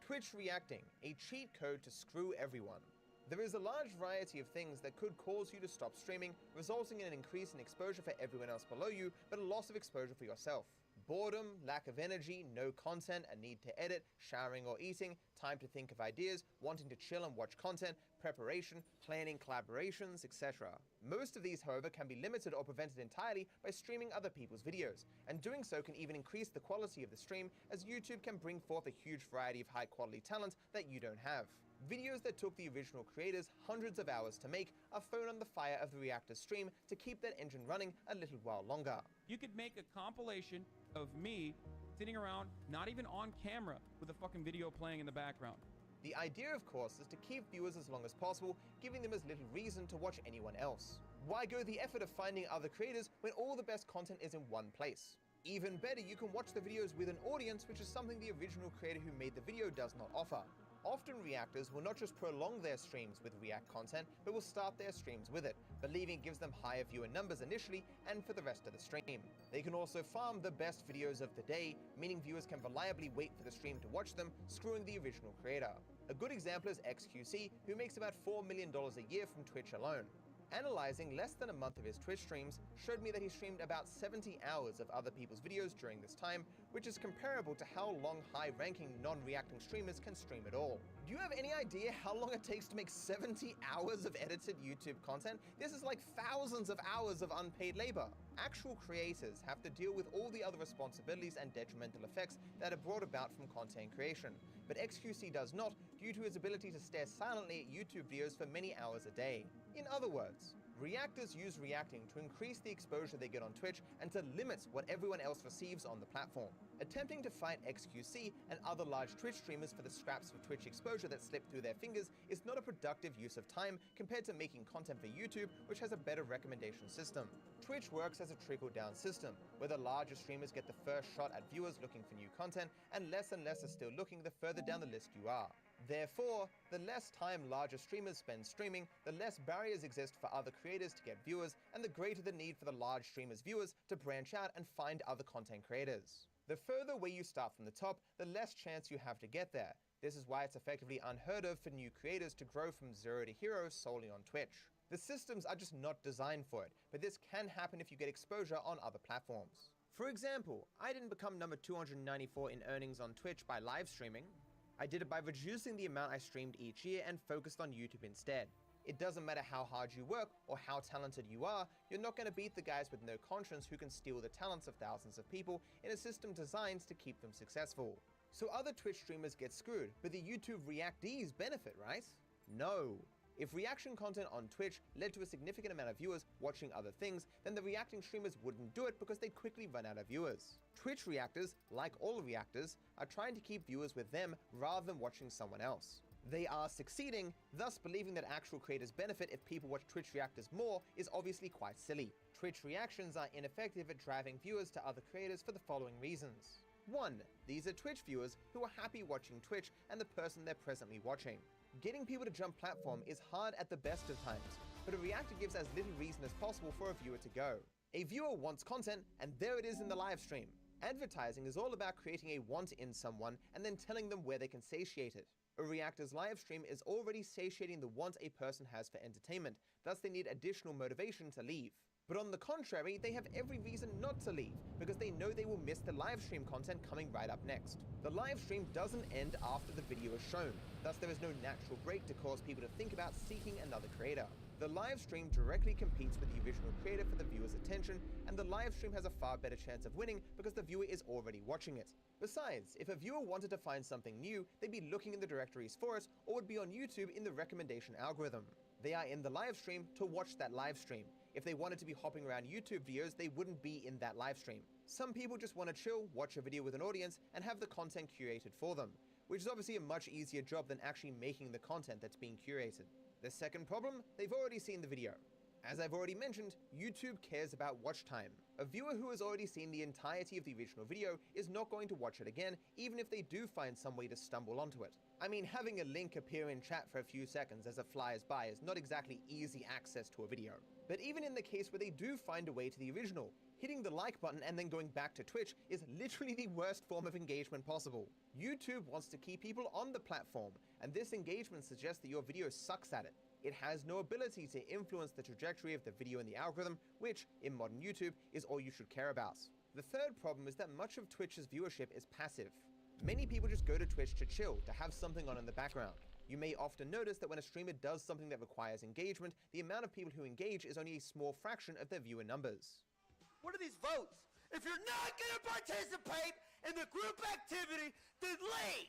[SPEAKER 17] Twitch Reacting, a cheat code to screw everyone. There is a large variety of things that could cause you to stop streaming, resulting in an increase in exposure for everyone else below you, but a loss of exposure for yourself. Boredom, lack of energy, no content, a need to edit, showering or eating, time to think of ideas, wanting to chill and watch content, preparation, planning collaborations, etc. Most of these, however, can be limited or prevented entirely by streaming other people's videos, and doing so can even increase the quality of the stream, as YouTube can bring forth a huge variety of high-quality talent that you don't have. Videos that took the original creators hundreds of hours to make are thrown on the fire of the Reactor stream to keep that engine running a little while longer.
[SPEAKER 14] You could make a compilation of me sitting around, not even on camera, with a fucking video playing in the background.
[SPEAKER 17] The idea, of course, is to keep viewers as long as possible, giving them as little reason to watch anyone else. Why go the effort of finding other creators when all the best content is in one place? Even better, you can watch the videos with an audience, which is something the original creator who made the video does not offer. Often reactors will not just prolong their streams with React content, but will start their streams with it, believing it gives them higher viewer numbers initially and for the rest of the stream. They can also farm the best videos of the day, meaning viewers can reliably wait for the stream to watch them, screwing the original creator. A good example is XQC, who makes about $4 million a year from Twitch alone. Analyzing less than a month of his Twitch streams showed me that he streamed about 70 hours of other people's videos during this time, which is comparable to how long high-ranking non-reacting streamers can stream at all. Do you have any idea how long it takes to make 70 hours of edited YouTube content? This is like thousands of hours of unpaid labor. Actual creators have to deal with all the other responsibilities and detrimental effects that are brought about from content creation, but XQC does not due to his ability to stare silently at YouTube videos for many hours a day. In other words, reactors use reacting to increase the exposure they get on Twitch and to limit what everyone else receives on the platform. Attempting to fight XQC and other large Twitch streamers for the scraps of Twitch exposure that slip through their fingers is not a productive use of time compared to making content for YouTube, which has a better recommendation system. Twitch works as a trickle-down system, where the larger streamers get the first shot at viewers looking for new content, and less are still looking the further down the list you are. Therefore, the less time larger streamers spend streaming, the less barriers exist for other creators to get viewers, and the greater the need for the large streamers' viewers to branch out and find other content creators. The further away you start from the top, the less chance you have to get there. This is why it's effectively unheard of for new creators to grow from zero to hero solely on Twitch. The systems are just not designed for it, but this can happen if you get exposure on other platforms. For example, I didn't become number 294 in earnings on Twitch by live streaming. I did it by reducing the amount I streamed each year and focused on YouTube instead. It doesn't matter how hard you work or how talented you are, you're not going to beat the guys with no conscience who can steal the talents of thousands of people in a system designed to keep them successful. So other Twitch streamers get screwed, but the YouTube reactees benefit, right? No. If reaction content on Twitch led to a significant amount of viewers watching other things, then the reacting streamers wouldn't do it because they'd quickly run out of viewers. Twitch reactors, like all reactors, are trying to keep viewers with them rather than watching someone else. They are succeeding, thus believing that actual creators benefit if people watch Twitch reactors more is obviously quite silly. Twitch reactions are ineffective at driving viewers to other creators for the following reasons. 1. These are Twitch viewers who are happy watching Twitch and the person they're presently watching. Getting people to jump platform is hard at the best of times, but a reactor gives as little reason as possible for a viewer to go. A viewer wants content, and there it is in the live stream. Advertising is all about creating a want in someone and then telling them where they can satiate it. A reactor's live stream is already satiating the want a person has for entertainment, thus they need additional motivation to leave. But on the contrary, they have every reason not to leave, because they know they will miss the live stream content coming right up next. The live stream doesn't end after the video is shown, thus there is no natural break to cause people to think about seeking another creator. The live stream directly competes with the original creator for the viewer's attention, and the live stream has a far better chance of winning because the viewer is already watching it. Besides, if a viewer wanted to find something new, they'd be looking in the directories for it, or would be on YouTube in the recommendation algorithm. They are in the live stream to watch that live stream. If they wanted to be hopping around YouTube videos, they wouldn't be in that live stream. Some people just want to chill, watch a video with an audience, and have the content curated for them, which is obviously a much easier job than actually making the content that's being curated. The second problem, they've already seen the video. As I've already mentioned, YouTube cares about watch time. A viewer who has already seen the entirety of the original video is not going to watch it again, even if they do find some way to stumble onto it. I mean, having a link appear in chat for a few seconds as it flies by is not exactly easy access to a video. But even in the case where they do find a way to the original, hitting the like button and then going back to Twitch is literally the worst form of engagement possible. YouTube wants to keep people on the platform, and this engagement suggests that your video sucks at it. It has no ability to influence the trajectory of the video in the algorithm, which, in modern YouTube, is all you should care about. The third problem is that much of Twitch's viewership is passive. Many people just go to Twitch to chill, to have something on in the background. You may often notice that when a streamer does something that requires engagement, the amount of people who engage is only a small fraction of their viewer numbers.
[SPEAKER 16] What are these votes? If you're not gonna participate in the group activity, then leave!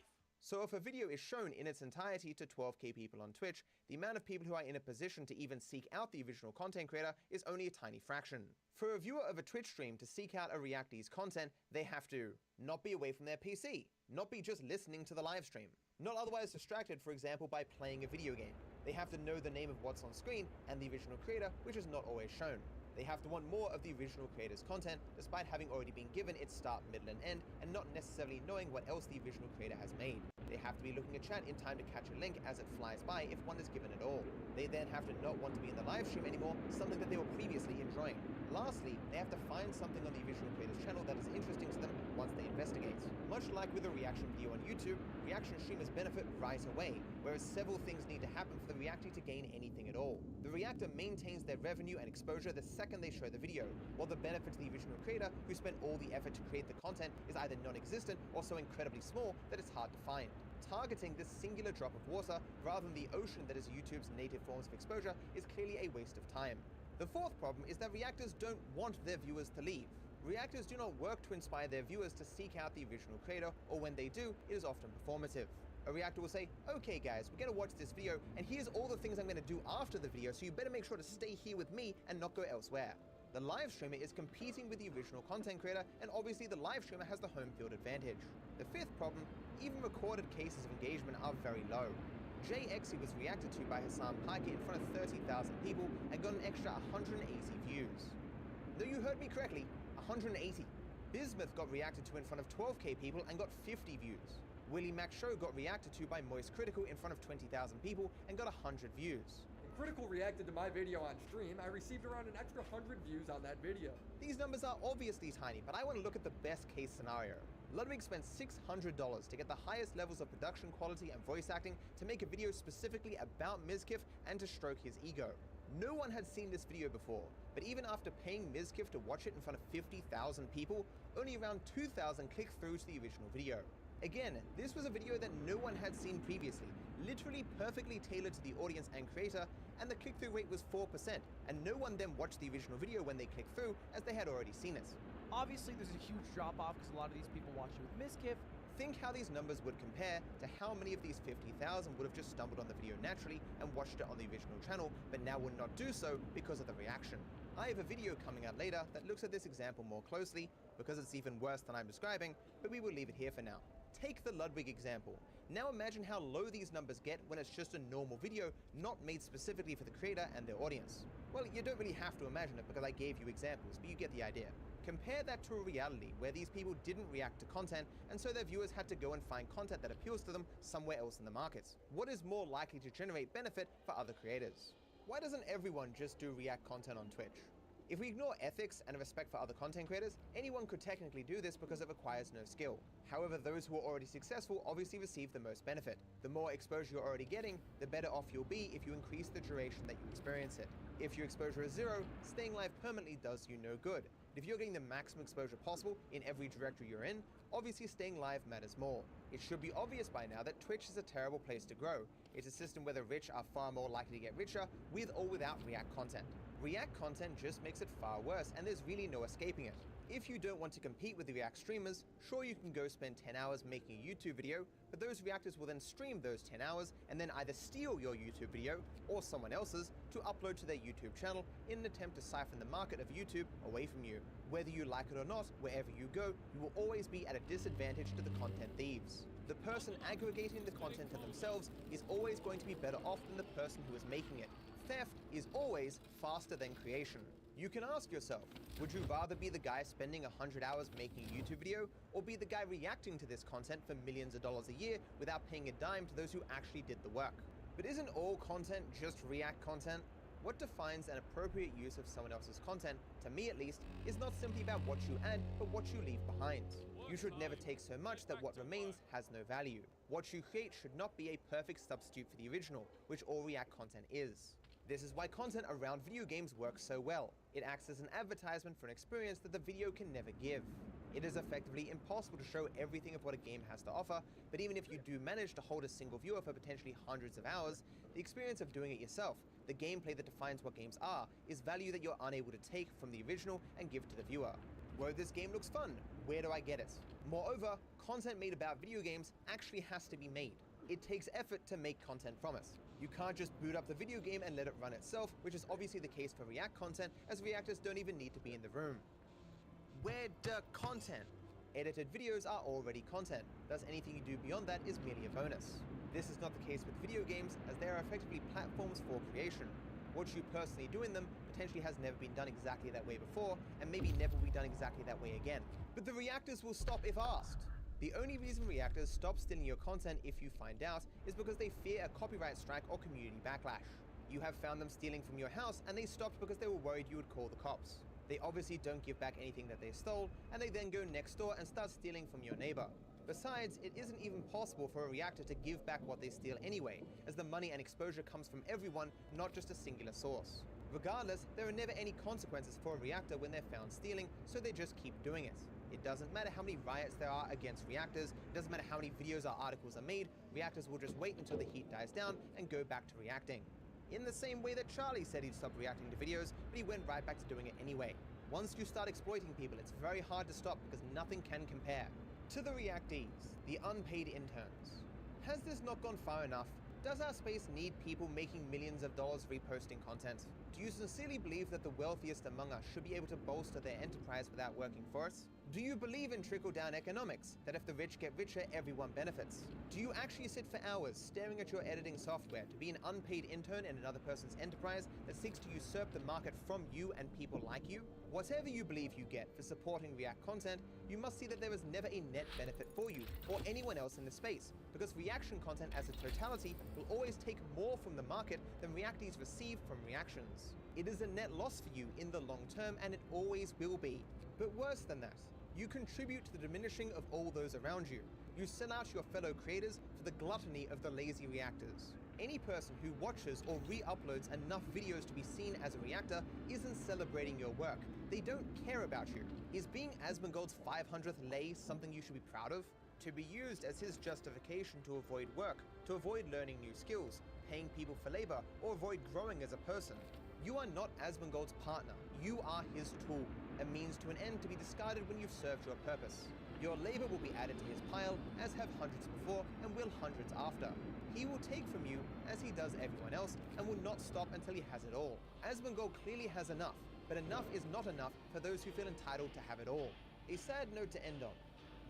[SPEAKER 17] So if a video is shown in its entirety to 12k people on Twitch, the amount of people who are in a position to even seek out the original content creator is only a tiny fraction. For a viewer of a Twitch stream to seek out a reactee's content, they have to not be away from their PC, not be just listening to the live stream, not otherwise distracted, for example, by playing a video game. They have to know the name of what's on screen and the original creator, which is not always shown. They have to want more of the original creator's content, despite having already been given its start, middle, and end, and not necessarily knowing what else the original creator has made. They have to be looking at chat in time to catch a link as it flies by if one is given at all. They then have to not want to be in the live stream anymore, something that they were previously enjoying. Lastly, they have to find something on the original creator's channel that is interesting to them once they investigate. Much like with a reaction video on YouTube, reaction streamers benefit right away, whereas several things need to happen for the reactee to gain anything at all. The reactor maintains their revenue and exposure the second they show the video, while the benefit to the original creator, who spent all the effort to create the content, is either non-existent or so incredibly small that it's hard to find. Targeting this singular drop of water, rather than the ocean that is YouTube's native forms of exposure, is clearly a waste of time. The fourth problem is that reactors don't want their viewers to leave. Reactors do not work to inspire their viewers to seek out the original creator, or when they do, it is often performative. A reactor will say, okay guys, we're gonna watch this video, and here's all the things I'm gonna do after the video, so you better make sure to stay here with me and not go elsewhere. The live streamer is competing with the original content creator, and obviously the live streamer has the home field advantage. The fifth problem, even recorded cases of engagement are very low. JXE was reacted to by Hassan Piker in front of 30,000 people and got an extra 180 views. No, you heard me correctly, 180. Bismuth got reacted to in front of 12k people and got 50 views. Willie Mac Show got reacted to by Moist Critical in front of 20,000 people and got 100 views.
[SPEAKER 16] Critical reacted to my video on stream. I received around an extra 100 views on that video.
[SPEAKER 17] These numbers are obviously tiny, but I want to look at the best case scenario. Ludwig spent $600 to get the highest levels of production quality and voice acting to make a video specifically about Mizkif and to stroke his ego. No one had seen this video before, but even after paying Mizkif to watch it in front of 50,000 people, only around 2,000 clicked through to the original video. Again, this was a video that no one had seen previously, literally perfectly tailored to the audience and creator, and the click-through rate was 4%, and no one then watched the original video when they clicked through, as they had already seen it.
[SPEAKER 18] Obviously, there's a huge drop-off because a lot of these people watch it with Mizkif.
[SPEAKER 17] Think how these numbers would compare to how many of these 50,000 would have just stumbled on the video naturally and watched it on the original channel, but now would not do so because of the reaction. I have a video coming out later that looks at this example more closely, because it's even worse than I'm describing, but we will leave it here for now. Take the Ludwig example. Now imagine how low these numbers get when it's just a normal video, not made specifically for the creator and their audience. Well, you don't really have to imagine it because I gave you examples, but you get the idea. Compare that to a reality where these people didn't react to content, and so their viewers had to go and find content that appeals to them somewhere else in the markets. What is more likely to generate benefit for other creators? Why doesn't everyone just do react content on Twitch? If we ignore ethics and respect for other content creators, anyone could technically do this because it requires no skill. However, those who are already successful obviously receive the most benefit. The more exposure you're already getting, the better off you'll be if you increase the duration that you experience it. If your exposure is 0, staying live permanently does you no good. If you're getting the maximum exposure possible in every directory you're in, obviously staying live matters more. It should be obvious by now that Twitch is a terrible place to grow. It's a system where the rich are far more likely to get richer with or without React content. React content just makes it far worse, and there's really no escaping it. If you don't want to compete with the React streamers, sure, you can go spend 10 hours making a YouTube video, but those reactors will then stream those 10 hours and then either steal your YouTube video or someone else's to upload to their YouTube channel in an attempt to siphon the market of YouTube away from you. Whether you like it or not, wherever you go, you will always be at a disadvantage to the content thieves. The person aggregating the content to themselves is always going to be better off than the person who is making it. Theft is always faster than creation. You can ask yourself, would you rather be the guy spending 100 hours making a YouTube video, or be the guy reacting to this content for millions of dollars a year without paying a dime to those who actually did the work? But isn't all content just React content? What defines an appropriate use of someone else's content, to me at least, is not simply about what you add, but what you leave behind. You should never take so much that what remains has no value. What you create should not be a perfect substitute for the original, which all React content is. This is why content around video games works so well. It acts as an advertisement for an experience that the video can never give. It is effectively impossible to show everything of what a game has to offer, but even if you do manage to hold a single viewer for potentially hundreds of hours, the experience of doing it yourself, the gameplay that defines what games are, is value that you're unable to take from the original and give to the viewer. Whoa, this game looks fun. Where do I get it? Moreover, content made about video games actually has to be made. It takes effort to make content from it. You can't just boot up the video game and let it run itself, which is obviously the case for React content, as reactors don't even need to be in the room. Where the content? Edited videos are already content, thus anything you do beyond that is merely a bonus. This is not the case with video games, as they are effectively platforms for creation. What you personally do in them potentially has never been done exactly that way before, and maybe never will be done exactly that way again. But the reactors will stop if asked. The only reason reactors stop stealing your content if you find out is because they fear a copyright strike or community backlash. You have found them stealing from your house and they stopped because they were worried you would call the cops. They obviously don't give back anything that they stole, and they then go next door and start stealing from your neighbor. Besides, it isn't even possible for a reactor to give back what they steal anyway, as the money and exposure comes from everyone, not just a singular source. Regardless, there are never any consequences for a reactor when they're found stealing, so they just keep doing it. It doesn't matter how many riots there are against reactors, it doesn't matter how many videos or articles are made, reactors will just wait until the heat dies down and go back to reacting. In the same way that Charlie said he'd stop reacting to videos, but he went right back to doing it anyway. Once you start exploiting people, it's very hard to stop because nothing can compare. To the reactees, the unpaid interns. Has this not gone far enough? Does our space need people making millions of dollars reposting content? Do you sincerely believe that the wealthiest among us should be able to bolster their enterprise without working for us? Do you believe in trickle-down economics, that if the rich get richer, everyone benefits? Do you actually sit for hours staring at your editing software to be an unpaid intern in another person's enterprise that seeks to usurp the market from you and people like you? Whatever you believe you get for supporting React content, you must see that there is never a net benefit for you, or anyone else in the space, because reaction content as a totality will always take more from the market than reactees receive from reactions. It is a net loss for you in the long term, and it always will be. But worse than that, you contribute to the diminishing of all those around you. You sell out your fellow creators for the gluttony of the lazy reactors. Any person who watches or re-uploads enough videos to be seen as a reactor isn't celebrating your work. They don't care about you. Is being Asmongold's 500th lay something you should be proud of? To be used as his justification to avoid work, to avoid learning new skills, paying people for labor, or avoid growing as a person. You are not Asmongold's partner. You are his tool, a means to an end to be discarded when you've served your purpose. Your labor will be added to his pile, as have hundreds before and will hundreds after. He will take from you, as he does everyone else, and will not stop until he has it all. Asmongold clearly has enough, but enough is not enough for those who feel entitled to have it all. A sad note to end on.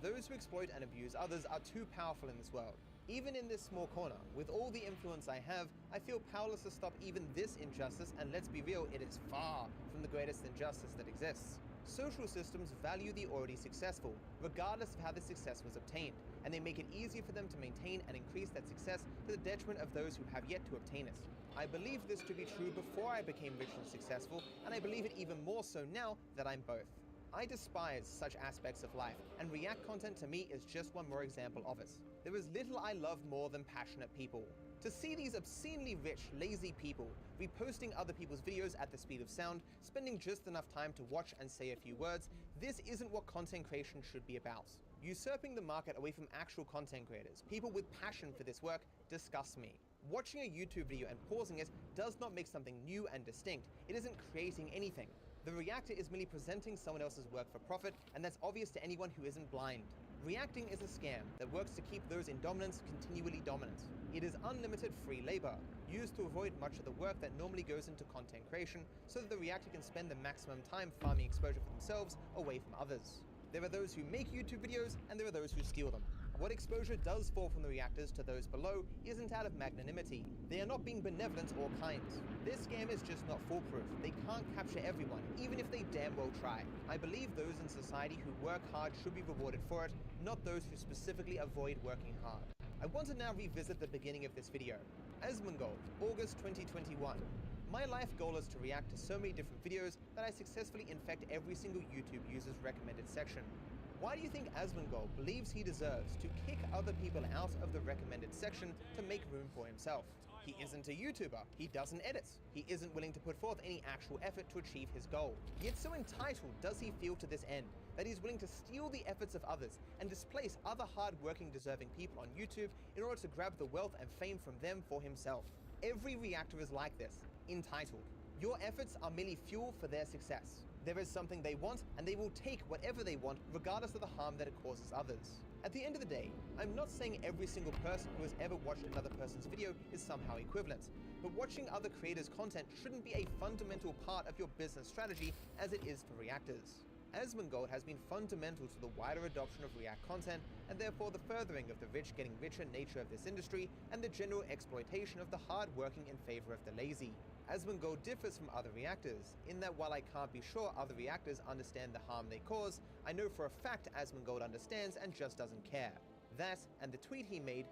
[SPEAKER 17] Those who exploit and abuse others are too powerful in this world. Even in this small corner, with all the influence I have, I feel powerless to stop even this injustice, and let's be real, it is far from the greatest injustice that exists. Social systems value the already successful, regardless of how the success was obtained, and they make it easier for them to maintain and increase that success to the detriment of those who have yet to obtain it. I believe this to be true before I became rich and successful, and I believe it even more so now that I'm both. I despise such aspects of life, and React content to me is just one more example of it. There is little I love more than passionate people. To see these obscenely rich, lazy people reposting other people's videos at the speed of sound, spending just enough time to watch and say a few words, this isn't what content creation should be about. Usurping the market away from actual content creators, people with passion for this work, disgusts me. Watching a YouTube video and pausing it does not make something new and distinct. It isn't creating anything. The reactor is merely presenting someone else's work for profit, and that's obvious to anyone who isn't blind. Reacting is a scam that works to keep those in dominance continually dominant. It is unlimited free labor, used to avoid much of the work that normally goes into content creation, so that the reactor can spend the maximum time farming exposure for themselves away from others. There are those who make YouTube videos, and there are those who steal them. What exposure does fall from the reactors to those below isn't out of magnanimity. They are not being benevolent or kind. This scam is just not foolproof. They can't capture everyone, even if they damn well try. I believe those in society who work hard should be rewarded for it, not those who specifically avoid working hard. I want to now revisit the beginning of this video. Asmongold, August 2021. My life goal is to react to so many different videos that I successfully infect every single YouTube user's recommended section. Why do you think Asmongold believes he deserves to kick other people out of the recommended section to make room for himself? He isn't a YouTuber, he doesn't edit, he isn't willing to put forth any actual effort to achieve his goal. Yet so entitled does he feel to this end, that he's willing to steal the efforts of others and displace other hard-working deserving people on YouTube in order to grab the wealth and fame from them for himself. Every reactor is like this, entitled. Your efforts are merely fuel for their success. There is something they want, and they will take whatever they want, regardless of the harm that it causes others. At the end of the day, I'm not saying every single person who has ever watched another person's video is somehow equivalent, but watching other creators' content shouldn't be a fundamental part of your business strategy as it is for reactors. Asmongold has been fundamental to the wider adoption of React content, and therefore the furthering of the rich getting richer nature of this industry, and the general exploitation of the hard-working in favor of the lazy. Asmongold differs from other reactors, in that while I can't be sure other reactors understand the harm they cause, I know for a fact Asmongold understands and just doesn't care. That, and the tweet he made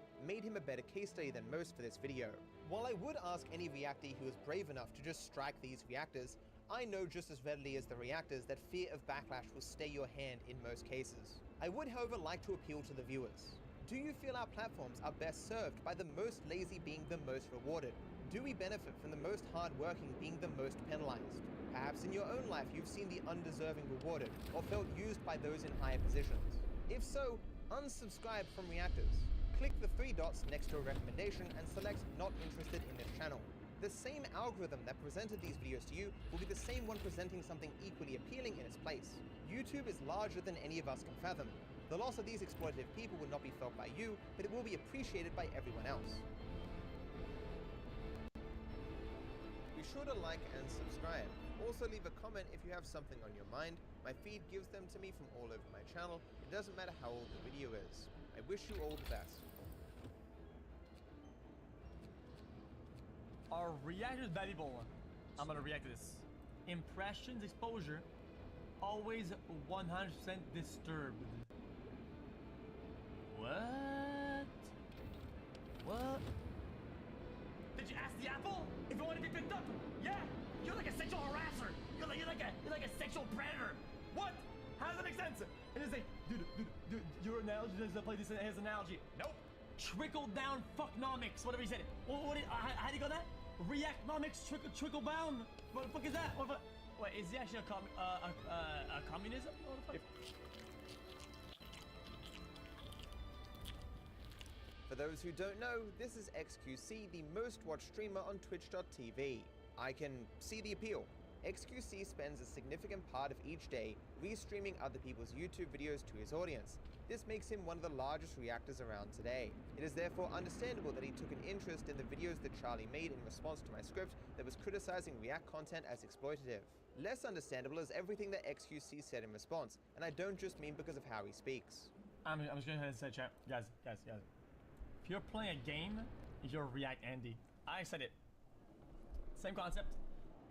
[SPEAKER 17] him a better case study than most for this video. While I would ask any reactee who is brave enough to just strike these reactors, I know just as readily as the reactors that fear of backlash will stay your hand in most cases. I would, however, like to appeal to the viewers. Do you feel our platforms are best served by the most lazy being the most rewarded? Do we benefit from the most hardworking being the most penalized? Perhaps in your own life you've seen the undeserving rewarded, or felt used by those in higher positions. If so, unsubscribe from reactors. Click the 3 dots next to a recommendation and select Not Interested in this channel. The same algorithm that presented these videos to you will be the same one presenting something equally appealing in its place. YouTube is larger than any of us can fathom. The loss of these exploitative people will not be felt by you, but it will be appreciated by everyone else. Be sure to like and subscribe. Also leave a comment if you have something on your mind. My feed gives them to me from all over my channel. It doesn't matter how old the video is. I wish you all the best.
[SPEAKER 20] Are reactors valuable? I'm gonna react to this. Impressions exposure, always 100% disturbed. What? What? Did you ask the apple if you want to be picked up? Yeah, you're like a sexual harasser. You're like a sexual predator. What? How does that make sense? And they say, dude, your analogy doesn't play this as an analogy. Nope. Trickle down fucknomics, whatever he said. How do you go that? Reactnomics, trickle down. What the fuck is that? Wait, is he actually a communism? What the fuck?
[SPEAKER 17] For those who don't know, this is XQC, the most watched streamer on Twitch.tv. I can see the appeal. XQC spends a significant part of each day restreaming other people's YouTube videos to his audience. This makes him one of the largest reactors around today. It is therefore understandable that he took an interest in the videos that Charlie made in response to my script that was criticizing React content as exploitative. Less understandable is everything that XQC said in response, and I don't just mean because of how he speaks.
[SPEAKER 20] I'm just going to say, chat, guys. If you're playing a game, you're React Andy. I said it. Same concept.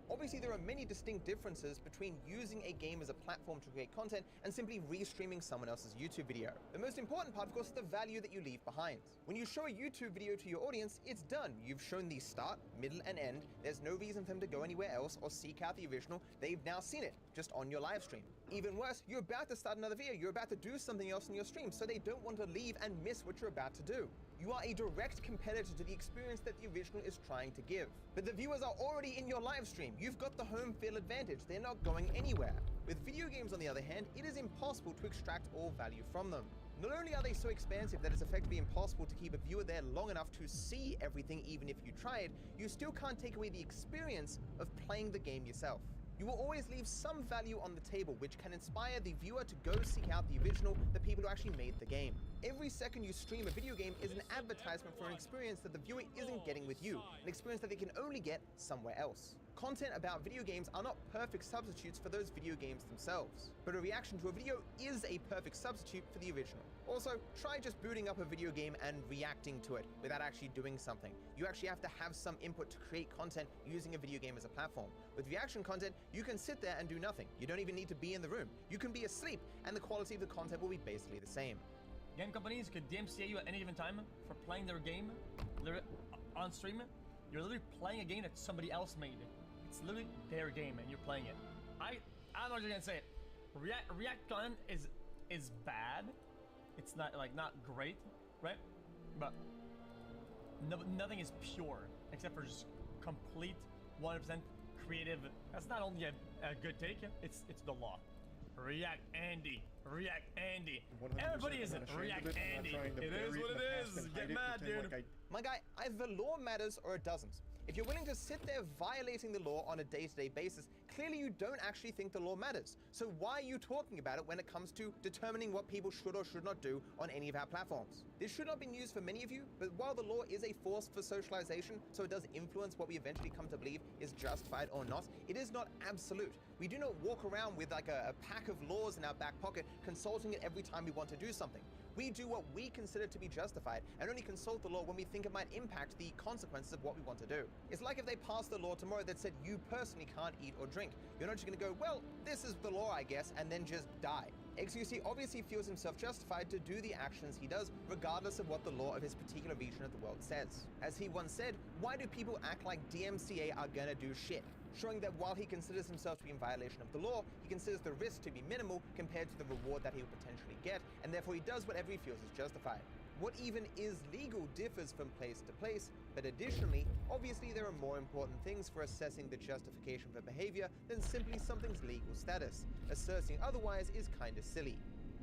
[SPEAKER 17] Obviously, there are many distinct differences between using a game as a platform to create content and simply restreaming someone else's YouTube video. The most important part, of course, is the value that you leave behind. When you show a YouTube video to your audience, it's done. You've shown the start, middle, and end. There's no reason for them to go anywhere else or seek out the original. They've now seen it, just on your live stream. Even worse, you're about to start another video. You're about to do something else in your stream, so they don't want to leave and miss what you're about to do. You are a direct competitor to the experience that the original is trying to give. But the viewers are already in your live stream. You've got the home field advantage. They're not going anywhere. With video games, on the other hand, it is impossible to extract all value from them. Not only are they so expansive that it's effectively impossible to keep a viewer there long enough to see everything even if you tried, you still can't take away the experience of playing the game yourself. You will always leave some value on the table which can inspire the viewer to go seek out the original, the people who actually made the game. Every second you stream a video game is an advertisement for an experience that the viewer isn't getting with you, an experience that they can only get somewhere else. Content about video games are not perfect substitutes for those video games themselves, but a reaction to a video is a perfect substitute for the original. Also, try just booting up a video game and reacting to it without actually doing something. You actually have to have some input to create content using a video game as a platform. With reaction content, you can sit there and do nothing. You don't even need to be in the room. You can be asleep, and the quality of the content will be basically the same.
[SPEAKER 20] Game companies could DMCA you at any given time for playing their game on stream. You're literally playing a game that somebody else made. It's literally their game and you're playing it. I don't know what you're gonna say. React content is bad. It's not great, right? But nothing is pure except for just complete 100% creative. That's not only a good take, it's the law. React Andy. Everybody isn't React Andy. It is what it is. Get mad, dude.
[SPEAKER 17] My guy, either the law matters or it doesn't. If you're willing to sit there violating the law on a day-to-day basis, clearly you don't actually think the law matters. So why are you talking about it when it comes to determining what people should or should not do on any of our platforms? This should not be news for many of you, but while the law is a force for socialization, so it does influence what we eventually come to believe is justified or not, it is not absolute. We do not walk around with like a pack of laws in our back pocket, consulting it every time we want to do something. We do what we consider to be justified and only consult the law when we think it might impact the consequences of what we want to do. It's like if they passed a law tomorrow that said you personally can't eat or drink. You're not just going to go, well, this is the law, I guess, and then just die. XQC obviously feels himself justified to do the actions he does, regardless of what the law of his particular region of the world says. As he once said, why do people act like DMCA are gonna do shit? Showing that while he considers himself to be in violation of the law, he considers the risk to be minimal compared to the reward that he will potentially get, and therefore he does whatever he feels is justified. What even is legal differs from place to place, but additionally, obviously there are more important things for assessing the justification for behavior than simply something's legal status. Asserting otherwise is kinda silly.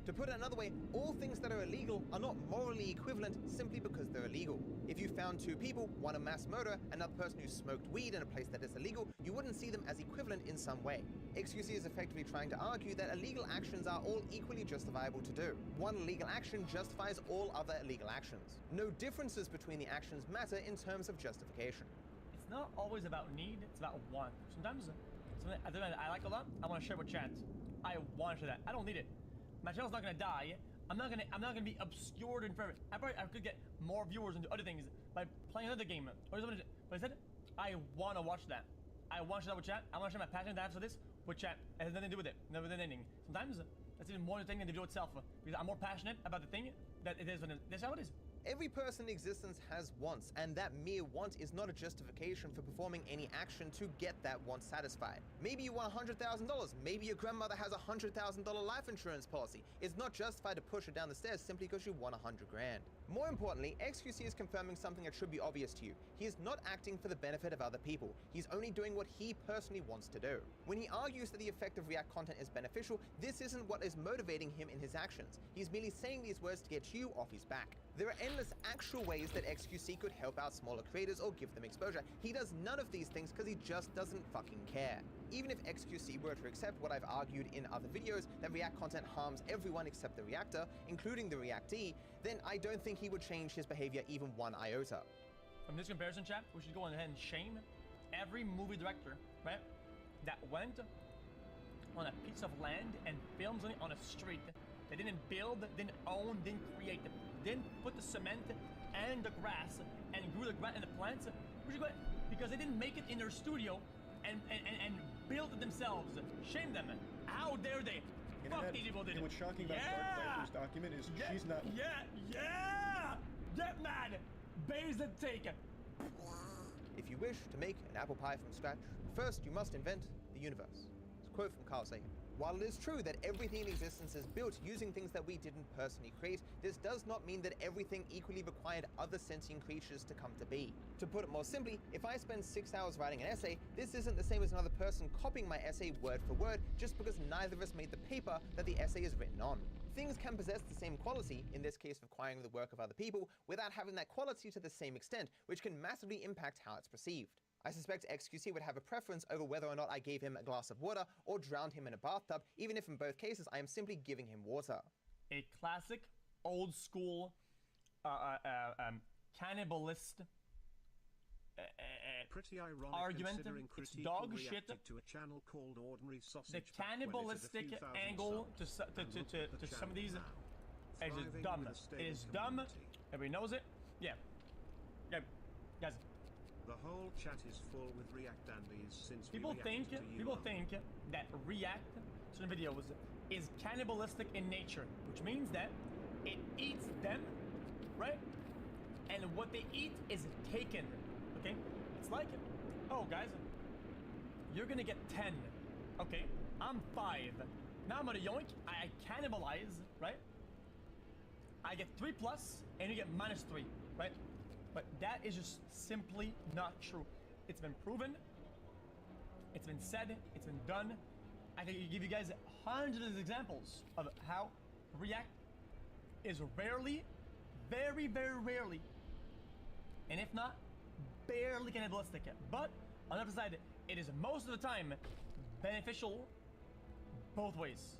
[SPEAKER 17] To put it another way, all things that are illegal are not morally equivalent simply because they're illegal. If you found two people, one a mass murderer, another person who smoked weed in a place that is illegal, you wouldn't see them as equivalent in some way. XQC is effectively trying to argue that illegal actions are all equally justifiable to do. One illegal action justifies all other illegal actions. No differences between the actions matter in terms of justification.
[SPEAKER 20] It's not always about need, it's about want. Sometimes something I like a lot, I want to share with chat. I want to share that. I don't need it. My channel's not gonna die. I'm not gonna be obscured in forever. I could get more viewers into other things by playing another game or something. But instead, I wanna watch that. I want to share that with chat. I want to share my passion that I have for this with chat. It has nothing to do with it. Never with anything. Sometimes that's even more thing than the video itself, because I'm more passionate about the thing that it is when that's how it is.
[SPEAKER 17] Every person in existence has wants, and that mere want is not a justification for performing any action to get that want satisfied. Maybe you want $100,000, maybe your grandmother has a $100,000 life insurance policy. It's not justified to push her down the stairs simply because you want 100 grand. More importantly, XQC is confirming something that should be obvious to you. He is not acting for the benefit of other people. He's only doing what he personally wants to do. When he argues that the effect of React content is beneficial, this isn't what is motivating him in his actions. He's merely saying these words to get you off his back. There are endless actual ways that XQC could help out smaller creators or give them exposure. He does none of these things because he just doesn't fucking care. Even if XQC were to accept what I've argued in other videos, that React content harms everyone except the reactor, including the reactee, then I don't think he would change his behavior even one iota.
[SPEAKER 20] From this comparison, chat, we should go ahead and shame every movie director, right, that went on a piece of land and filmed something on a street. They didn't build, didn't own, didn't create, didn't put the cement and the grass and grew the grass and the plants. We should go ahead, because they didn't make it in their studio and build it themselves. Shame them. How dare they? Fuck these people did it.
[SPEAKER 6] What's shocking about Dark Viper's document is she's not.
[SPEAKER 20] Yeah! Get mad! Bays and take it.
[SPEAKER 17] If you wish to make an apple pie from scratch, first you must invent the universe. It's a quote from Carl Sagan. While it is true that everything in existence is built using things that we didn't personally create, this does not mean that everything equally required other sentient creatures to come to be. To put it more simply, if I spend 6 hours writing an essay, this isn't the same as another person copying my essay word for word just because neither of us made the paper that the essay is written on. Things can possess the same quality, in this case acquiring the work of other people, without having that quality to the same extent, which can massively impact how it's perceived. I suspect XQC would have a preference over whether or not I gave him a glass of water or drowned him in a bathtub, even if in both cases I am simply giving him water.
[SPEAKER 20] A classic, old school, cannibalist
[SPEAKER 7] pretty ironic
[SPEAKER 20] argument.
[SPEAKER 7] It's
[SPEAKER 20] dog shit.
[SPEAKER 7] To a channel called Ordinary Sausage.
[SPEAKER 20] The cannibalistic angle to some of these is dumb. It is dumb. Everybody knows it. Yeah. Yeah, guys.
[SPEAKER 7] The whole chat is full with React Andes since
[SPEAKER 20] people think that React certain videos is cannibalistic in nature, which means that it eats them, right? And what they eat is taken. Okay? It's like, oh guys, you're gonna get 10. Okay, I'm 5. Now I'm gonna yoink, I cannibalize, right? I get 3+, and you get -3, right? But that is just simply not true. It's been proven, it's been said, it's been done. I can give you guys hundreds of examples of how React is rarely, very, very rarely and if not, barely cannibalistic. But on the other side, it is most of the time beneficial both ways.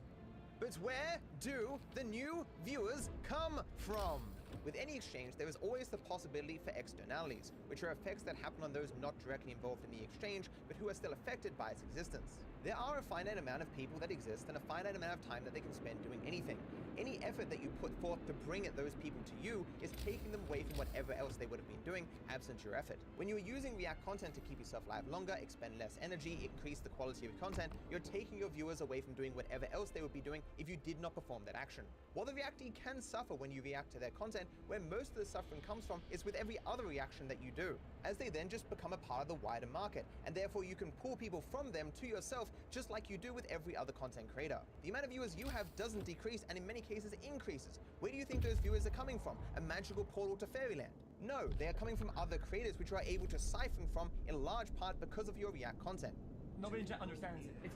[SPEAKER 17] But where do the new viewers come from? With any exchange, there is always the possibility for externalities, which are effects that happen on those not directly involved in the exchange, but who are still affected by its existence. There are a finite amount of people that exist and a finite amount of time that they can spend doing anything. Any effort that you put forth to bring those people to you is taking them away from whatever else they would have been doing absent your effort. When you are using React content to keep yourself live longer, expend less energy, increase the quality of your content, you're taking your viewers away from doing whatever else they would be doing if you did not perform that action. While the reactee can suffer when you react to their content, where most of the suffering comes from is with every other reaction that you do, as they then just become a part of the wider market, and therefore you can pull people from them to yourself just like you do with every other content creator. The amount of viewers you have doesn't decrease, and in many cases increases. Where do you think those viewers are coming from? A magical portal to fairyland? No, they are coming from other creators which you are able to siphon from in large part because of your React content.
[SPEAKER 20] Nobody understands it.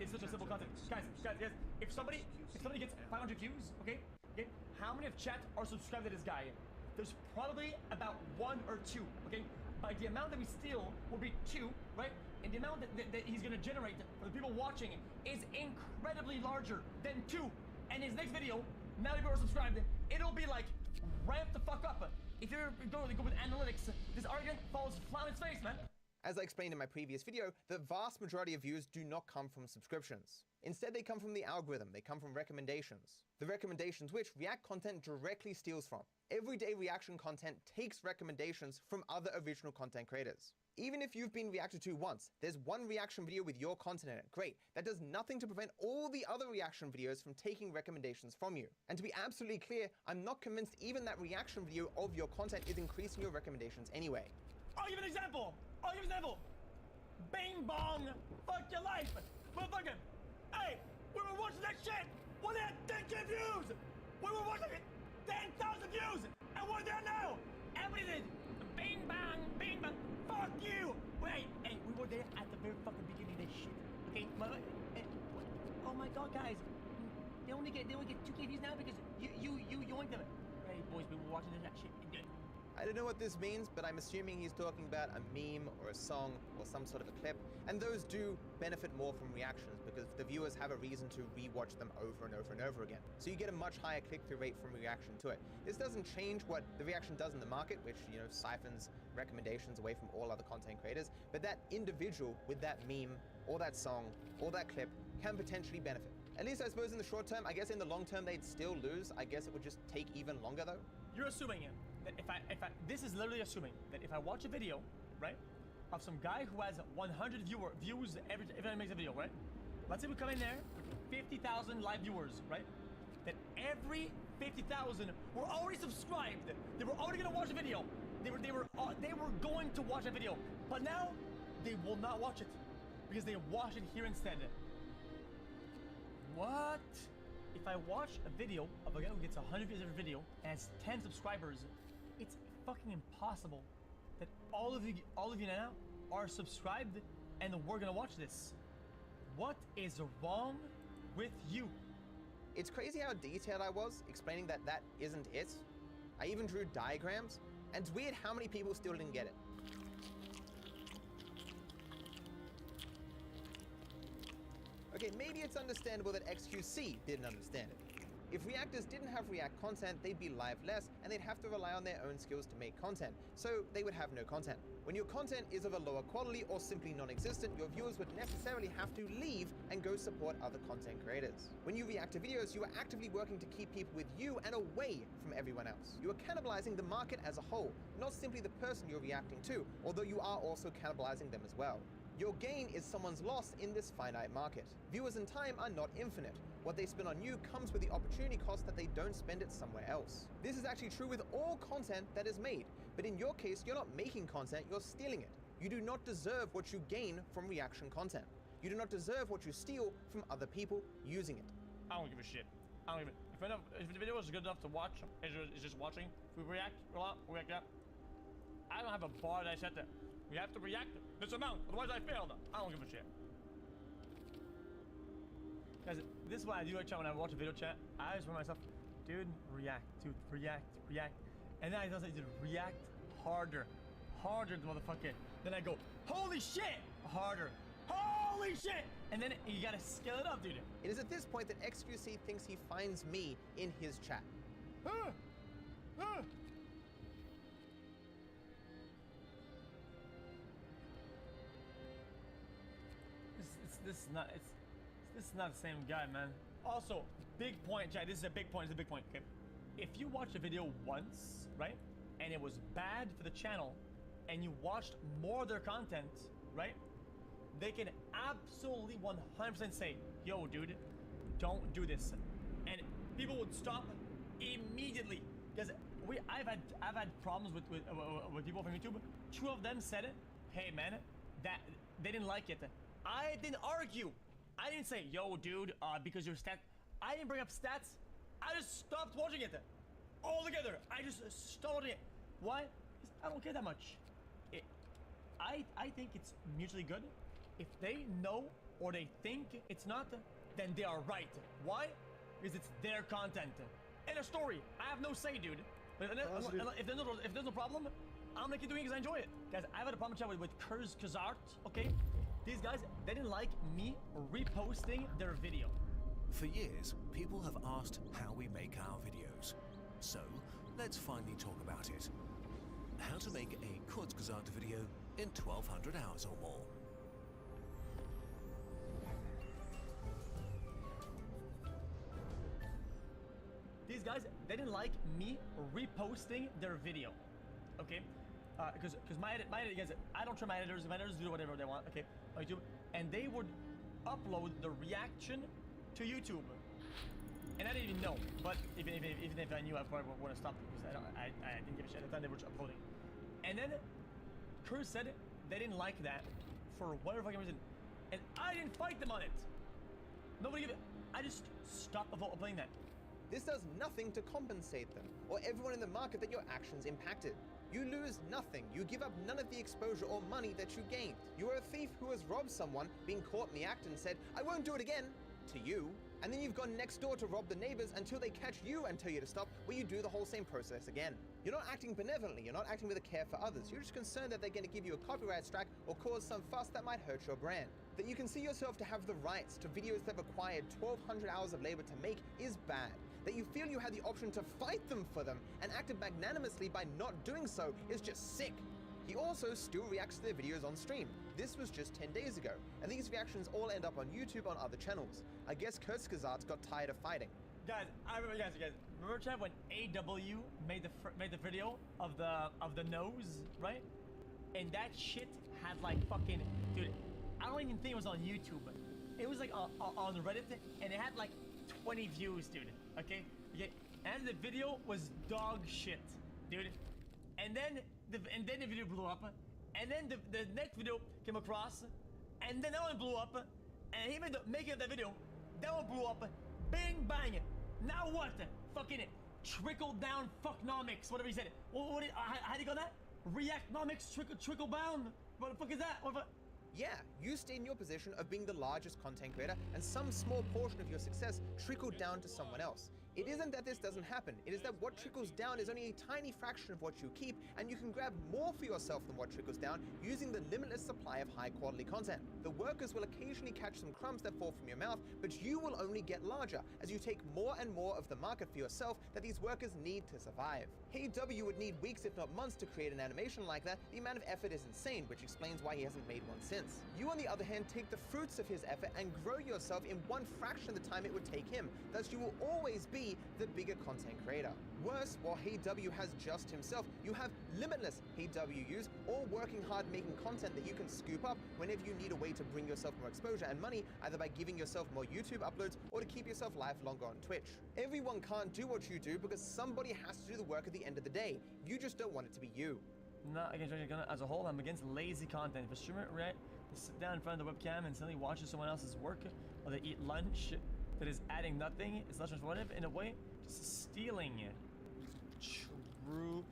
[SPEAKER 20] It's such a simple concept. Guys, if somebody gets 500 views, okay, how many of chat are subscribed to this guy? There's probably about 1 or 2, okay? By the amount that we steal will be 2, right? And the amount that he's gonna generate for the people watching is incredibly larger than 2. And his next video, now that people are subscribed, it'll be like ramped the fuck up. If you're going to go with analytics, this argument falls flat on its face, man.
[SPEAKER 17] As I explained in my previous video, the vast majority of views do not come from subscriptions. Instead, they come from the algorithm, they come from recommendations. The recommendations which React content directly steals from. Everyday reaction content takes recommendations from other original content creators. Even if you've been reacted to once, there's one reaction video with your content in it. Great. That does nothing to prevent all the other reaction videos from taking recommendations from you. And to be absolutely clear, I'm not convinced even that reaction video of your content is increasing your recommendations anyway.
[SPEAKER 20] I'll give an example. Bing bong. Fuck your life. Motherfucker. Hey, we were watching that shit. What had 10K views? We were watching it. 10,000 views. And we're there now. Everybody did. Bing bang. Bing bang. Fuck you. Wait, hey, we were there at the very fucking beginning of this shit. Okay, oh my god, guys. They only get 2K views now because you yoinked them. Hey, boys, we were watching that shit.
[SPEAKER 17] I don't know what this means, but I'm assuming he's talking about a meme or a song or some sort of a clip, and those do benefit more from reactions because the viewers have a reason to rewatch them over and over and over again. So you get a much higher click-through rate from reaction to it. This doesn't change what the reaction does in the market, which, you know, siphons recommendations away from all other content creators, but that individual with that meme or that song or that clip can potentially benefit. At least I suppose in the short term. I guess in the long term they'd still lose. I guess it would just take even longer though.
[SPEAKER 20] You're assuming that if I this is literally assuming that if I watch a video, right, of some guy who has 100 views every time he makes a video, right? Let's say we come in there with 50,000 live viewers, right? That every 50,000 were already subscribed. They were already gonna watch the video. They were going to watch a video, but now they will not watch it because they watch it here instead. What? If I watch a video of a guy who gets 100 views every video and has 10 subscribers, it's fucking impossible that all of you now are subscribed and we're gonna watch this. What is wrong with you?
[SPEAKER 17] It's crazy how detailed I was explaining that that isn't it. I even drew diagrams, and it's weird how many people still didn't get it. Okay, maybe it's understandable that XQC didn't understand it. If reactors didn't have React content, they'd be live less, and they'd have to rely on their own skills to make content, so they would have no content. When your content is of a lower quality or simply non-existent, your viewers would necessarily have to leave and go support other content creators. When you react to videos, you are actively working to keep people with you and away from everyone else. You are cannibalizing the market as a whole, not simply the person you're reacting to, although you are also cannibalizing them as well. Your gain is someone's loss in this finite market. Viewers and time are not infinite. What they spend on you comes with the opportunity cost that they don't spend it somewhere else. This is actually true with all content that is made, but in your case, you're not making content, you're stealing it. You do not deserve what you gain from reaction content. You do not deserve what you steal from other people using it.
[SPEAKER 20] I don't give a shit. I don't even. If the video is good enough to watch, it's just watching. If we react a lot, we react up. I don't have a bar that I set there. We have to react this amount, otherwise I failed. I don't give a shit. Guys, this is what I do at chat when I watch a video chat. I just remind myself, dude, react, and then I just react harder, harder, motherfucker. Then I go, holy shit, harder, holy shit, and then you gotta scale it up, dude.
[SPEAKER 17] It is at this point that XQC thinks he finds me in his chat.
[SPEAKER 20] This is not the same guy, man. Also, big point, chat. This is a big point. It's a big point. Okay, if you watch a video once, right, and it was bad for the channel, and you watched more of their content, right, they can absolutely 100% say, "Yo, dude, don't do this," and people would stop immediately. Because I've had problems with people from YouTube. 2 of them said, "Hey, man, that they didn't like it." I didn't argue. I didn't say, "Yo, dude, because your stat." I didn't bring up stats. I just stopped watching it altogether. I just stopped it. Why? Because I don't care that much. I think it's mutually good. If they know or they think it's not, then they are right. Why? Because it's their content. And a story. I have no say, dude. But if there's no problem, I'm gonna keep doing it because I enjoy it. Guys, I've had a problem chat with Kazart, okay? These guys, they didn't like me reposting their video.
[SPEAKER 7] For years, people have asked how we make our videos. So, let's finally talk about it. How to make a Kurzgesagt video in 1200 hours or more.
[SPEAKER 20] These guys, they didn't like me reposting their video, okay? Because my edit, guys, I don't try my editors do whatever they want, okay, on YouTube, and they would upload the reaction to YouTube, and I didn't even know. But even if I knew, I probably would have stopped because I didn't give a shit at the time they were uploading. And then Curse said they didn't like that for whatever fucking reason, and I didn't fight them on it. Nobody gave it. I just stopped uploading that.
[SPEAKER 17] This does nothing to compensate them, or everyone in the market that your actions impacted. You lose nothing. You give up none of the exposure or money that you gained. You are a thief who has robbed someone, been caught in the act and said, "I won't do it again," to you. And then you've gone next door to rob the neighbors until they catch you and tell you to stop, where you do the whole same process again. You're not acting benevolently, you're not acting with a care for others. You're just concerned that they're going to give you a copyright strike or cause some fuss that might hurt your brand. That you consider yourself to have the rights to videos that required 1,200 hours of labor to make is bad. That you feel you had the option to fight them for them and acted magnanimously by not doing so is just sick. He also still reacts to their videos on stream. This was just 10 days ago, and these reactions all end up on YouTube on other channels. I guess Kurzgesagt got tired of fighting.
[SPEAKER 20] Guys, I remember, guys, remember chat when AW made the video of the nose, right? And that shit had like fucking, dude, I don't even think it was on YouTube. It was like on Reddit, and it had like 20 views, dude. Okay, and the video was dog shit, dude. And then the video blew up, and then the next video came across, and then that one blew up, and he made the making of that video, that one blew up, bang bang. Now what? Fucking trickle down fucknomics, whatever he said. How do you call that? Reactnomics, trickle down. What the fuck is that?
[SPEAKER 17] Yeah, you stayed in your position of being the largest content creator, and some small portion of your success trickled down to someone else. It isn't that this doesn't happen, it is that what trickles down is only a tiny fraction of what you keep, and you can grab more for yourself than what trickles down using the limitless supply of high quality content. The workers will occasionally catch some crumbs that fall from your mouth, but you will only get larger as you take more and more of the market for yourself that these workers need to survive. HeyW would need weeks if not months to create an animation like that. The amount of effort is insane, which explains why he hasn't made one since. You on the other hand take the fruits of his effort and grow yourself in one fraction of the time it would take him, thus you will always be the bigger content creator. Worse, while HeyW has just himself, you have limitless HeyWs, all working hard making content that you can scoop up whenever you need a way to bring yourself more exposure and money, either by giving yourself more YouTube uploads or to keep yourself live longer on Twitch. Everyone can't do what you do because somebody has to do the work at the end of the day. You just don't want it to be you.
[SPEAKER 20] Not against content as a whole, I'm against lazy content. If a streamer sit down in front of the webcam and suddenly watches someone else's work, or they eat lunch that is adding nothing, it's less transformative in a way, just stealing it. True.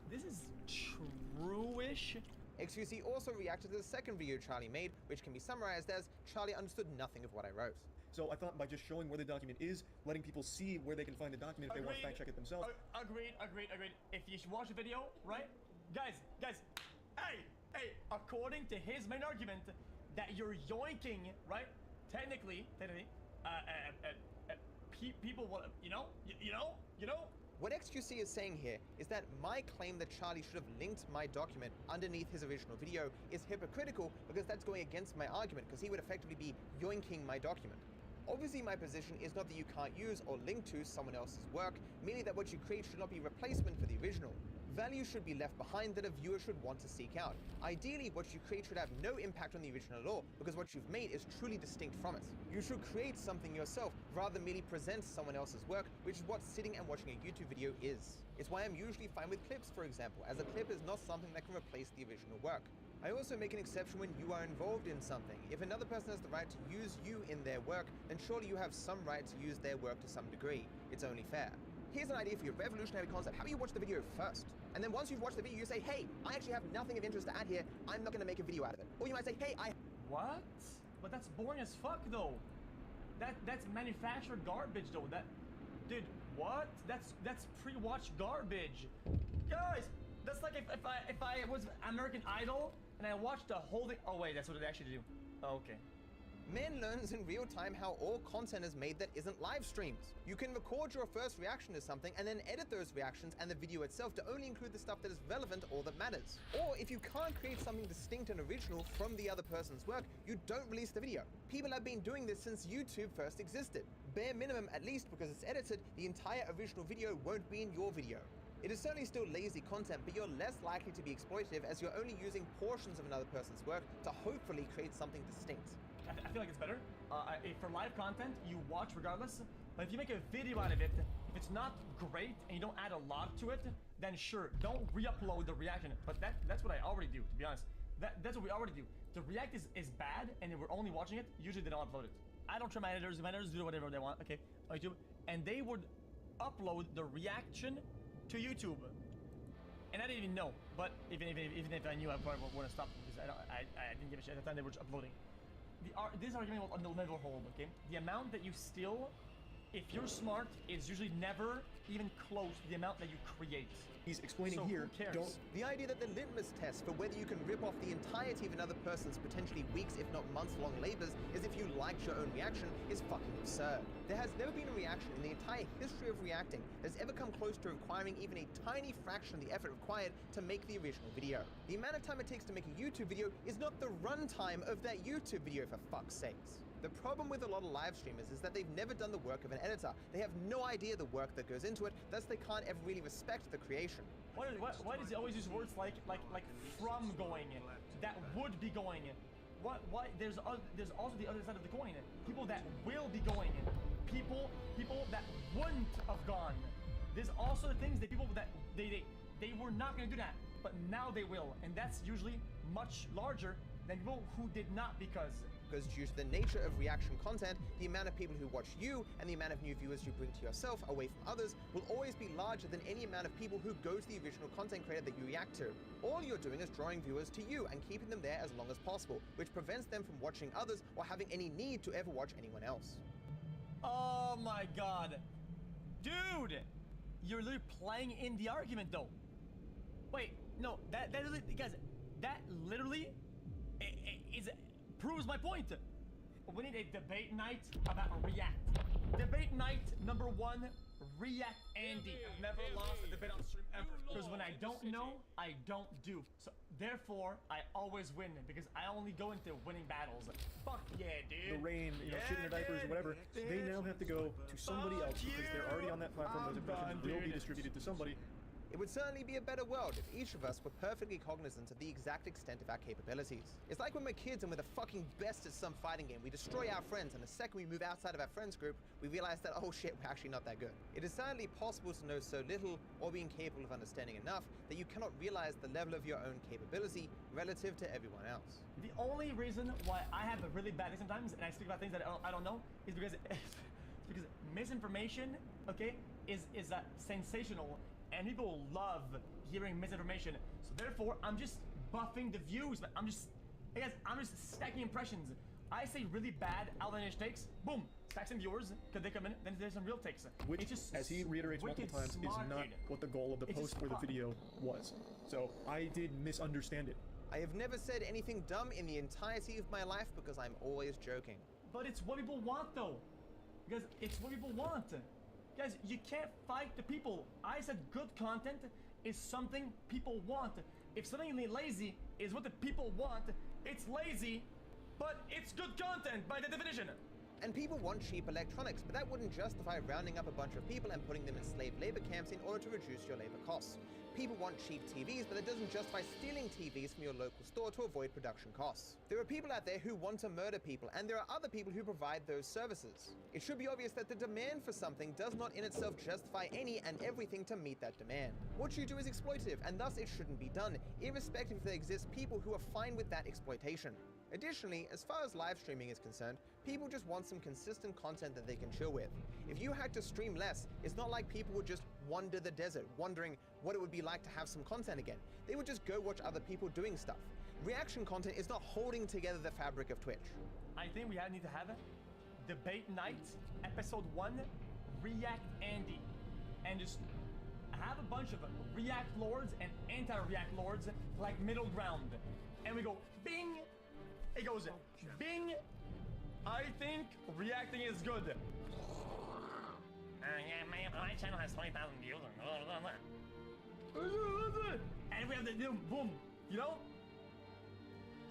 [SPEAKER 20] This is true-ish.
[SPEAKER 17] XQC also reacted to the second video Charlie made, which can be summarized as, Charlie understood nothing of what I wrote.
[SPEAKER 6] So I thought by just showing where the document is, letting people see where they can find the document if they want to fact check it themselves.
[SPEAKER 20] Agreed. If you should watch a video, right? Guys, hey, according to his main argument, that you're yoinking, right? Technically, people will, you know.
[SPEAKER 17] What XQC is saying here is that my claim that Charlie should have linked my document underneath his original video is hypocritical because that's going against my argument, because he would effectively be yoinking my document. Obviously, my position is not that you can't use or link to someone else's work, merely that what you create should not be replacement for the original. Value should be left behind that a viewer should want to seek out. Ideally, what you create should have no impact on the original at all, because what you've made is truly distinct from it. You should create something yourself, rather than merely present someone else's work, which is what sitting and watching a YouTube video is. It's why I'm usually fine with clips, for example, as a clip is not something that can replace the original work. I also make an exception when you are involved in something. If another person has the right to use you in their work, then surely you have some right to use their work to some degree. It's only fair. Here's an idea for your revolutionary concept. How about you watch the video first? And then once you've watched the video, you say, hey, I actually have nothing of interest to add here. I'm not gonna make a video out of it. Or you might say, hey,
[SPEAKER 20] What? But that's boring as fuck, though. That's manufactured garbage, though. Dude, what? That's pre-watch garbage. Guys, that's like if I was American Idol and I watched the whole thing. Oh wait, that's what they actually do. Oh, okay.
[SPEAKER 17] Man learns in real time how all content is made that isn't live streams. You can record your first reaction to something and then edit those reactions and the video itself to only include the stuff that is relevant or that matters. Or if you can't create something distinct and original from the other person's work, you don't release the video. People have been doing this since YouTube first existed. Bare minimum, at least because it's edited, the entire original video won't be in your video. It is certainly still lazy content, but you're less likely to be exploitative as you're only using portions of another person's work to hopefully create something distinct.
[SPEAKER 20] I feel like it's better. For live content, you watch regardless. But if you make a video out of it, if it's not great and you don't add a lot to it, then sure, don't re-upload the reaction. But that's what I already do, to be honest. That's what we already do. The react is bad and we're only watching it, usually they don't upload it. I don't try my editors. My editors do whatever they want, okay, on YouTube. And they would upload the reaction to YouTube. And I didn't even know. But even if I knew, I probably wouldn't stop because I didn't give a shit at the time they were just uploading. This argument will never hold, okay? The amount that you steal, if you're smart, is usually never even close to the amount that you create.
[SPEAKER 6] He's explaining
[SPEAKER 20] so
[SPEAKER 6] here,
[SPEAKER 20] who cares?
[SPEAKER 17] The idea that the litmus test for whether you can rip off the entirety of another person's potentially weeks, if not months-long labors, is if you liked your own reaction, is fucking absurd. There has never been a reaction in the entire history of reacting that's ever come close to requiring even a tiny fraction of the effort required to make the original video. The amount of time it takes to make a YouTube video is not the runtime of that YouTube video, for fuck's sakes. The problem with a lot of live streamers is that they've never done the work of an editor. They have no idea the work that goes into it, thus they can't ever really respect the creation.
[SPEAKER 20] Why does he always use words like from going, that would be going? Why there's also the other side of the coin. People that will be going, people that wouldn't have gone. There's also the things that people that they were not gonna do that, but now they will, and that's usually much larger than people who did not because
[SPEAKER 17] due to the nature of reaction content, the amount of people who watch you and the amount of new viewers you bring to yourself away from others will always be larger than any amount of people who go to the original content creator that you react to. All you're doing is drawing viewers to you and keeping them there as long as possible, which prevents them from watching others or having any need to ever watch anyone else.
[SPEAKER 20] Oh my god. Dude! You're literally playing in the argument though. Wait, no, that literally, guys, that literally proves my point. We need a debate night about React. Debate night number 1, React Andy. I've never lost a debate on stream ever. Because when I don't know, I don't do. So therefore, I always win because I only go into winning battles. Fuck yeah, dude.
[SPEAKER 6] The rain, shit in their diapers or whatever, they now have to go to somebody else because they're already on that platform. Those impressions will be distributed to somebody.
[SPEAKER 17] It would certainly be a better world if each of us were perfectly cognizant of the exact extent of our capabilities. It's like when we're kids and we're the fucking best at some fighting game, we destroy our friends, and the second we move outside of our friends group, we realize that, oh shit, we're actually not that good. It is certainly possible to know so little or be incapable of understanding enough that you cannot realize the level of your own capability relative to everyone else.
[SPEAKER 20] The only reason why I have a really bad day sometimes, and I speak about things that I don't know, is because misinformation, okay, is sensational. And people love hearing misinformation. So therefore, I'm just buffing the views. I'm just stacking impressions. I say really bad outlandish takes, boom, stacks in viewers, because they come in, then there's some real takes.
[SPEAKER 6] Which,
[SPEAKER 20] it's just
[SPEAKER 6] as he reiterates multiple times, is not what the goal of the post or the video was. So I did misunderstand it.
[SPEAKER 17] I have never said anything dumb in the entirety of my life because I'm always joking.
[SPEAKER 20] But it's what people want though. Because it's what people want. Guys, you can't fight the people. I said good content is something people want. If something lazy is what the people want, it's lazy, but it's good content by the definition.
[SPEAKER 17] And people want cheap electronics, but that wouldn't justify rounding up a bunch of people and putting them in slave labor camps in order to reduce your labor costs. People want cheap TVs, but that doesn't justify stealing TVs from your local store to avoid production costs. There are people out there who want to murder people, and there are other people who provide those services. It should be obvious that the demand for something does not in itself justify any and everything to meet that demand. What you do is exploitative, and thus it shouldn't be done, irrespective if there exist people who are fine with that exploitation. Additionally, as far as live streaming is concerned, people just want some consistent content that they can chill with. If you had to stream less, it's not like people would just wander the desert, wondering what it would be like to have some content again. They would just go watch other people doing stuff. Reaction content is not holding together the fabric of Twitch.
[SPEAKER 20] I think we need to have a debate night, episode 1, React Andy. And just have a bunch of React lords and anti-React lords, like middle ground. And we go, bing! It goes, bing! I think reacting is good.
[SPEAKER 12] Yeah, my channel has 20,000 views.
[SPEAKER 20] And we have the boom, you know?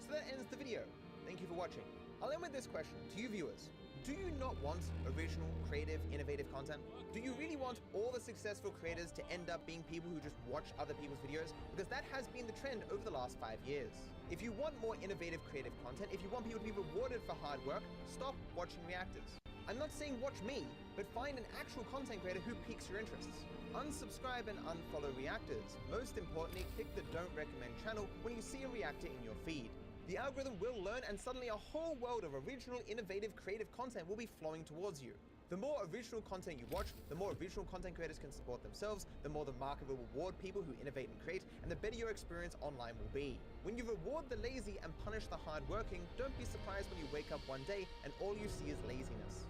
[SPEAKER 17] So that ends the video. Thank you for watching. I'll end with this question to you viewers. Do you not want original, creative, innovative content? Do you really want all the successful creators to end up being people who just watch other people's videos? Because that has been the trend over the last 5 years. If you want more innovative, creative content, if you want people to be rewarded for hard work, stop watching reactors. I'm not saying watch me, but find an actual content creator who piques your interests. Unsubscribe and unfollow reactors. Most importantly, click the don't recommend channel when you see a reactor in your feed. The algorithm will learn, and suddenly a whole world of original, innovative, creative content will be flowing towards you. The more original content you watch, the more original content creators can support themselves, the more the market will reward people who innovate and create, and the better your experience online will be. When you reward the lazy and punish the hardworking, don't be surprised when you wake up one day and all you see is laziness.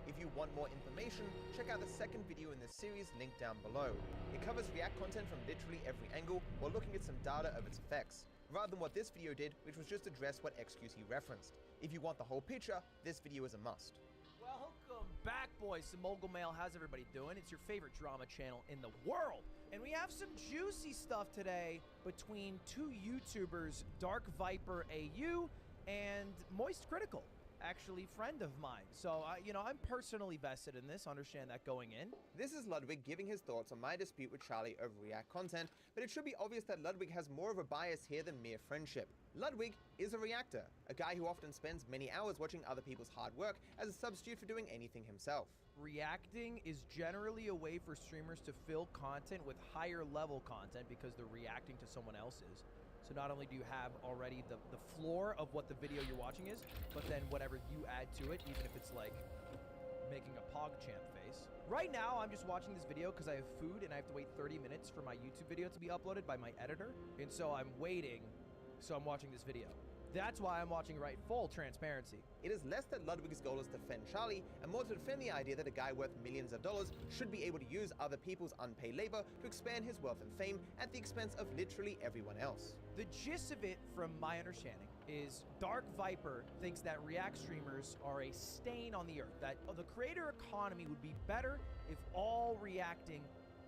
[SPEAKER 17] If you want more information, check out the second video in this series linked down below. It covers React content from literally every angle while looking at some data of its effects, rather than what this video did, which was just address what XQC referenced. If you want the whole picture, this video is a must.
[SPEAKER 18] Welcome back, boys, to Mogul Mail. How's everybody doing? It's your favorite drama channel in the world. And we have some juicy stuff today between two YouTubers, Dark Viper AU and Moist Critical. Actually, friend of mine. So, I'm personally vested in this, understand that going in.
[SPEAKER 17] This is Ludwig giving his thoughts on my dispute with Charlie over React content, but it should be obvious that Ludwig has more of a bias here than mere friendship. Ludwig is a reactor, a guy who often spends many hours watching other people's hard work as a substitute for doing anything himself.
[SPEAKER 18] Reacting is generally a way for streamers to fill content with higher level content because they're reacting to someone else's. So not only do you have already the floor of what the video you're watching is, but then whatever you add to it, even if it's like making a PogChamp face. Right now, I'm just watching this video because I have food and I have to wait 30 minutes for my YouTube video to be uploaded by my editor. And so I'm waiting, so I'm watching this video. That's why I'm watching right, full transparency.
[SPEAKER 17] It is less that Ludwig's goal is to defend Charlie, and more to defend the idea that a guy worth millions of dollars should be able to use other people's unpaid labor to expand his wealth and fame at the expense of literally everyone else.
[SPEAKER 18] The gist of it, from my understanding, is Dark Viper thinks that React streamers are a stain on the earth, that the creator economy would be better if all reacting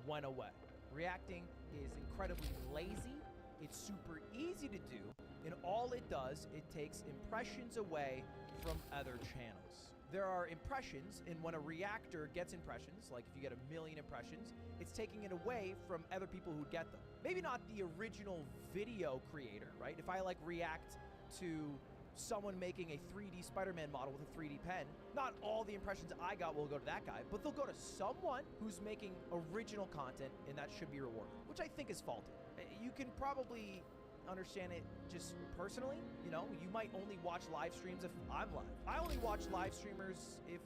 [SPEAKER 18] went away. Reacting is incredibly lazy, it's super easy to do, and all it does, it takes impressions away from other channels. There are impressions, and when a reactor gets impressions, like if you get 1 million impressions, it's taking it away from other people who get them. Maybe not the original video creator, right? If I react to someone making a 3D Spider-Man model with a 3D pen, not all the impressions I got will go to that guy, but they'll go to someone who's making original content, and that should be rewarded, which I think is faulty. You can probably understand it just personally. You might only watch live streams if I'm live. I only watch live streamers if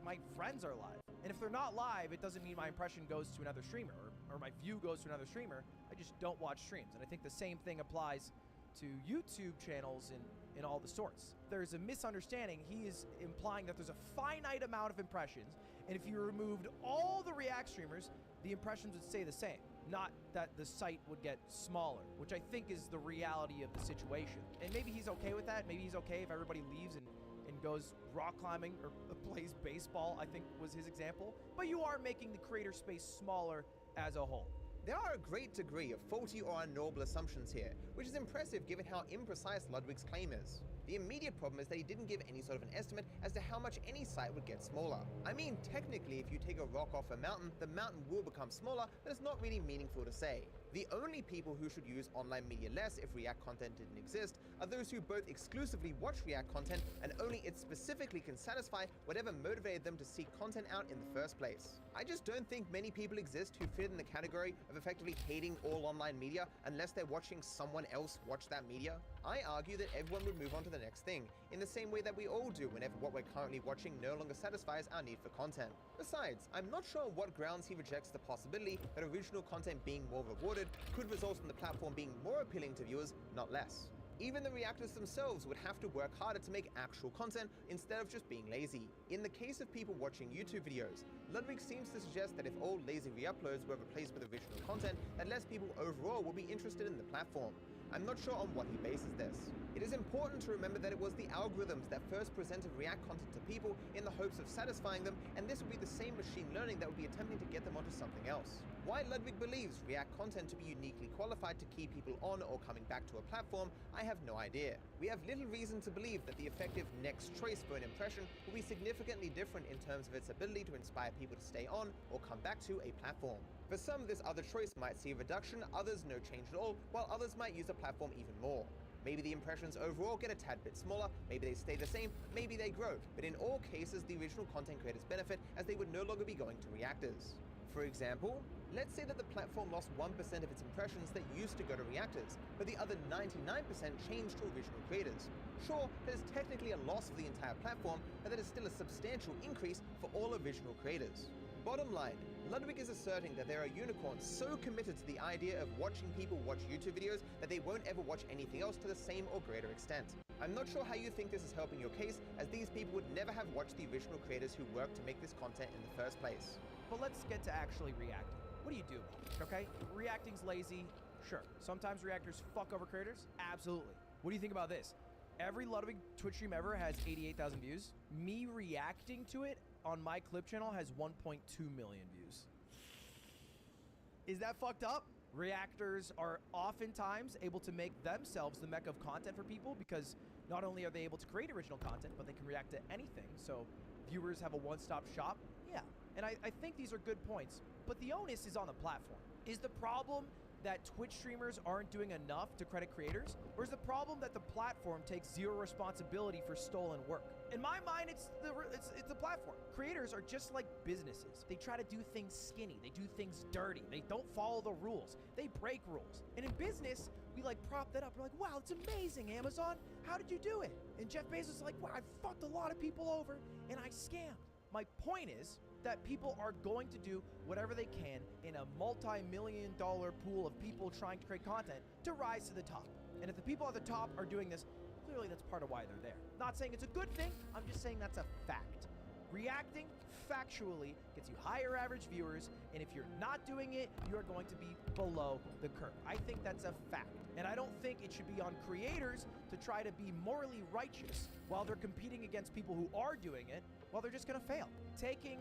[SPEAKER 18] my friends are live, and if they're not live, it doesn't mean my impression goes to another streamer or my view goes to another streamer. I just don't watch streams. And I think the same thing applies to YouTube channels and in all the sorts. There's a misunderstanding. He is implying that there's a finite amount of impressions, and if you removed all the React streamers, the impressions would stay the same. Not that the site would get smaller, which I think is the reality of the situation. And maybe he's okay with that. Maybe he's okay if everybody leaves and goes rock climbing or plays baseball, I think was his example. But you are making the creator space smaller as a whole.
[SPEAKER 17] There are a great degree of faulty or unknowable assumptions here, which is impressive given how imprecise Ludwig's claim is. The immediate problem is that he didn't give any sort of an estimate as to how much any site would get smaller. I mean, technically, if you take a rock off a mountain, the mountain will become smaller, but it's not really meaningful to say. The only people who should use online media less if React content didn't exist are those who both exclusively watch React content and only it specifically can satisfy whatever motivated them to seek content out in the first place. I just don't think many people exist who fit in the category of effectively hating all online media unless they're watching someone else watch that media. I argue that everyone would move on to the next thing, in the same way that we all do whenever what we're currently watching no longer satisfies our need for content. Besides, I'm not sure on what grounds he rejects the possibility that original content being more rewarded could result in the platform being more appealing to viewers, not less. Even the reactors themselves would have to work harder to make actual content instead of just being lazy. In the case of people watching YouTube videos, Ludwig seems to suggest that if all lazy re-uploads were replaced with original content, that less people overall will be interested in the platform. I'm not sure on what he bases this. It is important to remember that it was the algorithms that first presented React content to people in the hopes of satisfying them, and this would be the same machine learning that would be attempting to get them onto something else. Why Ludwig believes React content to be uniquely qualified to keep people on or coming back to a platform, I have no idea. We have little reason to believe that the effective next choice for an impression will be significantly different in terms of its ability to inspire people to stay on or come back to a platform. For some, this other choice might see a reduction, others no change at all, while others might use the platform even more. Maybe the impressions overall get a tad bit smaller, maybe they stay the same, maybe they grow, but in all cases the original content creators benefit as they would no longer be going to reactors. For example, let's say that the platform lost 1% of its impressions that used to go to reactors, but the other 99% changed to original creators. Sure, that is technically a loss of the entire platform, but that is still a substantial increase for all original creators. Bottom line, Ludwig is asserting that there are unicorns so committed to the idea of watching people watch YouTube videos that they won't ever watch anything else to the same or greater extent. I'm not sure how you think this is helping your case, as these people would never have watched the original creators who worked to make this content in the first place.
[SPEAKER 18] But let's get to actually reacting. What do you do, okay? Reacting's lazy, sure. Sometimes reactors fuck over creators, absolutely. What do you think about this? Every Ludwig Twitch stream ever has 88,000 views. Me reacting to it on my clip channel has 1.2 million views. Is that fucked up? Reactors are oftentimes able to make themselves the mecca of content for people because not only are they able to create original content, but they can react to anything. So viewers have a one-stop shop. Yeah, and I think these are good points, but the onus is on the platform. Is the problem that Twitch streamers aren't doing enough to credit creators? Or is the problem that the platform takes zero responsibility for stolen work? In my mind, it's the platform. Creators are just like businesses. They try to do things skinny. They do things dirty. They don't follow the rules. They break rules. And in business, we like prop that up. We're like, wow, it's amazing, Amazon. How did you do it? And Jeff Bezos is like, wow, I fucked a lot of people over and I scammed. My point is that people are going to do whatever they can in a multi-million-dollar pool of people trying to create content to rise to the top. And if the people at the top are doing this, clearly that's part of why they're there. Not saying it's a good thing, I'm just saying that's a fact. Reacting factually gets you higher average viewers, and if you're not doing it, you're going to be below the curve. I think that's a fact. And I don't think it should be on creators to try to be morally righteous while they're competing against people who are doing it, while they're just gonna fail. Taking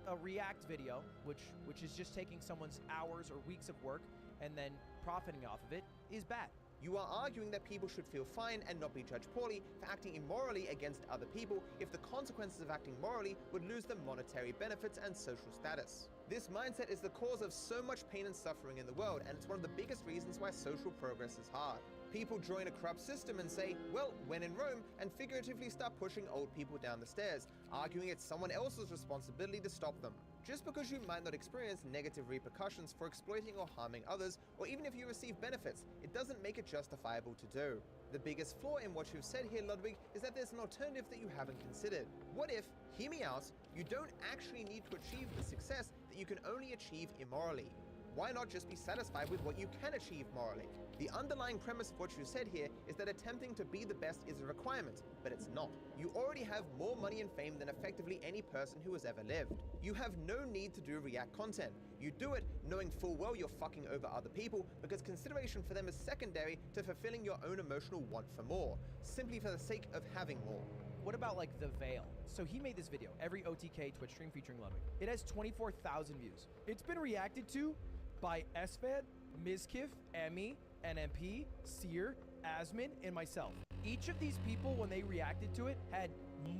[SPEAKER 18] a React video, which is just taking someone's hours or weeks of work and then profiting off of it, is bad.
[SPEAKER 17] You are arguing that people should feel fine and not be judged poorly for acting immorally against other people if the consequences of acting morally would lose them monetary benefits and social status. This mindset is the cause of so much pain and suffering in the world, and it's one of the biggest reasons why social progress is hard. People join a corrupt system and say, well, when in Rome, and figuratively start pushing old people down the stairs, arguing it's someone else's responsibility to stop them. Just because you might not experience negative repercussions for exploiting or harming others, or even if you receive benefits, it doesn't make it justifiable to do. The biggest flaw in what you've said here, Ludwig, is that there's an alternative that you haven't considered. What if, hear me out, you don't actually need to achieve the success that you can only achieve immorally? Why not just be satisfied with what you can achieve morally? The underlying premise of what you said here is that attempting to be the best is a requirement, but it's not. You already have more money and fame than effectively any person who has ever lived. You have no need to do React content. You do it knowing full well you're fucking over other people because consideration for them is secondary to fulfilling your own emotional want for more, simply for the sake of having more.
[SPEAKER 18] What about like The Veil? So he made this video, every OTK Twitch stream featuring Ludwig. It has 24,000 views. It's been reacted to by SFAD, Mizkif, Emmy, NMP, Seer, Asmin, and myself. Each of these people, when they reacted to it, had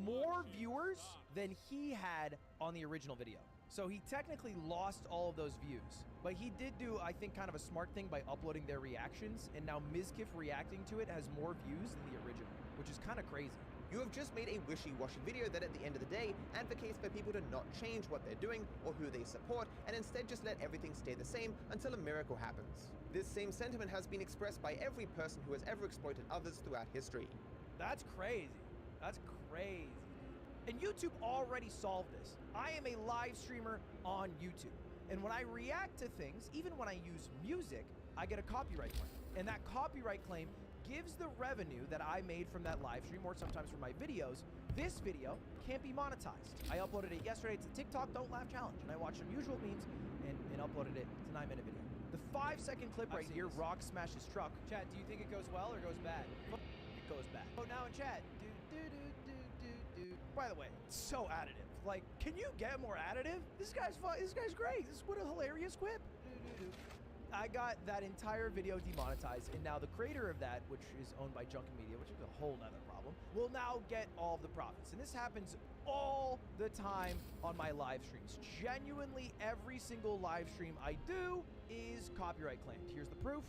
[SPEAKER 18] more viewers than he had on the original video. So he technically lost all of those views. But he did do, I think, kind of a smart thing by uploading their reactions, and now Mizkif reacting to it has more views than the original, which is kind of crazy.
[SPEAKER 17] You have just made a wishy-washy video that at the end of the day advocates for people to not change what they're doing or who they support and instead just let everything stay the same until a miracle happens. This same sentiment has been expressed by every person who has ever exploited others throughout history.
[SPEAKER 18] That's crazy. That's crazy. And YouTube already solved this. I am a live streamer on YouTube. And when I react to things, even when I use music, I get a copyright claim. And that copyright claim gives the revenue that I made from that live stream, or sometimes from my videos. This video can't be monetized. I uploaded it yesterday to TikTok Don't Laugh Challenge, and I watched some usual memes and uploaded it. It's a 9-minute video. The 5-second clip right here, Rock smashes truck. Chat, do you think it goes well or goes bad? It goes bad. Oh, now in chat. By the way, it's so additive. Like, can you get more additive? This guy's fun. This guy's great. This is what a hilarious quip. I got that entire video demonetized, and now the creator of that, which is owned by Junkin Media, which is a whole nother problem, will now get all of the profits. And this happens all the time on my live streams. Genuinely, every single live stream I do is copyright claimed. Here's the proof.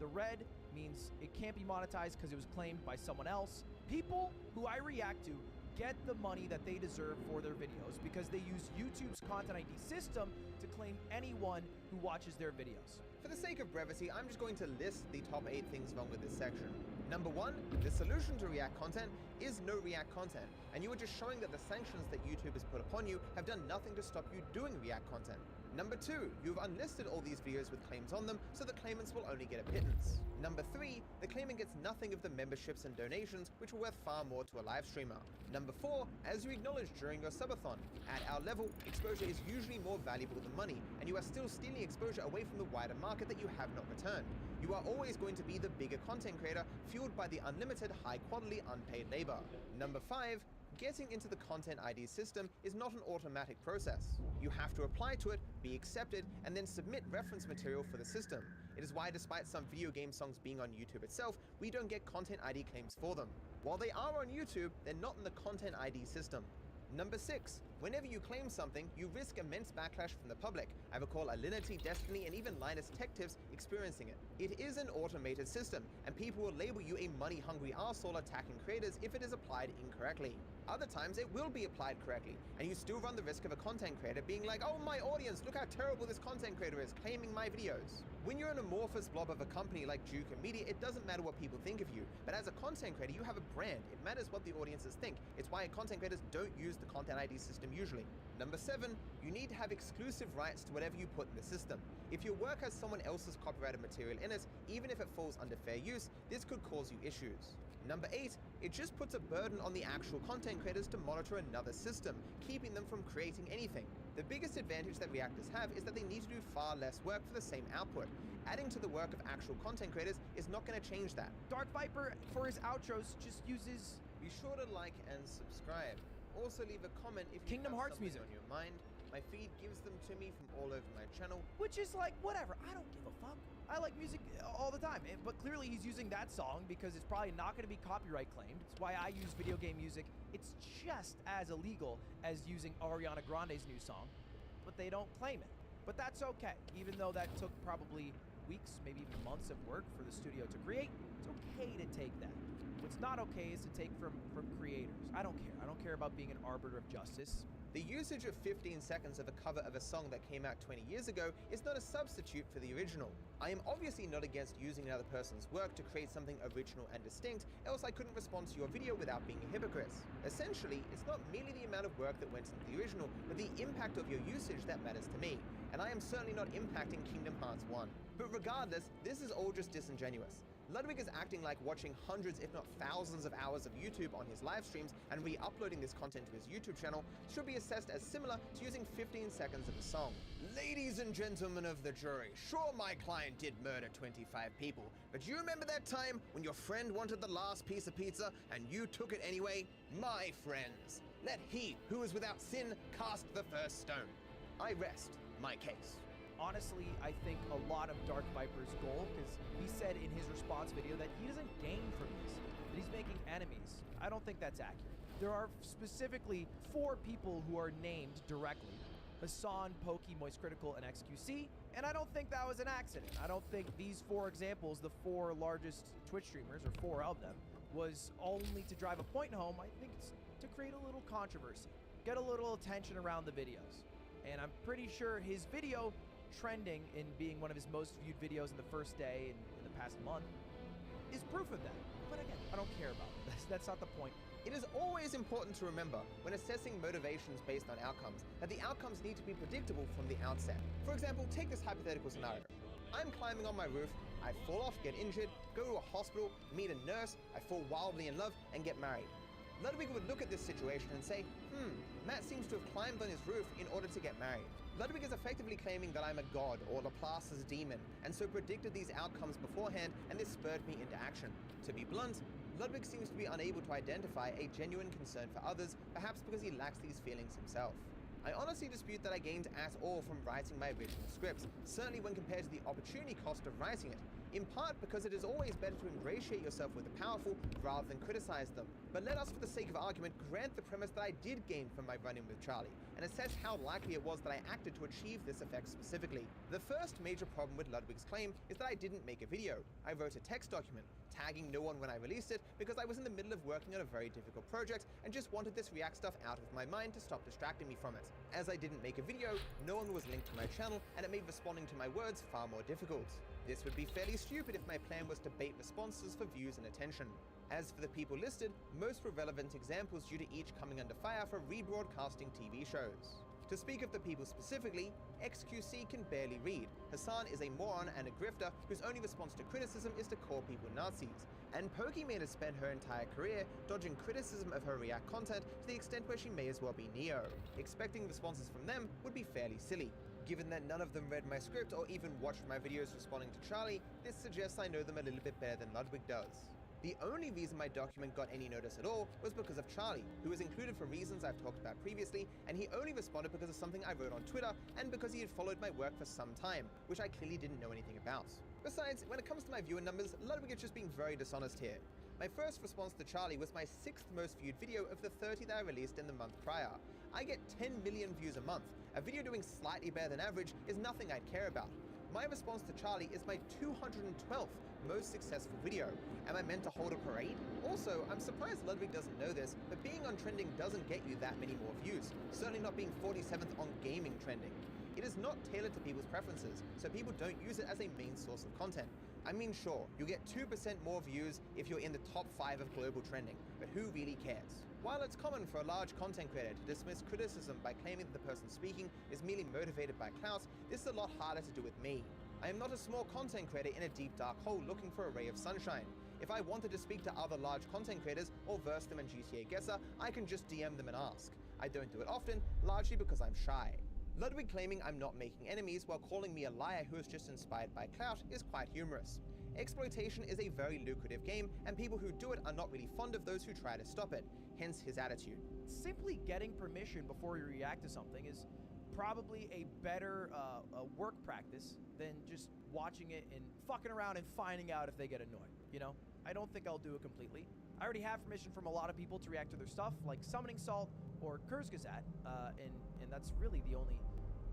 [SPEAKER 18] The red means it can't be monetized because it was claimed by someone else. People who I react to get the money that they deserve for their videos because they use YouTube's Content ID system to claim anyone who watches their videos.
[SPEAKER 17] For the sake of brevity, I'm just going to list the top 8 things wrong with this section. Number 1, the solution to React content is no React content, and you are just showing that the sanctions that YouTube has put upon you have done nothing to stop you doing React content. Number 2, you've unlisted all these videos with claims on them, so the claimants will only get a pittance. Number 3, the claimant gets nothing of the memberships and donations, which are worth far more to a live streamer. Number 4, as you acknowledged during your subathon, at our level, exposure is usually more valuable than money, and you are still stealing exposure away from the wider market that you have not returned. You are always going to be the bigger content creator, fueled by the unlimited, high-quality, unpaid labor. Number 5, getting into the Content ID system is not an automatic process. You have to apply to it, be accepted, and then submit reference material for the system. It is why despite some video game songs being on YouTube itself, we don't get Content ID claims for them. While they are on YouTube, they're not in the Content ID system. Number 6, whenever you claim something, you risk immense backlash from the public. I recall Alinity, Destiny, and even Linus Tech Tips experiencing it. It is an automated system, and people will label you a money-hungry arsehole attacking creators if it is applied incorrectly. Other times, it will be applied correctly, and you still run the risk of a content creator being like, oh my audience, look how terrible this content creator is, claiming my videos. When you're an amorphous blob of a company like Junkin Media, it doesn't matter what people think of you, but as a content creator, you have a brand. It matters what the audiences think. It's why content creators don't use the Content ID system usually. Number 7, you need to have exclusive rights to whatever you put in the system. If your work has someone else's copyrighted material in it, even if it falls under fair use, this could cause you issues. Number 8, it just puts a burden on the actual content creators to monitor another system, keeping them from creating anything. The biggest advantage that reactors have is that they need to do far less work for the same output. Adding to the work of actual content creators is not going to change that.
[SPEAKER 18] Dark Viper, for his outros, just uses...
[SPEAKER 17] Be sure to like and subscribe. Also leave a comment if you
[SPEAKER 18] Kingdom
[SPEAKER 17] have
[SPEAKER 18] Hearts
[SPEAKER 17] something
[SPEAKER 18] music
[SPEAKER 17] on your mind. My feed gives them to me from all over my channel.
[SPEAKER 18] Which is like, whatever, I don't give a fuck. I like music all the time, but clearly he's using that song because it's probably not going to be copyright claimed. It's why I use video game music. It's just as illegal as using Ariana Grande's new song, but they don't claim it. But that's okay, even though that took probably weeks, maybe even months of work for the studio to create. It's okay to take that. What's not okay is to take from creators. I don't care. I don't care about being an arbiter of justice.
[SPEAKER 17] The usage of 15 seconds of a cover of a song that came out 20 years ago is not a substitute for the original. I am obviously not against using another person's work to create something original and distinct, else I couldn't respond to your video without being a hypocrite. Essentially, it's not merely the amount of work that went into the original, but the impact of your usage that matters to me. and I am certainly not impacting Kingdom Hearts 1. But regardless, this is all just disingenuous. Ludwig is acting like watching hundreds if not thousands of hours of YouTube on his live streams and re-uploading this content to his YouTube channel should be assessed as similar to using 15 seconds of a song. Ladies and gentlemen of the jury, sure my client did murder 25 people, but you remember that time when your friend wanted the last piece of pizza and you took it anyway? My friends, let he who is without sin cast the first stone. I rest my case.
[SPEAKER 18] Honestly, I think a lot of Dark Viper's goal, because he said in his response video that he doesn't gain from this, that he's making enemies. I don't think that's accurate. There are specifically 4 people who are named directly: Hassan, Pokey, Moist Critical, and XQC, and I don't think that was an accident. I don't think these 4 examples, the 4 largest Twitch streamers, or 4 of them, was only to drive a point home. I think it's to create a little controversy, get a little attention around the videos. And I'm pretty sure his video trending in being one of his most viewed videos in the first day in the past month is proof of that. But again, I don't care about it. That's not the point.
[SPEAKER 17] It is always important to remember when assessing motivations based on outcomes that the outcomes need to be predictable from the outset. For example, take this hypothetical scenario. I'm climbing on my roof, I fall off, get injured, go to a hospital, meet a nurse, I fall wildly in love, and get married. Ludwig would look at this situation and say, Matt seems to have climbed on his roof in order to get married. Ludwig is effectively claiming that I'm a god or Laplace's demon, and so predicted these outcomes beforehand, and this spurred me into action. To be blunt, Ludwig seems to be unable to identify a genuine concern for others, perhaps because he lacks these feelings himself. I honestly dispute that I gained at all from writing my original scripts, certainly when compared to the opportunity cost of writing it, in part because it is always better to ingratiate yourself with the powerful rather than criticize them. But let us, for the sake of argument, grant the premise that I did gain from my run-in with Charlie, and assess how likely it was that I acted to achieve this effect specifically. The first major problem with Ludwig's claim is that I didn't make a video. I wrote a text document, tagging no one when I released it because I was in the middle of working on a very difficult project and just wanted this React stuff out of my mind to stop distracting me from it. As I didn't make a video, no one was linked to my channel, and it made responding to my words far more difficult. This would be fairly stupid if my plan was to bait responses for views and attention. As for the people listed, most were relevant examples due to each coming under fire for rebroadcasting TV shows. To speak of the people specifically, XQC can barely read. Hassan is a moron and a grifter whose only response to criticism is to call people Nazis. And Pokimane has spent her entire career dodging criticism of her React content to the extent where she may as well be Neo. Expecting responses from them would be fairly silly. Given that none of them read my script or even watched my videos responding to Charlie, this suggests I know them a little bit better than Ludwig does. The only reason my document got any notice at all was because of Charlie, who was included for reasons I've talked about previously, and he only responded because of something I wrote on Twitter and because he had followed my work for some time, which I clearly didn't know anything about. Besides, when it comes to my viewer numbers, Ludwig is just being very dishonest here. My first response to Charlie was my 6th most viewed video of the 30 that I released in the month prior. I get 10 million views a month. A video doing slightly better than average is nothing I'd care about. My response to Charlie is my 212th most successful video. Am I meant to hold a parade? Also, I'm surprised Ludwig doesn't know this, but being on trending doesn't get you that many more views, certainly not being 47th on gaming trending. It is not tailored to people's preferences, so people don't use it as a main source of content. I mean, sure, you get 2% more views if you're in the top 5 of global trending, but who really cares? While it's common for a large content creator to dismiss criticism by claiming that the person speaking is merely motivated by clout, this is a lot harder to do with me. I am not a small content creator in a deep dark hole looking for a ray of sunshine. If I wanted to speak to other large content creators or verse them in GTA Guesser, I can just DM them and ask. I don't do it often, largely because I'm shy. Ludwig claiming I'm not making enemies while calling me a liar who is just inspired by clout is quite humorous. Exploitation is a very lucrative game, and people who do it are not really fond of those who try to stop it, hence his attitude.
[SPEAKER 18] Simply getting permission before you react to something is probably a better work practice than just watching it and fucking around and finding out if they get annoyed, you know? I don't think I'll do it completely. I already have permission from a lot of people to react to their stuff, like Summoning Salt or Kurzgesagt, and that's really the only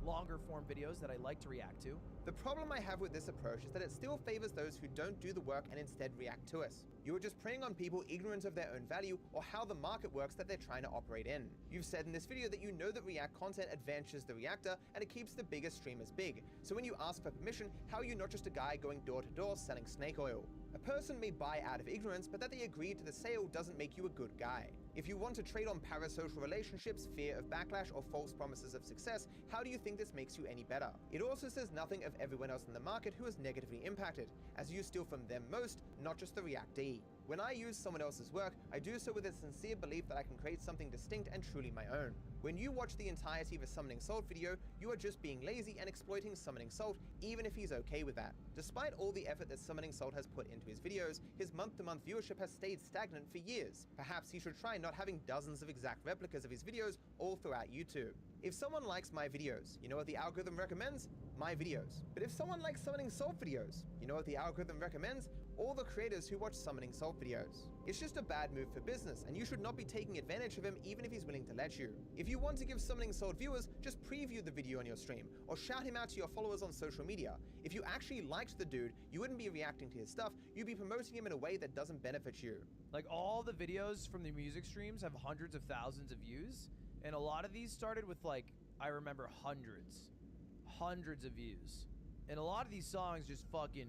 [SPEAKER 18] longer form videos that I like to react to.
[SPEAKER 17] The problem I have with this approach is that it still favors those who don't do the work and instead react to us. You are just preying on people ignorant of their own value or how the market works that they're trying to operate in. You've said in this video that you know that React content advances the reactor and it keeps the biggest streamers big. So when you ask for permission, how are you not just a guy going door to door selling snake oil? A person may buy out of ignorance, but that they agreed to the sale doesn't make you a good guy. If you want to trade on parasocial relationships, fear of backlash, or false promises of success, how do you think this makes you any better? It also says nothing of everyone else in the market who is negatively impacted, as you steal from them most, not just the reactee. When I use someone else's work, I do so with a sincere belief that I can create something distinct and truly my own. When you watch the entirety of a Summoning Salt video, you are just being lazy and exploiting Summoning Salt, even if he's okay with that. Despite all the effort that Summoning Salt has put into his videos, his month-to-month viewership has stayed stagnant for years. Perhaps he should try not having dozens of exact replicas of his videos all throughout YouTube. If someone likes my videos, you know what the algorithm recommends? My videos. But if someone likes Summoning Salt videos, you know what the algorithm recommends? All the creators who watch Summoning Salt videos. It's just a bad move for business, and you should not be taking advantage of him even if he's willing to let you. If you want to give Summoning Salt viewers, just preview the video on your stream, or shout him out to your followers on social media. If you actually liked the dude, you wouldn't be reacting to his stuff, you'd be promoting him in a way that doesn't benefit you.
[SPEAKER 18] Like, all the videos from the music streams have hundreds of thousands of views, and a lot of these started with, like, I remember hundreds of views. And a lot of these songs just fucking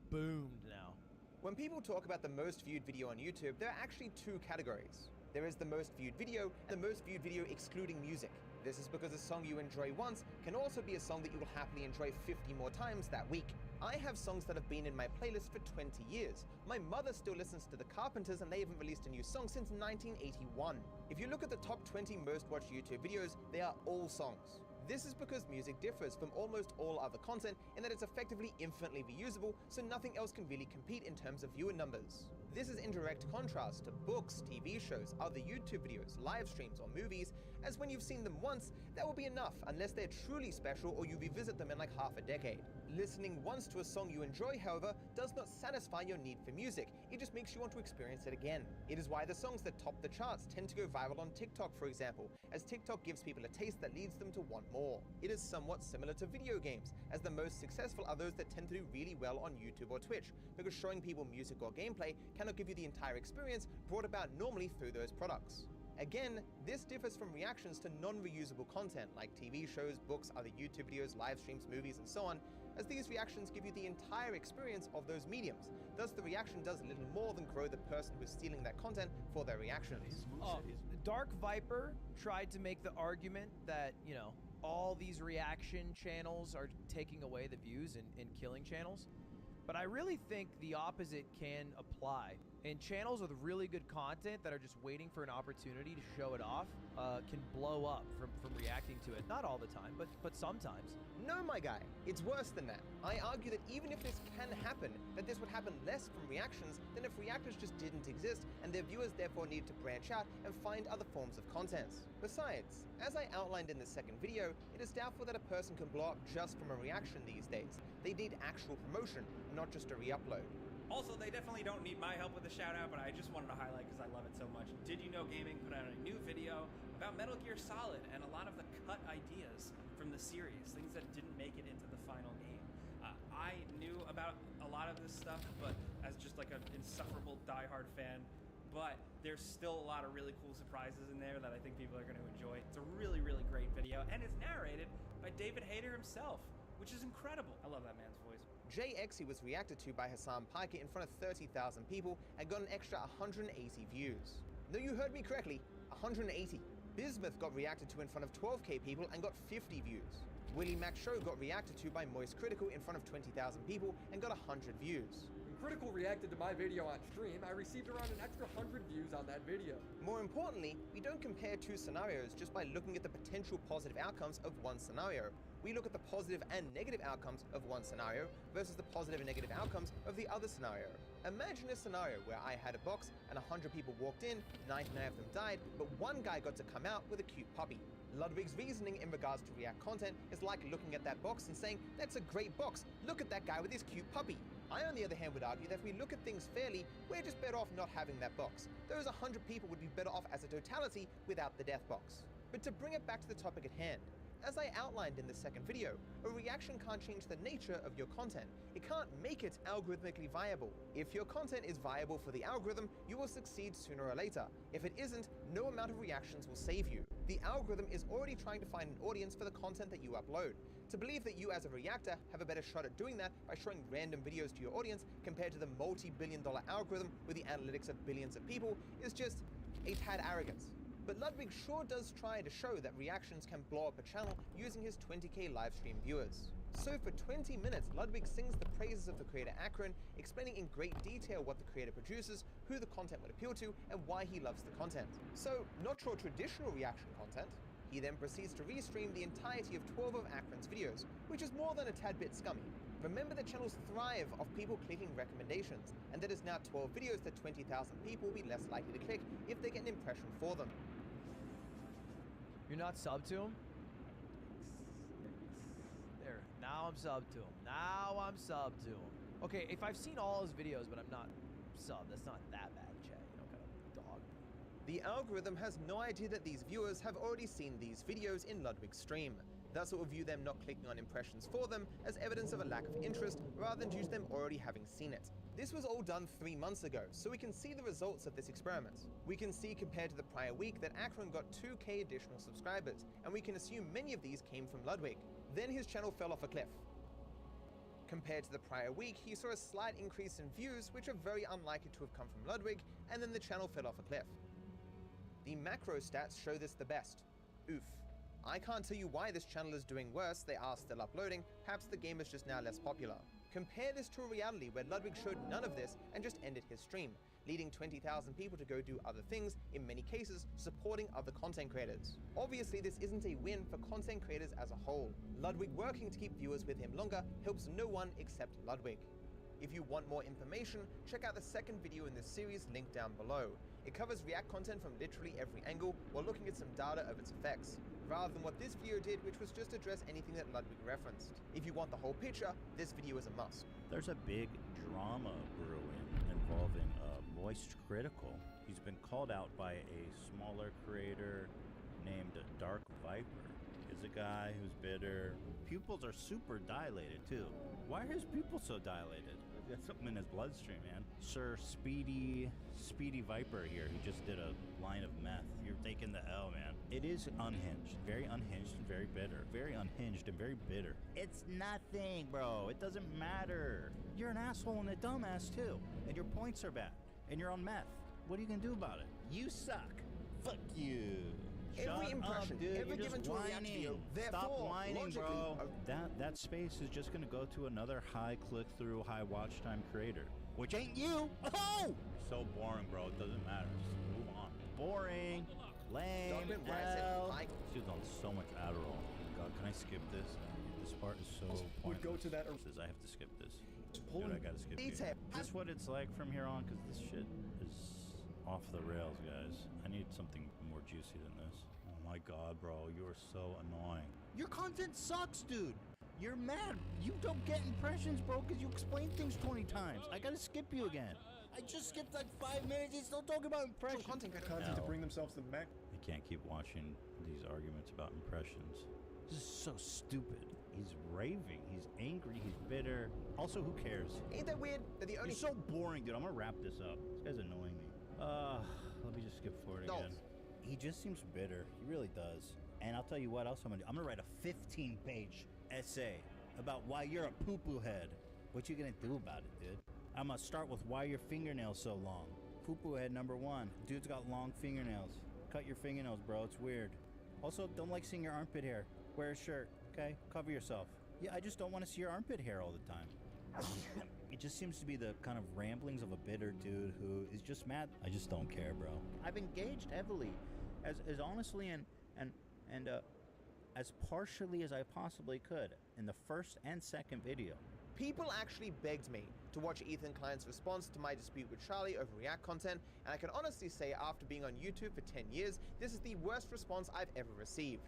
[SPEAKER 18] boomed now.
[SPEAKER 17] When people talk about the most viewed video on YouTube, there are actually two categories. There is the most viewed video and the most viewed video excluding music. This is because a song you enjoy once can also be a song that you will happily enjoy 50 more times that week. I have songs that have been in my playlist for 20 years. My mother still listens to The Carpenters and they haven't released a new song since 1981. If you look at the top 20 most watched YouTube videos, they are all songs. This is because music differs from almost all other content in that it's effectively infinitely reusable, so nothing else can really compete in terms of viewer numbers. This is in direct contrast to books, TV shows, other YouTube videos, live streams, or movies, as when you've seen them once, that will be enough unless they're truly special or you revisit them in like half a decade. Listening once to a song you enjoy, however, does not satisfy your need for music, it just makes you want to experience it again. It is why the songs that top the charts tend to go viral on TikTok, for example, as TikTok gives people a taste that leads them to want more. It is somewhat similar to video games, as the most successful are those that tend to do really well on YouTube or Twitch, because showing people music or gameplay cannot give you the entire experience brought about normally through those products. Again, this differs from reactions to non-reusable content like TV shows, books, other YouTube videos, live streams, movies, and so on, as these reactions give you the entire experience of those mediums. Thus, the reaction does little more than grow the person who's stealing that content for their reactions.
[SPEAKER 18] Dark Viper tried to make the argument that, you know, all these reaction channels are taking away the views and killing channels. But I really think the opposite can apply. And channels with really good content that are just waiting for an opportunity to show it off can blow up from reacting to it. Not all the time, but sometimes.
[SPEAKER 17] No, my guy, it's worse than that. I argue that even if this can happen, that this would happen less from reactions than if reactors just didn't exist and their viewers therefore need to branch out and find other forms of content. Besides, as I outlined in the second video, it is doubtful that a person can blow up just from a reaction these days. They need actual promotion, not just a re-upload.
[SPEAKER 5] Also, they definitely don't need my help with the shout-out, but I just wanted to highlight because I love it so much. Did You Know Gaming put out a new video about Metal Gear Solid and a lot of the cut ideas from the series, things that didn't make it into the final game. I knew about a lot of this stuff, but as just like an insufferable diehard fan, but there's still a lot of really cool surprises in there that I think people are going to enjoy. It's a really, really great video, and it's narrated by David Hayter himself, which is incredible. I love that man's voice.
[SPEAKER 17] JXE was reacted to by Hassan Piker in front of 30,000 people and got an extra 180 views. No, you heard me correctly, 180. Bismuth got reacted to in front of 12k people and got 50 views. Willie Mac Show got reacted to by Moist Critical in front of 20,000 people and got 100 views.
[SPEAKER 16] When Critical reacted to my video on stream, I received around an extra 100 views on that video.
[SPEAKER 17] More importantly, we don't compare two scenarios just by looking at the potential positive outcomes of one scenario. We look at the positive and negative outcomes of one scenario versus the positive and negative outcomes of the other scenario. Imagine a scenario where I had a box and 100 people walked in, 99 of them died, but one guy got to come out with a cute puppy. Ludwig's reasoning in regards to React content is like looking at that box and saying, that's a great box, look at that guy with his cute puppy. I, on the other hand, would argue that if we look at things fairly, we're just better off not having that box. Those 100 people would be better off as a totality without the death box. But to bring it back to the topic at hand, As I outlined in the second video, a reaction can't change the nature of your content. It can't make it algorithmically viable. If your content is viable for the algorithm, you will succeed sooner or later. If it isn't, no amount of reactions will save you. The algorithm is already trying to find an audience for the content that you upload. To believe that you as a reactor have a better shot at doing that by showing random videos to your audience compared to the multi-billion-dollar algorithm with the analytics of billions of people is just a tad arrogance. But Ludwig sure does try to show that reactions can blow up a channel using his 20k livestream viewers. So for 20 minutes, Ludwig sings the praises of the creator Akron, explaining in great detail what the creator produces, who the content would appeal to, and why he loves the content. So, not your traditional reaction content. He then proceeds to restream the entirety of 12 of Akron's videos, which is more than a tad bit scummy. Remember that channels thrive off people clicking recommendations, and that is now 12 videos that 20,000 people will be less likely to click if they get an impression for them.
[SPEAKER 18] You're not subbed to him? There, now I'm subbed to him. Now I'm subbed to him. Okay, if I've seen all his videos, but I'm not subbed, that's not that bad, Chad. You know, kind of dog.
[SPEAKER 17] The algorithm has no idea that these viewers have already seen these videos in Ludwig's stream. Thus it will view them not clicking on impressions for them as evidence of a lack of interest rather than due to them already having seen it. This was all done 3 months ago, so we can see the results of this experiment. We can see compared to the prior week that Akron got 2k additional subscribers, and we can assume many of these came from Ludwig. Then his channel fell off a cliff. Compared to the prior week, he saw a slight increase in views, which are very unlikely to have come from Ludwig, and then the channel fell off a cliff. The macro stats show this the best. Oof. I can't tell you why this channel is doing worse, they are still uploading, perhaps the game is just now less popular. Compare this to a reality where Ludwig showed none of this and just ended his stream, leading 20,000 people to go do other things, in many cases supporting other content creators. Obviously this isn't a win for content creators as a whole. Ludwig working to keep viewers with him longer helps no one except Ludwig. If you want more information, check out the second video in this series linked down below. It covers React content from literally every angle while looking at some data of its effects, rather than what this video did, which was just address anything that Ludwig referenced. If you want the whole picture, this video is a must.
[SPEAKER 10] There's a big drama brewing involving Moist Critical. He's been called out by a smaller creator named Dark Viper. He's a guy who's bitter. Pupils are super dilated too. Why are his pupils so dilated? Got something in his bloodstream, man. Sir Speedy Viper here, who just did a line of meth. You're taking the L, man. It is unhinged and very bitter. Very unhinged and very bitter. It's nothing, bro. It doesn't matter. You're an asshole and a dumbass too, and your points are bad, and you're on meth. What are you gonna do about it? You suck. Fuck you.
[SPEAKER 17] Every impression ever given to a React video,
[SPEAKER 10] Stop
[SPEAKER 17] therefore,
[SPEAKER 10] whining, bro. That space is just gonna go to another high click-through, high watch time creator, which ain't you. Oh! So boring, bro. It doesn't matter. Just move on. Boring. Lame. L. She's on so much Adderall. God, can I skip this? This part is so pointless.
[SPEAKER 6] Would go to that.
[SPEAKER 10] I have to skip this. Dude, I gotta skip it. Is this what it's like from here on? Because this shit is off the rails, guys. I need something more juicy than this. Oh my god, bro, you are so annoying. Your content sucks, dude. You're mad. You don't get impressions, bro, because you explain things 20 times. I gotta skip you again. I just skipped like 5 minutes. He's still talking about impressions.
[SPEAKER 6] Content to bring themselves to the max.
[SPEAKER 10] I can't keep watching these arguments about impressions. This is so stupid. He's raving. He's angry. He's bitter. Also, who cares?
[SPEAKER 17] Ain't that weird? That the only.
[SPEAKER 10] You're so boring, dude. I'm gonna wrap this up. This guy's annoying me. Let me just skip forward again. He just seems bitter. He really does. And I'll tell you what else I'm gonna do. I'm gonna write a 15-page essay about why you're a poo-poo head. What you gonna do about it, dude? I'm gonna start with why your fingernails so long. Poo-poo head number 1. Dude's got long fingernails. Cut your fingernails, bro. It's weird. Also, don't like seeing your armpit hair. Wear a shirt, okay? Cover yourself. Yeah, I just don't want to see your armpit hair all the time. It just seems to be the kind of ramblings of a bitter dude who is just mad. I just don't care, bro. I've engaged heavily, as honestly and as partially as I possibly could in the first and second video.
[SPEAKER 17] People actually begged me to watch Ethan Klein's response to my dispute with Charlie over React content, and I can honestly say after being on YouTube for 10 years, this is the worst response I've ever received.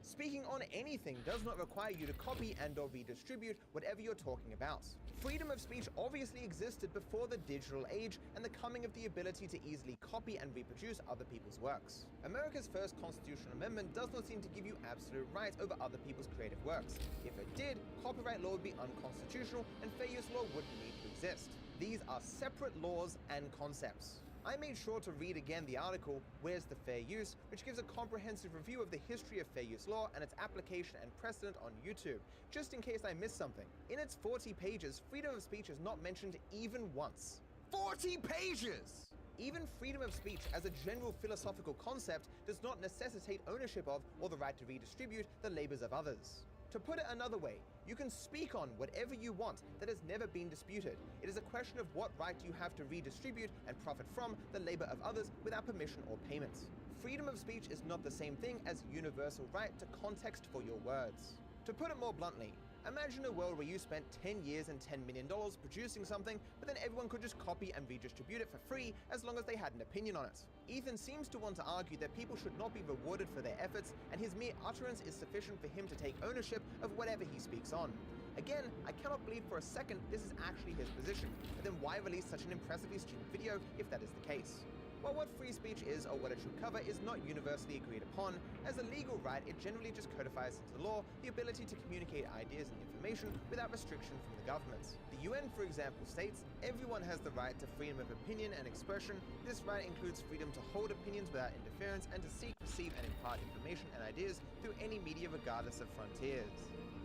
[SPEAKER 17] Speaking on anything does not require you to copy and/or redistribute whatever you're talking about. Freedom of speech obviously existed before the digital age and the coming of the ability to easily copy and reproduce other people's works. America's first constitutional amendment does not seem to give you absolute rights over other people's creative works. If it did, copyright law would be unconstitutional and fair use law wouldn't need to exist. These are separate laws and concepts. I made sure to read again the article, Where's the Fair Use?, which gives a comprehensive review of the history of fair use law and its application and precedent on YouTube, just in case I missed something. In its 40 pages, freedom of speech is not mentioned even once. 40 pages! Even freedom of speech as a general philosophical concept does not necessitate ownership of or the right to redistribute the labors of others. To put it another way, you can speak on whatever you want that has never been disputed. It is a question of what right you have to redistribute and profit from the labor of others without permission or payment. Freedom of speech is not the same thing as universal right to context for your words. To put it more bluntly, imagine a world where you spent 10 years and $10 million producing something, but then everyone could just copy and redistribute it for free as long as they had an opinion on it. Ethan seems to want to argue that people should not be rewarded for their efforts, and his mere utterance is sufficient for him to take ownership of whatever he speaks on. Again, I cannot believe for a second this is actually his position, but then why release such an impressively stupid video if that is the case? While what free speech is or what it should cover is not universally agreed upon, as a legal right it generally just codifies into law the ability to communicate ideas and information without restriction from the government. The UN, for example, states, everyone has the right to freedom of opinion and expression. This right includes freedom to hold opinions without interference and to seek, receive, and impart information and ideas through any media regardless of frontiers.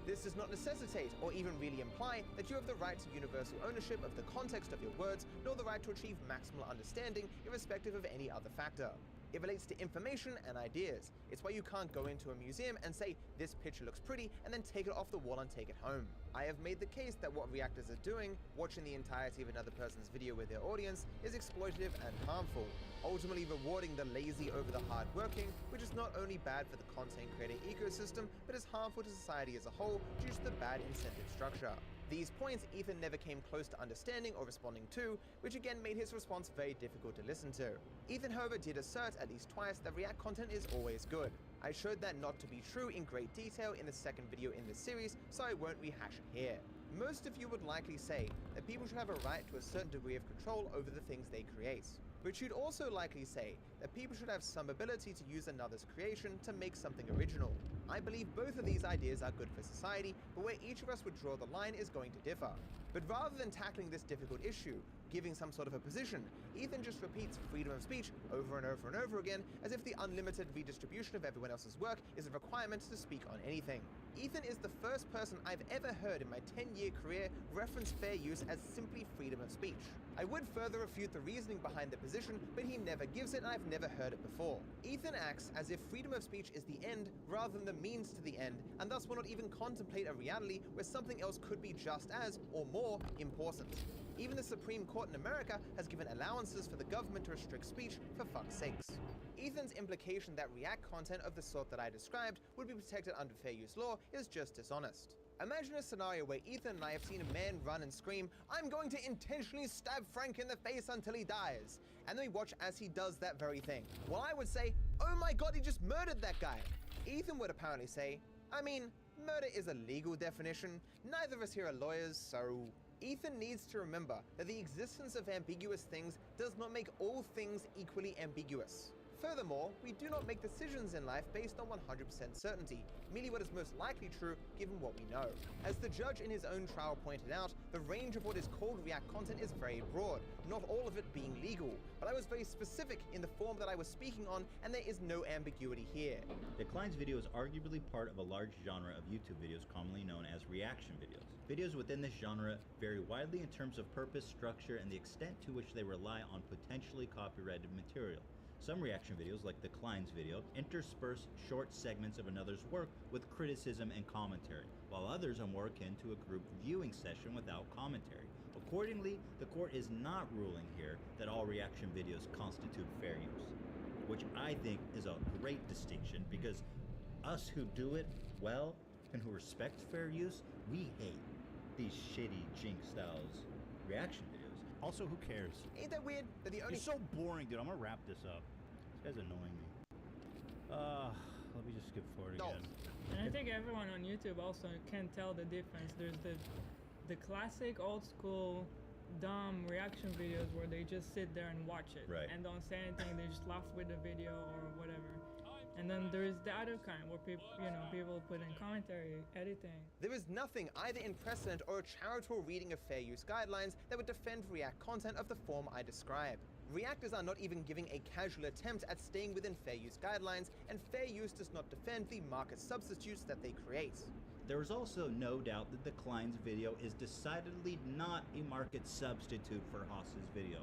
[SPEAKER 17] This does not necessitate or even really imply that you have the right to universal ownership of the context of your words, nor the right to achieve maximal understanding irrespective of any other factor. It relates to information and ideas. It's why you can't go into a museum and say, this picture looks pretty, and then take it off the wall and take it home. I have made the case that what reactors are doing, watching the entirety of another person's video with their audience, is exploitative and harmful, ultimately rewarding the lazy over the hardworking, which is not only bad for the content creator ecosystem, but is harmful to society as a whole due to the bad incentive structure. These points Ethan never came close to understanding or responding to, which again made his response very difficult to listen to. Ethan, however, did assert at least twice that React content is always good. I showed that not to be true in great detail in the second video in this series, so I won't rehash it here. Most of you would likely say that people should have a right to a certain degree of control over the things they create. But you'd also likely say that people should have some ability to use another's creation to make something original. I believe both of these ideas are good for society, but where each of us would draw the line is going to differ. But rather than tackling this difficult issue, giving some sort of a position, Ethan just repeats freedom of speech over and over and over again, as if the unlimited redistribution of everyone else's work is a requirement to speak on anything. Ethan is the first person I've ever heard in my 10-year career reference fair use as simply freedom of speech. I would further refute the reasoning behind the position, but he never gives it and I've never heard it before. Ethan acts as if freedom of speech is the end rather than the means to the end, and thus will not even contemplate a reality where something else could be just as, or more, important. Even the Supreme Court in America has given allowances for the government to restrict speech for fuck's sakes. Ethan's implication that React content of the sort that I described would be protected under fair use law is just dishonest. Imagine a scenario where Ethan and I have seen a man run and scream, "I'm going to intentionally stab Frank in the face until he dies," and then we watch as he does that very thing. Well, I would say, "Oh my god, he just murdered that guy." Ethan would apparently say, "I mean, murder is a legal definition. Neither of us here are lawyers, so..." Ethan needs to remember that the existence of ambiguous things does not make all things equally ambiguous. Furthermore, we do not make decisions in life based on 100% certainty, merely what is most likely true given what we know. As the judge in his own trial pointed out, the range of what is called React content is very broad, not all of it being legal, but I was very specific in the form that I was speaking on, and there is no ambiguity here.
[SPEAKER 10] Decline's video is arguably part of a large genre of YouTube videos commonly known as reaction videos. Videos within this genre vary widely in terms of purpose, structure, and the extent to which they rely on potentially copyrighted material. Some reaction videos, like Decline's video, intersperse short segments of another's work with criticism and commentary, while others are more akin to a group viewing session without commentary. Accordingly, the court is not ruling here that all reaction videos constitute fair use, which I think is a great distinction, because us who do it well and who respect fair use, we hate these shitty Jinx styles reaction videos. Also, who cares?
[SPEAKER 17] Ain't that weird that the only—
[SPEAKER 10] You're so boring, dude. I'm gonna wrap this up. This guy's annoying me. let me just skip forward again.
[SPEAKER 1] And I think everyone on YouTube also can tell the difference. There's the classic old school dumb reaction videos where they just sit there and watch it and don't say anything. They just laugh with the video or whatever. And then there is the other kind where people, people put in commentary, editing.
[SPEAKER 17] There is nothing either in precedent or a charitable reading of fair use guidelines that would defend React content of the form I describe. Reactors are not even giving a casual attempt at staying within fair use guidelines, and fair use does not defend the market substitutes that they create.
[SPEAKER 10] There is also no doubt that the Klein's video is decidedly not a market substitute for Haas's video,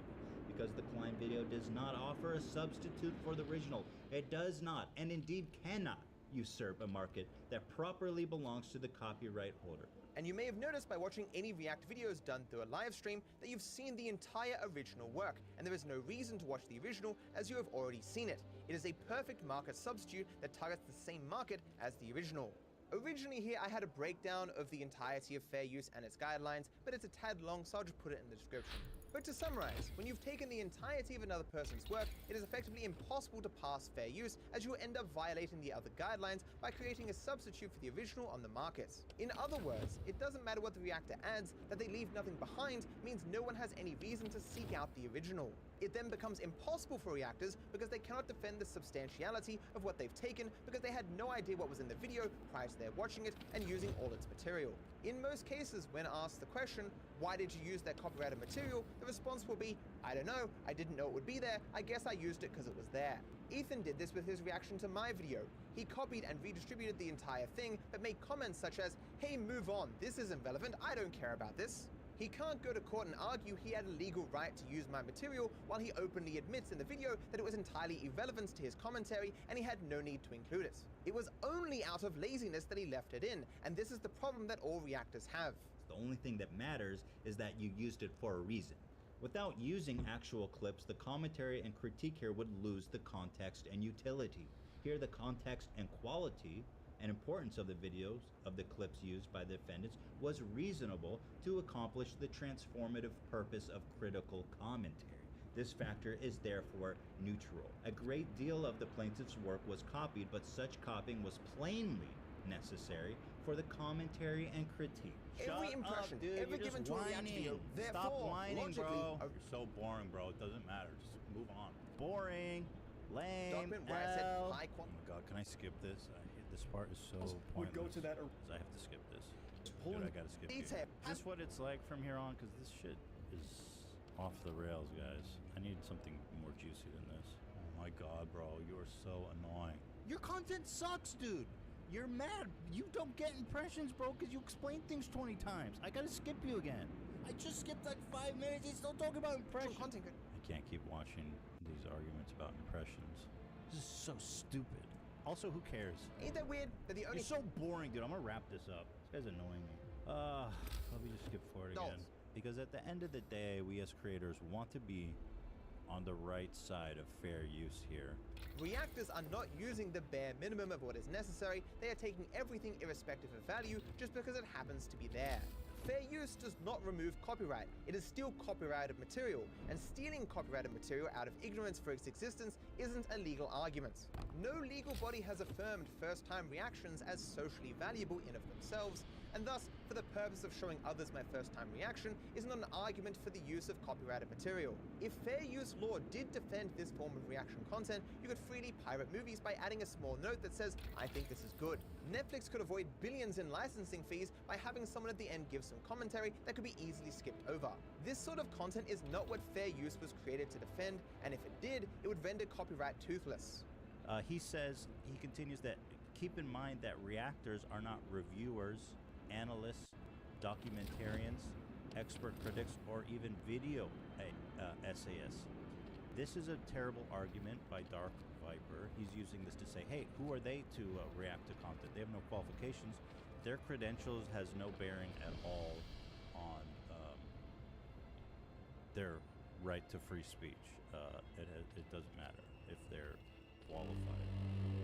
[SPEAKER 10] because the Klein video does not offer a substitute for the original. It does not, and indeed cannot, usurp a market that properly belongs to the copyright holder.
[SPEAKER 17] And you may have noticed by watching any React videos done through a live stream that you've seen the entire original work, and there is no reason to watch the original as you have already seen it. It is a perfect market substitute that targets the same market as the original. Originally here I had a breakdown of the entirety of fair use and its guidelines, but it's a tad long, so I'll just put it in the description. But to summarize, when you've taken the entirety of another person's work, it is effectively impossible to pass fair use, as you will end up violating the other guidelines by creating a substitute for the original on the market. In other words, it doesn't matter what the reactor adds, that they leave nothing behind means no one has any reason to seek out the original. It then becomes impossible for reactors because they cannot defend the substantiality of what they've taken because they had no idea what was in the video prior to their watching it and using all its material. In most cases, when asked the question, why did you use that copyrighted material, the response will be, I don't know, I didn't know it would be there, I guess I used it because it was there. Ethan did this with his reaction to my video. He copied and redistributed the entire thing, but made comments such as, hey, move on, this isn't relevant, I don't care about this. He can't go to court and argue he had a legal right to use my material while he openly admits in the video that it was entirely irrelevant to his commentary and he had no need to include it. It was only out of laziness that he left it in, and this is the problem that all reactors have.
[SPEAKER 10] The only thing that matters is that you used it for a reason. Without using actual clips, the commentary and critique here would lose the context and utility. Here the context and quality and importance of the videos, of the clips used by the defendants, was reasonable to accomplish the transformative purpose of critical commentary. This factor is therefore neutral. A great deal of the plaintiff's work was copied, but such copying was plainly necessary for the commentary and critique.
[SPEAKER 17] Every impression, ever given to a React video,
[SPEAKER 10] Stop whining, bro.
[SPEAKER 17] You're
[SPEAKER 10] so boring, bro. It doesn't matter. Just move on. Boring. Lame.
[SPEAKER 17] Document where I said high
[SPEAKER 10] Oh my god, can I skip this? This part is so pointless.
[SPEAKER 6] Would go to that.
[SPEAKER 10] I have to skip this. Dude, I gotta skip it. Is this what it's like from here on? Because this shit is off the rails, guys. I need something more juicy than this. Oh my god, bro. You are so annoying.
[SPEAKER 15] Your content sucks, dude. You're mad. You don't get impressions, bro, because you explain things 20 times. I gotta skip you again. I just skipped like 5 minutes. He's still talking about impressions.
[SPEAKER 10] I can't keep watching these arguments about impressions. This is so stupid. Also, who cares?
[SPEAKER 17] Ain't that weird? That the only
[SPEAKER 10] You're so boring, dude. I'm gonna wrap this up. This guy's annoying me. Let me just skip forward again. Because at the end of the day, we as creators want to be on the right side of fair use here.
[SPEAKER 17] Reactors are not using the bare minimum of what is necessary. They are taking everything irrespective of value just because it happens to be there. Fair use does not remove copyright. It is still copyrighted material, and stealing copyrighted material out of ignorance for its existence isn't a legal argument. No legal body has affirmed first-time reactions as socially valuable in of themselves, and thus, for the purpose of showing others my first-time reaction is not an argument for the use of copyrighted material. If fair use law did defend this form of reaction content, you could freely pirate movies by adding a small note that says, I think this is good. Netflix could avoid billions in licensing fees by having someone at the end give some commentary that could be easily skipped over. This sort of content is not what fair use was created to defend, and if it did, it would render copyright toothless.
[SPEAKER 10] He continues that, keep in mind that reactors are not reviewers, analysts, documentarians, expert critics, or even video essayists. This is a terrible argument by Dark Viper. He's using this to say, hey, who are they to react to content? They have no qualifications. Their credentials has no bearing at all on their right to free speech. It doesn't matter if they're qualified.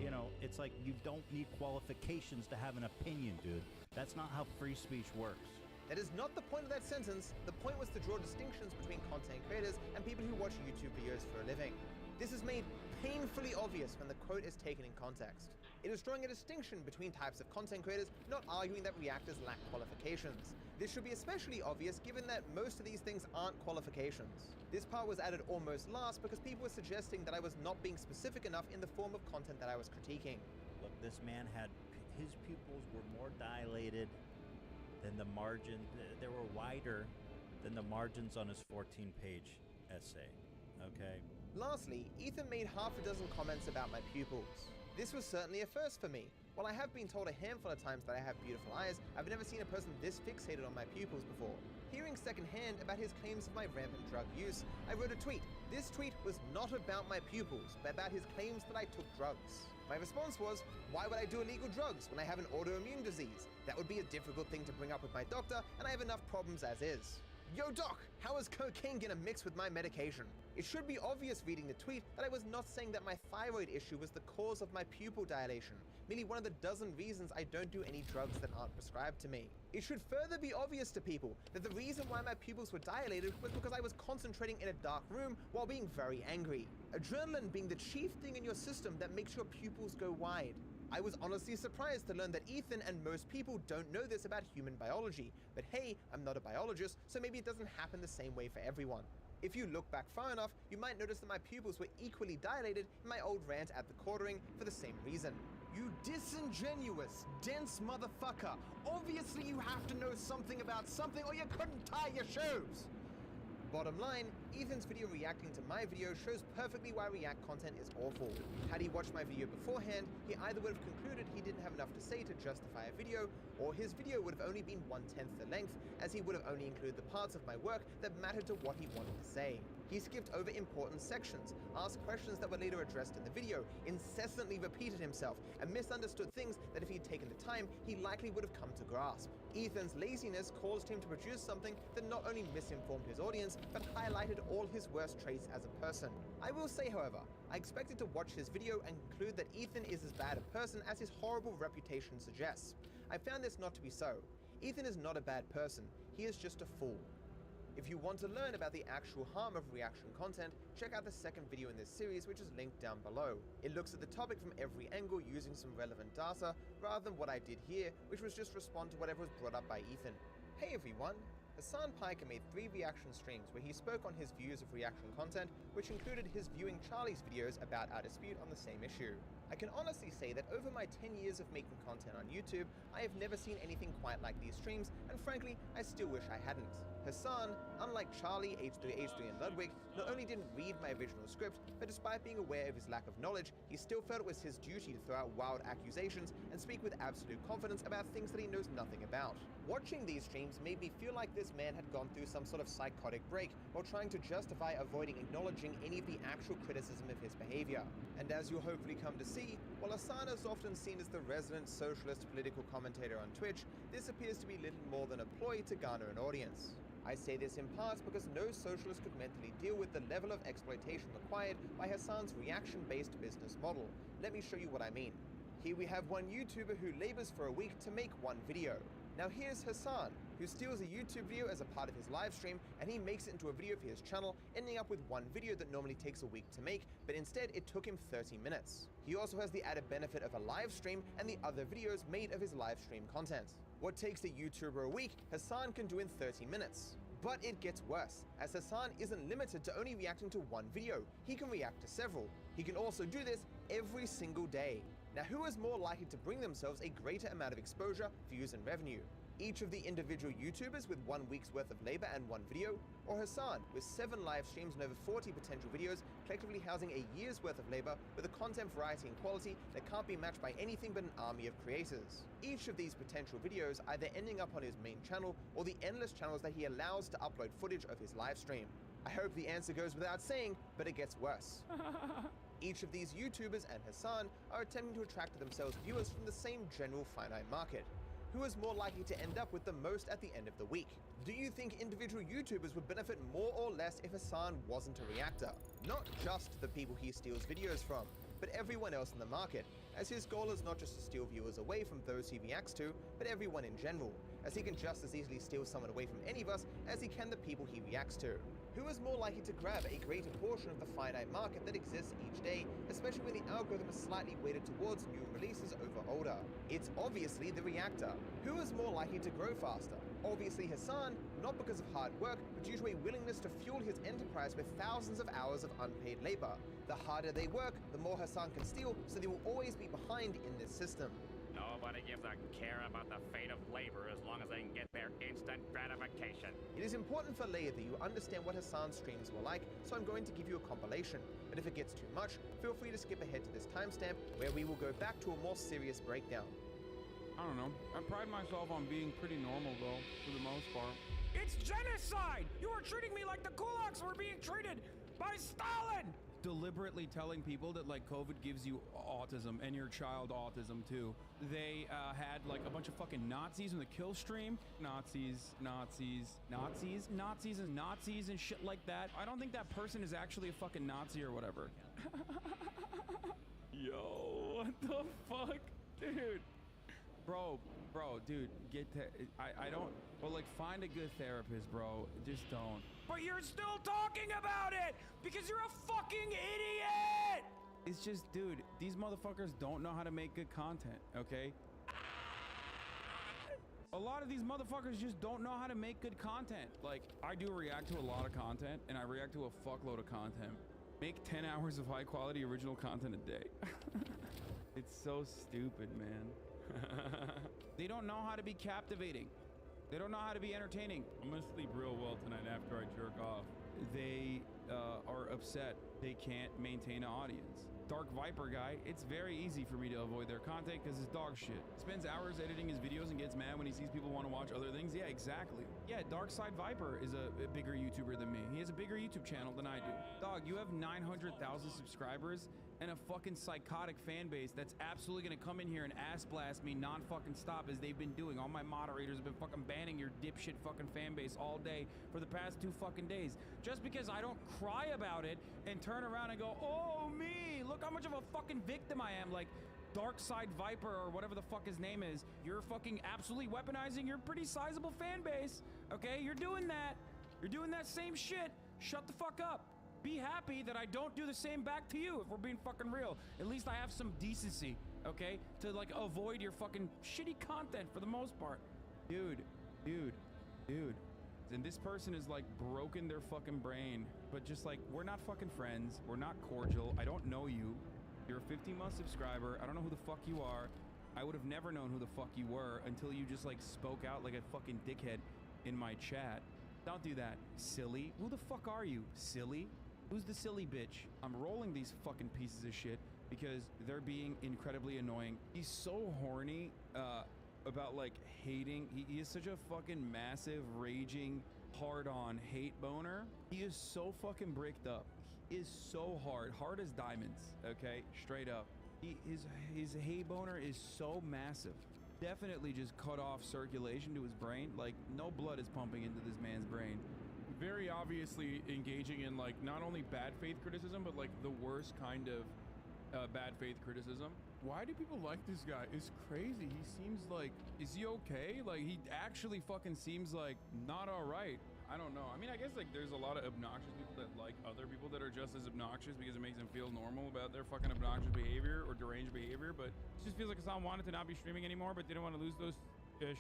[SPEAKER 10] You know, it's like you don't need qualifications to have an opinion, dude. That's not how free speech works.
[SPEAKER 17] That is not the point of that sentence. The point was to draw distinctions between content creators and people who watch YouTube videos for a living. This is made painfully obvious when the quote is taken in context. It is drawing a distinction between types of content creators, not arguing that reactors lack qualifications. This should be especially obvious given that most of these things aren't qualifications. This part was added almost last because people were suggesting that I was not being specific enough in the form of content that I was critiquing.
[SPEAKER 10] Look, this man had, his pupils were more dilated than the margin, they were wider than the margins on his 14-page essay, okay?
[SPEAKER 17] Lastly, Ethan made half a dozen comments about my pupils. This was certainly a first for me. While I have been told a handful of times that I have beautiful eyes, I've never seen a person this fixated on my pupils before. Hearing secondhand about his claims of my rampant drug use, I wrote a tweet. This tweet was not about my pupils, but about his claims that I took drugs. My response was, why would I do illegal drugs when I have an autoimmune disease? That would be a difficult thing to bring up with my doctor, and I have enough problems as is. Yo doc, how is cocaine gonna mix with my medication? It should be obvious reading the tweet that I was not saying that my thyroid issue was the cause of my pupil dilation, merely one of the dozen reasons I don't do any drugs that aren't prescribed to me. It should further be obvious to people that the reason why my pupils were dilated was because I was concentrating in a dark room while being very angry. Adrenaline being the chief thing in your system that makes your pupils go wide. I was honestly surprised to learn that Ethan and most people don't know this about human biology, but hey, I'm not a biologist, so maybe it doesn't happen the same way for everyone. If you look back far enough, you might notice that my pupils were equally dilated in my old rant at the quartering for the same reason. You disingenuous, dense motherfucker! Obviously you have to know something about something or you couldn't tie your shoes! Bottom line, Ethan's video reacting to my video shows perfectly why React content is awful. Had he watched my video beforehand, he either would have concluded he didn't have enough to say to justify a video, or his video would have only been 1/10 the length, as he would have only included the parts of my work that mattered to what he wanted to say. He skipped over important sections, asked questions that were later addressed in the video, incessantly repeated himself, and misunderstood things that if he'd taken the time, he likely would have come to grasp. Ethan's laziness caused him to produce something that not only misinformed his audience, but highlighted all his worst traits as a person. I will say, however, I expected to watch his video and conclude that Ethan is as bad a person as his horrible reputation suggests. I found this not to be so. Ethan is not a bad person, he is just a fool. If you want to learn about the actual harm of reaction content, check out the second video in this series, which is linked down below. It looks at the topic from every angle using some relevant data, rather than what I did here, which was just respond to whatever was brought up by Ethan. Hey everyone! Hassan Piker made 3 reaction streams where he spoke on his views of reaction content, which included his viewing Charlie's videos about our dispute on the same issue. I can honestly say that over my 10 years of making content on YouTube, I have never seen anything quite like these streams, and frankly, I still wish I hadn't. Hassan, unlike Charlie, H3, and Ludwig, not only didn't read my original script, but despite being aware of his lack of knowledge, he still felt it was his duty to throw out wild accusations and speak with absolute confidence about things that he knows nothing about. Watching these streams made me feel like this man had gone through some sort of psychotic break while trying to justify avoiding acknowledging any of the actual criticism of his behavior. And as you'll hopefully come to see, while Hassan is often seen as the resident socialist political commentator on Twitch, this appears to be little more than a ploy to garner an audience. I say this in part because no socialist could mentally deal with the level of exploitation required by Hassan's reaction-based business model. Let me show you what I mean. Here we have one YouTuber who labors for a week to make one video. Now here's Hassan, who steals a YouTube video as a part of his live stream, and he makes it into a video for his channel, ending up with one video that normally takes a week to make, but instead it took him 30 minutes. He also has the added benefit of a live stream and the other videos made of his live stream content. What takes a YouTuber a week, Hassan can do in 30 minutes. But it gets worse, as Hassan isn't limited to only reacting to one video, he can react to several. He can also do this every single day. Now who is more likely to bring themselves a greater amount of exposure, views, and revenue? Each of the individual YouTubers with 1 week's worth of labor and one video, or Hassan with 7 live streams and over 40 potential videos, collectively housing a year's worth of labor with a content variety and quality that can't be matched by anything but an army of creators. Each of these potential videos either ending up on his main channel or the endless channels that he allows to upload footage of his live stream. I hope the answer goes without saying, but it gets worse. Each of these YouTubers and Hassan are attempting to attract to themselves viewers from the same general finite market. Who is more likely to end up with the most at the end of the week? Do you think individual YouTubers would benefit more or less if Hassan wasn't a reactor? Not just the people he steals videos from, but everyone else in the market, as his goal is not just to steal viewers away from those he reacts to, but everyone in general. as he can just as easily steal someone away from any of us as he can the people he reacts to. Who is more likely to grab a greater portion of the finite market that exists each day, especially when the algorithm is slightly weighted towards new releases over older? It's obviously the reactor. Who is more likely to grow faster? Obviously Hassan, not because of hard work, but due to a willingness to fuel his enterprise with thousands of hours of unpaid labor. The harder they work, the more Hassan can steal, so they will always be behind in this system.
[SPEAKER 12] Nobody gives a care about the fate of labor as long as they can get their instant gratification.
[SPEAKER 17] It is important for Leia that you understand what Hassan's streams were like, so I'm going to give you a compilation. But if it gets too much, feel free to skip ahead to this timestamp where we will go back to a more serious breakdown.
[SPEAKER 14] I don't know. I pride myself on being pretty normal, though, for the most part.
[SPEAKER 18] It's genocide! You are treating me like the kulaks were being treated by Stalin!
[SPEAKER 14] Deliberately telling people that like COVID gives you autism and your child autism too. They had like a bunch of fucking Nazis in the kill stream. Nazis and shit like that. I don't think that person is actually a fucking Nazi or whatever. Yo, what the fuck? Dude. Bro, dude, I don't, but like find a good therapist, bro. Just don't.
[SPEAKER 18] But you're still talking about it because you're a fucking idiot!
[SPEAKER 14] It's just, dude, these motherfuckers don't know how to make good content, okay? A lot of these motherfuckers just don't know how to make good content. Like, I do react to a lot of content, and I react to a fuckload of content. Make 10 hours of high quality original content a day. It's so stupid, man. They don't know how to be captivating. They don't know how to be entertaining. I'm gonna sleep real well tonight after I jerk off. They are upset they can't maintain an audience. Dark Viper guy, it's very easy for me to avoid their content because it's dog shit. Spends hours editing his videos and gets mad when he sees people want to watch other things. Yeah, exactly. Yeah, Dark Side Viper is a bigger YouTuber than me. He has a bigger YouTube channel than I do. Dog, you have 900,000 subscribers and a fucking psychotic fan base that's absolutely gonna come in here and ass blast me non-fucking stop as they've been doing. All my moderators have been fucking banning your dipshit fucking fan base all day for the past 2 fucking days. Just because I don't cry about it and turn around and go, oh me, look how much of a fucking victim I am. Like, Dark Side Viper or whatever the fuck his name is, you're fucking absolutely weaponizing your pretty sizable fan base, okay? You're doing that. You're doing that same shit. Shut the fuck up. Be happy that I don't do the same back to you, if we're being fucking real. At least I have some decency, okay? To like avoid your fucking shitty content for the most part. Dude. And this person is like broken their fucking brain, but just like, we're not fucking friends. We're not cordial. I don't know you. You're a 15-month subscriber. I don't know who the fuck you are. I would have never known who the fuck you were until you just like spoke out like a fucking dickhead in my chat. Don't do that, silly. Who the fuck are you, silly? Who's the silly bitch? I'm rolling these fucking pieces of shit because they're being incredibly annoying. He's so horny about like hating. He is such a fucking massive, raging, hard-on hate boner. He is so fucking bricked up. He is so hard as diamonds, okay? Straight up. His hate boner is so massive. Definitely just cut off circulation to his brain. Like, no blood is pumping into this man's brain. Very obviously engaging in like not only bad faith criticism, but like the worst kind of bad faith criticism. Why do people like this guy? It's crazy. He seems like, is he okay? Like, he actually fucking seems like not all right. I don't know. I mean, I guess like there's a lot of obnoxious people that like other people that are just as obnoxious because it makes them feel normal about their fucking obnoxious behavior or deranged behavior. But it just feels like Hassan wanted to not be streaming anymore, but didn't want to lose those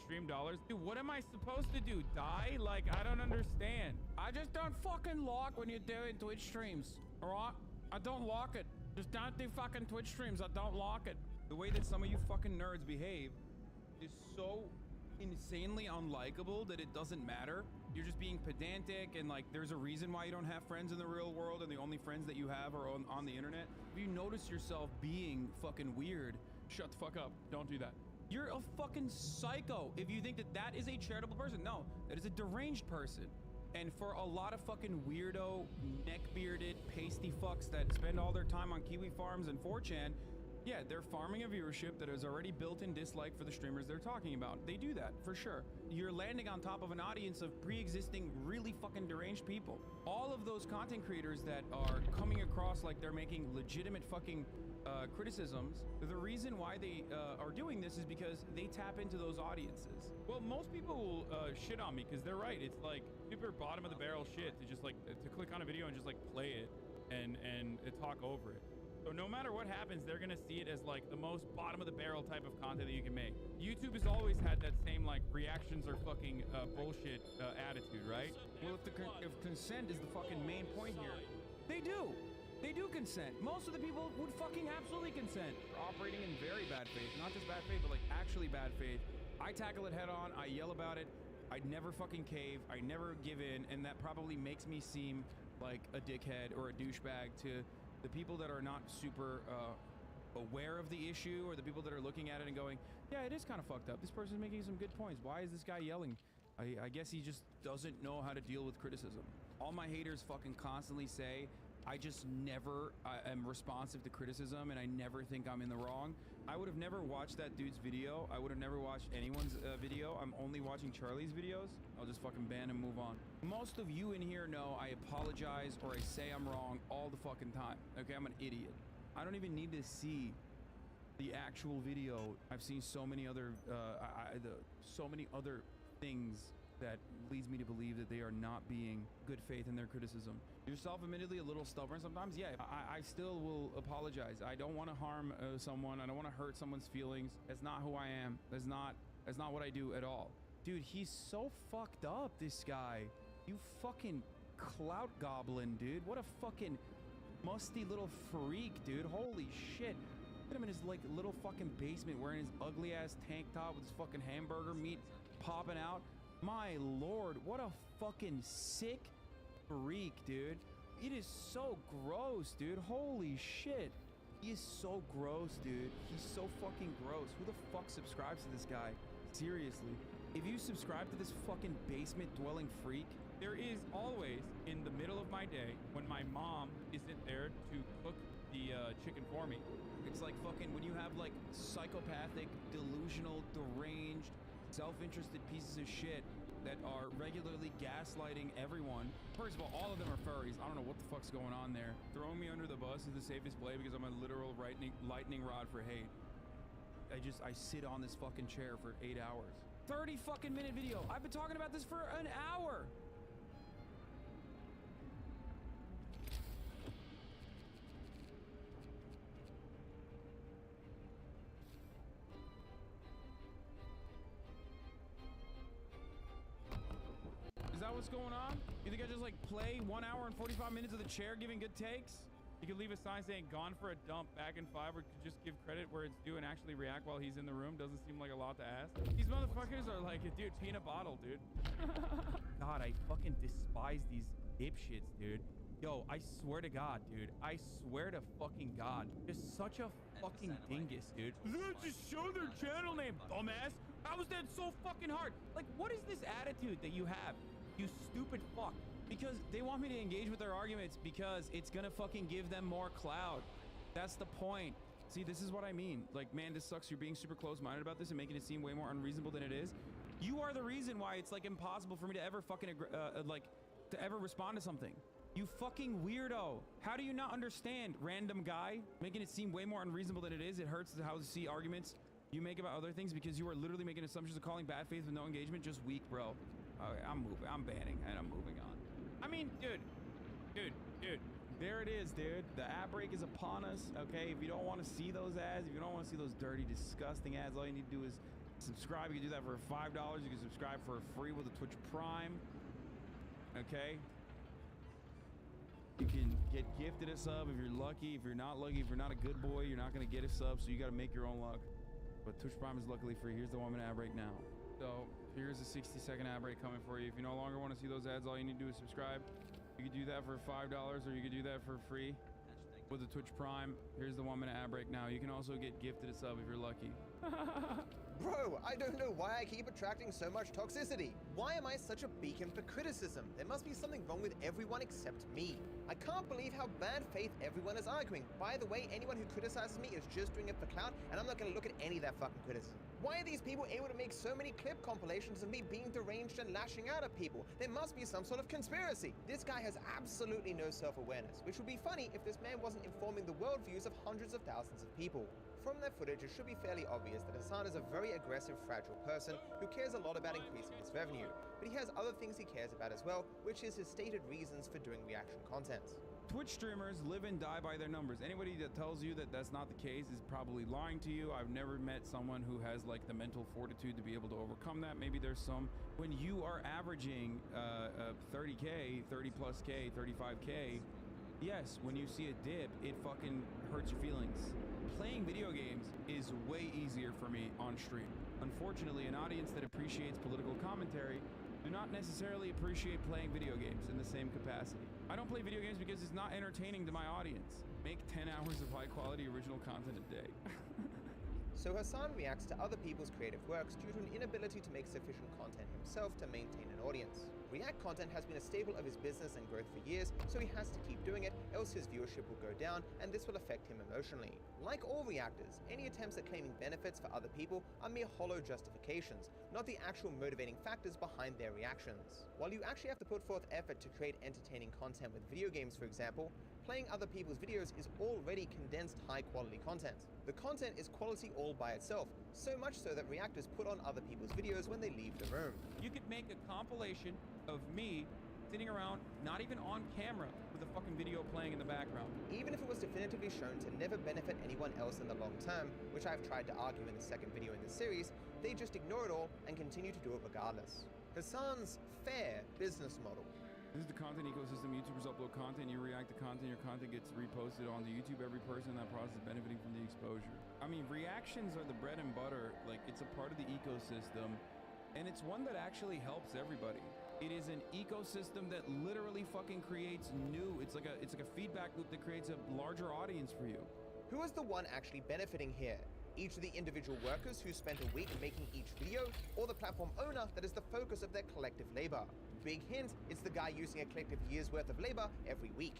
[SPEAKER 14] stream dollars. Dude, what am I supposed to do? Die? Like, I don't understand. I just don't fucking lock when you're doing Twitch streams. Alright? I don't lock it. Just don't do fucking Twitch streams. I don't lock it. The way that some of you fucking nerds behave is so insanely unlikable that it doesn't matter. You're just being pedantic and like there's a reason why you don't have friends in the real world and the only friends that you have are on the internet. If you notice yourself being fucking weird, shut the fuck up. Don't do that. You're a fucking psycho if you think that that is a charitable person. No, that is a deranged person. And for a lot of fucking weirdo, neck-bearded, pasty fucks that spend all their time on Kiwi farms and 4chan, Yeah, they're farming a viewership that is already built-in dislike for the streamers they're talking about. They do that, for sure. You're landing on top of an audience of pre-existing, really fucking deranged people. All of those content creators that are coming across like they're making legitimate fucking criticisms, the reason why they are doing this is because they tap into those audiences. Well, most people will shit on me because they're right. It's like super bottom of the barrel shit to just like to click on a video and just like play it and talk over it. So no matter what happens, they're gonna see it as like the most bottom of the barrel type of content that you can make. YouTube has always had that same like reactions are fucking bullshit attitude, right? Well, if consent is the fucking main point here, they do. They do consent. Most of the people would fucking absolutely consent. They're operating in very bad faith. Not just bad faith, but like actually bad faith. I tackle it head on. I yell about it. I never fucking cave. I never give in. And that probably makes me seem like a dickhead or a douchebag to the people that are not super aware of the issue, or the people that are looking at it and going, yeah, it is kind of fucked up. This person's making some good points. Why is this guy yelling? I guess he just doesn't know how to deal with criticism. All my haters fucking constantly say, I just never am responsive to criticism and I never think I'm in the wrong. I would have never watched that dude's video. I would have never watched anyone's video. I'm only watching Charlie's videos. I'll just fucking ban and move on. Most of you in here know I apologize or I say I'm wrong all the fucking time. Okay, I'm an idiot. I don't even need to see the actual video. I've seen so many other things that leads me to believe that they are not being good faith in their criticism. Yourself, admittedly, a little stubborn sometimes. Yeah, I still will apologize. I don't want to harm someone. I don't want to hurt someone's feelings. That's not who I am. That's not what I do at all. Dude, he's so fucked up, this guy. You fucking clout goblin, dude. What a fucking musty little freak, dude. Holy shit. Look at him in his like little fucking basement wearing his ugly ass tank top with his fucking hamburger meat popping out. My lord, what a fucking sick freak, dude. It is so gross, dude. Holy shit. He is so gross, dude. He's so fucking gross. Who the fuck subscribes to this guy? Seriously. If you subscribe to this fucking basement dwelling freak, there is always in the middle of my day when my mom isn't there to cook the chicken for me. It's like fucking when you have like psychopathic, delusional, deranged, self-interested pieces of shit that are regularly gaslighting everyone. First of all of them are furries. I don't know what the fuck's going on there. Throwing me under the bus is the safest play because I'm a literal lightning rod for hate. I sit on this fucking chair for 8 hours. 30 fucking minute video. I've been talking about this for an hour. Is that what's going on? You think I just like play 1 hour and 45 minutes of the chair giving good takes? You could leave a sign saying gone for a dump back in 5, or could just give credit where it's due and actually react while he's in the room. Doesn't seem like a lot to ask. These motherfuckers are like, dude, peanut bottle, dude. God, I fucking despise these dipshits, dude. Yo, I swear to God, dude. I swear to fucking God. Just such a fucking dingus, dude. Just show their channel name, dumbass. How is that so fucking hard? Like, what is this attitude that you have? You stupid fuck. Because they want me to engage with their arguments because it's gonna fucking give them more clout. That's the point. See, this is what I mean. Like, man, this sucks. You're being super close-minded about this and making it seem way more unreasonable than it is. You are the reason why it's like impossible for me to ever fucking to ever respond to something. You fucking weirdo. How do you not understand, random guy? Making it seem way more unreasonable than it is. It hurts how to see arguments you make about other things because you are literally making assumptions of calling bad faith with no engagement. Just weak, bro. Okay, I'm moving. I'm banning and I'm moving on. I mean, dude, there it is, dude. The ad break is upon us, okay? If you don't want to see those ads, if you don't want to see those dirty, disgusting ads, all you need to do is subscribe. You can do that for $5. You can subscribe for free with a Twitch Prime, okay? You can get gifted a sub if you're lucky. If you're not lucky, if you're not a good boy, you're not going to get a sub, so you got to make your own luck. But Twitch Prime is luckily free. Here's the 1 minute ad break now. So here's a 60-second ad break coming for you. If you no longer want to see those ads, all you need to do is subscribe. You could do that for $5 or you could do that for free with the Twitch Prime. Here's the 1 minute ad break now. You can also get gifted a sub if you're lucky.
[SPEAKER 17] Bro, I don't know why I keep attracting so much toxicity. Why am I such a beacon for criticism? There must be something wrong with everyone except me. I can't believe how bad faith everyone is arguing. By the way, anyone who criticizes me is just doing it for clout, and I'm not gonna look at any of that fucking criticism. Why are these people able to make so many clip compilations of me being deranged and lashing out at people? There must be some sort of conspiracy. This guy has absolutely no self-awareness, which would be funny if this man wasn't informing the worldviews of hundreds of thousands of people. From that footage, it should be fairly obvious that Hassan is a very aggressive, fragile person who cares a lot about increasing his revenue. But he has other things he cares about as well, which is his stated reasons for doing reaction content.
[SPEAKER 14] Twitch streamers live and die by their numbers. Anybody that tells you that that's not the case is probably lying to you. I've never met someone who has like the mental fortitude to be able to overcome that. Maybe there's some. When you are averaging 30K, 30 plus K, 35K, yes, when you see a dip, it fucking hurts your feelings. Playing video games is way easier for me on stream. Unfortunately, an audience that appreciates political commentary do not necessarily appreciate playing video games in the same capacity. I don't play video games because it's not entertaining to my audience. Make 10 hours of high quality original content a day.
[SPEAKER 17] So Hassan reacts to other people's creative works due to an inability to make sufficient content himself to maintain an audience. React content has been a staple of his business and growth for years, so he has to keep doing it, else his viewership will go down, and this will affect him emotionally. Like all reactors, any attempts at claiming benefits for other people are mere hollow justifications, not the actual motivating factors behind their reactions. While you actually have to put forth effort to create entertaining content with video games, for example, playing other people's videos is already condensed high-quality content. The content is quality all by itself, so much so that reactors put on other people's videos when they leave the room.
[SPEAKER 14] You could make a compilation of me sitting around, not even on camera, with a fucking video playing in the background.
[SPEAKER 17] Even if it was definitively shown to never benefit anyone else in the long term, which I've tried to argue in the second video in this series, they just ignore it all and continue to do it regardless. Hassan's fair business model.
[SPEAKER 14] This is the content ecosystem. YouTubers upload content, you react to content, your content gets reposted onto YouTube. Every person in that process is benefiting from the exposure. I mean, reactions are the bread and butter. Like, it's a part of the ecosystem, and it's one that actually helps everybody. It is an ecosystem that literally fucking creates new. It's like a feedback loop that creates a larger audience for you.
[SPEAKER 17] Who is the one actually benefiting here? Each of the individual workers who spent a week making each video, or the platform owner that is the focus of their collective labor? Big hint, it's the guy using a collective year's worth of labor every week.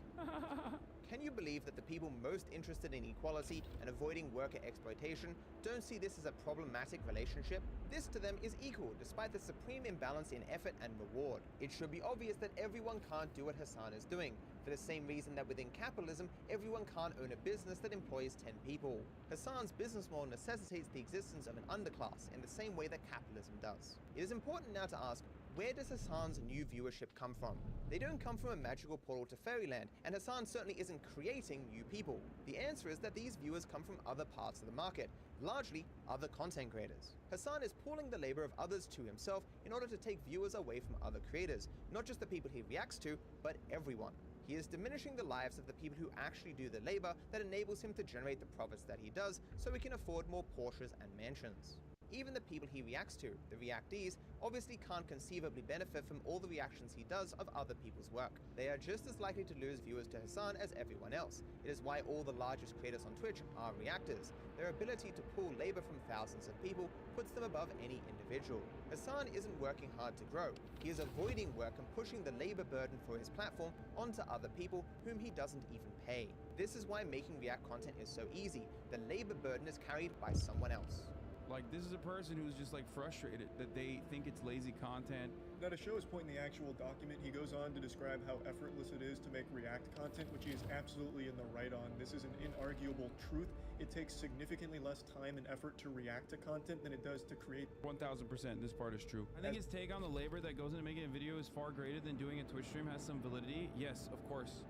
[SPEAKER 17] Can you believe that the people most interested in equality and avoiding worker exploitation don't see this as a problematic relationship? This to them is equal, despite the supreme imbalance in effort and reward. It should be obvious that everyone can't do what Hassan is doing, for the same reason that within capitalism, everyone can't own a business that employs 10 people. Hassan's business model necessitates the existence of an underclass in the same way that capitalism does. It is important now to ask, where does Hassan's new viewership come from? They don't come from a magical portal to fairyland, and Hassan certainly isn't creating new people. The answer is that these viewers come from other parts of the market, largely other content creators. Hassan is pooling the labor of others to himself in order to take viewers away from other creators, not just the people he reacts to, but everyone. He is diminishing the lives of the people who actually do the labor that enables him to generate the profits that he does, so he can afford more Porsches and mansions. Even the people he reacts to, the reactees, obviously can't conceivably benefit from all the reactions he does of other people's work. They are just as likely to lose viewers to Hassan as everyone else. It is why all the largest creators on Twitch are reactors. Their ability to pool labor from thousands of people puts them above any individual. Hassan isn't working hard to grow. He is avoiding work and pushing the labor burden for his platform onto other people whom he doesn't even pay. This is why making React content is so easy. The labor burden is carried by someone else.
[SPEAKER 14] Like, this is a person who's just like frustrated that they think it's lazy content.
[SPEAKER 6] Now, to show his point in the actual document, he goes on to describe how effortless it is to make React content, which he is absolutely in the right on. This is an inarguable truth. It takes significantly less time and effort to react to content than it does to create.
[SPEAKER 14] 1000%, this part is true. I think his take on the labor that goes into making a video is far greater than doing a Twitch stream has some validity. Yes, of course.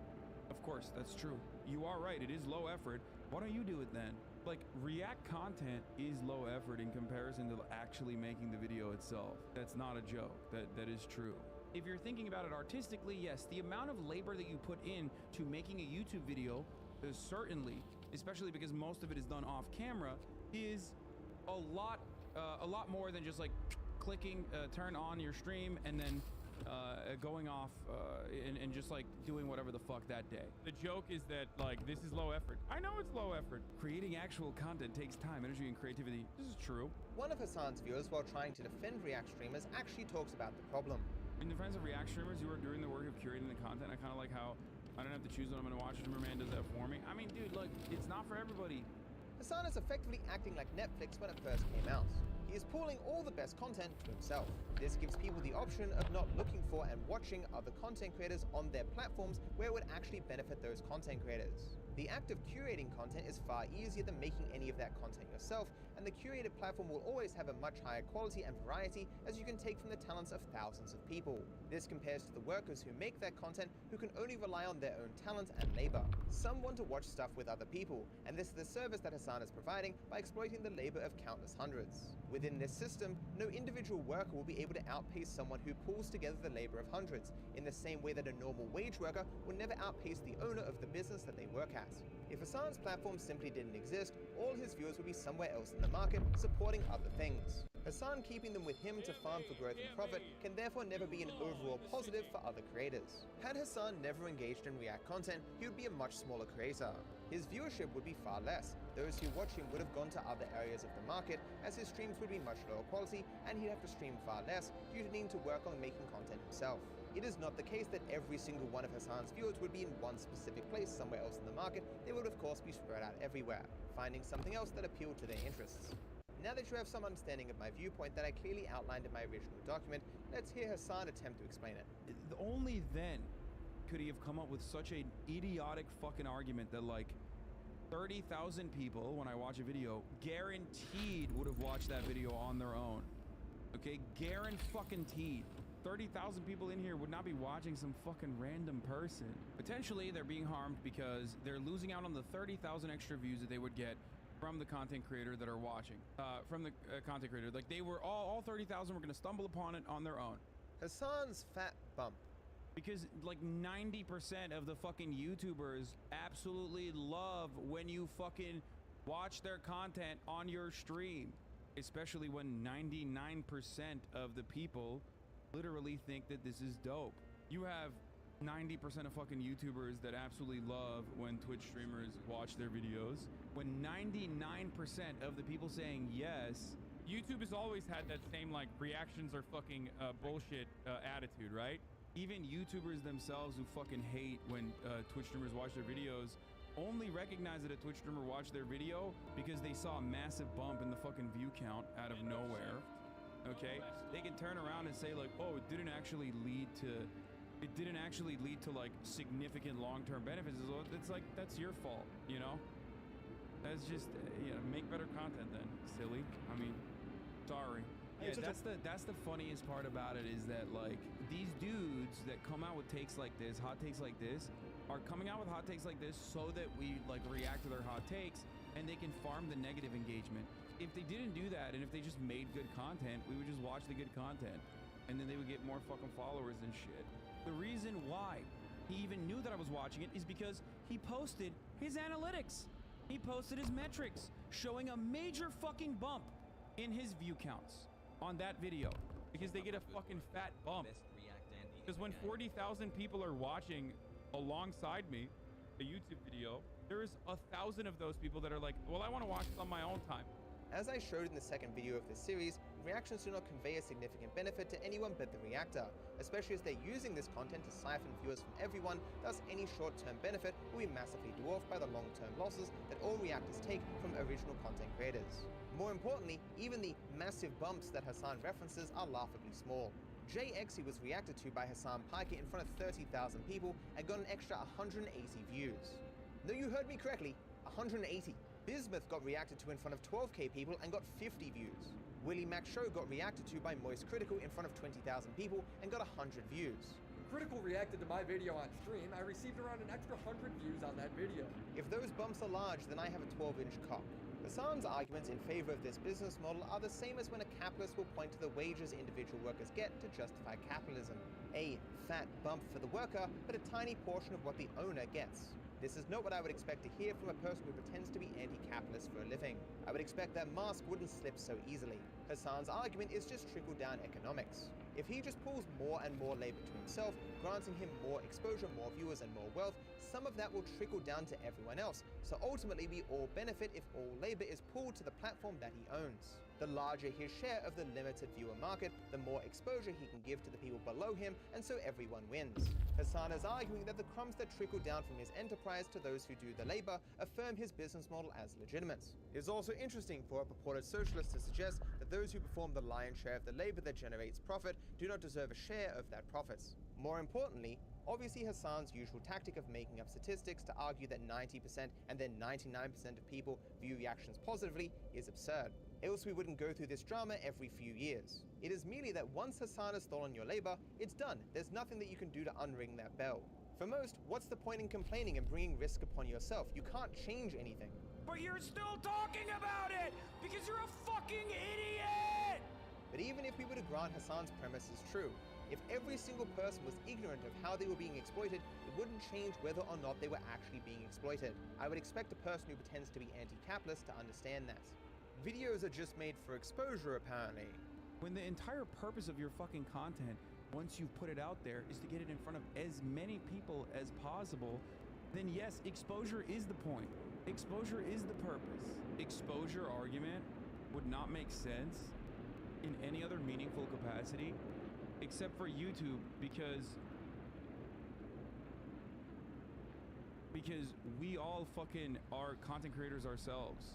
[SPEAKER 14] Of course, that's true. You are right, it is low effort. Why don't you do it then? Like, React content is low effort in comparison to actually making the video itself. That's not a joke. That is true. If you're thinking about it artistically, yes, the amount of labor that you put in to making a YouTube video is certainly, especially because most of it is done off camera, is a lot more than just like clicking turn on your stream and then going off and just like doing whatever the fuck that day. The joke is that like this is low effort. I know it's low effort. Creating actual content takes time, energy, and creativity. This is true.
[SPEAKER 17] One of Hassan's viewers, while trying to defend React streamers, actually talks about the problem.
[SPEAKER 14] In defense of React streamers who are doing the work of curating the content, I kind of like how I don't have to choose what I'm going to watch. Streamer Man does that for me. I mean, dude, look, it's not for everybody.
[SPEAKER 17] Hassan is effectively acting like Netflix when it first came out. He is pulling all the best content to himself. This gives people the option of not looking for and watching other content creators on their platforms where it would actually benefit those content creators. The act of curating content is far easier than making any of that content yourself, and the curated platform will always have a much higher quality and variety as you can take from the talents of thousands of people. This compares to the workers who make that content who can only rely on their own talent and labor. Some want to watch stuff with other people, and this is the service that Hassan is providing by exploiting the labor of countless hundreds. Within this system, no individual worker will be able to outpace someone who pulls together the labor of hundreds, in the same way that a normal wage worker will never outpace the owner of the business that they work at. If Hassan's platform simply didn't exist, all his viewers would be somewhere else in the market, supporting other things. Hassan keeping them with him to farm for growth and profit can therefore never be an overall positive for other creators. Had Hassan never engaged in React content, he would be a much smaller creator. His viewership would be far less. Those who watch him would have gone to other areas of the market, as his streams would be much lower quality and he'd have to stream far less due to needing to work on making content himself. It is not the case that every single one of Hassan's viewers would be in one specific place somewhere else in the market. They would of course be spread out everywhere, finding something else that appealed to their interests. Now that you have some understanding of my viewpoint that I clearly outlined in my original document, let's hear Hassan attempt to explain it.
[SPEAKER 14] Only then could he have come up with such an idiotic fucking argument that like 30,000 people, when I watch a video, guaranteed would have watched that video on their own. Okay, guaranteed. 30,000 people in here would not be watching some fucking random person. Potentially, they're being harmed because they're losing out on the 30,000 extra views that they would get from the content creator that are watching. Content creator. Like, they were all 30,000 were going to stumble upon it on their own.
[SPEAKER 17] Hassan's fat bump.
[SPEAKER 14] Because, like, 90% of the fucking YouTubers absolutely love when you fucking watch their content on your stream. Especially when 99% of the people literally think that this is dope. You have 90% of fucking YouTubers that absolutely love when Twitch streamers watch their videos. When 99% of the people saying yes, YouTube has always had that same like reactions are fucking bullshit attitude, right? Even YouTubers themselves who fucking hate when Twitch streamers watch their videos only recognize that a Twitch streamer watched their video because they saw a massive bump in the fucking view count out of nowhere. Okay, they can turn around and say like, oh, it didn't actually lead to like significant long-term benefits. It's like, that's your fault, you know? That's just, you know, make better content then, silly. I mean, sorry. Yeah, that's the funniest part about it is that like these dudes that come out with takes like this, hot takes like this, are coming out with hot takes like this so that we like react to their hot takes and they can farm the negative engagement. If they didn't do that and if they just made good content, we would just watch the good content and then they would get more fucking followers and shit. The reason why he even knew that I was watching it is because he posted his analytics. He posted his metrics showing a major fucking bump in his view counts on that video because they get a fucking fat bump. Because when 40,000 people are watching alongside me a YouTube video, there's 1,000 of those people that are like, well, I want to watch it on my own time.
[SPEAKER 17] As I showed in the second video of this series, reactions do not convey a significant benefit to anyone but the reactor, especially as they're using this content to siphon viewers from everyone, thus any short-term benefit will be massively dwarfed by the long-term losses that all reactors take from original content creators. More importantly, even the massive bumps that Hassan references are laughably small. JXE was reacted to by Hassan Piker in front of 30,000 people and got an extra 180 views. No, you heard me correctly, 180. Bismuth got reacted to in front of 12k people and got 50 views. Willie Mac Show got reacted to by Moist Critical in front of 20,000 people and got 100 views.
[SPEAKER 16] Critical reacted to my video on stream. I received around an extra 100 views on that video.
[SPEAKER 17] If those bumps are large, then I have a 12-inch cock. Hassan's arguments in favor of this business model are the same as when a capitalist will point to the wages individual workers get to justify capitalism. A fat bump for the worker, but a tiny portion of what the owner gets. This is not what I would expect to hear from a person who pretends to be anti-capitalist for a living. I would expect that mask wouldn't slip so easily. Hassan's argument is just trickle-down economics. If he just pulls more and more labor to himself, granting him more exposure, more viewers, and more wealth, some of that will trickle down to everyone else. So ultimately, we all benefit if all labor is pulled to the platform that he owns. The larger his share of the limited viewer market, the more exposure he can give to the people below him, and so everyone wins. Hassan is arguing that the crumbs that trickle down from his enterprise to those who do the labor affirm his business model as legitimate. It is also interesting for a purported socialist to suggest that those who perform the lion's share of the labor that generates profit do not deserve a share of that profits. More importantly, obviously Hassan's usual tactic of making up statistics to argue that 90% and then 99% of people view reactions positively is absurd. Else we wouldn't go through this drama every few years. It is merely that once Hassan has stolen your labor, it's done. There's nothing that you can do to unring that bell. For most, what's the point in complaining and bringing risk upon yourself? You can't change anything.
[SPEAKER 3] But you're still talking about it because you're a fucking idiot!
[SPEAKER 17] But even if we were to grant Hassan's premise is true, if every single person was ignorant of how they were being exploited, it wouldn't change whether or not they were actually being exploited. I would expect a person who pretends to be anti-capitalist to understand that. Videos are just made for exposure, apparently.
[SPEAKER 14] When the entire purpose of your fucking content, once you've put it out there, is to get it in front of as many people as possible, then yes, exposure is the point. Exposure is the purpose. Exposure argument would not make sense in any other meaningful capacity except for YouTube, because we all fucking are content creators ourselves.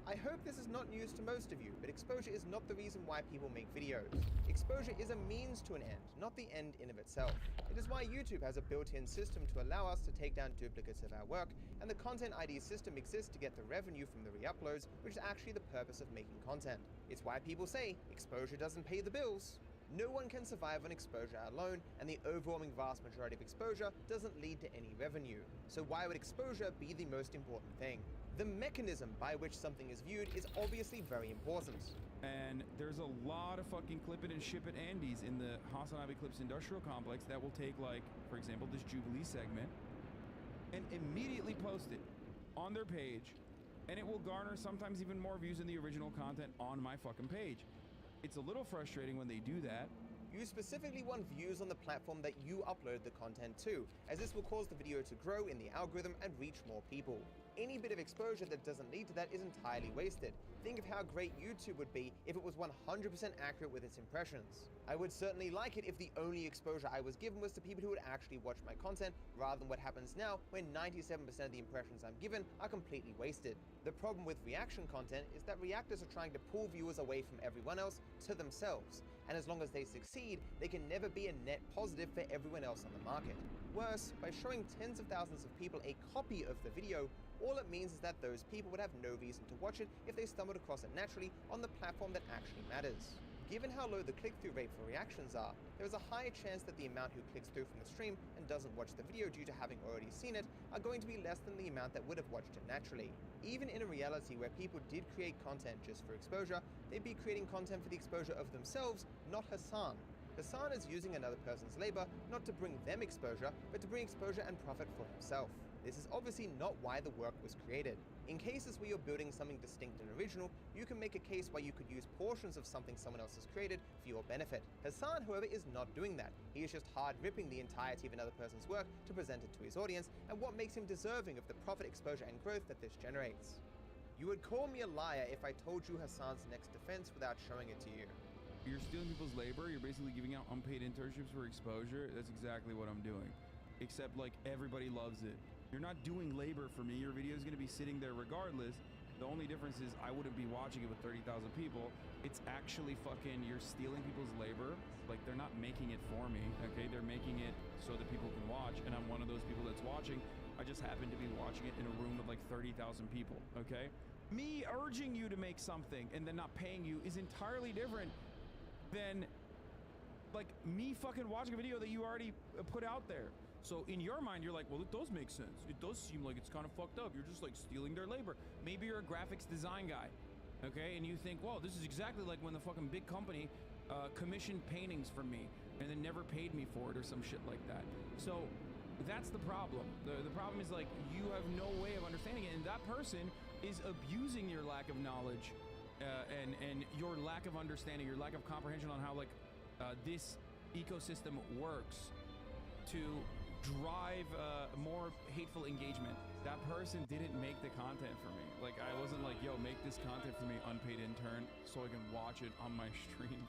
[SPEAKER 17] I hope this is not news to most of you, but exposure is not the reason why people make videos. Exposure is a means to an end, not the end in of itself. It is why YouTube has a built-in system to allow us to take down duplicates of our work, and the Content ID system exists to get the revenue from the re-uploads, which is actually the purpose of making content. It's why people say exposure doesn't pay the bills. No one can survive on exposure alone, and the overwhelming vast majority of exposure doesn't lead to any revenue. So why would exposure be the most important thing? The mechanism by which something is viewed is obviously very important.
[SPEAKER 14] And there's a lot of fucking clip it and ship it Andes in the Hassan Abi Clips industrial complex that will take, like, for example, this Jubilee segment and immediately post it on their page, and it will garner sometimes even more views than the original content on my fucking page. It's a little frustrating when they do that.
[SPEAKER 17] You specifically want views on the platform that you upload the content to, as this will cause the video to grow in the algorithm and reach more people. Any bit of exposure that doesn't lead to that is entirely wasted. Think of how great YouTube would be if it was 100% accurate with its impressions. I would certainly like it if the only exposure I was given was to people who would actually watch my content, rather than what happens now when 97% of the impressions I'm given are completely wasted. The problem with reaction content is that reactors are trying to pull viewers away from everyone else to themselves, and as long as they succeed, they can never be a net positive for everyone else on the market. Worse, by showing tens of thousands of people a copy of the video, all it means is that those people would have no reason to watch it if they stumbled across it naturally on the platform that actually matters. Given how low the click-through rate for reactions are, there is a higher chance that the amount who clicks through from the stream and doesn't watch the video due to having already seen it are going to be less than the amount that would have watched it naturally. Even in a reality where people did create content just for exposure, they'd be creating content for the exposure of themselves, not Hassan. Hassan is using another person's labor not to bring them exposure, but to bring exposure and profit for himself. This is obviously not why the work was created. In cases where you're building something distinct and original, you can make a case why you could use portions of something someone else has created for your benefit. Hassan, however, is not doing that. He is just hard ripping the entirety of another person's work to present it to his audience, and what makes him deserving of the profit, exposure, and growth that this generates. You would call me a liar if I told you Hassan's next defense without showing it to you.
[SPEAKER 14] You're stealing people's labor, you're basically giving out unpaid internships for exposure. That's exactly what I'm doing. Except, like, everybody loves it. You're not doing labor for me. Your video is going to be sitting there regardless. The only difference is I wouldn't be watching it with 30,000 people. It's actually fucking, you're stealing people's labor. Like, they're not making it for me, okay? They're making it so that people can watch, and I'm one of those people that's watching. I just happen to be watching it in a room of like 30,000 people, okay? Me urging you to make something and then not paying you is entirely different than, like, me fucking watching a video that you already put out there. So in your mind, you're like, well, it does make sense. It does seem like it's kind of fucked up. You're just like stealing their labor. Maybe you're a graphics design guy, okay? And you think, well, this is exactly like when the fucking big company commissioned paintings from me and then never paid me for it or some shit like that. So that's the problem. The problem is, like, you have no way of understanding it, and that person is abusing your lack of knowledge and your lack of understanding, your lack of comprehension on how, like, this ecosystem works to drive more hateful engagement. That person didn't make the content for me. Like, I wasn't like, yo, make this content for me, unpaid intern, so I can watch it on my stream.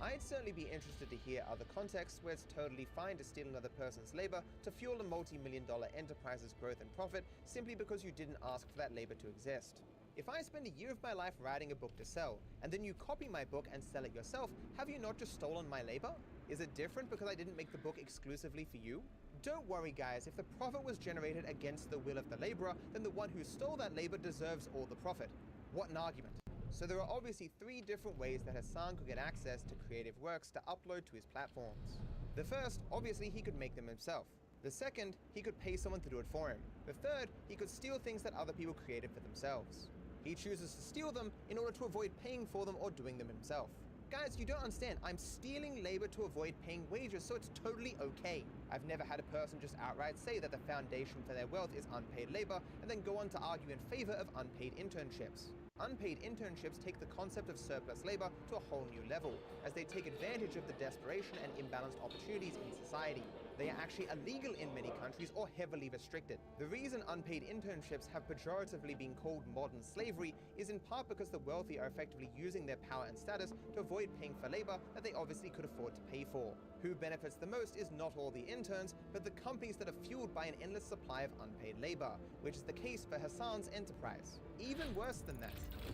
[SPEAKER 17] I'd certainly be interested to hear other contexts where it's totally fine to steal another person's labor to fuel a multi-million-dollar enterprise's growth and profit simply because you didn't ask for that labor to exist. If I spend a year of my life writing a book to sell, and then you copy my book and sell it yourself, have you not just stolen my labor? Is it different because I didn't make the book exclusively for you? Don't worry guys, if the profit was generated against the will of the laborer, then the one who stole that labor deserves all the profit. What an argument. So there are obviously 3 different ways that Hasan could get access to creative works to upload to his platforms. The first, obviously he could make them himself. The second, he could pay someone to do it for him. The third, he could steal things that other people created for themselves. He chooses to steal them in order to avoid paying for them or doing them himself. Guys, you don't understand, I'm stealing labor to avoid paying wages, so it's totally okay. I've never had a person just outright say that the foundation for their wealth is unpaid labor and then go on to argue in favor of unpaid internships. Unpaid internships take the concept of surplus labor to a whole new level, as they take advantage of the desperation and imbalanced opportunities in society. They are actually illegal in many countries or heavily restricted. The reason unpaid internships have pejoratively been called modern slavery is in part because the wealthy are effectively using their power and status to avoid paying for labor that they obviously could afford to pay for. Who benefits the most is not all the interns, but the companies that are fueled by an endless supply of unpaid labor, which is the case for Hasan's enterprise. Even worse than that,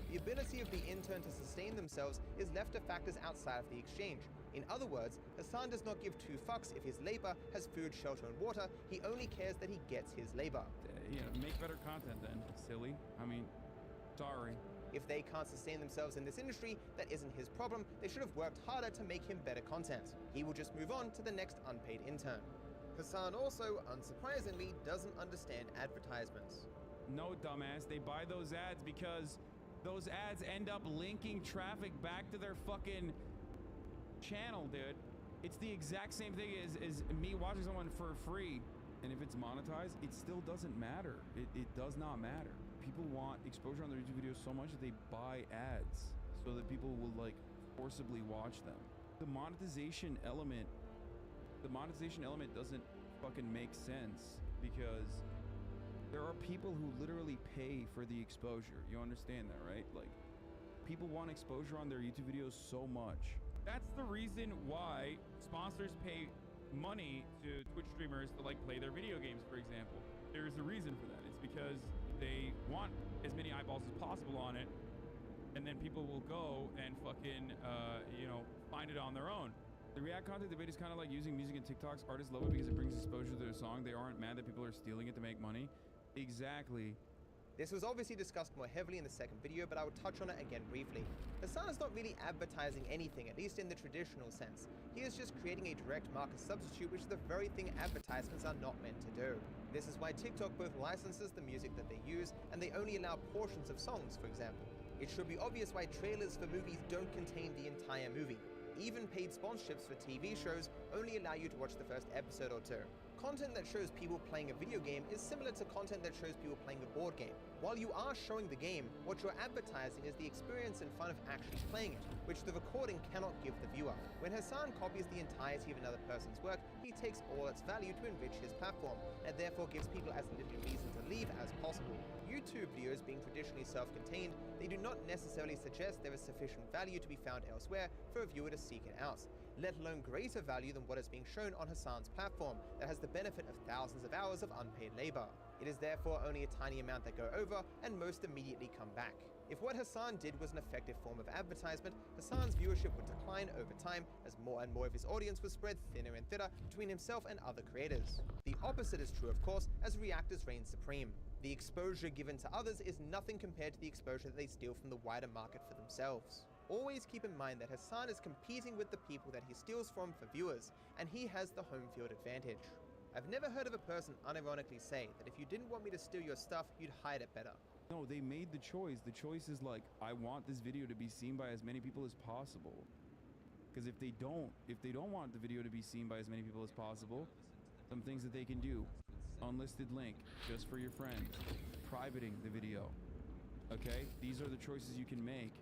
[SPEAKER 17] the ability of the intern to sustain themselves is left to factors outside of the exchange. In other words, Hasan does not give 2 fucks if his labor has food, shelter, and water. He only cares that he gets his labor.
[SPEAKER 14] You know, make better content then, silly. I mean, sorry.
[SPEAKER 17] If they can't sustain themselves in this industry, that isn't his problem. They should have worked harder to make him better content. He will just move on to the next unpaid intern. Hasan also, unsurprisingly, doesn't understand advertisements.
[SPEAKER 14] No, dumbass. They buy those ads because those ads end up linking traffic back to their fucking channel, dude. It's the exact same thing as me watching someone for free. And if it's monetized, it still doesn't matter. It does not matter. People want exposure on their YouTube videos so much that they buy ads so that people will like forcibly watch them. The monetization element doesn't fucking make sense because there are people who literally pay for the exposure. You understand that, right? Like, people want exposure on their YouTube videos so much. That's the reason why sponsors pay money to Twitch streamers to like play their video games, for example. There's a reason for that. It's because they want as many eyeballs as possible on it, and then people will go and fucking, you know, find it on their own. The React content debate is kind of like using music in TikToks. Artists love it because it brings exposure to their song. They aren't mad that people are stealing it to make money. Exactly.
[SPEAKER 17] This was obviously discussed more heavily in the second video, but I will touch on it again briefly. Hasan is not really advertising anything, at least in the traditional sense. He is just creating a direct market substitute, which is the very thing advertisements are not meant to do. This is why TikTok both licenses the music that they use, and they only allow portions of songs, for example. It should be obvious why trailers for movies don't contain the entire movie. Even paid sponsorships for TV shows only allow you to watch the first episode or 2. Content that shows people playing a video game is similar to content that shows people playing a board game. While you are showing the game, what you're advertising is the experience and fun of actually playing it, which the recording cannot give the viewer. When Hasan copies the entirety of another person's work, he takes all its value to enrich his platform, and therefore gives people as little reason to leave as possible. YouTube videos being traditionally self-contained, they do not necessarily suggest there is sufficient value to be found elsewhere for a viewer to seek it out, let alone greater value than what is being shown on Hasan's platform that has the benefit of thousands of hours of unpaid labor. It is therefore only a tiny amount that go over, and most immediately come back. If what Hasan did was an effective form of advertisement, Hasan's viewership would decline over time as more and more of his audience was spread thinner and thinner between himself and other creators. The opposite is true, of course, as reactors reign supreme. The exposure given to others is nothing compared to the exposure that they steal from the wider market for themselves. Always keep in mind that Hasan is competing with the people that he steals from for viewers, and he has the home field advantage. I've never heard of a person unironically say that if you didn't want me to steal your stuff, you'd hide it better.
[SPEAKER 14] No, they made the choice. The choice is like, I want this video to be seen by as many people as possible. Because if they don't want the video to be seen by as many people as possible, some things that they can do. Unlisted link, just for your friends. Privating the video. Okay? These are the choices you can make.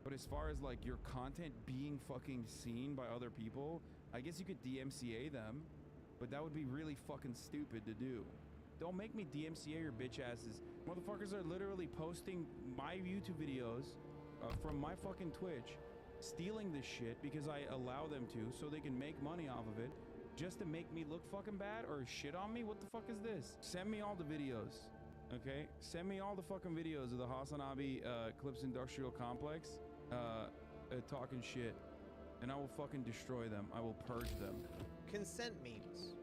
[SPEAKER 14] But as far as like your content being fucking seen by other people, I guess you could DMCA them, but that would be really fucking stupid to do. Don't make me DMCA your bitch asses. Motherfuckers are literally posting my YouTube videos from my fucking Twitch, stealing this shit because I allow them to so they can make money off of it, just to make me look fucking bad or shit on me? What the fuck is this? Send me all the videos, okay? Send me all the fucking videos of the Hasanabe Clips Industrial Complex talking shit, and I will fucking destroy them. I will purge them.
[SPEAKER 17] Consent memes.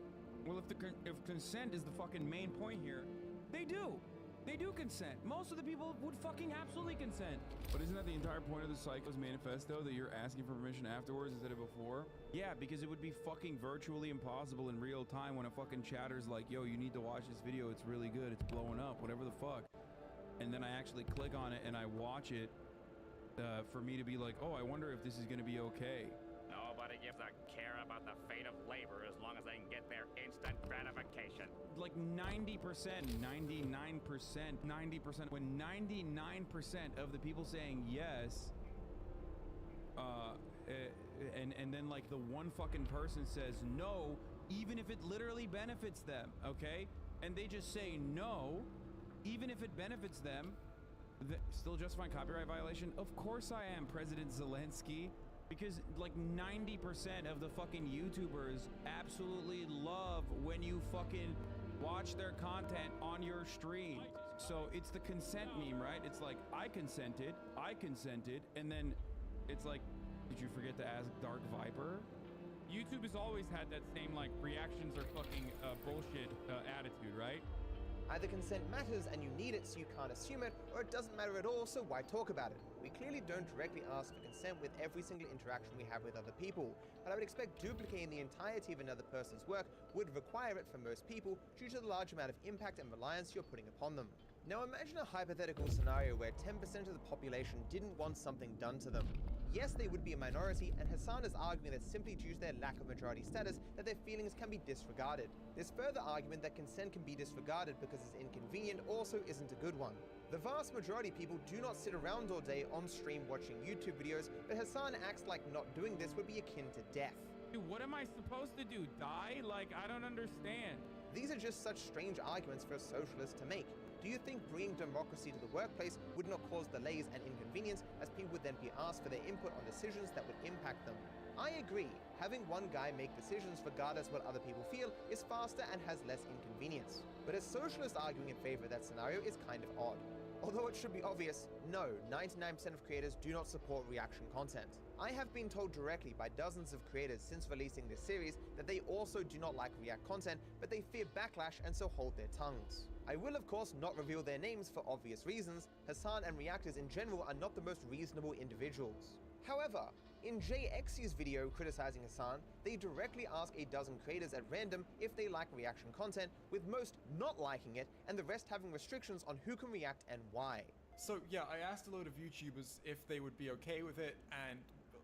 [SPEAKER 14] Well, if consent is the fucking main point here, they do. They do consent. Most of the people would fucking absolutely consent. But isn't that the entire point of the Psychos Manifesto, that you're asking for permission afterwards instead of before? Yeah, because it would be fucking virtually impossible in real time when a fucking chatter's like, yo, you need to watch this video, it's really good, it's blowing up, whatever the fuck. And then I actually click on it and I watch it for me to be like, oh, I wonder if this is gonna be okay.
[SPEAKER 12] Nobody gives a care about the fate of labor as long as they can get their instant gratification.
[SPEAKER 14] Like 90%, 99%, 90%, when 99% of the people saying yes, and then like the one fucking person says no, even if it literally benefits them, okay? And they just say no, even if it benefits them, still justifying copyright violation? Of course I am, President Zelensky. Because like 90% of the fucking YouTubers absolutely love when you fucking watch their content on your stream. So it's the consent meme, right? It's like, I consented, and then it's like, did you forget to ask Dark Viper? YouTube has always had that same like reactions are fucking bullshit attitude, right?
[SPEAKER 17] Either consent matters and you need it so you can't assume it, or it doesn't matter at all, so why talk about it? We clearly don't directly ask for consent with every single interaction we have with other people, but I would expect duplicating the entirety of another person's work would require it for most people due to the large amount of impact and reliance you're putting upon them. Now imagine a hypothetical scenario where 10% of the population didn't want something done to them. Yes, they would be a minority, and Hassan is arguing that simply due to their lack of majority status, that their feelings can be disregarded. This further argument that consent can be disregarded because it's inconvenient also isn't a good one. The vast majority of people do not sit around all day on stream watching YouTube videos, but Hassan acts like not doing this would be akin to death.
[SPEAKER 14] Dude, what am I supposed to do? Die? Like, I don't understand.
[SPEAKER 17] These are just such strange arguments for a socialist to make. Do you think bringing democracy to the workplace would not cause delays and inconvenience, as people would then be asked for their input on decisions that would impact them? I agree, having one guy make decisions regardless what other people feel is faster and has less inconvenience. But a socialist arguing in favor of that scenario is kind of odd. Although it should be obvious, no, 99% of creators do not support reaction content. I have been told directly by dozens of creators since releasing this series that they also do not like React content, but they fear backlash and so hold their tongues. I will of course not reveal their names for obvious reasons. Hassan and reactors in general are not the most reasonable individuals. However, in JXC's video criticizing Hassan, they directly ask a dozen creators at random if they like reaction content, with most not liking it and the rest having restrictions on who can react and why.
[SPEAKER 21] So yeah, I asked a load of YouTubers if they would be okay with it, and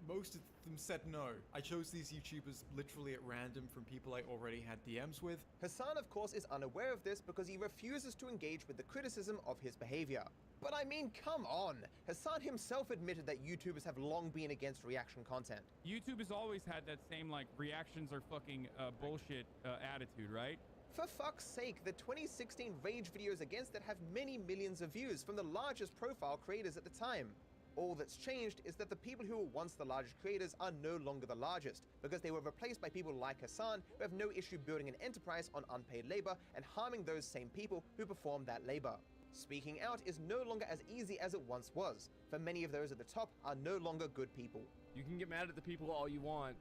[SPEAKER 21] most of them said no. I chose these YouTubers literally at random from people I already had DMs with.
[SPEAKER 17] Hassan of course is unaware of this because he refuses to engage with the criticism of his behavior. But I mean, come on! Hassan himself admitted that YouTubers have long been against reaction content.
[SPEAKER 14] YouTube has always had that same like reactions are fucking bullshit attitude, right?
[SPEAKER 17] For fuck's sake, the 2016 rage videos against it have many millions of views from the largest profile creators at the time. All that's changed is that the people who were once the largest creators are no longer the largest, because they were replaced by people like Hassan who have no issue building an enterprise on unpaid labor and harming those same people who perform that labor. Speaking out is no longer as easy as it once was, for many of those at the top are no longer good people.
[SPEAKER 22] You can get mad at the people all you want,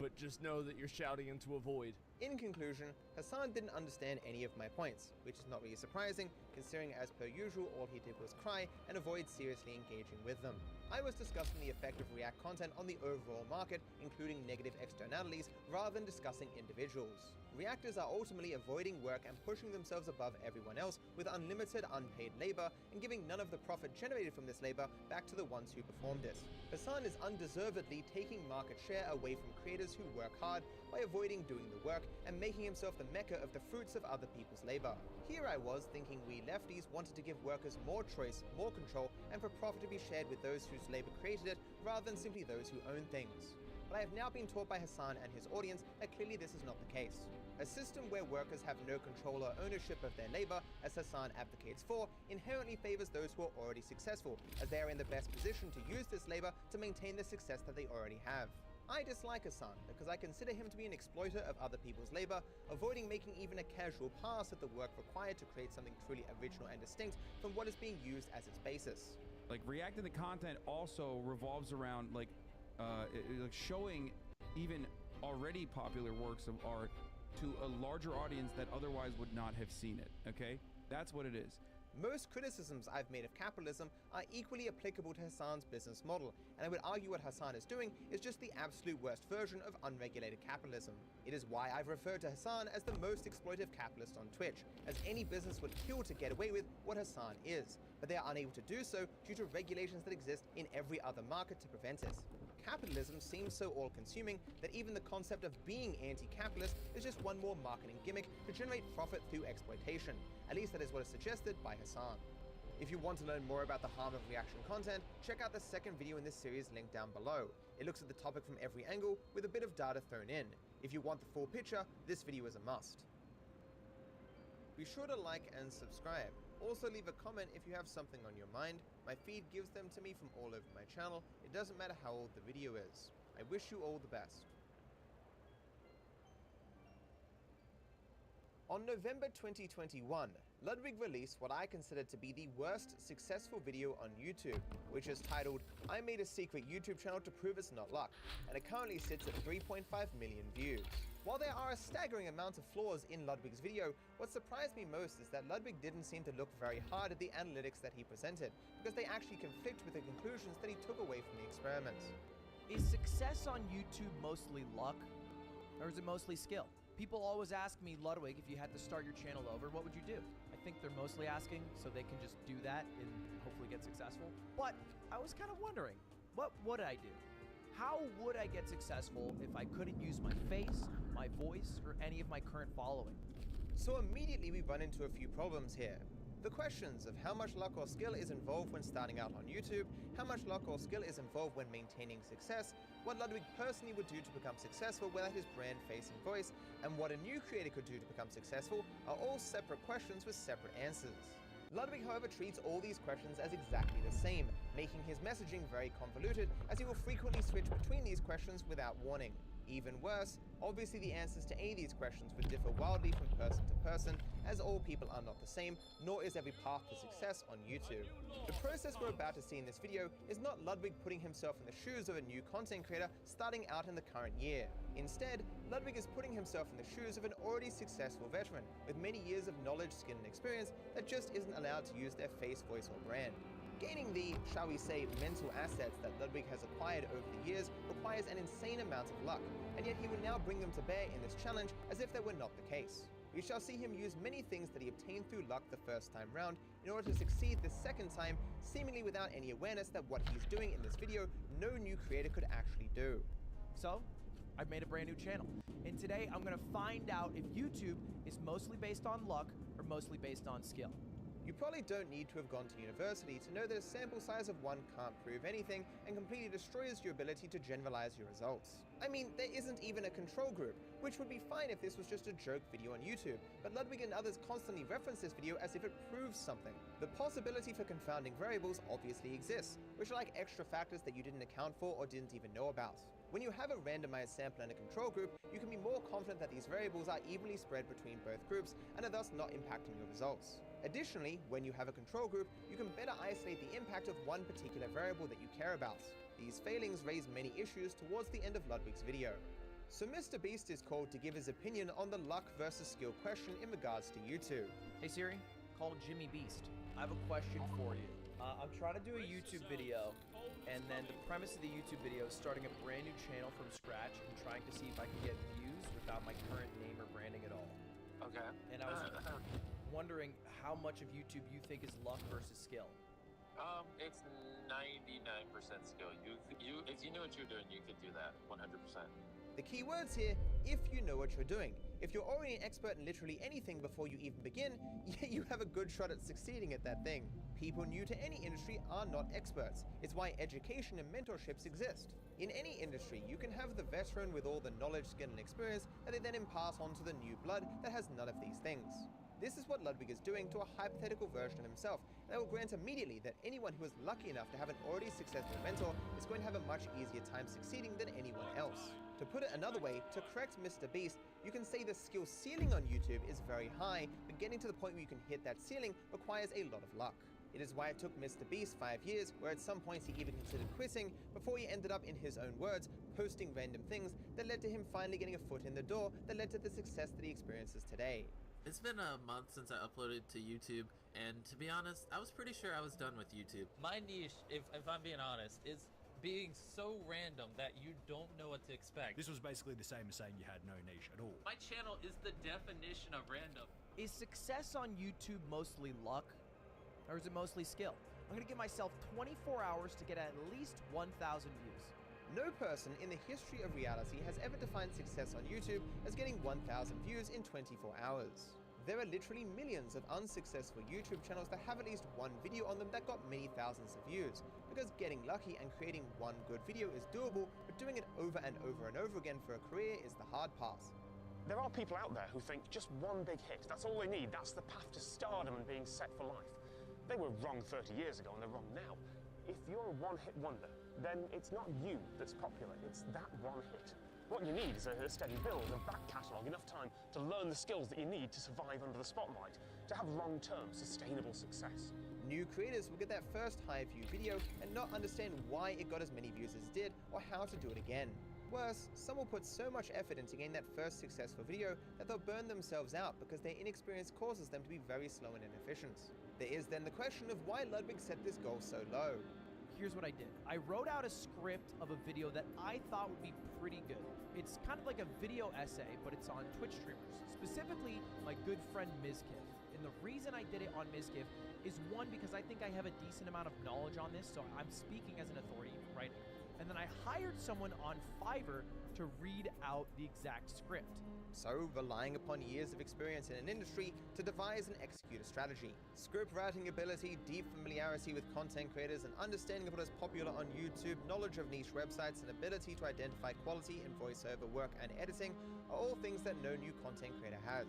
[SPEAKER 22] but just know that you're shouting into a void.
[SPEAKER 17] In conclusion, Hassan didn't understand any of my points, which is not really surprising, considering as per usual all he did was cry and avoid seriously engaging with them. I was discussing the effect of React content on the overall market, including negative externalities, rather than discussing individuals. Reactors are ultimately avoiding work and pushing themselves above everyone else with unlimited unpaid labor and giving none of the profit generated from this labor back to the ones who performed it. Hasan is undeservedly taking market share away from creators who work hard by avoiding doing the work and making himself the mecca of the fruits of other people's labor. Here I was thinking we lefties wanted to give workers more choice, more control, and for profit to be shared with those whose labor created it rather than simply those who own things. But I have now been taught by Hasan and his audience that clearly this is not the case. A system where workers have no control or ownership of their labor, as Hasan advocates for, inherently favors those who are already successful, as they are in the best position to use this labor to maintain the success that they already have. I dislike Hasan because I consider him to be an exploiter of other people's labor, avoiding making even a casual pass at the work required to create something truly original and distinct from what is being used as its basis.
[SPEAKER 14] Like, reacting to content also revolves around like showing even already popular works of art to a larger audience that otherwise would not have seen it, okay? That's what it is.
[SPEAKER 17] Most criticisms I've made of capitalism are equally applicable to Hasan's business model, and I would argue what Hasan is doing is just the absolute worst version of unregulated capitalism. It is why I've referred to Hasan as the most exploitive capitalist on Twitch, as any business would kill to get away with what Hasan is, but they are unable to do so due to regulations that exist in every other market to prevent it. Capitalism seems so all-consuming that even the concept of being anti-capitalist is just one more marketing gimmick to generate profit through exploitation. At least that is what is suggested by Hasan. If you want to learn more about the harm of reaction content, check out the second video in this series linked down below. It looks at the topic from every angle with a bit of data thrown in. If you want the full picture, this video is a must. Be sure to like and subscribe. Also leave a comment if you have something on your mind. My feed gives them to me from all over my channel. It doesn't matter how old the video is. I wish you all the best. On November 2021, Ludwig released what I consider to be the worst successful video on YouTube, which is titled, "I made a secret YouTube channel to prove it's not luck," and it currently sits at 3.5 million views. While there are a staggering amount of flaws in Ludwig's video, what surprised me most is that Ludwig didn't seem to look very hard at the analytics that he presented, because they actually conflict with the conclusions that he took away from the experiments.
[SPEAKER 18] Is success on YouTube mostly luck, or is it mostly skill? People always ask me, Ludwig, if you had to start your channel over, what would you do? I think they're mostly asking so they can just do that and hopefully get successful. But I was kind of wondering, what would I do? How would I get successful if I couldn't use my face, my voice, or any of my current following?
[SPEAKER 17] So immediately we run into a few problems here. The questions of how much luck or skill is involved when starting out on YouTube, how much luck or skill is involved when maintaining success, what Ludwig personally would do to become successful without his brand, face, and voice, and what a new creator could do to become successful are all separate questions with separate answers. Ludwig, however, treats all these questions as exactly the same, making his messaging very convoluted, as he will frequently switch between these questions without warning. Even worse, obviously the answers to any of these questions would differ wildly from person to person, as all people are not the same, nor is every path to success on YouTube. The process we're about to see in this video is not Ludwig putting himself in the shoes of a new content creator starting out in the current year. Instead, Ludwig is putting himself in the shoes of an already successful veteran, with many years of knowledge, skill, and experience that just isn't allowed to use their face, voice, or brand. Gaining the, shall we say, mental assets that Ludwig has acquired over the years requires an insane amount of luck, and yet he would now bring them to bear in this challenge as if they were not the case. We shall see him use many things that he obtained through luck the first time round in order to succeed the second time, seemingly without any awareness that what he's doing in this video no new creator could actually do.
[SPEAKER 18] So, I've made a brand new channel, and today I'm going to find out if YouTube is mostly based on luck or mostly based on skill.
[SPEAKER 17] You probably don't need to have gone to university to know that a sample size of 1 can't prove anything and completely destroys your ability to generalize your results. I mean, there isn't even a control group, which would be fine if this was just a joke video on YouTube, but Ludwig and others constantly reference this video as if it proves something. The possibility for confounding variables obviously exists, which are like extra factors that you didn't account for or didn't even know about. When you have a randomized sample and a control group, you can be more confident that these variables are evenly spread between both groups and are thus not impacting your results. Additionally, when you have a control group, you can better isolate the impact of one particular variable that you care about. These failings raise many issues towards the end of Ludwig's video. So Mr. Beast is called to give his opinion on the luck versus skill question in regards to YouTube.
[SPEAKER 18] Hey Siri, call Jimmy Beast. I have a question for you. I'm trying to do a YouTube video, and then the premise of the YouTube video is starting a brand new channel from scratch and trying to see if I can get views without my current name or branding at all.
[SPEAKER 12] Okay.
[SPEAKER 18] And I was wondering how much of YouTube you think is luck versus skill.
[SPEAKER 12] It's 99% skill. If you knew what you're doing, you could do that 100%.
[SPEAKER 17] The key words here, if you know what you're doing. If you're already an expert in literally anything before you even begin, you have a good shot at succeeding at that thing. People new to any industry are not experts. It's why education and mentorships exist. In any industry, you can have the veteran with all the knowledge, skill, and experience that they then impart on to the new blood that has none of these things. This is what Ludwig is doing to a hypothetical version of himself, and I will grant immediately that anyone who is lucky enough to have an already successful mentor is going to have a much easier time succeeding than anyone else. To put it another way, to correct Mr. Beast, you can say the skill ceiling on YouTube is very high, but getting to the point where you can hit that ceiling requires a lot of luck. It is why it took Mr. Beast 5 years, where at some points he even considered quitting, before he ended up, in his own words, posting random things that led to him finally getting a foot in the door that led to the success that he experiences today.
[SPEAKER 8] It's been a month since I uploaded to YouTube, and to be honest, I was pretty sure I was done with YouTube.
[SPEAKER 9] My niche, if I'm being honest, is being so random that you don't know what to expect.
[SPEAKER 23] This was basically the same as saying you had no niche at all.
[SPEAKER 9] My channel is the definition of random.
[SPEAKER 18] Is success on YouTube mostly luck, or is it mostly skill? I'm gonna give myself 24 hours to get at least 1,000 views.
[SPEAKER 17] No person in the history of reality has ever defined success on YouTube as getting 1,000 views in 24 hours. There are literally millions of unsuccessful YouTube channels that have at least one video on them that got many thousands of views, because getting lucky and creating one good video is doable, but doing it over and over and over again for a career is the hard part.
[SPEAKER 24] There are people out there who think just one big hit, that's all they need, that's the path to stardom and being set for life. They were wrong 30 years ago and they're wrong now. If you're a one-hit wonder, then it's not you that's popular, it's that one hit. What you need is a steady build, a back catalogue, enough time to learn the skills that you need to survive under the spotlight, to have long-term, sustainable success.
[SPEAKER 17] New creators will get that first high-view video and not understand why it got as many views as it did, or how to do it again. Worse, some will put so much effort into getting that first successful video that they'll burn themselves out because their inexperience causes them to be very slow and inefficient. There is then the question of why Ludwig set this goal so low.
[SPEAKER 18] Here's what I did. I wrote out a script of a video that I thought would be pretty good. It's kind of like a video essay, but it's on Twitch streamers, specifically my good friend Mizkif. And the reason I did it on Mizkif is one, because I think I have a decent amount of knowledge on this, so I'm speaking as an authority right now. And then I hired someone on Fiverr to read out the exact script.
[SPEAKER 17] So, relying upon years of experience in an industry to devise and execute a strategy. Script writing ability, deep familiarity with content creators, and understanding of what is popular on YouTube, knowledge of niche websites, and ability to identify quality in voiceover work and editing are all things that no new content creator has.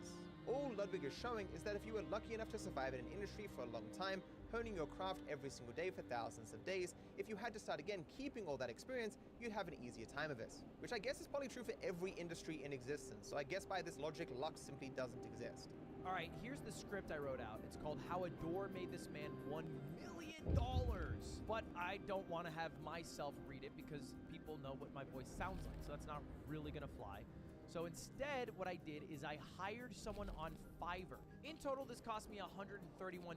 [SPEAKER 17] All Ludwig is showing is that if you were lucky enough to survive in an industry for a long time, honing your craft every single day for thousands of days, if you had to start again keeping all that experience, you'd have an easier time of it. Which I guess is probably true for every industry in existence, so I guess by this logic, luck simply doesn't exist.
[SPEAKER 18] Alright, here's the script I wrote out. It's called How a Door Made This Man $1 Million. But I don't want to have myself read it because people know what my voice sounds like, so that's not really gonna fly. So instead, what I did is I hired someone on Fiverr. In total, this cost me $131,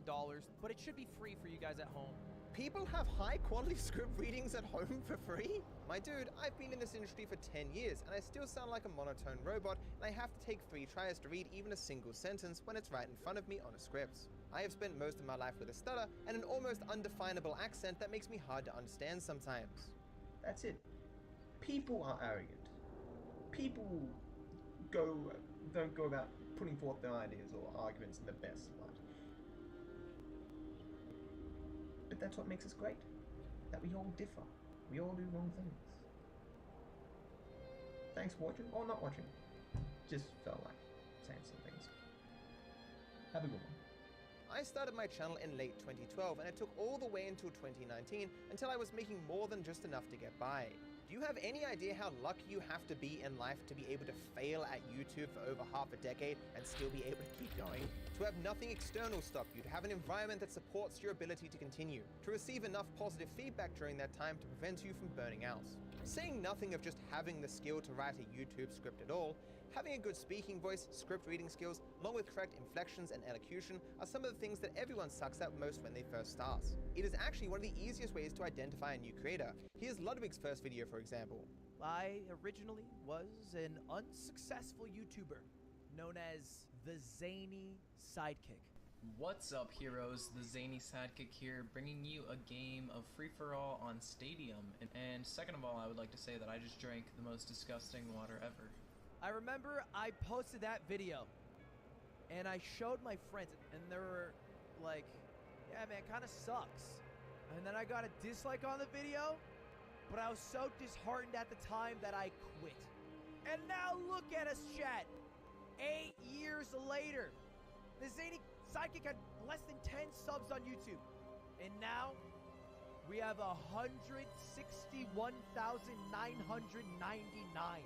[SPEAKER 18] but it should be free for you guys at home.
[SPEAKER 17] People have high-quality script readings at home for free? My dude, I've been in this industry for 10 years, and I still sound like a monotone robot, and I have to take 3 tries to read even a single sentence when it's right in front of me on a script. I have spent most of my life with a stutter and an almost undefinable accent that makes me hard to understand sometimes.
[SPEAKER 25] That's it. People are arrogant. People don't go about putting forth their ideas or arguments in the best light. But that's what makes us great. That we all differ. We all do wrong things. Thanks for watching, or not watching. Just felt like saying some things. Have a good one.
[SPEAKER 17] I started my channel in late 2012, and it took all the way until 2019 until I was making more than just enough to get by. Do you have any idea how lucky you have to be in life to be able to fail at YouTube for over half a decade and still be able to keep going? To have nothing external stop you, to have an environment that supports your ability to continue, to receive enough positive feedback during that time to prevent you from burning out. Saying nothing of just having the skill to write a YouTube script at all, Having a good speaking voice, script reading skills, along with correct inflections and elocution are some of the things that everyone sucks at most when they first start. It is actually one of the easiest ways to identify a new creator. Here's Ludwig's first video, for example.
[SPEAKER 18] I originally was an unsuccessful YouTuber known as the Zany Sidekick.
[SPEAKER 2] What's up, heroes? The Zany Sidekick here, bringing you a game of free-for-all on Stadium. And second of all, I would like to say that I just drank the most disgusting water ever.
[SPEAKER 18] I remember I posted that video, and I showed my friends, and they were like, yeah, man, kind of sucks. And then I got a dislike on the video, but I was so disheartened at the time that I quit. And now look at us, chat. 8 years later, the Zany Sidekick had less than 10 subs on YouTube. And now, we have 161,999.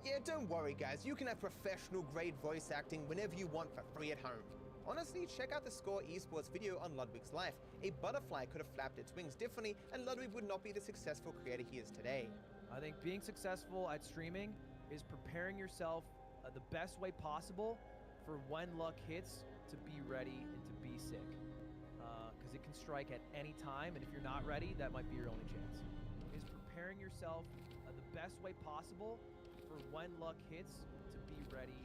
[SPEAKER 17] Yeah, don't worry guys, you can have professional grade voice acting whenever you want for free at home. Honestly, check out the Score Esports video on Ludwig's life. A butterfly could have flapped its wings differently, and Ludwig would not be the successful creator he is today.
[SPEAKER 18] I think being successful at streaming is preparing yourself the best way possible for when luck hits, to be ready and to be sick. Because it can strike at any time, and if you're not ready, that might be your only chance. Is preparing yourself the best way possible for when luck hits, to be ready.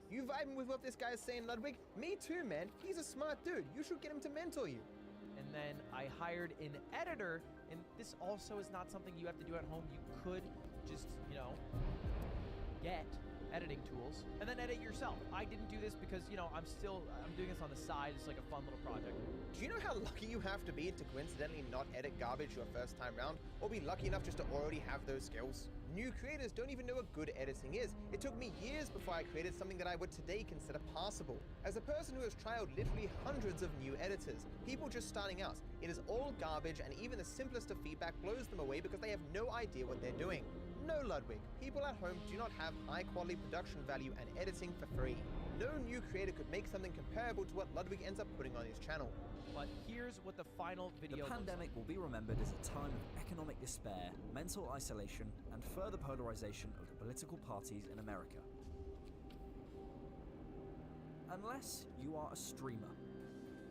[SPEAKER 17] You vibing with what this guy is saying, Ludwig? Me too, man. He's a smart dude. You should get him to mentor you.
[SPEAKER 18] And then I hired an editor, and this also is not something you have to do at home. You could just, get editing tools and then edit yourself. I didn't do this because, I'm doing this on the side. It's like a fun little project.
[SPEAKER 17] Do you know how lucky you have to be to coincidentally not edit garbage your first time round, or be lucky enough just to already have those skills? New creators don't even know what good editing is. It took me years before I created something that I would today consider passable. As a person who has trialed literally hundreds of new editors, people just starting out, it is all garbage, and even the simplest of feedback blows them away because they have no idea what they're doing. No, Ludwig, people at home do not have high quality production value and editing for free. No new creator could make something comparable to what Ludwig ends up putting on his channel.
[SPEAKER 18] But here's what the final video
[SPEAKER 4] The pandemic will be remembered as a time of economic despair, mental isolation, and further polarization of the political parties in America. Unless you are a streamer.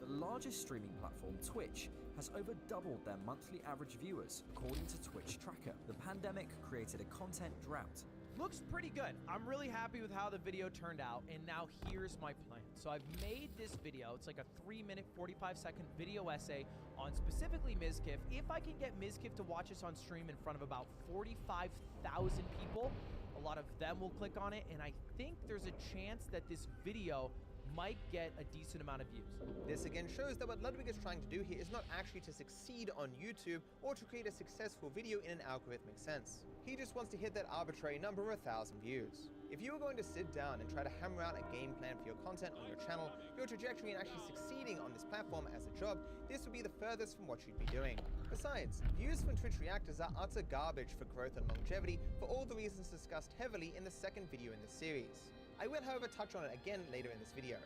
[SPEAKER 4] The largest streaming platform, Twitch, has over doubled their monthly average viewers, according to Twitch Tracker. The pandemic created a content drought.
[SPEAKER 18] Looks pretty good. I'm really happy with how the video turned out, and now here's my plan. So I've made this video. It's like a 3-minute, 45-second video essay on specifically Mizkif. If I can get Mizkif to watch us on stream in front of about 45,000 people, a lot of them will click on it, and I think there's a chance that this video might get a decent amount of views.
[SPEAKER 17] This again shows that what Ludwig is trying to do here is not actually to succeed on YouTube or to create a successful video in an algorithmic sense. He just wants to hit that arbitrary number of 1,000 views. If you were going to sit down and try to hammer out a game plan for your content on your channel, your trajectory in actually succeeding on this platform as a job, this would be the furthest from what you'd be doing. Besides, views from Twitch reactors are utter garbage for growth and longevity for all the reasons discussed heavily in the second video in this series. I will, however, touch on it again later in this video.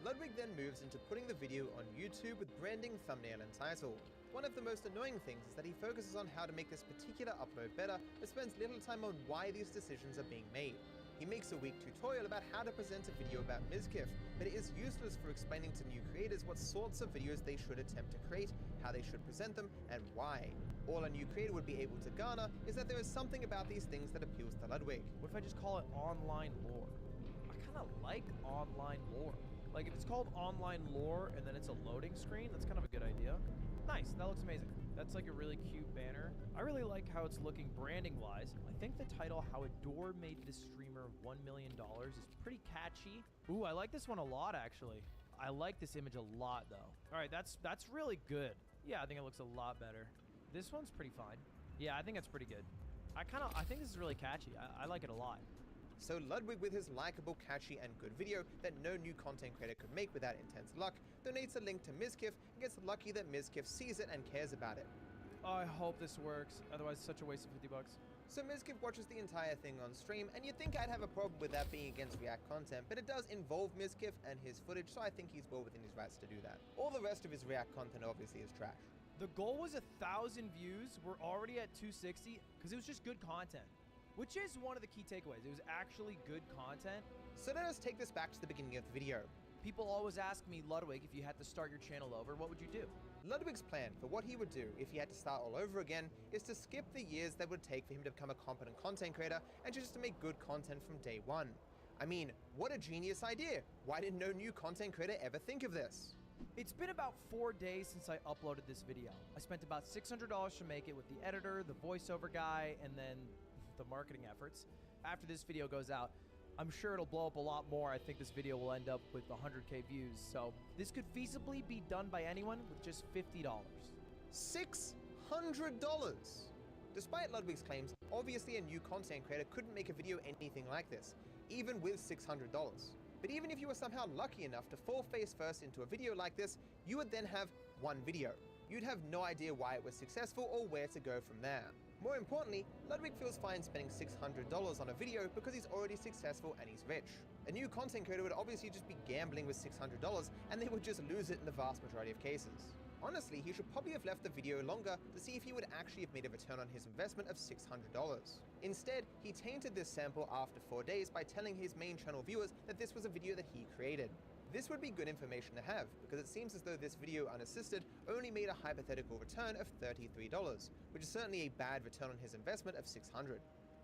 [SPEAKER 17] Ludwig then moves into putting the video on YouTube with branding, thumbnail, and title. One of the most annoying things is that he focuses on how to make this particular upload better, but spends little time on why these decisions are being made. He makes a weak tutorial about how to present a video about Mizkif, but it is useless for explaining to new creators what sorts of videos they should attempt to create, how they should present them, and why. All a new creator would be able to garner is that there is something about these things that appeals to Ludwig.
[SPEAKER 18] What if I just call it online lore? Like online lore. Like if it's called online lore and then it's a loading screen, that's kind of a good idea. Nice, that looks amazing. That's like a really cute banner. I really like how it's looking branding wise. I think the title, How a Door Made This Streamer $1 million, is pretty catchy. Ooh, I like this one a lot actually. I like this image a lot though. All right, that's really good. Yeah, I think it looks a lot better. This one's pretty fine. Yeah, I think it's pretty good. I think this is really catchy. I like it a lot.
[SPEAKER 17] So Ludwig, with his likable, catchy, and good video that no new content creator could make without intense luck, donates a link to Mizkif and gets lucky that Mizkif sees it and cares about it.
[SPEAKER 18] Oh, I hope this works. Otherwise, it's such a waste of 50 bucks.
[SPEAKER 17] So Mizkif watches the entire thing on stream, and you'd think I'd have a problem with that being against React content, but it does involve Mizkif and his footage, so I think he's well within his rights to do that. All the rest of his React content obviously is trash.
[SPEAKER 18] The goal was 1,000 views. We're already at 260 because it was just good content. which is one of the key takeaways. It was actually good content.
[SPEAKER 17] So let us take this back to the beginning of the video.
[SPEAKER 18] People always ask me, Ludwig, if you had to start your channel over, what would you do?
[SPEAKER 17] Ludwig's plan for what he would do if he had to start all over again is to skip the years that would take for him to become a competent content creator and just to make good content from day one. I mean, what a genius idea! Why didn't no new content creator ever think of this?
[SPEAKER 18] It's been about 4 days since I uploaded this video. I spent about $600 to make it with the editor, the voiceover guy, and then the marketing efforts. After this video goes out, I'm sure it'll blow up a lot more. I think this video will end up with 100K views, so this could feasibly be done by anyone with just $50.
[SPEAKER 17] $600! Despite Ludwig's claims, obviously a new content creator couldn't make a video anything like this, even with $600. But even if you were somehow lucky enough to fall face first into a video like this, you would then have one video. You'd have no idea why it was successful or where to go from there. More importantly, Ludwig feels fine spending $600 on a video because he's already successful and he's rich. A new content creator would obviously just be gambling with $600 and they would just lose it in the vast majority of cases. Honestly, he should probably have left the video longer to see if he would actually have made a return on his investment of $600. Instead, he tainted this sample after 4 days by telling his main channel viewers that this was a video that he created. This would be good information to have, because it seems as though this video unassisted only made a hypothetical return of $33, which is certainly a bad return on his investment of $600.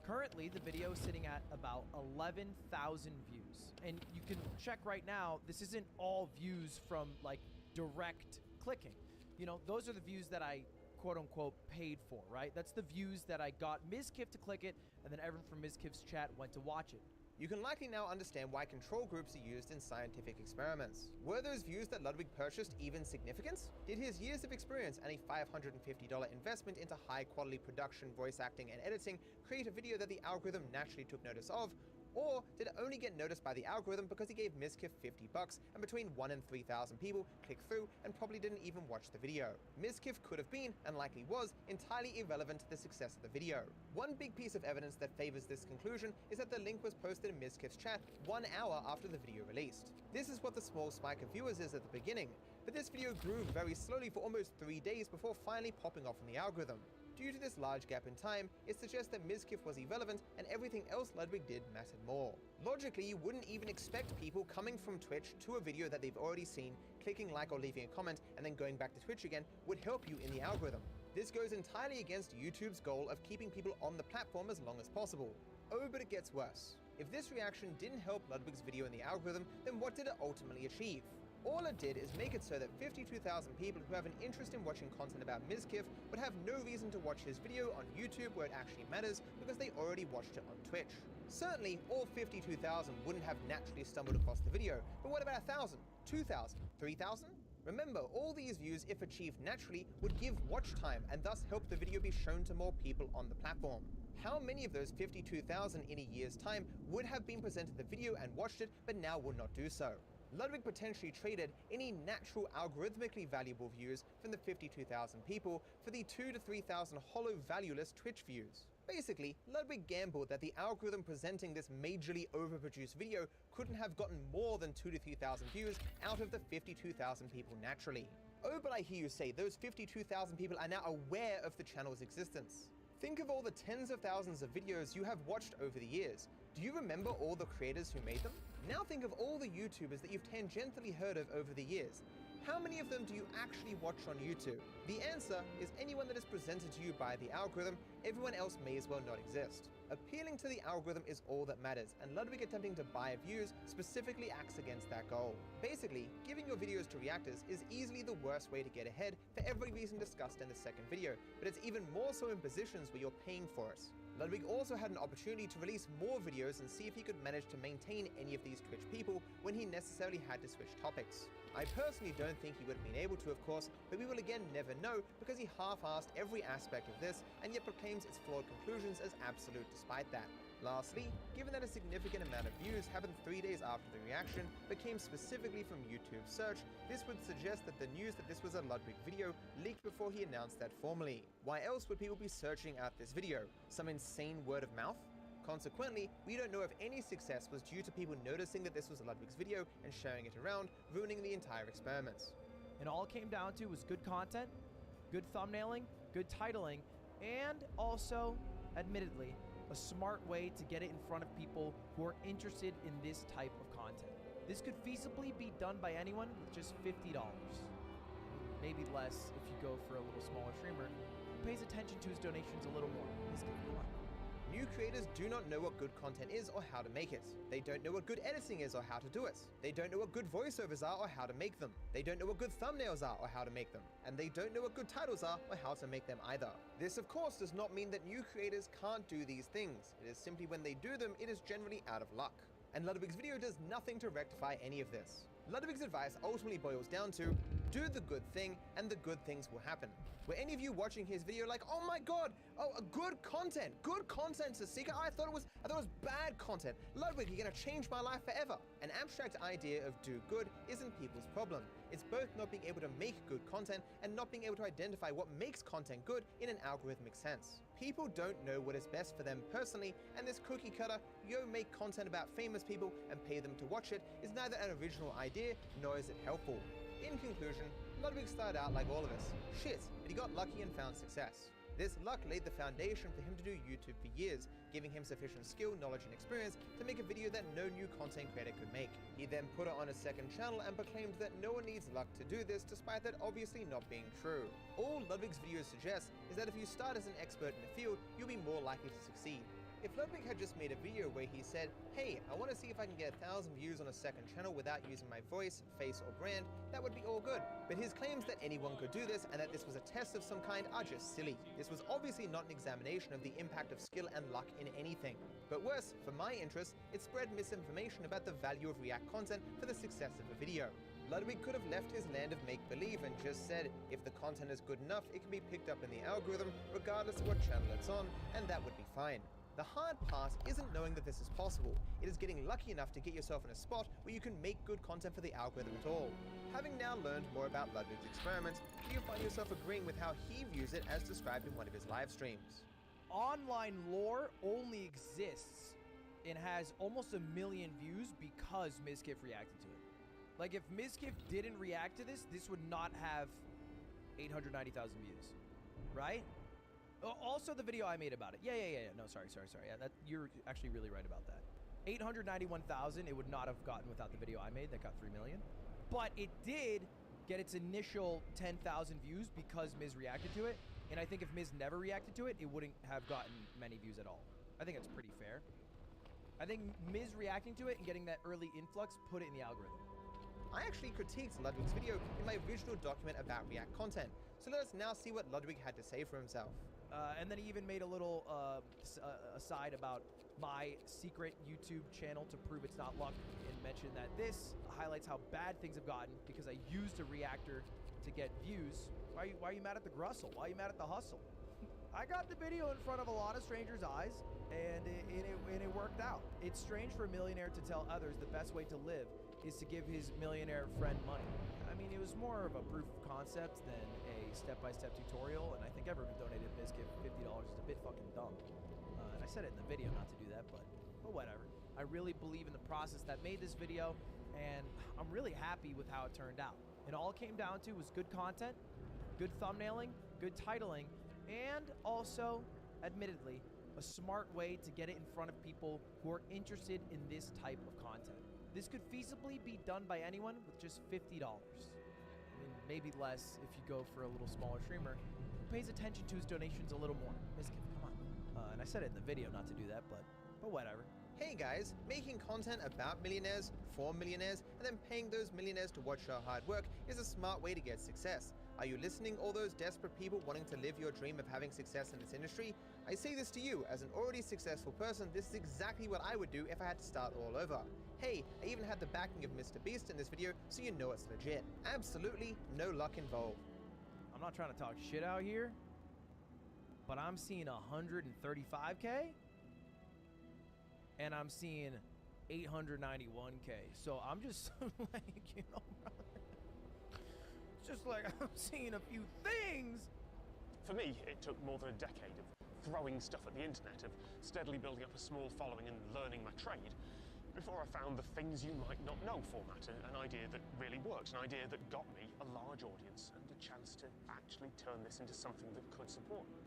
[SPEAKER 18] Currently, the video is sitting at about 11,000 views. And you can check right now, this isn't all views from like direct clicking. You know, those are the views that I quote unquote paid for, right? That's the views that I got Ms. Kiff to click it, and then everyone from Ms. Kiff's chat went to watch it.
[SPEAKER 17] You can likely now understand why control groups are used in scientific experiments. Were those views that Ludwig purchased even significant? Did his years of experience and a $550 investment into high-quality production, voice acting, and editing create a video that the algorithm naturally took notice of? Or did it only get noticed by the algorithm because he gave Mizkif $50 and between 1 and 3,000 people clicked through and probably didn't even watch the video? Mizkif could have been, and likely was, entirely irrelevant to the success of the video. One big piece of evidence that favors this conclusion is that the link was posted in Mizkif's chat 1 hour after the video released. This is what the small spike of viewers is at the beginning, but this video grew very slowly for almost 3 days before finally popping off in the algorithm. Due to this large gap in time, it suggests that Mizkif was irrelevant and everything else Ludwig did mattered more. Logically, you wouldn't even expect people coming from Twitch to a video that they've already seen, clicking like or leaving a comment, and then going back to Twitch again would help you in the algorithm. This goes entirely against YouTube's goal of keeping people on the platform as long as possible. Oh, but it gets worse. If this reaction didn't help Ludwig's video in the algorithm, then what did it ultimately achieve? All it did is make it so that 52,000 people who have an interest in watching content about Mizkif would have no reason to watch his video on YouTube where it actually matters because they already watched it on Twitch. Certainly, all 52,000 wouldn't have naturally stumbled across the video, but what about 1,000, 2,000, 3,000? Remember, all these views, if achieved naturally, would give watch time and thus help the video be shown to more people on the platform. How many of those 52,000 in a year's time would have been presented the video and watched it, but now will not do so? Ludwig potentially traded any natural algorithmically valuable views from the 52,000 people for the 2,000 to 3,000 hollow valueless Twitch views. Basically, Ludwig gambled that the algorithm presenting this majorly overproduced video couldn't have gotten more than 2,000 to 3,000 views out of the 52,000 people naturally. Oh, but I hear you say those 52,000 people are now aware of the channel's existence. Think of all the tens of thousands of videos you have watched over the years. Do you remember all the creators who made them? Now think of all the YouTubers that you've tangentially heard of over the years. How many of them do you actually watch on YouTube? The answer is anyone that is presented to you by the algorithm. Everyone else may as well not exist. Appealing to the algorithm is all that matters, and Ludwig attempting to buy views specifically acts against that goal. Basically, giving your videos to reactors is easily the worst way to get ahead for every reason discussed in the second video, but it's even more so in positions where you're paying for it. Ludwig also had an opportunity to release more videos and see if he could manage to maintain any of these Twitch people when he necessarily had to switch topics. I personally don't think he would have been able to, of course, but we will again never know because he half-assed every aspect of this and yet proclaims its flawed conclusions as absolute despite that. Lastly, given that a significant amount of views happened 3 days after the reaction but came specifically from YouTube search, this would suggest that the news that this was a Ludwig video leaked before he announced that formally. Why else would people be searching out this video? Some insane word of mouth? Consequently, we don't know if any success was due to people noticing that this was Ludwig's video and sharing it around, ruining the entire experiments.
[SPEAKER 18] And all it came down to was good content, good thumbnailing, good titling, and also, admittedly, a smart way to get it in front of people who are interested in this type of content. This could feasibly be done by anyone with just $50. Maybe less if you go for a little smaller streamer who pays attention to his donations a little more. Come on.
[SPEAKER 17] New creators do not know what good content is or how to make it. They don't know what good editing is or how to do it. They don't know what good voiceovers are or how to make them. They don't know what good thumbnails are or how to make them. And they don't know what good titles are or how to make them either. This, of course, does not mean that new creators can't do these things. It is simply when they do them, it is generally out of luck. And Ludwig's video does nothing to rectify any of this. Ludwig's advice ultimately boils down to, do the good thing and the good things will happen. Were any of you watching his video like, oh my god, good content, Sasika, I thought it was bad content. Ludwig, you're gonna change my life forever. An abstract idea of do good isn't people's problem. It's both not being able to make good content and not being able to identify what makes content good in an algorithmic sense. People don't know what is best for them personally, and this cookie cutter, make content about famous people and pay them to watch it is neither an original idea nor is it helpful. In conclusion, Ludwig started out like all of us, shit, but he got lucky and found success. This luck laid the foundation for him to do YouTube for years, giving him sufficient skill, knowledge, and experience to make a video that no new content creator could make. He then put it on a second channel and proclaimed that no one needs luck to do this, despite that obviously not being true. All Ludwig's videos suggest is that if you start as an expert in the field, you'll be more likely to succeed. If Ludwig had just made a video where he said, hey, I want to see if I can get 1,000 views on a second channel without using my voice, face, or brand, that would be all good. But his claims that anyone could do this and that this was a test of some kind are just silly. This was obviously not an examination of the impact of skill and luck in anything. But worse, for my interest, it spread misinformation about the value of React content for the success of a video. Ludwig could have left his land of make-believe and just said, if the content is good enough, it can be picked up in the algorithm, regardless of what channel it's on, and that would be fine. The hard part isn't knowing that this is possible, it is getting lucky enough to get yourself in a spot where you can make good content for the algorithm at all. Having now learned more about Ludwig's experiments, do you find yourself agreeing with how he views it as described in one of his live streams?
[SPEAKER 18] Online lore only exists and has almost 1 million views because Mizkif reacted to it. Like, if Mizkif didn't react to this, this would not have 890,000 views, right? Also, the video I made about it. Yeah. No, sorry. Yeah, you're actually really right about that. 891,000 it would not have gotten without the video I made that got 3 million. But it did get its initial 10,000 views because Miz reacted to it. And I think if Miz never reacted to it, it wouldn't have gotten many views at all. I think that's pretty fair. I think Miz reacting to it and getting that early influx put it in the algorithm.
[SPEAKER 17] I actually critiqued Ludwig's video in my original document about React content. So let us now see what Ludwig had to say for himself.
[SPEAKER 18] And then he even made a little aside about my secret YouTube channel to prove it's not luck, and mentioned that this highlights how bad things have gotten because I used a reactor to get views. Why are you mad at the Grussel? Why are you mad at the hustle? I got the video in front of a lot of strangers' eyes, and it worked out. It's strange for a millionaire to tell others the best way to live is to give his millionaire friend money. I mean, it was more of a proof of concept than a step-by-step tutorial, and I think everyone who donated Mizkif $50 is a bit fucking dumb. And I said it in the video not to do that, but whatever. I really believe in the process that made this video, and I'm really happy with how it turned out. And all it came down to was good content, good thumbnailing, good titling, and also, admittedly, a smart way to get it in front of people who are interested in this type of content. This could feasibly be done by anyone with just $50. I mean, maybe less if you go for a little smaller streamer who pays attention to his donations a little more. Mizkif, come on. And I said it in the video not to do that, but whatever.
[SPEAKER 17] Hey guys, making content about millionaires, for millionaires, and then paying those millionaires to watch your hard work is a smart way to get success. Are you listening, all those desperate people wanting to live your dream of having success in this industry? I say this to you, as an already successful person, this is exactly what I would do if I had to start all over. Hey, I even had the backing of Mr. Beast in this video, so you know it's legit. Absolutely no luck involved.
[SPEAKER 18] I'm not trying to talk shit out here, but I'm seeing 135K, and I'm seeing 891K. So I'm just like, it's just like I'm seeing a few things.
[SPEAKER 24] For me, it took more than a decade of throwing stuff at the internet, of steadily building up a small following and learning my trade, before I found the things you might not know format, an idea that really worked, an idea that got me a large audience and a chance to actually turn this into something that could support me.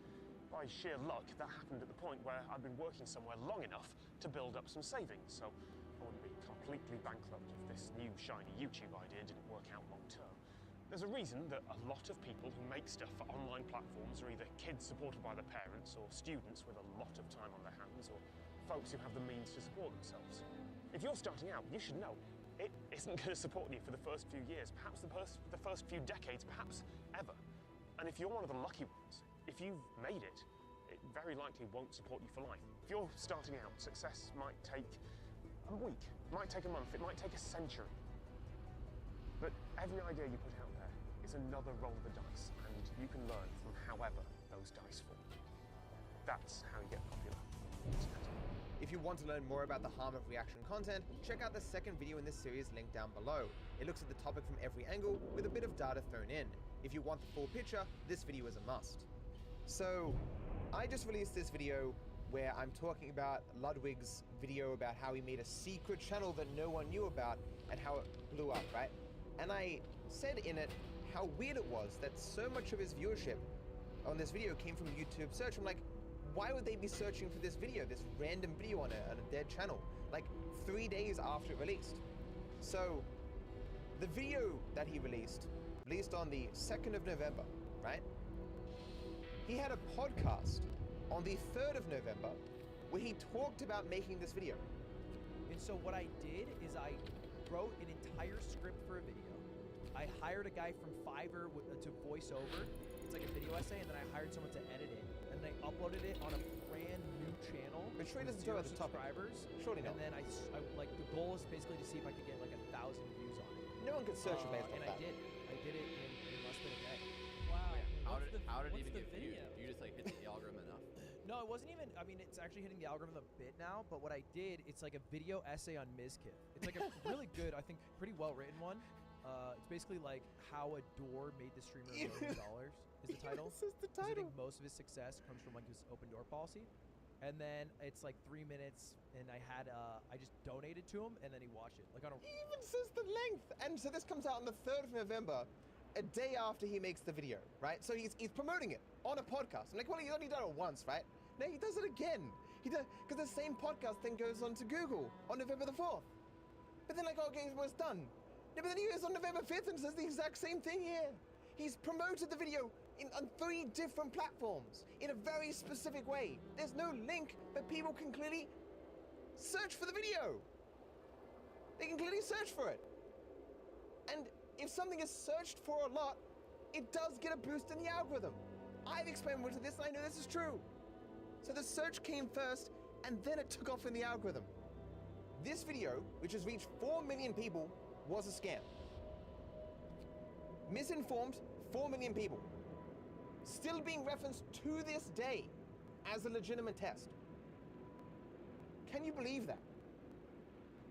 [SPEAKER 24] By sheer luck, that happened at the point where I'd been working somewhere long enough to build up some savings, so I wouldn't be completely bankrupt if this new shiny YouTube idea didn't work out long term. There's a reason that a lot of people who make stuff for online platforms are either kids supported by their parents or students with a lot of time on their hands or folks who have the means to support themselves. If you're starting out, you should know it isn't going to support you for the first few years, perhaps the first few decades, perhaps ever. And if you're one of the lucky ones, if you've made it, it very likely won't support you for life. If you're starting out, success might take a week, might take a month, it might take a century. But every idea you put out there is another roll of the dice, and you can learn from however those dice fall. That's how you get popular on the internet.
[SPEAKER 17] If you want to learn more about the harm of reaction content, check out the second video in this series linked down below. It looks at the topic from every angle with a bit of data thrown in. If you want the full picture, this video is a must. So, I just released this video where I'm talking about Ludwig's video about how he made a secret channel that no one knew about and how it blew up, right? And I said in it how weird it was that so much of his viewership on this video came from YouTube search. I'm like, why would they be searching for this video, this random video on a dead channel, like 3 days after it released? So, the video that he released on the 2nd of November, right? He had a podcast on the 3rd of November where he talked about making this video.
[SPEAKER 18] And so what I did is I wrote an entire script for a video. I hired a guy from Fiverr to voice over. It's like a video essay, and then I hired someone to edit it. And then I uploaded it on a brand new channel.
[SPEAKER 17] But surely
[SPEAKER 18] with
[SPEAKER 17] doesn't go
[SPEAKER 18] 0
[SPEAKER 17] at the top.
[SPEAKER 18] subscribers.
[SPEAKER 17] Surely not.
[SPEAKER 18] And then I like, the goal is basically to see if I could get like 1,000 views on it.
[SPEAKER 17] No one could search it based on
[SPEAKER 18] and
[SPEAKER 17] that.
[SPEAKER 18] I did it in less than a day.
[SPEAKER 1] Wow.
[SPEAKER 22] How did it even
[SPEAKER 1] the
[SPEAKER 22] get
[SPEAKER 1] video?
[SPEAKER 22] viewed? You just like hit the algorithm enough?
[SPEAKER 18] No, it wasn't even. I mean, it's actually hitting the algorithm a bit now. But what I did, it's like a video essay on Mizkif. It's like a really good, I think, pretty well written one. It's basically like how a door made the streamer $1 million is the title.
[SPEAKER 17] This is the
[SPEAKER 18] 'Cause I
[SPEAKER 17] title.
[SPEAKER 18] think most of his success comes from like his open door policy. And then it's like 3 minutes, and I just donated to him, and then he watched it like on a.
[SPEAKER 17] He even says the length, and so this comes out on the 3rd of November, a day after he makes the video, right? So he's promoting it on a podcast. I'm like, well, he's only done it once, right? No, he does it again. He does, because the same podcast then goes on to Google on November the 4th. But then like, okay, well, it's done. No, but then he goes on November 5th and says the exact same thing here. He's promoted the video on 3 different platforms in a very specific way. There's no link, but people can clearly search for the video. They can clearly search for it. And if something is searched for a lot, it does get a boost in the algorithm. I've experimented with this, and I know this is true. So the search came first, and then it took off in the algorithm. This video, which has reached 4 million people, was a scam. Misinformed 4 million people. Still being referenced to this day as a legitimate test. Can you believe that?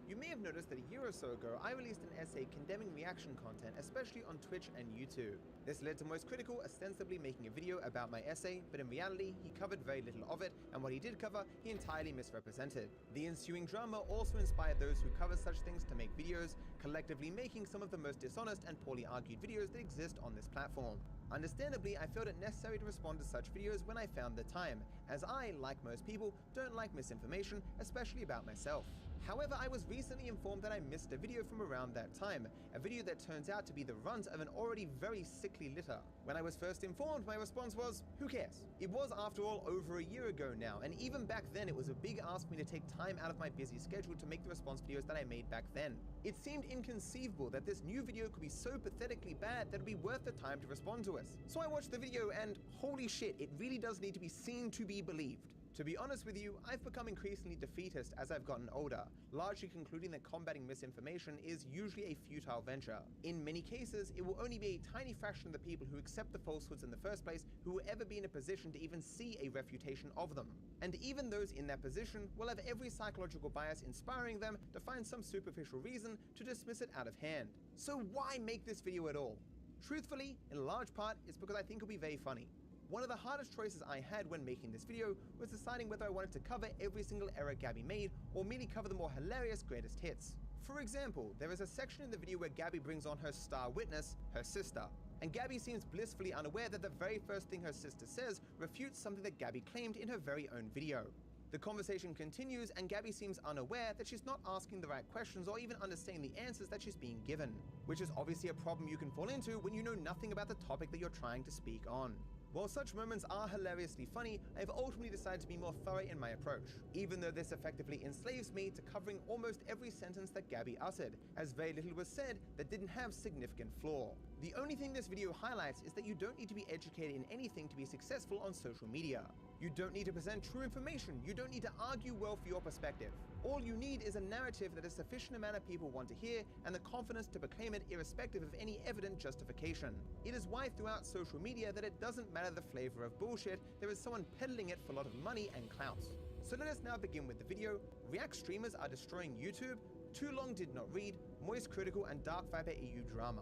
[SPEAKER 17] You may have noticed that a year or so ago, I released an essay condemning reaction content, especially on Twitch and YouTube. This led to Most Critical ostensibly making a video about my essay, but in reality, he covered very little of it, and what he did cover, he entirely misrepresented. The ensuing drama also inspired those who cover such things to make videos, collectively making some of the most dishonest and poorly argued videos that exist on this platform. Understandably, I felt it necessary to respond to such videos when I found the time, as I, like most people, don't like misinformation, especially about myself. However, I was recently informed that I missed a video from around that time, a video that turns out to be the runt of an already very sickly litter. When I was first informed, my response was, who cares? It was, after all, over a year ago now, and even back then it was a big ask for me to take time out of my busy schedule to make the response videos that I made back then. It seemed inconceivable that this new video could be so pathetically bad that it would be worth the time to respond to us. So I watched the video and, holy shit, it really does need to be seen to be believed. To be honest with you, I've become increasingly defeatist as I've gotten older, largely concluding that combating misinformation is usually a futile venture. In many cases, it will only be a tiny fraction of the people who accept the falsehoods in the first place who will ever be in a position to even see a refutation of them. And even those in that position will have every psychological bias inspiring them to find some superficial reason to dismiss it out of hand. So why make this video at all? Truthfully, in large part, it's because I think it'll be very funny. One of the hardest choices I had when making this video was deciding whether I wanted to cover every single error Gabby made or merely cover the more hilarious greatest hits. For example, there is a section in the video where Gabby brings on her star witness, her sister. and Gabby seems blissfully unaware that the very first thing her sister says refutes something that Gabby claimed in her very own video. The conversation continues, and Gabby seems unaware that she's not asking the right questions or even understanding the answers that she's being given, which is obviously a problem you can fall into when you know nothing about the topic that you're trying to speak on. While such moments are hilariously funny, I've ultimately decided to be more thorough in my approach, even though this effectively enslaves me to covering almost every sentence that Gabby uttered, as very little was said that didn't have significant flaw. The only thing this video highlights is that you don't need to be educated in anything to be successful on social media. You don't need to present true information, you don't need to argue well for your perspective. All you need is a narrative that a sufficient amount of people want to hear and the confidence to proclaim it irrespective of any evident justification. It is why throughout social media that it doesn't matter the flavor of bullshit, there is someone peddling it for a lot of money and clout. So let us now begin with the video. React streamers are destroying YouTube, Too Long Did Not Read, Moist Critical, and Dark Viper EU drama.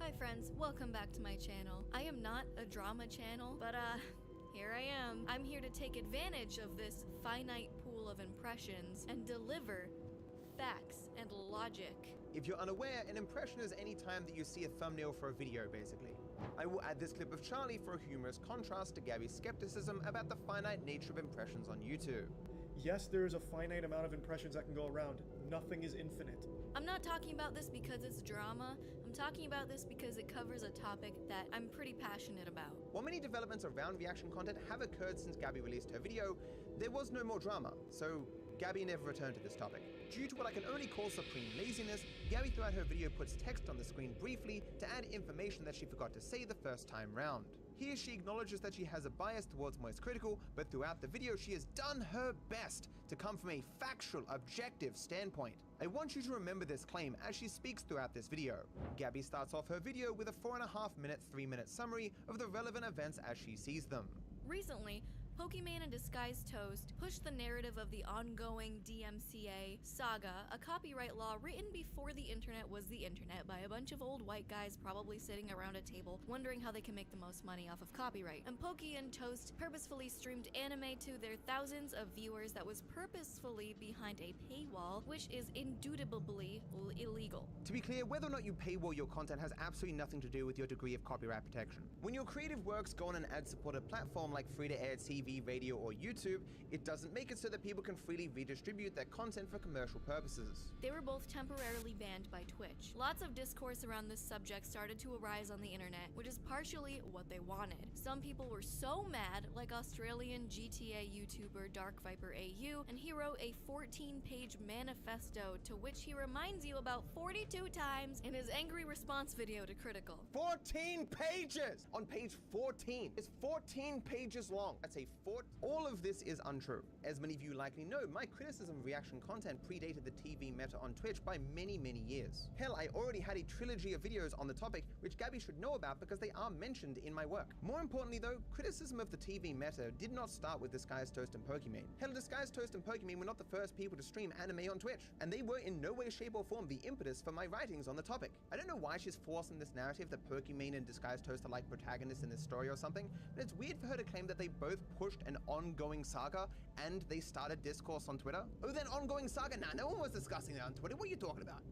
[SPEAKER 7] Hi friends, welcome back to my channel. I am not a drama channel, but here I am. I'm here to take advantage of this finite pool of impressions and deliver facts and logic.
[SPEAKER 17] If you're unaware, an impression is any time that you see a thumbnail for a video, basically. I will add this clip of Charlie for a humorous contrast to Gabby's skepticism about the finite nature of impressions on YouTube.
[SPEAKER 6] Yes, there is a finite amount of impressions that can go around. Nothing is infinite.
[SPEAKER 7] I'm not talking about this because it's drama. I'm talking about this because it covers a topic that I'm pretty passionate about.
[SPEAKER 17] While many developments around reaction content have occurred since Gabby released her video, there was no more drama, so Gabby never returned to this topic. Due to what I can only call supreme laziness, Gabby throughout her video puts text on the screen briefly to add information that she forgot to say the first time round. Here she acknowledges that she has a bias towards Moist Critical, but throughout the video she has done her best to come from a factual, objective standpoint. I want you to remember this claim as she speaks throughout this video. Gabby starts off her video with a 4.5-minute, 3-minute summary of the relevant events as she sees them.
[SPEAKER 7] Recently, Pokemon and Disguised Toast pushed the narrative of the ongoing DMCA saga, a copyright law written before the internet was the internet by a bunch of old white guys probably sitting around a table wondering how they can make the most money off of copyright. And Pokey and Toast purposefully streamed anime to their thousands of viewers that was purposefully behind a paywall, which is indubitably illegal.
[SPEAKER 17] To be clear, whether or not you paywall your content has absolutely nothing to do with your degree of copyright protection. When your creative works go on an ad-supported platform like free-to-air TV, radio, or YouTube, it doesn't make it so that people can freely redistribute their content for commercial purposes.
[SPEAKER 7] They were both temporarily banned by Twitch. Lots of discourse around this subject started to arise on the internet, which is partially what they wanted. Some people were so mad, like Australian GTA YouTuber Dark Viper AU, and he wrote a 14-page manifesto to which he reminds you about 42 times in his angry response video to Critical.
[SPEAKER 17] 14 pages! On page 14. It's 14 pages long. That's a all of this is untrue. As many of you likely know, my criticism of reaction content predated the TV meta on Twitch by many years. Hell, I already had a trilogy of videos on the topic, which Gabby should know about because they are mentioned in my work. More importantly though, criticism of the TV meta did not start with Disguised Toast and Pokemon. Hell, Disguised Toast and Pokemon were not the first people to stream anime on Twitch, and they were in no way, shape, or form the impetus for my writings on the topic. I don't know why she's forcing this narrative that Pokemon and Disguised Toast are like protagonists in this story or something, but it's weird for her to claim that they both pushed an ongoing saga and they started discourse on Twitter. Oh, then ongoing saga? Nah, no one was discussing that on Twitter. What are you talking about?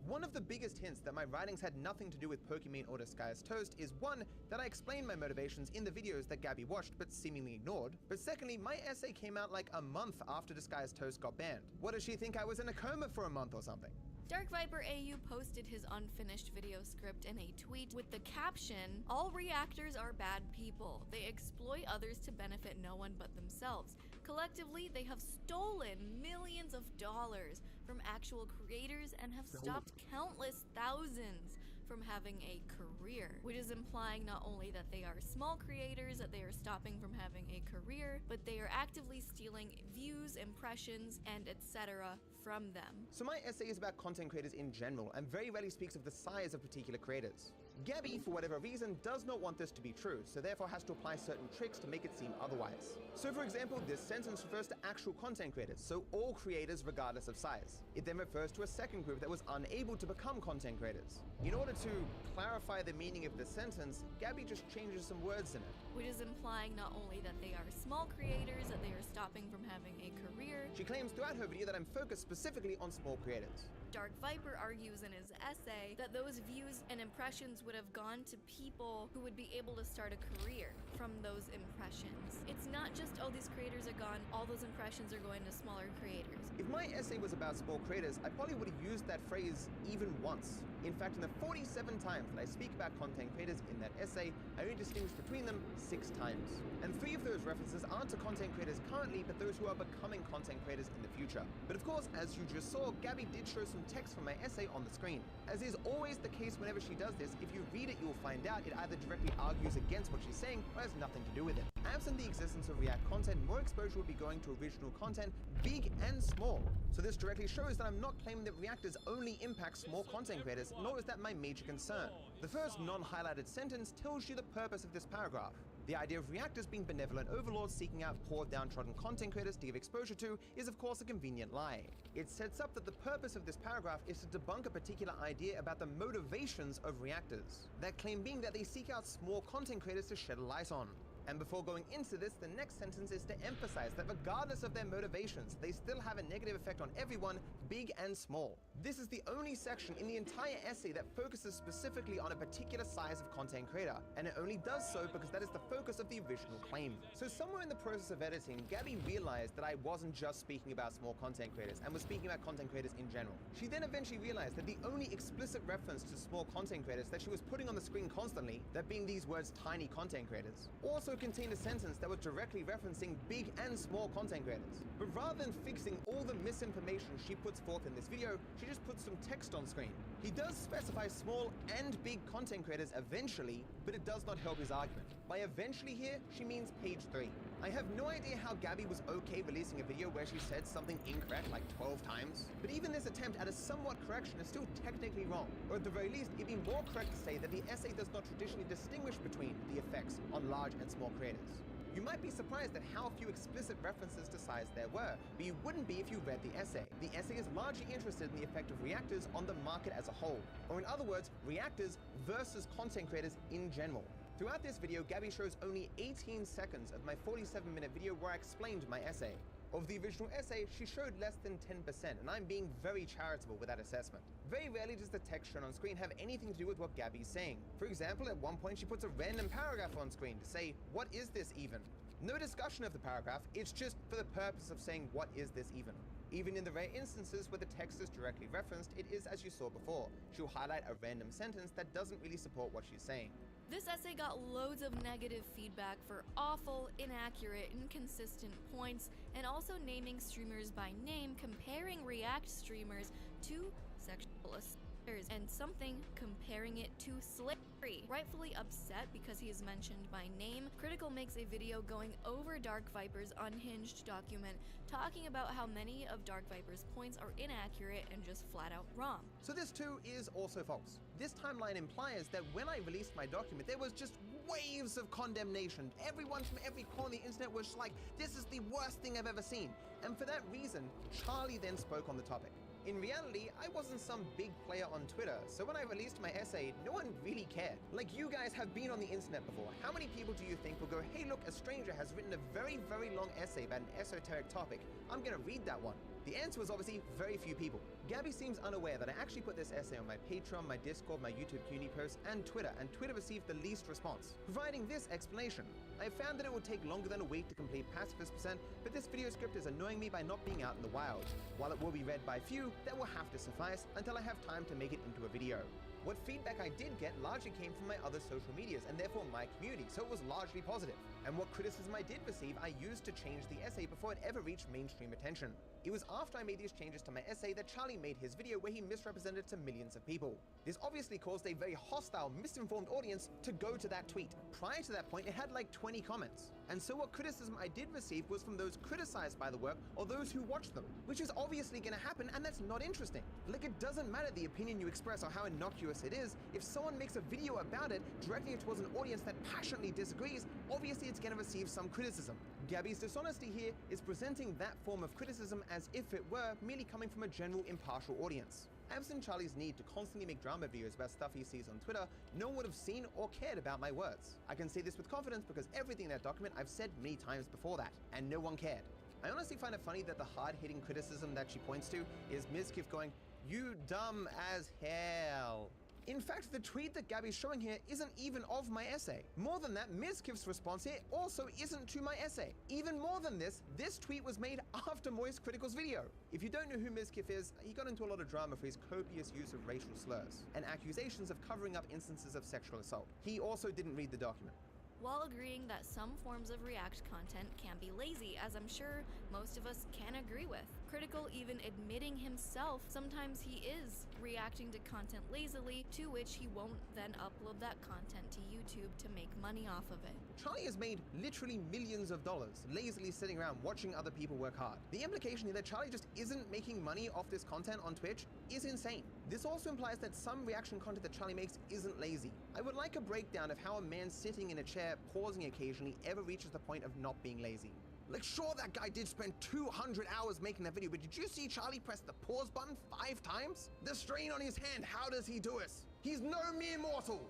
[SPEAKER 17] One of the biggest hints that my writings had nothing to do with Pokemon or Disguised Toast is one, that I explained my motivations in the videos that Gabby watched but seemingly ignored. But secondly, my essay came out like a month after Disguised Toast got banned. What does she think, I was in a coma for a month or something?
[SPEAKER 7] Dark Viper AU posted his unfinished video script in a tweet with the caption, "All reactors are bad people. They exploit others to benefit no one but themselves. Collectively, they have stolen millions of dollars from actual creators and have stopped countless thousands from having a career," which is implying not only that they are small creators, that they are stopping from having a career, but they are actively stealing views, impressions, and etc. from them.
[SPEAKER 17] So my essay is about content creators in general, and very rarely speaks of the size of particular creators. Gabby, for whatever reason, does not want this to be true, so therefore has to apply certain tricks to make it seem otherwise. So for example, this sentence refers to actual content creators, so all creators regardless of size. It then refers to a second group that was unable to become content creators. In order to clarify the meaning of the sentence, Gabby just changes some words in it.
[SPEAKER 7] which is implying not only that they are small creators, that they are stopping from having a career.
[SPEAKER 17] She claims throughout her video that I'm focused specifically on small creators.
[SPEAKER 7] Dark Viper argues in his essay that those views and impressions would have gone to people who would be able to start a career from those impressions. It's not just, oh, these creators are gone, all those impressions are going to smaller creators.
[SPEAKER 17] If my essay was about small creators, I probably would have used that phrase even once. In fact, in the 47 times that I speak about content creators in that essay, I only distinguish between them 6 times. And 3 of those references aren't to content creators currently, but those who are becoming content creators in the future. But of course, as you just saw, Gabby did show some text from my essay on the screen. As is always the case whenever she does this, if you read it, you'll find out it either directly argues against what she's saying or has nothing to do with it. Absent the existence of React content, more exposure would be going to original content, big and small. So this directly shows that I'm not claiming that reactors only impact small content creators, nor is that my major concern. The first non-highlighted sentence tells you the purpose of this paragraph. The idea of reactors being benevolent overlords seeking out poor, downtrodden content creators to give exposure to is of course a convenient lie. It sets up that the purpose of this paragraph is to debunk a particular idea about the motivations of reactors. That claim being that they seek out small content creators to shed a light on. And before going into this, the next sentence is to emphasize that regardless of their motivations, they still have a negative effect on everyone, big and small. This is the only section in the entire essay that focuses specifically on a particular size of content creator, and it only does so because that is the focus of the original claim. So somewhere in the process of editing, Gabby realized that I wasn't just speaking about small content creators and was speaking about content creators in general. She then eventually realized that the only explicit reference to small content creators that she was putting on the screen constantly, that being these words tiny content creators, also contained a sentence that was directly referencing big and small content creators. But rather than fixing all the misinformation she puts forth in this video, she just puts some text on screen. He does specify small and big content creators eventually, but it does not help his argument. By eventually here, she means page 3. I have no idea how Gabby was okay releasing a video where she said something incorrect like 12 times, but even this attempt at a somewhat correction is still technically wrong, or at the very least, it'd be more correct to say that the essay does not traditionally distinguish between the effects on large and small creators. You might be surprised at how few explicit references to size there were, but you wouldn't be if you read the essay. The essay is largely interested in the effect of reactors on the market as a whole, or in other words, reactors versus content creators in general. Throughout this video, Gabby shows only 18 seconds of my 47-minute video where I explained my essay. Of the original essay, she showed less than 10%, and I'm being very charitable with that assessment. Very rarely does the text shown on screen have anything to do with what Gabby's saying. For example, at one point she puts a random paragraph on screen to say, "What is this even?" No discussion of the paragraph, it's just for the purpose of saying, "What is this even?" Even in the rare instances where the text is directly referenced, it is as you saw before. She'll highlight a random sentence that doesn't really support what she's saying.
[SPEAKER 7] This essay got loads of negative feedback for awful, inaccurate, inconsistent points, and also naming streamers by name, comparing React streamers to sexual assaulters, and something comparing it to slavery. Rightfully upset because he is mentioned by name, Critical makes a video going over Dark Viper's unhinged document, talking about how many of Dark Viper's points are inaccurate and just flat out wrong.
[SPEAKER 17] So this too is also false. This timeline implies that when I released my document, there was just waves of condemnation. Everyone from every corner of the internet was just like, "This is the worst thing I've ever seen." And for that reason, Charlie then spoke on the topic. In reality, I wasn't some big player on Twitter, so when I released my essay, no one really cared. Like, you guys have been on the internet before. How many people do you think will go, "Hey look, a stranger has written a very, very long essay about an esoteric topic. I'm gonna read that one"? The answer was obviously very few people. Gabby seems unaware that I actually put this essay on my Patreon, my Discord, my YouTube community posts, and Twitter received the least response. Providing this explanation, I found that it would take longer than a week to complete pacifist percent, but this video script is annoying me by not being out in the wild. While it will be read by few, that will have to suffice until I have time to make it into a video. What feedback I did get largely came from my other social medias and therefore my community, so it was largely positive. And what criticism I did receive, I used to change the essay before it ever reached mainstream attention. It was after I made these changes to my essay that Charlie made his video where he misrepresented to millions of people. This obviously caused a very hostile, misinformed audience to go to that tweet. Prior to that point, it had like 20 comments. And so what criticism I did receive was from those criticized by the work or those who watched them, which is obviously gonna happen, and that's not interesting. Like, it doesn't matter the opinion you express or how innocuous it is. If someone makes a video about it, directing it towards an audience that passionately disagrees, obviously it's gonna receive some criticism. Gabby's dishonesty here is presenting that form of criticism as if it were merely coming from a general impartial audience. Absent Charlie's need to constantly make drama videos about stuff he sees on Twitter, no one would have seen or cared about my words. I can say this with confidence because everything in that document I've said many times before that, and no one cared. I honestly find it funny that the hard-hitting criticism that she points to is Mizkif going, "You dumb as hell." In fact, the tweet that Gabby's showing here isn't even of my essay. More than that, Mizkif's response here also isn't to my essay. Even more than this tweet was made after Moist Critical's video. If you don't know who Mizkif is, he got into a lot of drama for his copious use of racial slurs and accusations of covering up instances of sexual assault. He also didn't read the document.
[SPEAKER 7] While agreeing that some forms of React content can be lazy, as I'm sure most of us can agree with. Critical even admitting himself sometimes he is reacting to content lazily, to which he won't then upload that content to YouTube to make money off of it.
[SPEAKER 17] Charlie has made literally millions of dollars lazily sitting around watching other people work hard. The implication here that Charlie just isn't making money off this content on Twitch is insane. This also implies that some reaction content that Charlie makes isn't lazy. I would like a breakdown of how a man sitting in a chair pausing occasionally ever reaches the point of not being lazy. Like, sure, that guy did spend 200 hours making that video, but did you see Charlie press the pause button 5 times? The strain on his hand, how does he do it? He's no mere mortal!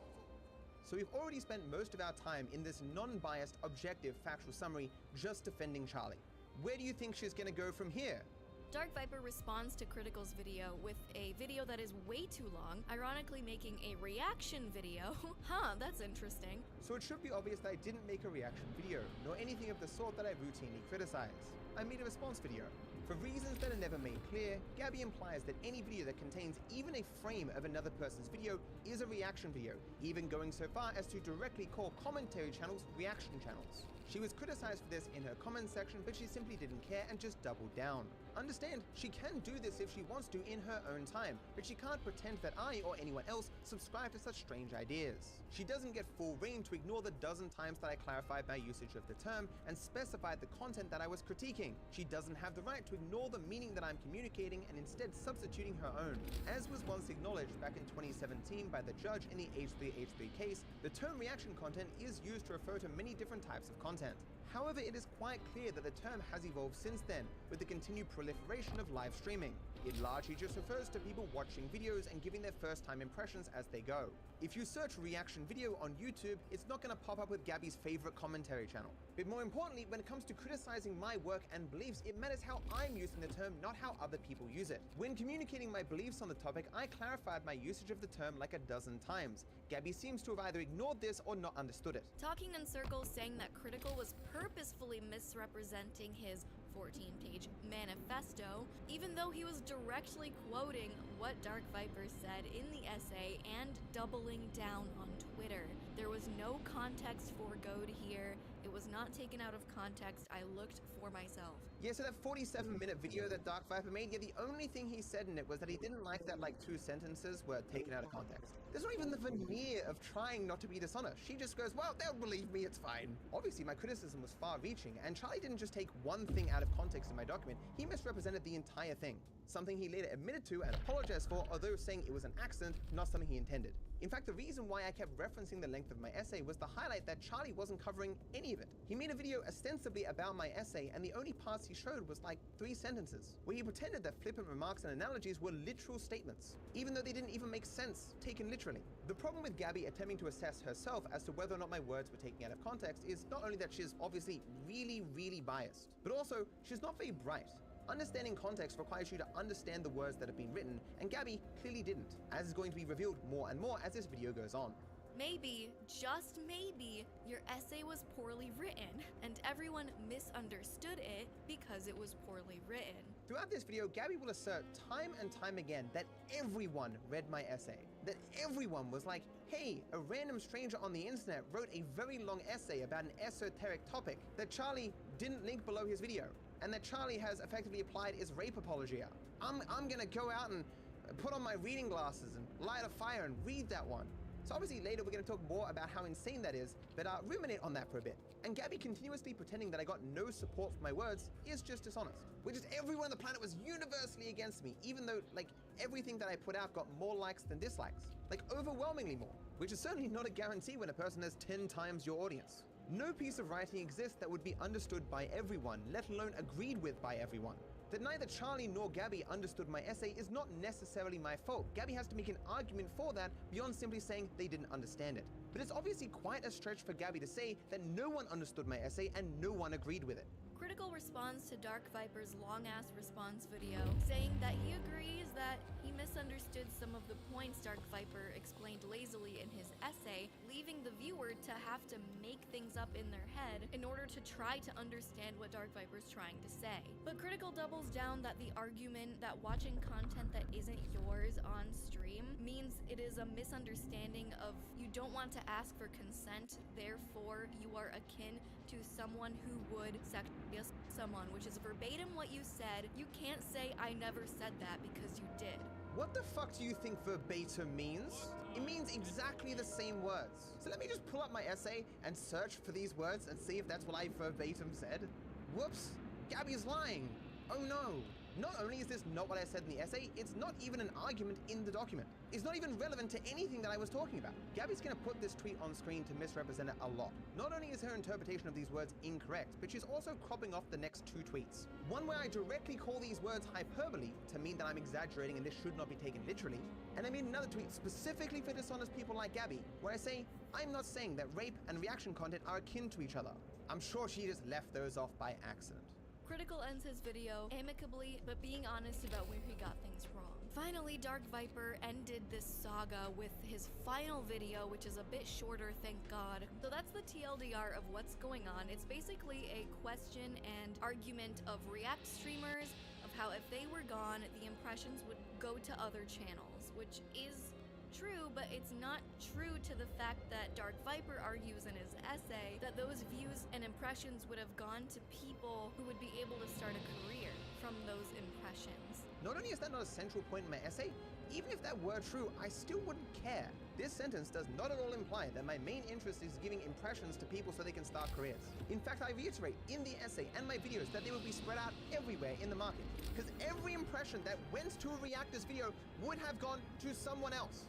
[SPEAKER 17] So we've already spent most of our time in this non-biased, objective, factual summary just defending Charlie. Where do you think she's gonna go from here?
[SPEAKER 7] Dark Viper responds to Critical's video with a video that is way too long, ironically making a reaction video. Huh, that's interesting.
[SPEAKER 17] So it should be obvious that I didn't make a reaction video, nor anything of the sort that I routinely criticize. I made a response video. For reasons that are never made clear, Gabby implies that any video that contains even a frame of another person's video is a reaction video, even going so far as to directly call commentary channels reaction channels. She was criticized for this in her comment section, but she simply didn't care and just doubled down. Understand, she can do this if she wants to in her own time, but she can't pretend that I or anyone else subscribe to such strange ideas. She doesn't get full reign to ignore the dozen times that I clarified my usage of the term and specified the content that I was critiquing. She doesn't have the right to ignore the meaning that I'm communicating and instead substituting her own. As was once acknowledged back in 2017 by the judge in the H3H3 case, the term reaction content is used to refer to many different types of content. However, it is quite clear that the term has evolved since then, with the continued proliferation of live streaming. It largely just refers to people watching videos and giving their first-time impressions as they go. If you search reaction video on YouTube, it's not going to pop up with Gabby's favorite commentary channel. But more importantly, when it comes to criticizing my work and beliefs, it matters how I'm using the term, not how other people use it. When communicating my beliefs on the topic, I clarified my usage of the term like a dozen times. Gabby seems to have either ignored this or not understood it.
[SPEAKER 7] Talking in circles, saying that Critical was purposefully misrepresenting his 14-page manifesto, even though he was directly quoting what Dark Viper said in the essay and doubling down on Twitter. There was no context forgoed here. It was not taken out of context. I looked for myself.
[SPEAKER 17] Yeah, so that 47-minute video that Dark Viper made, yeah, the only thing he said in it was that he didn't like that, like, 2 sentences were taken out of context. There's not even the veneer of trying not to be dishonest. She just goes, well, they'll believe me, it's fine. Obviously, my criticism was far-reaching, and Charlie didn't just take one thing out of context in my document, he misrepresented the entire thing. Something he later admitted to and apologized for, although saying it was an accident, not something he intended. In fact, the reason why I kept referencing the length of my essay was to highlight that Charlie wasn't covering any of it. He made a video ostensibly about my essay, and the only parts he showed was like 3 sentences, where he pretended that flippant remarks and analogies were literal statements, even though they didn't even make sense, taken literally. The problem with Gabby attempting to assess herself as to whether or not my words were taken out of context is not only that she's obviously really biased, but also she's not very bright. Understanding context requires you to understand the words that have been written, and Gabby clearly didn't, as is going to be revealed more and more as this video goes on.
[SPEAKER 7] Maybe, just maybe, your essay was poorly written, and everyone misunderstood it because it was poorly written.
[SPEAKER 17] Throughout this video, Gabby will assert time and time again that everyone read my essay. That everyone was like, hey, a random stranger on the internet wrote a very long essay about an esoteric topic that Charlie didn't link below his video, and that Charlie has effectively applied his rape apologia. I'm gonna go out and put on my reading glasses and light a fire and read that one. So obviously later we're going to talk more about how insane that is, but ruminate on that for a bit. And Gabby continuously pretending that I got no support for my words is just dishonest. Which is everyone on the planet was universally against me, even though, like, everything that I put out got more likes than dislikes. Like, overwhelmingly more. Which is certainly not a guarantee when a person has 10 times your audience. No piece of writing exists that would be understood by everyone, let alone agreed with by everyone. That neither Charlie nor Gabby understood my essay is not necessarily my fault. Gabby has to make an argument for that beyond simply saying they didn't understand it. But it's obviously quite a stretch for Gabby to say that no one understood my essay and no one agreed with it.
[SPEAKER 7] Critical responds to Dark Viper's long-ass response video, saying that he agrees that he misunderstood some of the points Dark Viper explained lazily in his essay, leaving the viewer to have to make things up in their head in order to try to understand what Dark Viper's trying to say. But Critical doubles down that the argument that watching content that isn't yours on stream means it is a misunderstanding of you don't want to ask for consent, therefore you are akin to someone who would sexually assault someone, which is verbatim what you said. You can't say I never said that because you did.
[SPEAKER 17] What the fuck do you think verbatim means? It means exactly the same words. So let me just pull up my essay and search for these words and see if that's what I verbatim said. Whoops, Gabby's lying. Oh no. Not only is this not what I said in the essay, it's not even an argument in the document. It's not even relevant to anything that I was talking about. Gabby's gonna put this tweet on screen to misrepresent it a lot. Not only is her interpretation of these words incorrect, but she's also cropping off the next two tweets. One where I directly call these words hyperbole to mean that I'm exaggerating and this should not be taken literally. And I made another tweet specifically for dishonest people like Gabby, where I say, I'm not saying that rape and reaction content are akin to each other. I'm sure she just left those off by accident.
[SPEAKER 7] Critical ends his video amicably, but being honest about where he got things wrong. Finally, Dark Viper ended this saga with his final video, which is a bit shorter, thank God. So that's the TLDR of what's going on. It's basically a question and argument of React streamers, of how if they were gone, the impressions would go to other channels, which is true, but it's not true to the fact that Dark Viper argues in his essay that those views and impressions would have gone to people who would be able to start a career from those impressions.
[SPEAKER 17] Not only is that not a central point in my essay, even if that were true, I still wouldn't care. This sentence does not at all imply that my main interest is giving impressions to people so they can start careers. In fact, I reiterate in the essay and my videos that they would be spread out everywhere in the market, because every impression that went to a Reactors video would have gone to someone else.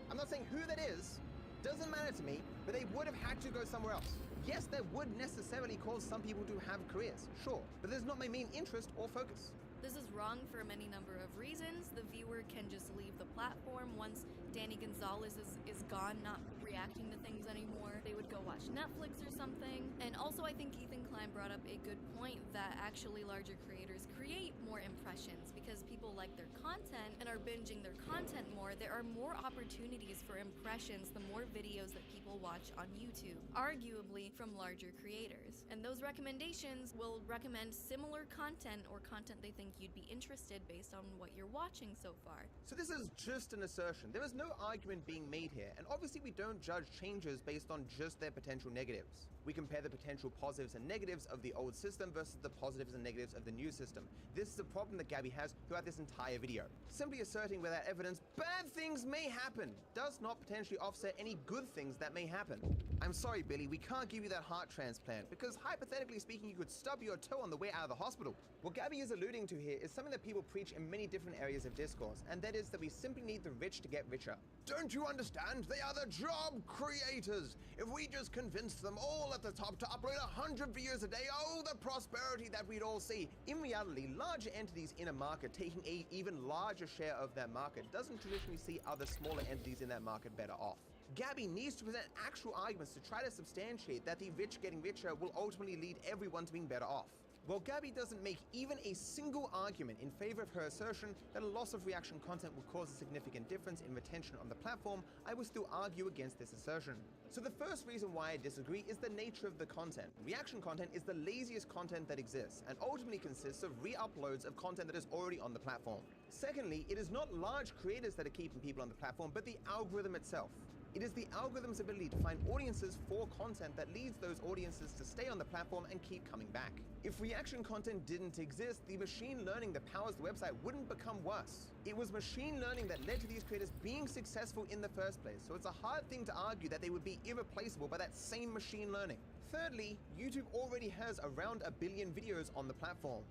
[SPEAKER 17] I'm not saying who that is, doesn't matter to me, but they would have had to go somewhere else. Yes, that would necessarily cause some people to have careers, sure, but that's not my main interest or focus.
[SPEAKER 7] This is wrong for many number of reasons. The viewer can just leave the platform once Danny Gonzalez is gone, not reacting to things anymore. They would go watch Netflix or something. And also I think Ethan Klein brought up a good point that actually larger creators create more impressions because people like their content and are binging their content more. There are more opportunities for impressions the more videos that people watch on YouTube, arguably from larger creators. And those recommendations will recommend similar content or content they think you'd be interested based on what you're watching so far.
[SPEAKER 17] So this is just an assertion. There is no argument being made here, and obviously we don't judge changes based on just their potential negatives. We compare the potential positives and negatives of the old system versus the positives and negatives of the new system. This is a problem that Gabby has throughout this entire video. Simply asserting without evidence bad things may happen does not potentially offset any good things that may happen. I'm sorry, Billy, we can't give you that heart transplant because hypothetically speaking, you could stub your toe on the way out of the hospital. What Gabby is alluding to here is something that people preach in many different areas of discourse, and that is that we simply need the rich to get richer. Don't you understand? They are the job creators. If we just convince them all at the top to upload 100 videos a day, oh, the prosperity that we'd all see. In reality, larger entities in a market taking an even larger share of that market doesn't traditionally see other smaller entities in that market better off. Gabby needs to present actual arguments to try to substantiate that the rich getting richer will ultimately lead everyone to being better off. While Gabby doesn't make even a single argument in favor of her assertion that a loss of reaction content would cause a significant difference in retention on the platform, I will still argue against this assertion. So the first reason why I disagree is the nature of the content. Reaction content is the laziest content that exists and ultimately consists of re-uploads of content that is already on the platform. Secondly, it is not large creators that are keeping people on the platform, but the algorithm itself. It is the algorithm's ability to find audiences for content that leads those audiences to stay on the platform and keep coming back. If reaction content didn't exist, the machine learning that powers the website wouldn't become worse. It was machine learning that led to these creators being successful in the first place, so it's a hard thing to argue that they would be irreplaceable by that same machine learning. Thirdly, YouTube already has around 1 billion videos on the platform.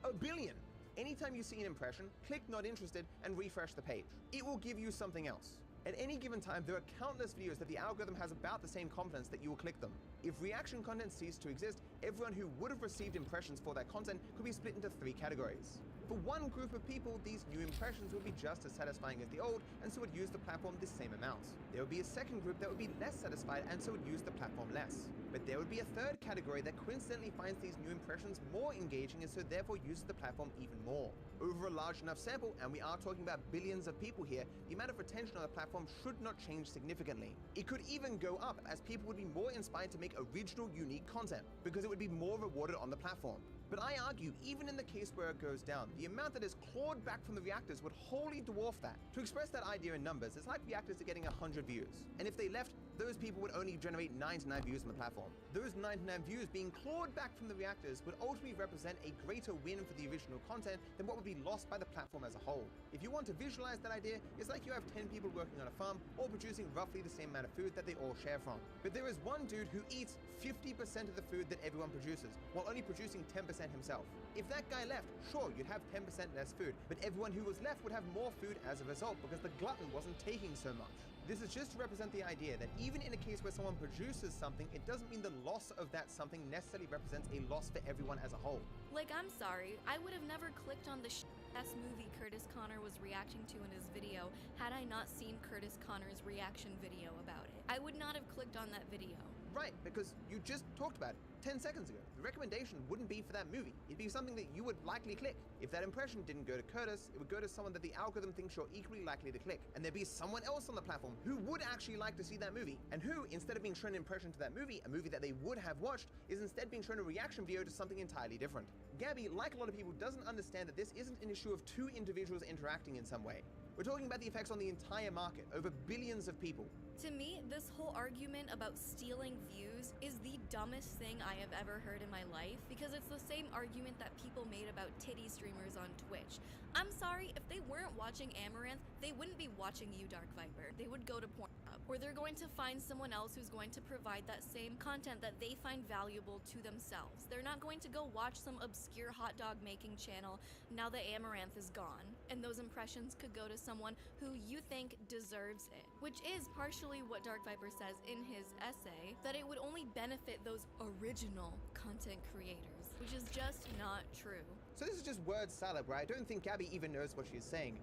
[SPEAKER 17] 1 billion! Anytime you see an impression, click not interested and refresh the page. It will give you something else. At any given time, there are countless videos that the algorithm has about the same confidence that you will click them. If reaction content ceased to exist, everyone who would have received impressions for that content could be split into 3 categories. For one group of people, these new impressions would be just as satisfying as the old, and so would use the platform the same amount. There would be a second group that would be less satisfied, and so would use the platform less. But there would be a third category that coincidentally finds these new impressions more engaging and so therefore uses the platform even more. Over a large enough sample, and we are talking about billions of people here, the amount of retention on the platform should not change significantly. It could even go up, as people would be more inspired to make original, unique content, because it would be more rewarded on the platform. But I argue, even in the case where it goes down, the amount that is clawed back from the reactors would wholly dwarf that. To express that idea in numbers, it's like reactors are getting 100 views, and if they left, those people would only generate 99 views on the platform. Those 99 views being clawed back from the reactors would ultimately represent a greater win for the original content than what would be lost by the platform as a whole. If you want to visualize that idea, it's like you have 10 people working on a farm, all producing roughly the same amount of food that they all share from. But there is one dude who eats 50% of the food that everyone produces, while only producing 10% himself. If that guy left, sure, you'd have 10% less food, but everyone who was left would have more food as a result because the glutton wasn't taking so much. This is just to represent the idea that even in a case where someone produces something, it doesn't mean the loss of that something necessarily represents a loss for everyone as a whole.
[SPEAKER 7] Like, I'm sorry, I would have never clicked on the sh**ass movie Curtis Connor was reacting to in his video had I not seen Curtis Connor's reaction video about it. I would not have clicked on that video.
[SPEAKER 17] Right, because you just talked about it 10 seconds ago. The recommendation wouldn't be for that movie. It'd be something that you would likely click. If that impression didn't go to Curtis, it would go to someone that the algorithm thinks you're equally likely to click. And there'd be someone else on the platform who would actually like to see that movie, and who, instead of being shown an impression to that movie, a movie that they would have watched, is instead being shown a reaction video to something entirely different. Gabby, like a lot of people, doesn't understand that this isn't an issue of 2 individuals interacting in some way. We're talking about the effects on the entire market, over billions of people.
[SPEAKER 7] To me, this whole argument about stealing views is the dumbest thing I have ever heard in my life, because it's the same argument that people made about titty streamers on Twitch. I'm sorry, if they weren't watching Amaranth, they wouldn't be watching you, Dark Viper. They would go to Pornhub, or they're going to find someone else who's going to provide that same content that they find valuable to themselves. They're not going to go watch some obscure hot dog making channel now that Amaranth is gone, and those impressions could go to someone who you think deserves it, which is partially what Dark Viper says in his essay, that it would only benefit those original content creators, which is just not true.
[SPEAKER 17] So this is just word salad where I don't think Gabby even knows what she's saying.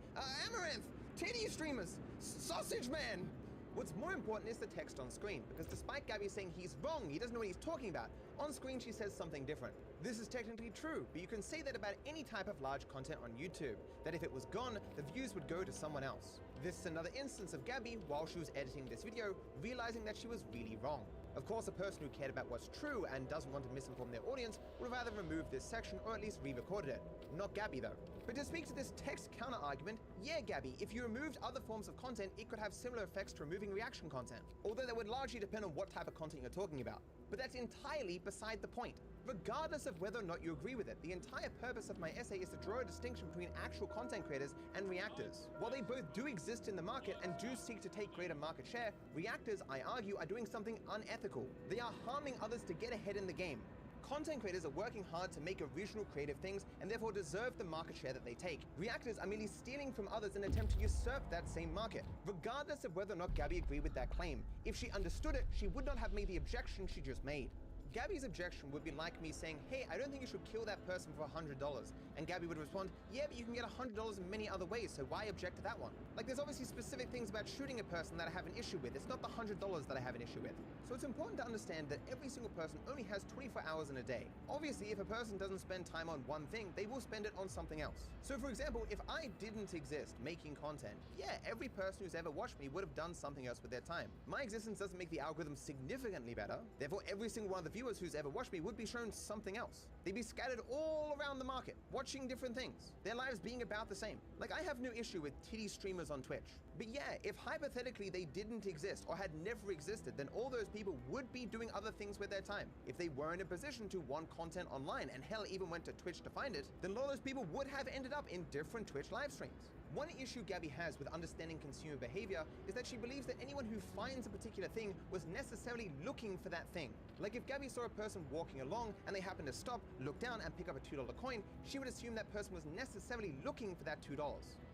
[SPEAKER 17] Amaranth! Titty streamers! Sausage man! What's more important is the text on screen, because despite Gabby saying he's wrong, he doesn't know what he's talking about, on screen she says something different. This is technically true, but you can say that about any type of large content on YouTube, that if it was gone, the views would go to someone else. This is another instance of Gabby, while she was editing this video, realizing that she was really wrong. Of course, a person who cared about what's true and doesn't want to misinform their audience would have either removed this section or at least re-recorded it. Not Gabby though. But to speak to this text counter-argument, yeah Gabby, if you removed other forms of content, it could have similar effects to removing reaction content. Although that would largely depend on what type of content you're talking about. But that's entirely beside the point. Regardless of whether or not you agree with it, the entire purpose of my essay is to draw a distinction between actual content creators and reactors. While they both do exist in the market and do seek to take greater market share, reactors, I argue, are doing something unethical. They are harming others to get ahead in the game. Content creators are working hard to make original creative things and therefore deserve the market share that they take. Reactors are merely stealing from others in an attempt to usurp that same market. Regardless of whether or not Gabby agreed with that claim, if she understood it, she would not have made the objection she just made. Gabby's objection would be like me saying, hey, I don't think you should kill that person for $100. And Gabby would respond, yeah, but you can get $100 in many other ways, so why object to that one? Like, there's obviously specific things about shooting a person that I have an issue with. It's not the $100 that I have an issue with. So it's important to understand that every single person only has 24 hours in a day. Obviously, if a person doesn't spend time on one thing, they will spend it on something else. So for example, if I didn't exist making content, yeah, every person who's ever watched me would have done something else with their time. My existence doesn't make the algorithm significantly better. Therefore, every single one of the viewers who's ever watched me would be shown something else. They'd be scattered all around the market, watching different things, their lives being about the same. Like, I have no issue with titty streamers on Twitch. But yeah, if hypothetically they didn't exist or had never existed, then all those people would be doing other things with their time. If they were in a position to want content online, and hell even went to Twitch to find it, then a lot of those people would have ended up in different Twitch live streams. One issue Gabby has with understanding consumer behavior is that she believes that anyone who finds a particular thing was necessarily looking for that thing. Like, if Gabby saw a person walking along and they happened to stop, look down and pick up a $2 coin, she would assume that person was necessarily looking for that $2.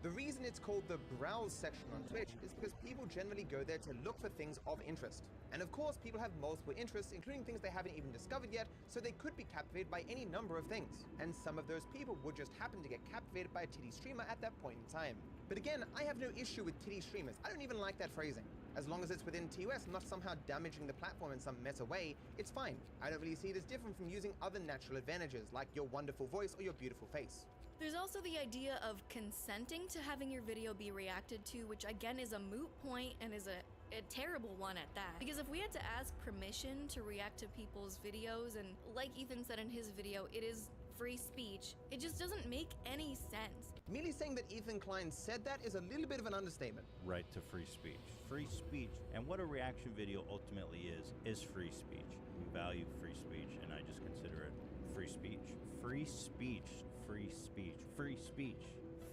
[SPEAKER 17] The reason it's called the browse section on Twitch is because people generally go there to look for things of interest. And of course, people have multiple interests, including things they haven't even discovered yet, so they could be captivated by any number of things. And some of those people would just happen to get captivated by a titty streamer at that point in time. But again, I have no issue with titty streamers. I don't even like that phrasing. As long as it's within TOS, not somehow damaging the platform in some meta way, it's fine. I don't really see it as different from using other natural advantages, like your wonderful voice or your beautiful face.
[SPEAKER 7] There's also the idea of consenting to having your video be reacted to, which again is a moot point and is a terrible one at that. Because if we had to ask permission to react to people's videos, and like Ethan said in his video, it is free speech, it just doesn't make any sense.
[SPEAKER 17] Merely saying that Ethan Klein said that is a little bit of an understatement.
[SPEAKER 10] Right to free speech. Free speech, and what a reaction video ultimately is free speech. We value free speech, and I just consider it free speech. Free speech. Free speech. Free speech.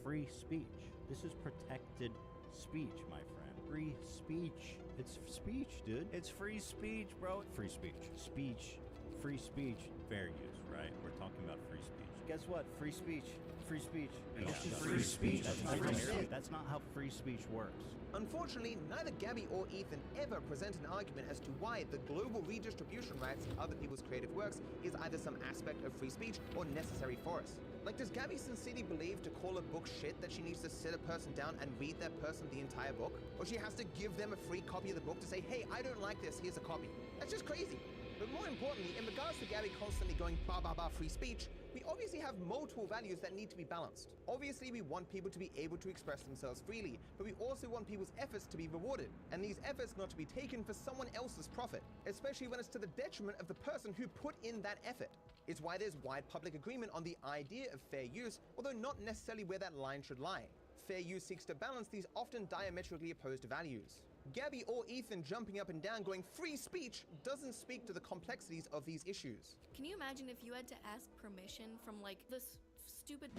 [SPEAKER 10] Free speech. This is protected speech, my friend. Free speech. It's speech, dude. It's free speech, bro. Free speech. Speech. Free speech. Fair use, right? We're talking about free speech. Guess what? Free speech. Free speech.
[SPEAKER 17] Yeah.
[SPEAKER 10] Free speech. That's not how free speech works.
[SPEAKER 17] Unfortunately, neither Gabby or Ethan ever present an argument as to why the global redistribution rights of other people's creative works is either some aspect of free speech or necessary for us. Like, does Gabby sincerely believe to call a book shit that she needs to sit a person down and read that person the entire book? Or she has to give them a free copy of the book to say, hey, I don't like this, here's a copy. That's just crazy. But more importantly, in regards to Gabby constantly going ba ba ba free speech, we obviously have multiple values that need to be balanced. Obviously, we want people to be able to express themselves freely, but we also want people's efforts to be rewarded, and these efforts not to be taken for someone else's profit, especially when it's to the detriment of the person who put in that effort. It's why there's wide public agreement on the idea of fair use, although not necessarily where that line should lie. Fair use seeks to balance these often diametrically opposed values. Gabby or Ethan jumping up and down going free speech doesn't speak to the complexities of these issues.
[SPEAKER 7] Can you imagine if you had to ask permission from like this stupid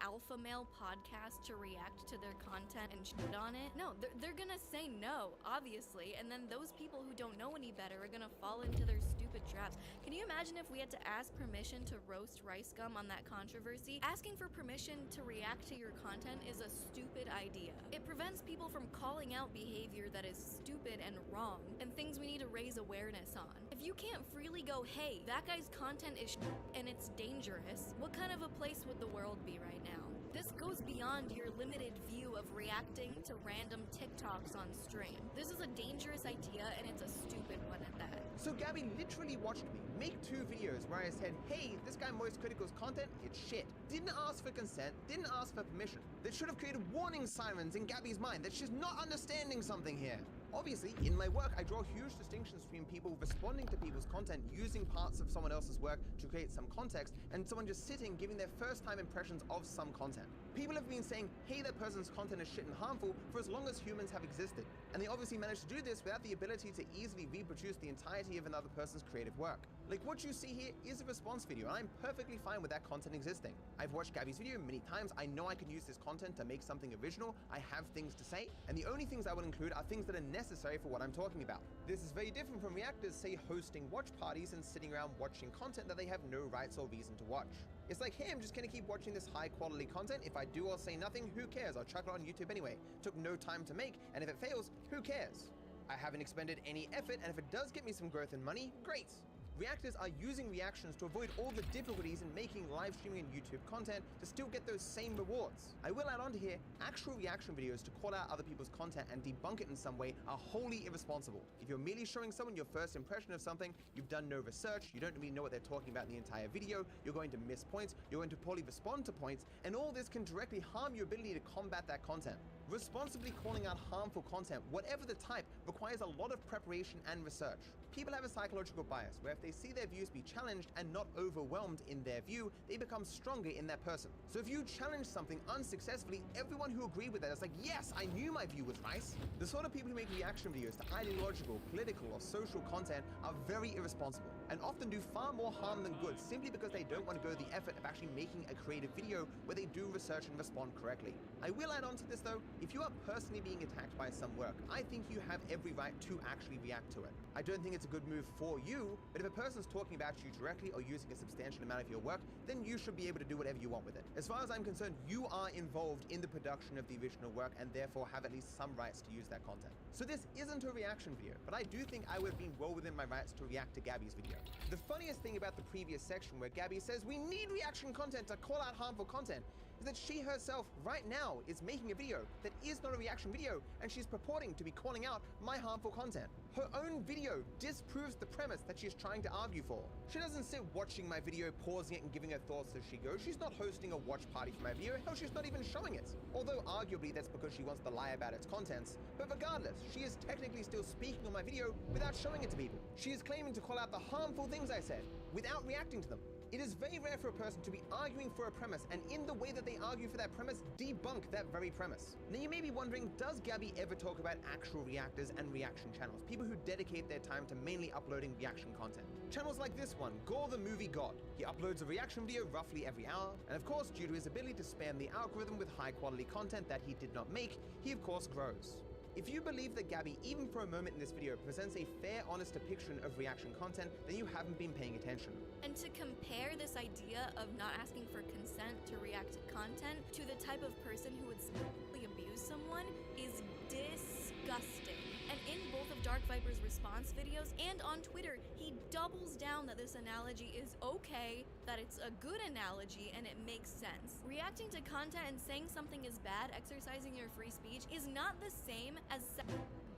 [SPEAKER 7] alpha male podcast to react to their content and shit on it? No, they're gonna say no, obviously, and then those people who don't know any better are gonna fall into their stupid traps. Can you imagine if we had to ask permission to roast Rice Gum on that controversy? Asking for permission to react to your content is a stupid idea. It prevents people from calling out behavior that is stupid and wrong, and things we need to raise awareness on. If you can't freely go, hey, that guy's content is shit and it's dangerous, what kind of a place would the world be right now? This goes beyond your limited view of reacting to random TikToks on stream. This is a dangerous idea and it's a stupid one at that.
[SPEAKER 17] So Gabby literally watched me make 2 videos where I said, hey, this guy Moist Critical's content, it's shit. Didn't ask for consent, didn't ask for permission. That should have created warning sirens in Gabby's mind that she's not understanding something here. Obviously, in my work, I draw huge distinctions between people responding to people's content using parts of someone else's work to create some context, and someone just sitting giving their first-time impressions of some content. People have been saying, hey, that person's content is shit and harmful for as long as humans have existed. And they obviously managed to do this without the ability to easily reproduce the entirety of another person's creative work. Like, what you see here is a response video, and I'm perfectly fine with that content existing. I've watched Gabby's video many times. I know I can use this content to make something original. I have things to say, and the only things I would include are things that are necessary for what I'm talking about. This is very different from reactors, say, hosting watch parties and sitting around watching content that they have no rights or reason to watch. It's like, hey, I'm just gonna keep watching this high quality content. If I do or say nothing, who cares? I'll chuck it on YouTube anyway. Took no time to make, and if it fails, who cares? I haven't expended any effort, and if it does get me some growth and money, great. Reactors are using reactions to avoid all the difficulties in making live streaming and YouTube content to still get those same rewards. I will add on to here, actual reaction videos to call out other people's content and debunk it in some way are wholly irresponsible. If you're merely showing someone your first impression of something, you've done no research, you don't really know what they're talking about in the entire video, you're going to miss points, you're going to poorly respond to points, and all this can directly harm your ability to combat that content. Responsibly calling out harmful content, whatever the type, requires a lot of preparation and research. People have a psychological bias where if they see their views be challenged and not overwhelmed in their view, they become stronger in that person. So if you challenge something unsuccessfully, everyone who agreed with that is like, yes, I knew my view was right. The sort of people who make reaction videos to ideological, political, or social content are very irresponsible and often do far more harm than good simply because they don't want to go the effort of actually making a creative video where they do research and respond correctly. I will add on to this though, If you are personally being attacked by some work, I think you have every right to actually react to it. I don't think it's a good move for you, but if a person's talking about you directly or using a substantial amount of your work, then you should be able to do whatever you want with it. As far as I'm concerned, you are involved in the production of the original work and therefore have at least some rights to use that content. So this isn't a reaction video, but I do think I would have been well within my rights to react to Gabby's video. The funniest thing about the previous section where Gabby says we need reaction content to call out harmful content is that she herself right now is making a video that is not a reaction video, and she's purporting to be calling out my harmful content. Her own video disproves the premise that she's trying to argue for. She doesn't sit watching my video, pausing it and giving her thoughts as she goes. She's not hosting a watch party for my video. Hell, she's not even showing it. Although arguably that's because she wants to lie about its contents. But regardless, she is technically still speaking on my video without showing it to people. She is claiming to call out the harmful things I said without reacting to them. It is very rare for a person to be arguing for a premise and in the way that they argue for that premise, debunk that very premise. Now you may be wondering, does Gabby ever talk about actual reactors and reaction channels, people who dedicate their time to mainly uploading reaction content? Channels like this one, Gore the Movie God. He uploads a reaction video roughly every hour, and of course, due to his ability to spam the algorithm with high quality content that he did not make, he of course grows. If you believe that Gabby, even for a moment in this video, presents a fair, honest depiction of reaction content, then you haven't been paying attention.
[SPEAKER 7] And to compare this idea of not asking for consent to react to content to the type of person who would sexually abuse someone is disgusting. And in both of Dark Viper's response videos and on Twitter, he doubles down that this analogy is okay, that it's a good analogy, and it makes sense. Reacting to content and saying something is bad, exercising your free speech, is not the same as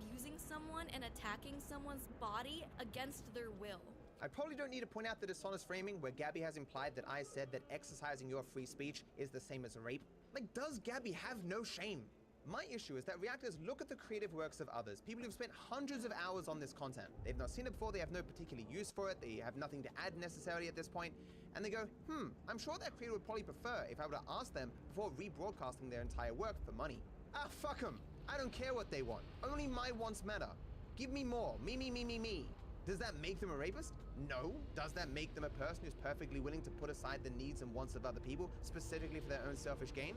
[SPEAKER 7] abusing someone and attacking someone's body against their will.
[SPEAKER 17] I probably don't need to point out the dishonest framing where Gabby has implied that I said that exercising your free speech is the same as rape. Like, does Gabby have no shame? My issue is that reactors look at the creative works of others, people who've spent hundreds of hours on this content. They've not seen it before, they have no particular use for it, they have nothing to add necessarily at this point, and they go, I'm sure that creator would probably prefer if I were to ask them before rebroadcasting their entire work for money. Ah, fuck them. I don't care what they want. Only my wants matter. Give me more. Me. Does that make them a rapist? No. Does that make them a person who's perfectly willing to put aside the needs and wants of other people, specifically for their own selfish gain?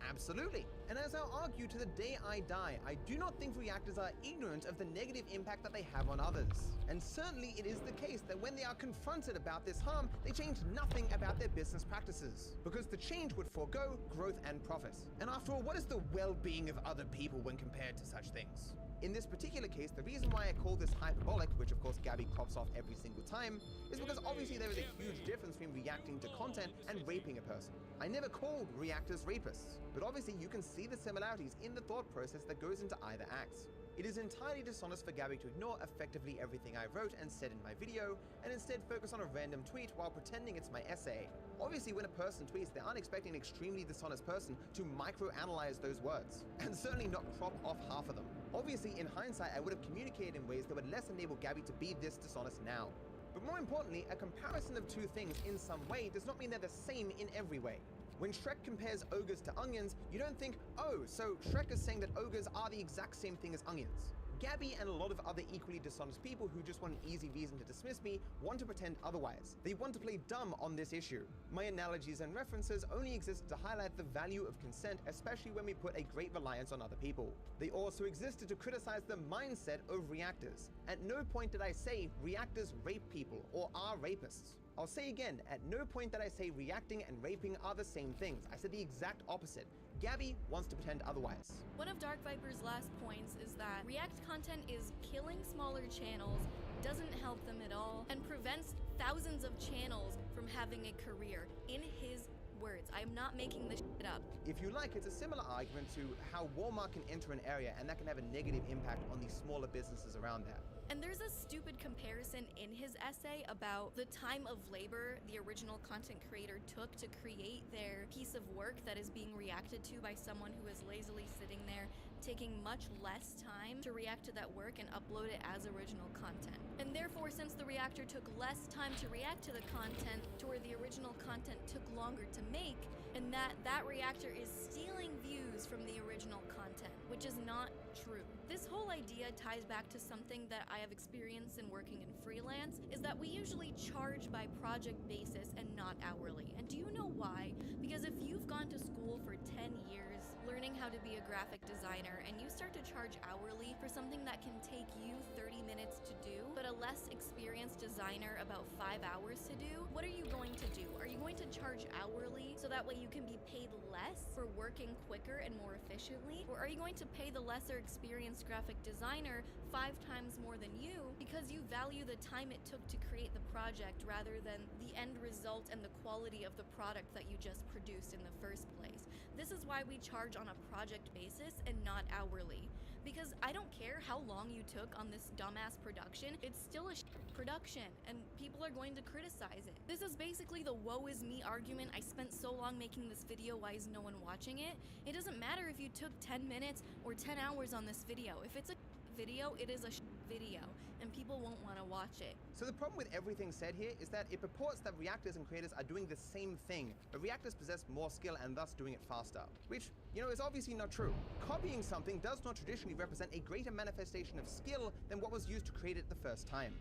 [SPEAKER 17] Absolutely. And as I'll argue to the day I die, I do not think reactors are ignorant of the negative impact that they have on others. And certainly it is the case that when they are confronted about this harm, they change nothing about their business practices, because the change would forego growth and profit. And after all, what is the well-being of other people when compared to such things? In this particular case, the reason why I call this hyperbolic, which of course Gabby crops off every single time, is because obviously there is a huge difference between reacting to content and raping a person. I never called reactors rapists, but obviously you can see the similarities in the thought process that goes into either act. It is entirely dishonest for Gabby to ignore effectively everything I wrote and said in my video, and instead focus on a random tweet while pretending it's my essay. Obviously, when a person tweets, they aren't expecting an extremely dishonest person to microanalyze those words, and certainly not crop off half of them. Obviously, in hindsight, I would have communicated in ways that would less enable Gabby to be this dishonest now. But more importantly, a comparison of two things in some way does not mean they're the same in every way. When Shrek compares ogres to onions, you don't think, oh, so Shrek is saying that ogres are the exact same thing as onions. Gabby and a lot of other equally dishonest people who just want an easy reason to dismiss me want to pretend otherwise. They want to play dumb on this issue. My analogies and references only exist to highlight the value of consent, especially when we put a great reliance on other people. They also existed to criticize the mindset of reactors. At no point did I say reactors rape people or are rapists. I'll say again, at no point did I say reacting and raping are the same things. I said the exact opposite. Gabby wants to pretend otherwise.
[SPEAKER 7] One of Dark Viper's last points is that React content is killing smaller channels, doesn't help them at all, and prevents thousands of channels from having a career. In his words, I'm not making this shit up.
[SPEAKER 17] If you like, it's a similar argument to how Walmart can enter an area and that can have a negative impact on the smaller businesses around there.
[SPEAKER 7] And there's a stupid comparison in his essay about the time of labor the original content creator took to create their piece of work that is being reacted to by someone who is lazily sitting there, taking much less time to react to that work and upload it as original content. And therefore, since the reactor took less time to react to the content, to where the original content took longer to make, and that reactor is stealing views from the original content, which is not true. This whole idea ties back to something that I have experienced in working in freelance, is that we usually charge by project basis and not hourly. And do you know why? Because if you've gone to school for 10 years learning how to be a graphic designer and you start to charge hourly for something that can take you 30 minutes to do, but a less experienced designer about 5 hours to do, what are you going to do? Are you going to charge hourly so that way you can be paid less for working quicker and more efficiently? Or are you going to pay the lesser experienced graphic designer 5 times more than you because you value the time it took to create the project rather than the end result and the quality of the product that you just produced in the first place? This is why we charge on a project basis and not hourly. Because I don't care how long you took on this dumbass production, it's still a production, and people are going to criticize it. This is basically the woe is me argument. I spent so long making this video, why is no one watching it? It doesn't matter if you took 10 minutes or 10 hours on this video. If it's a video, it is a video, and people won't want to watch it.
[SPEAKER 17] So the problem with everything said here is that it purports that reactors and creators are doing the same thing, but reactors possess more skill and thus doing it faster. Which, you know, is obviously not true. Copying something does not traditionally represent a greater manifestation of skill than what was used to create it the first time.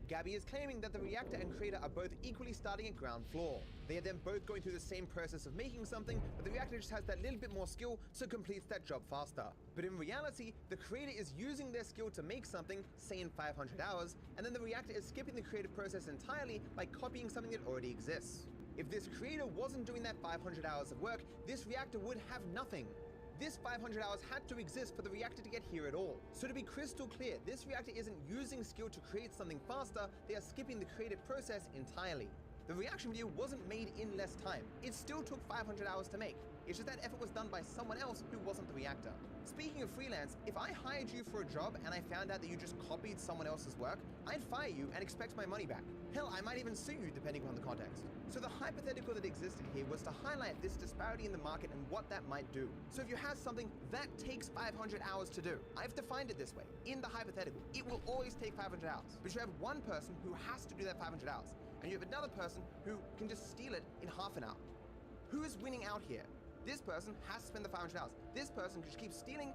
[SPEAKER 17] Gabby is claiming that the reactor and creator are both equally starting at ground floor. They are then both going through the same process of making something, but the reactor just has that little bit more skill, so completes that job faster. But in reality, the creator is using their skill to make something, say in 500 hours, and then the reactor is skipping the creative process entirely by copying something that already exists. If this creator wasn't doing that 500 hours of work, this reactor would have nothing. This 500 hours had to exist for the reactor to get here at all. So to be crystal clear, this reactor isn't using skill to create something faster, they are skipping the creative process entirely. The reaction video wasn't made in less time. It still took 500 hours to make. It's just that effort was done by someone else who wasn't the reactor. Speaking of freelance, if I hired you for a job and I found out that you just copied someone else's work, I'd fire you and expect my money back. Hell, I might even sue you depending on the context. So the hypothetical that existed here was to highlight this disparity in the market and what that might do. So if you have something that takes 500 hours to do, I've defined it this way. In the hypothetical, it will always take 500 hours. But you have one person who has to do that 500 hours, and you have another person who can just steal it in half an hour. Who is winning out here? This person has to spend the 500 hours. This person just keeps stealing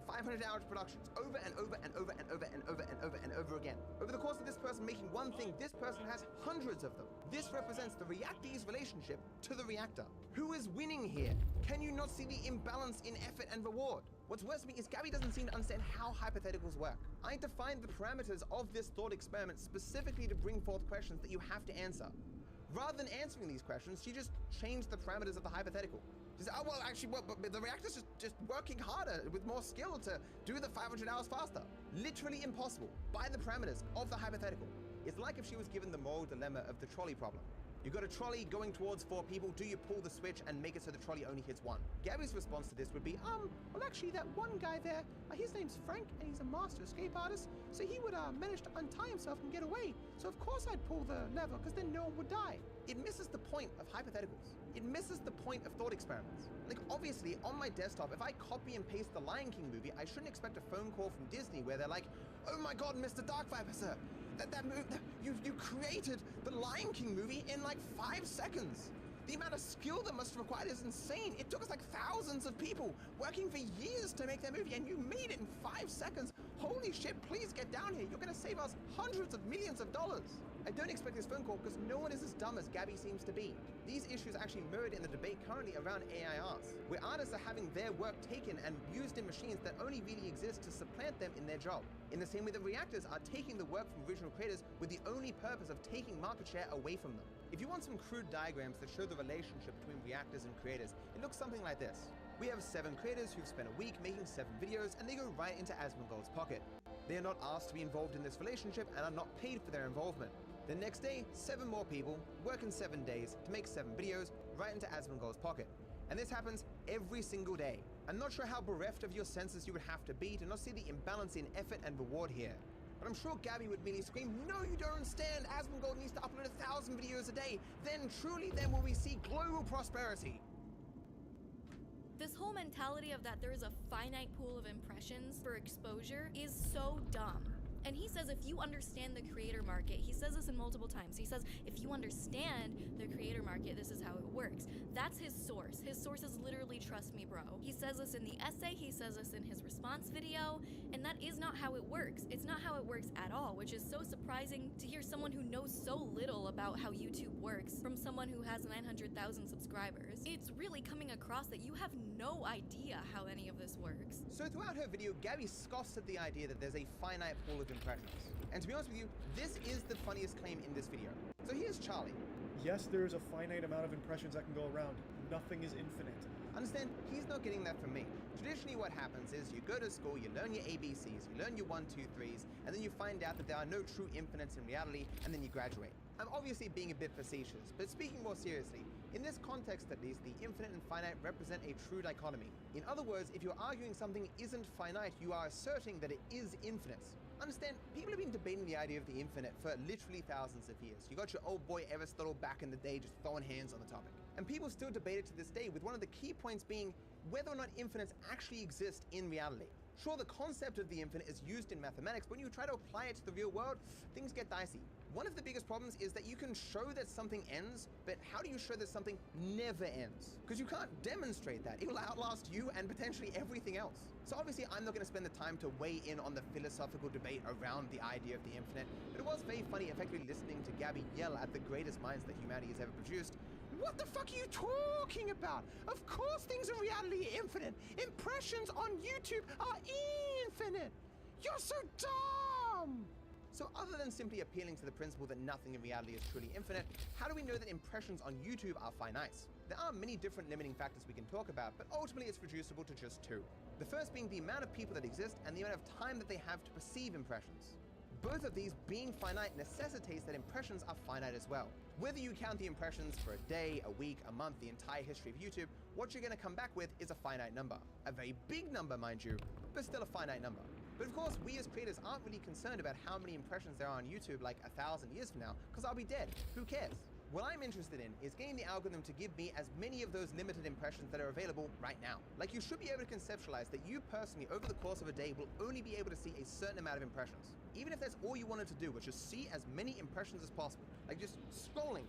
[SPEAKER 17] 500 hours of productions over and over and over and over and over and over and over again. Over the course of this person making one thing, this person has hundreds of them. This represents the reactee's relationship to the reactor. Who is winning here? Can you not see the imbalance in effort and reward? What's worse to me is Gabby doesn't seem to understand how hypotheticals work. I defined the parameters of this thought experiment specifically to bring forth questions that you have to answer. Rather than answering these questions, she just changed the parameters of the hypothetical. She said, oh, well, actually, but the reactor's just working harder with more skill to do the 500 hours faster. Literally impossible by the parameters of the hypothetical. It's like if she was given the moral dilemma of the trolley problem. You've got a trolley going towards 4 people, do you pull the switch and make it so the trolley only hits 1? Gabby's response to this would be, well actually that one guy there, his name's Frank and he's a master escape artist, so he would manage to untie himself and get away. So of course I'd pull the lever because then no one would die. It misses the point of hypotheticals. It misses the point of thought experiments. Like obviously on my desktop, if I copy and paste the Lion King movie, I shouldn't expect a phone call from Disney where they're like, oh my god, Mr. Dark Viper, sir, you created the Lion King movie in like 5 seconds. The amount of skill that must have required is insane. It took us like thousands of people working for years to make that movie, and you made it in 5 seconds. Holy shit, please get down here. You're gonna save us hundreds of millions of dollars. I don't expect this phone call because no one is as dumb as Gabby seems to be. These issues are actually mirrored in the debate currently around AI arts, where artists are having their work taken and used in machines that only really exist to supplant them in their job. In the same way that reactors are taking the work from original creators with the only purpose of taking market share away from them. If you want some crude diagrams that show the relationship between reactors and creators, it looks something like this. We have 7 creators who've spent a week making 7 videos, and they go right into Asmongold's pocket. They are not asked to be involved in this relationship and are not paid for their involvement. The next day, 7 more people work in 7 days to make 7 videos right into Asmongold's pocket. And this happens every single day. I'm not sure how bereft of your senses you would have to be to not see the imbalance in effort and reward here. But I'm sure Gabby would merely scream, no, you don't understand, Asmongold needs to upload 1,000 videos a day. Then will we see global prosperity.
[SPEAKER 7] This whole mentality of that there is a finite pool of impressions for exposure is so dumb. And he says if you understand the creator market, he says this in multiple times. He says if you understand the creator market, this is how it works. That's his source. His source is literally Trust Me Bro. He says this in the essay, he says this in his response video, and that is not how it works. It's not how it works at all, which is so surprising to hear someone who knows so little about how YouTube works from someone who has 900,000 subscribers. It's really coming across that you have no idea how any of this works.
[SPEAKER 17] So throughout her video, Gabby scoffs at the idea that there's a finite pool of impressions. And to be honest with you, this is the funniest claim in this video. So here's Charlie.
[SPEAKER 6] Yes, there is a finite amount of impressions that can go around. Nothing is infinite.
[SPEAKER 17] Understand, he's not getting that from me. Traditionally what happens is you go to school, you learn your ABCs, you learn your 1, 2, 3s, and then you find out that there are no true infinites in reality, and then you graduate. I'm obviously being a bit facetious, but speaking more seriously, in this context at least, the infinite and finite represent a true dichotomy. In other words, if you're arguing something isn't finite, you are asserting that it is infinite. Understand, people have been debating the idea of the infinite for literally thousands of years. You got your old boy Aristotle back in the day just throwing hands on the topic. And people still debate it to this day, with one of the key points being whether or not infinites actually exist in reality. Sure, the concept of the infinite is used in mathematics, but when you try to apply it to the real world, things get dicey. One of the biggest problems is that you can show that something ends, but how do you show that something never ends? Because you can't demonstrate that. It will outlast you and potentially everything else. So obviously I'm not going to spend the time to weigh in on the philosophical debate around the idea of the infinite, but it was very funny effectively listening to Gabby yell at the greatest minds that humanity has ever produced. What the fuck are you talking about? Of course things in reality are infinite. Impressions on YouTube are infinite. You're so dumb. So other than simply appealing to the principle that nothing in reality is truly infinite, how do we know that impressions on YouTube are finite? There are many different limiting factors we can talk about, but ultimately it's reducible to just two. The first being the amount of people that exist and the amount of time that they have to perceive impressions. Both of these being finite necessitates that impressions are finite as well. Whether you count the impressions for a day, a week, a month, the entire history of YouTube, what you're going to come back with is a finite number. A very big number, mind you, but still a finite number. But of course, we as creators aren't really concerned about how many impressions there are on YouTube like 1,000 years from now, because I'll be dead. Who cares? What I'm interested in is getting the algorithm to give me as many of those limited impressions that are available right now. Like, you should be able to conceptualize that you personally, over the course of a day, will only be able to see a certain amount of impressions. Even if that's all you wanted to do, was just see as many impressions as possible. Like just scrolling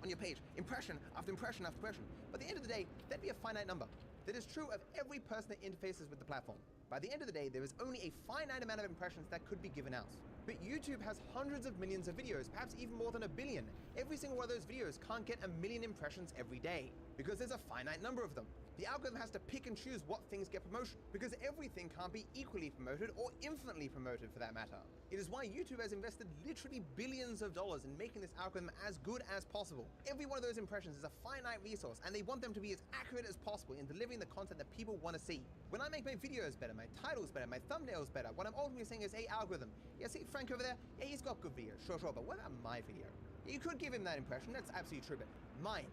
[SPEAKER 17] on your page, impression after impression after impression. But at the end of the day, that'd be a finite number. That is true of every person that interfaces with the platform. By the end of the day, there is only a finite amount of impressions that could be given out. But YouTube has hundreds of millions of videos, perhaps even more than 1 billion. Every single one of those videos can't get 1 million impressions every day, because there's a finite number of them. The algorithm has to pick and choose what things get promotion, because everything can't be equally promoted or infinitely promoted for that matter. It is why YouTube has invested literally billions of dollars in making this algorithm as good as possible. Every one of those impressions is a finite resource, and they want them to be as accurate as possible in delivering the content that people want to see. When I make my videos better, my titles better, my thumbnails better, what I'm ultimately saying is, hey algorithm, yeah, see Frank over there? Yeah, he's got good videos, sure, but what about my video? Yeah, you could give him that impression, that's absolutely true, but mine,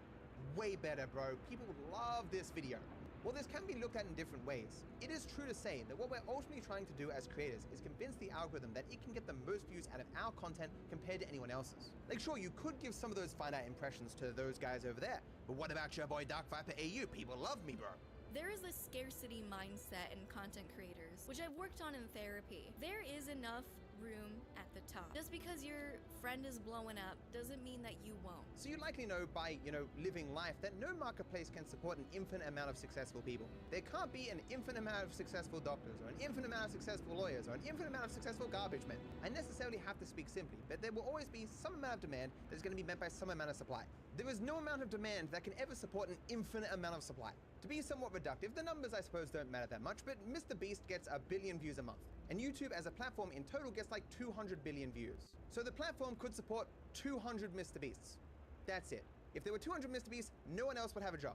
[SPEAKER 17] way better, bro. People would love this video. Well, this can be looked at in different ways. It is true to say that what we're ultimately trying to do as creators is convince the algorithm that it can get the most views out of our content compared to anyone else's. Like, sure, you could give some of those finite impressions to those guys over there, but what about your boy Dark Viper AU? People love me, bro.
[SPEAKER 7] There is this scarcity mindset in content creators, which I've worked on in therapy. There is enough room at the top. Just because your friend is blowing up doesn't mean that you won't.
[SPEAKER 17] So you likely know by, living life that no marketplace can support an infinite amount of successful people. There can't be an infinite amount of successful doctors, or an infinite amount of successful lawyers, or an infinite amount of successful garbage men. I necessarily have to speak simply, but there will always be some amount of demand that's going to be met by some amount of supply. There is no amount of demand that can ever support an infinite amount of supply. To be somewhat reductive, the numbers I suppose don't matter that much, but Mr. Beast gets 1 billion views a month. And YouTube as a platform in total gets like 200 billion views. So the platform could support 200 Mr. Beasts. That's it. If there were 200 Mr. Beasts, no one else would have a job.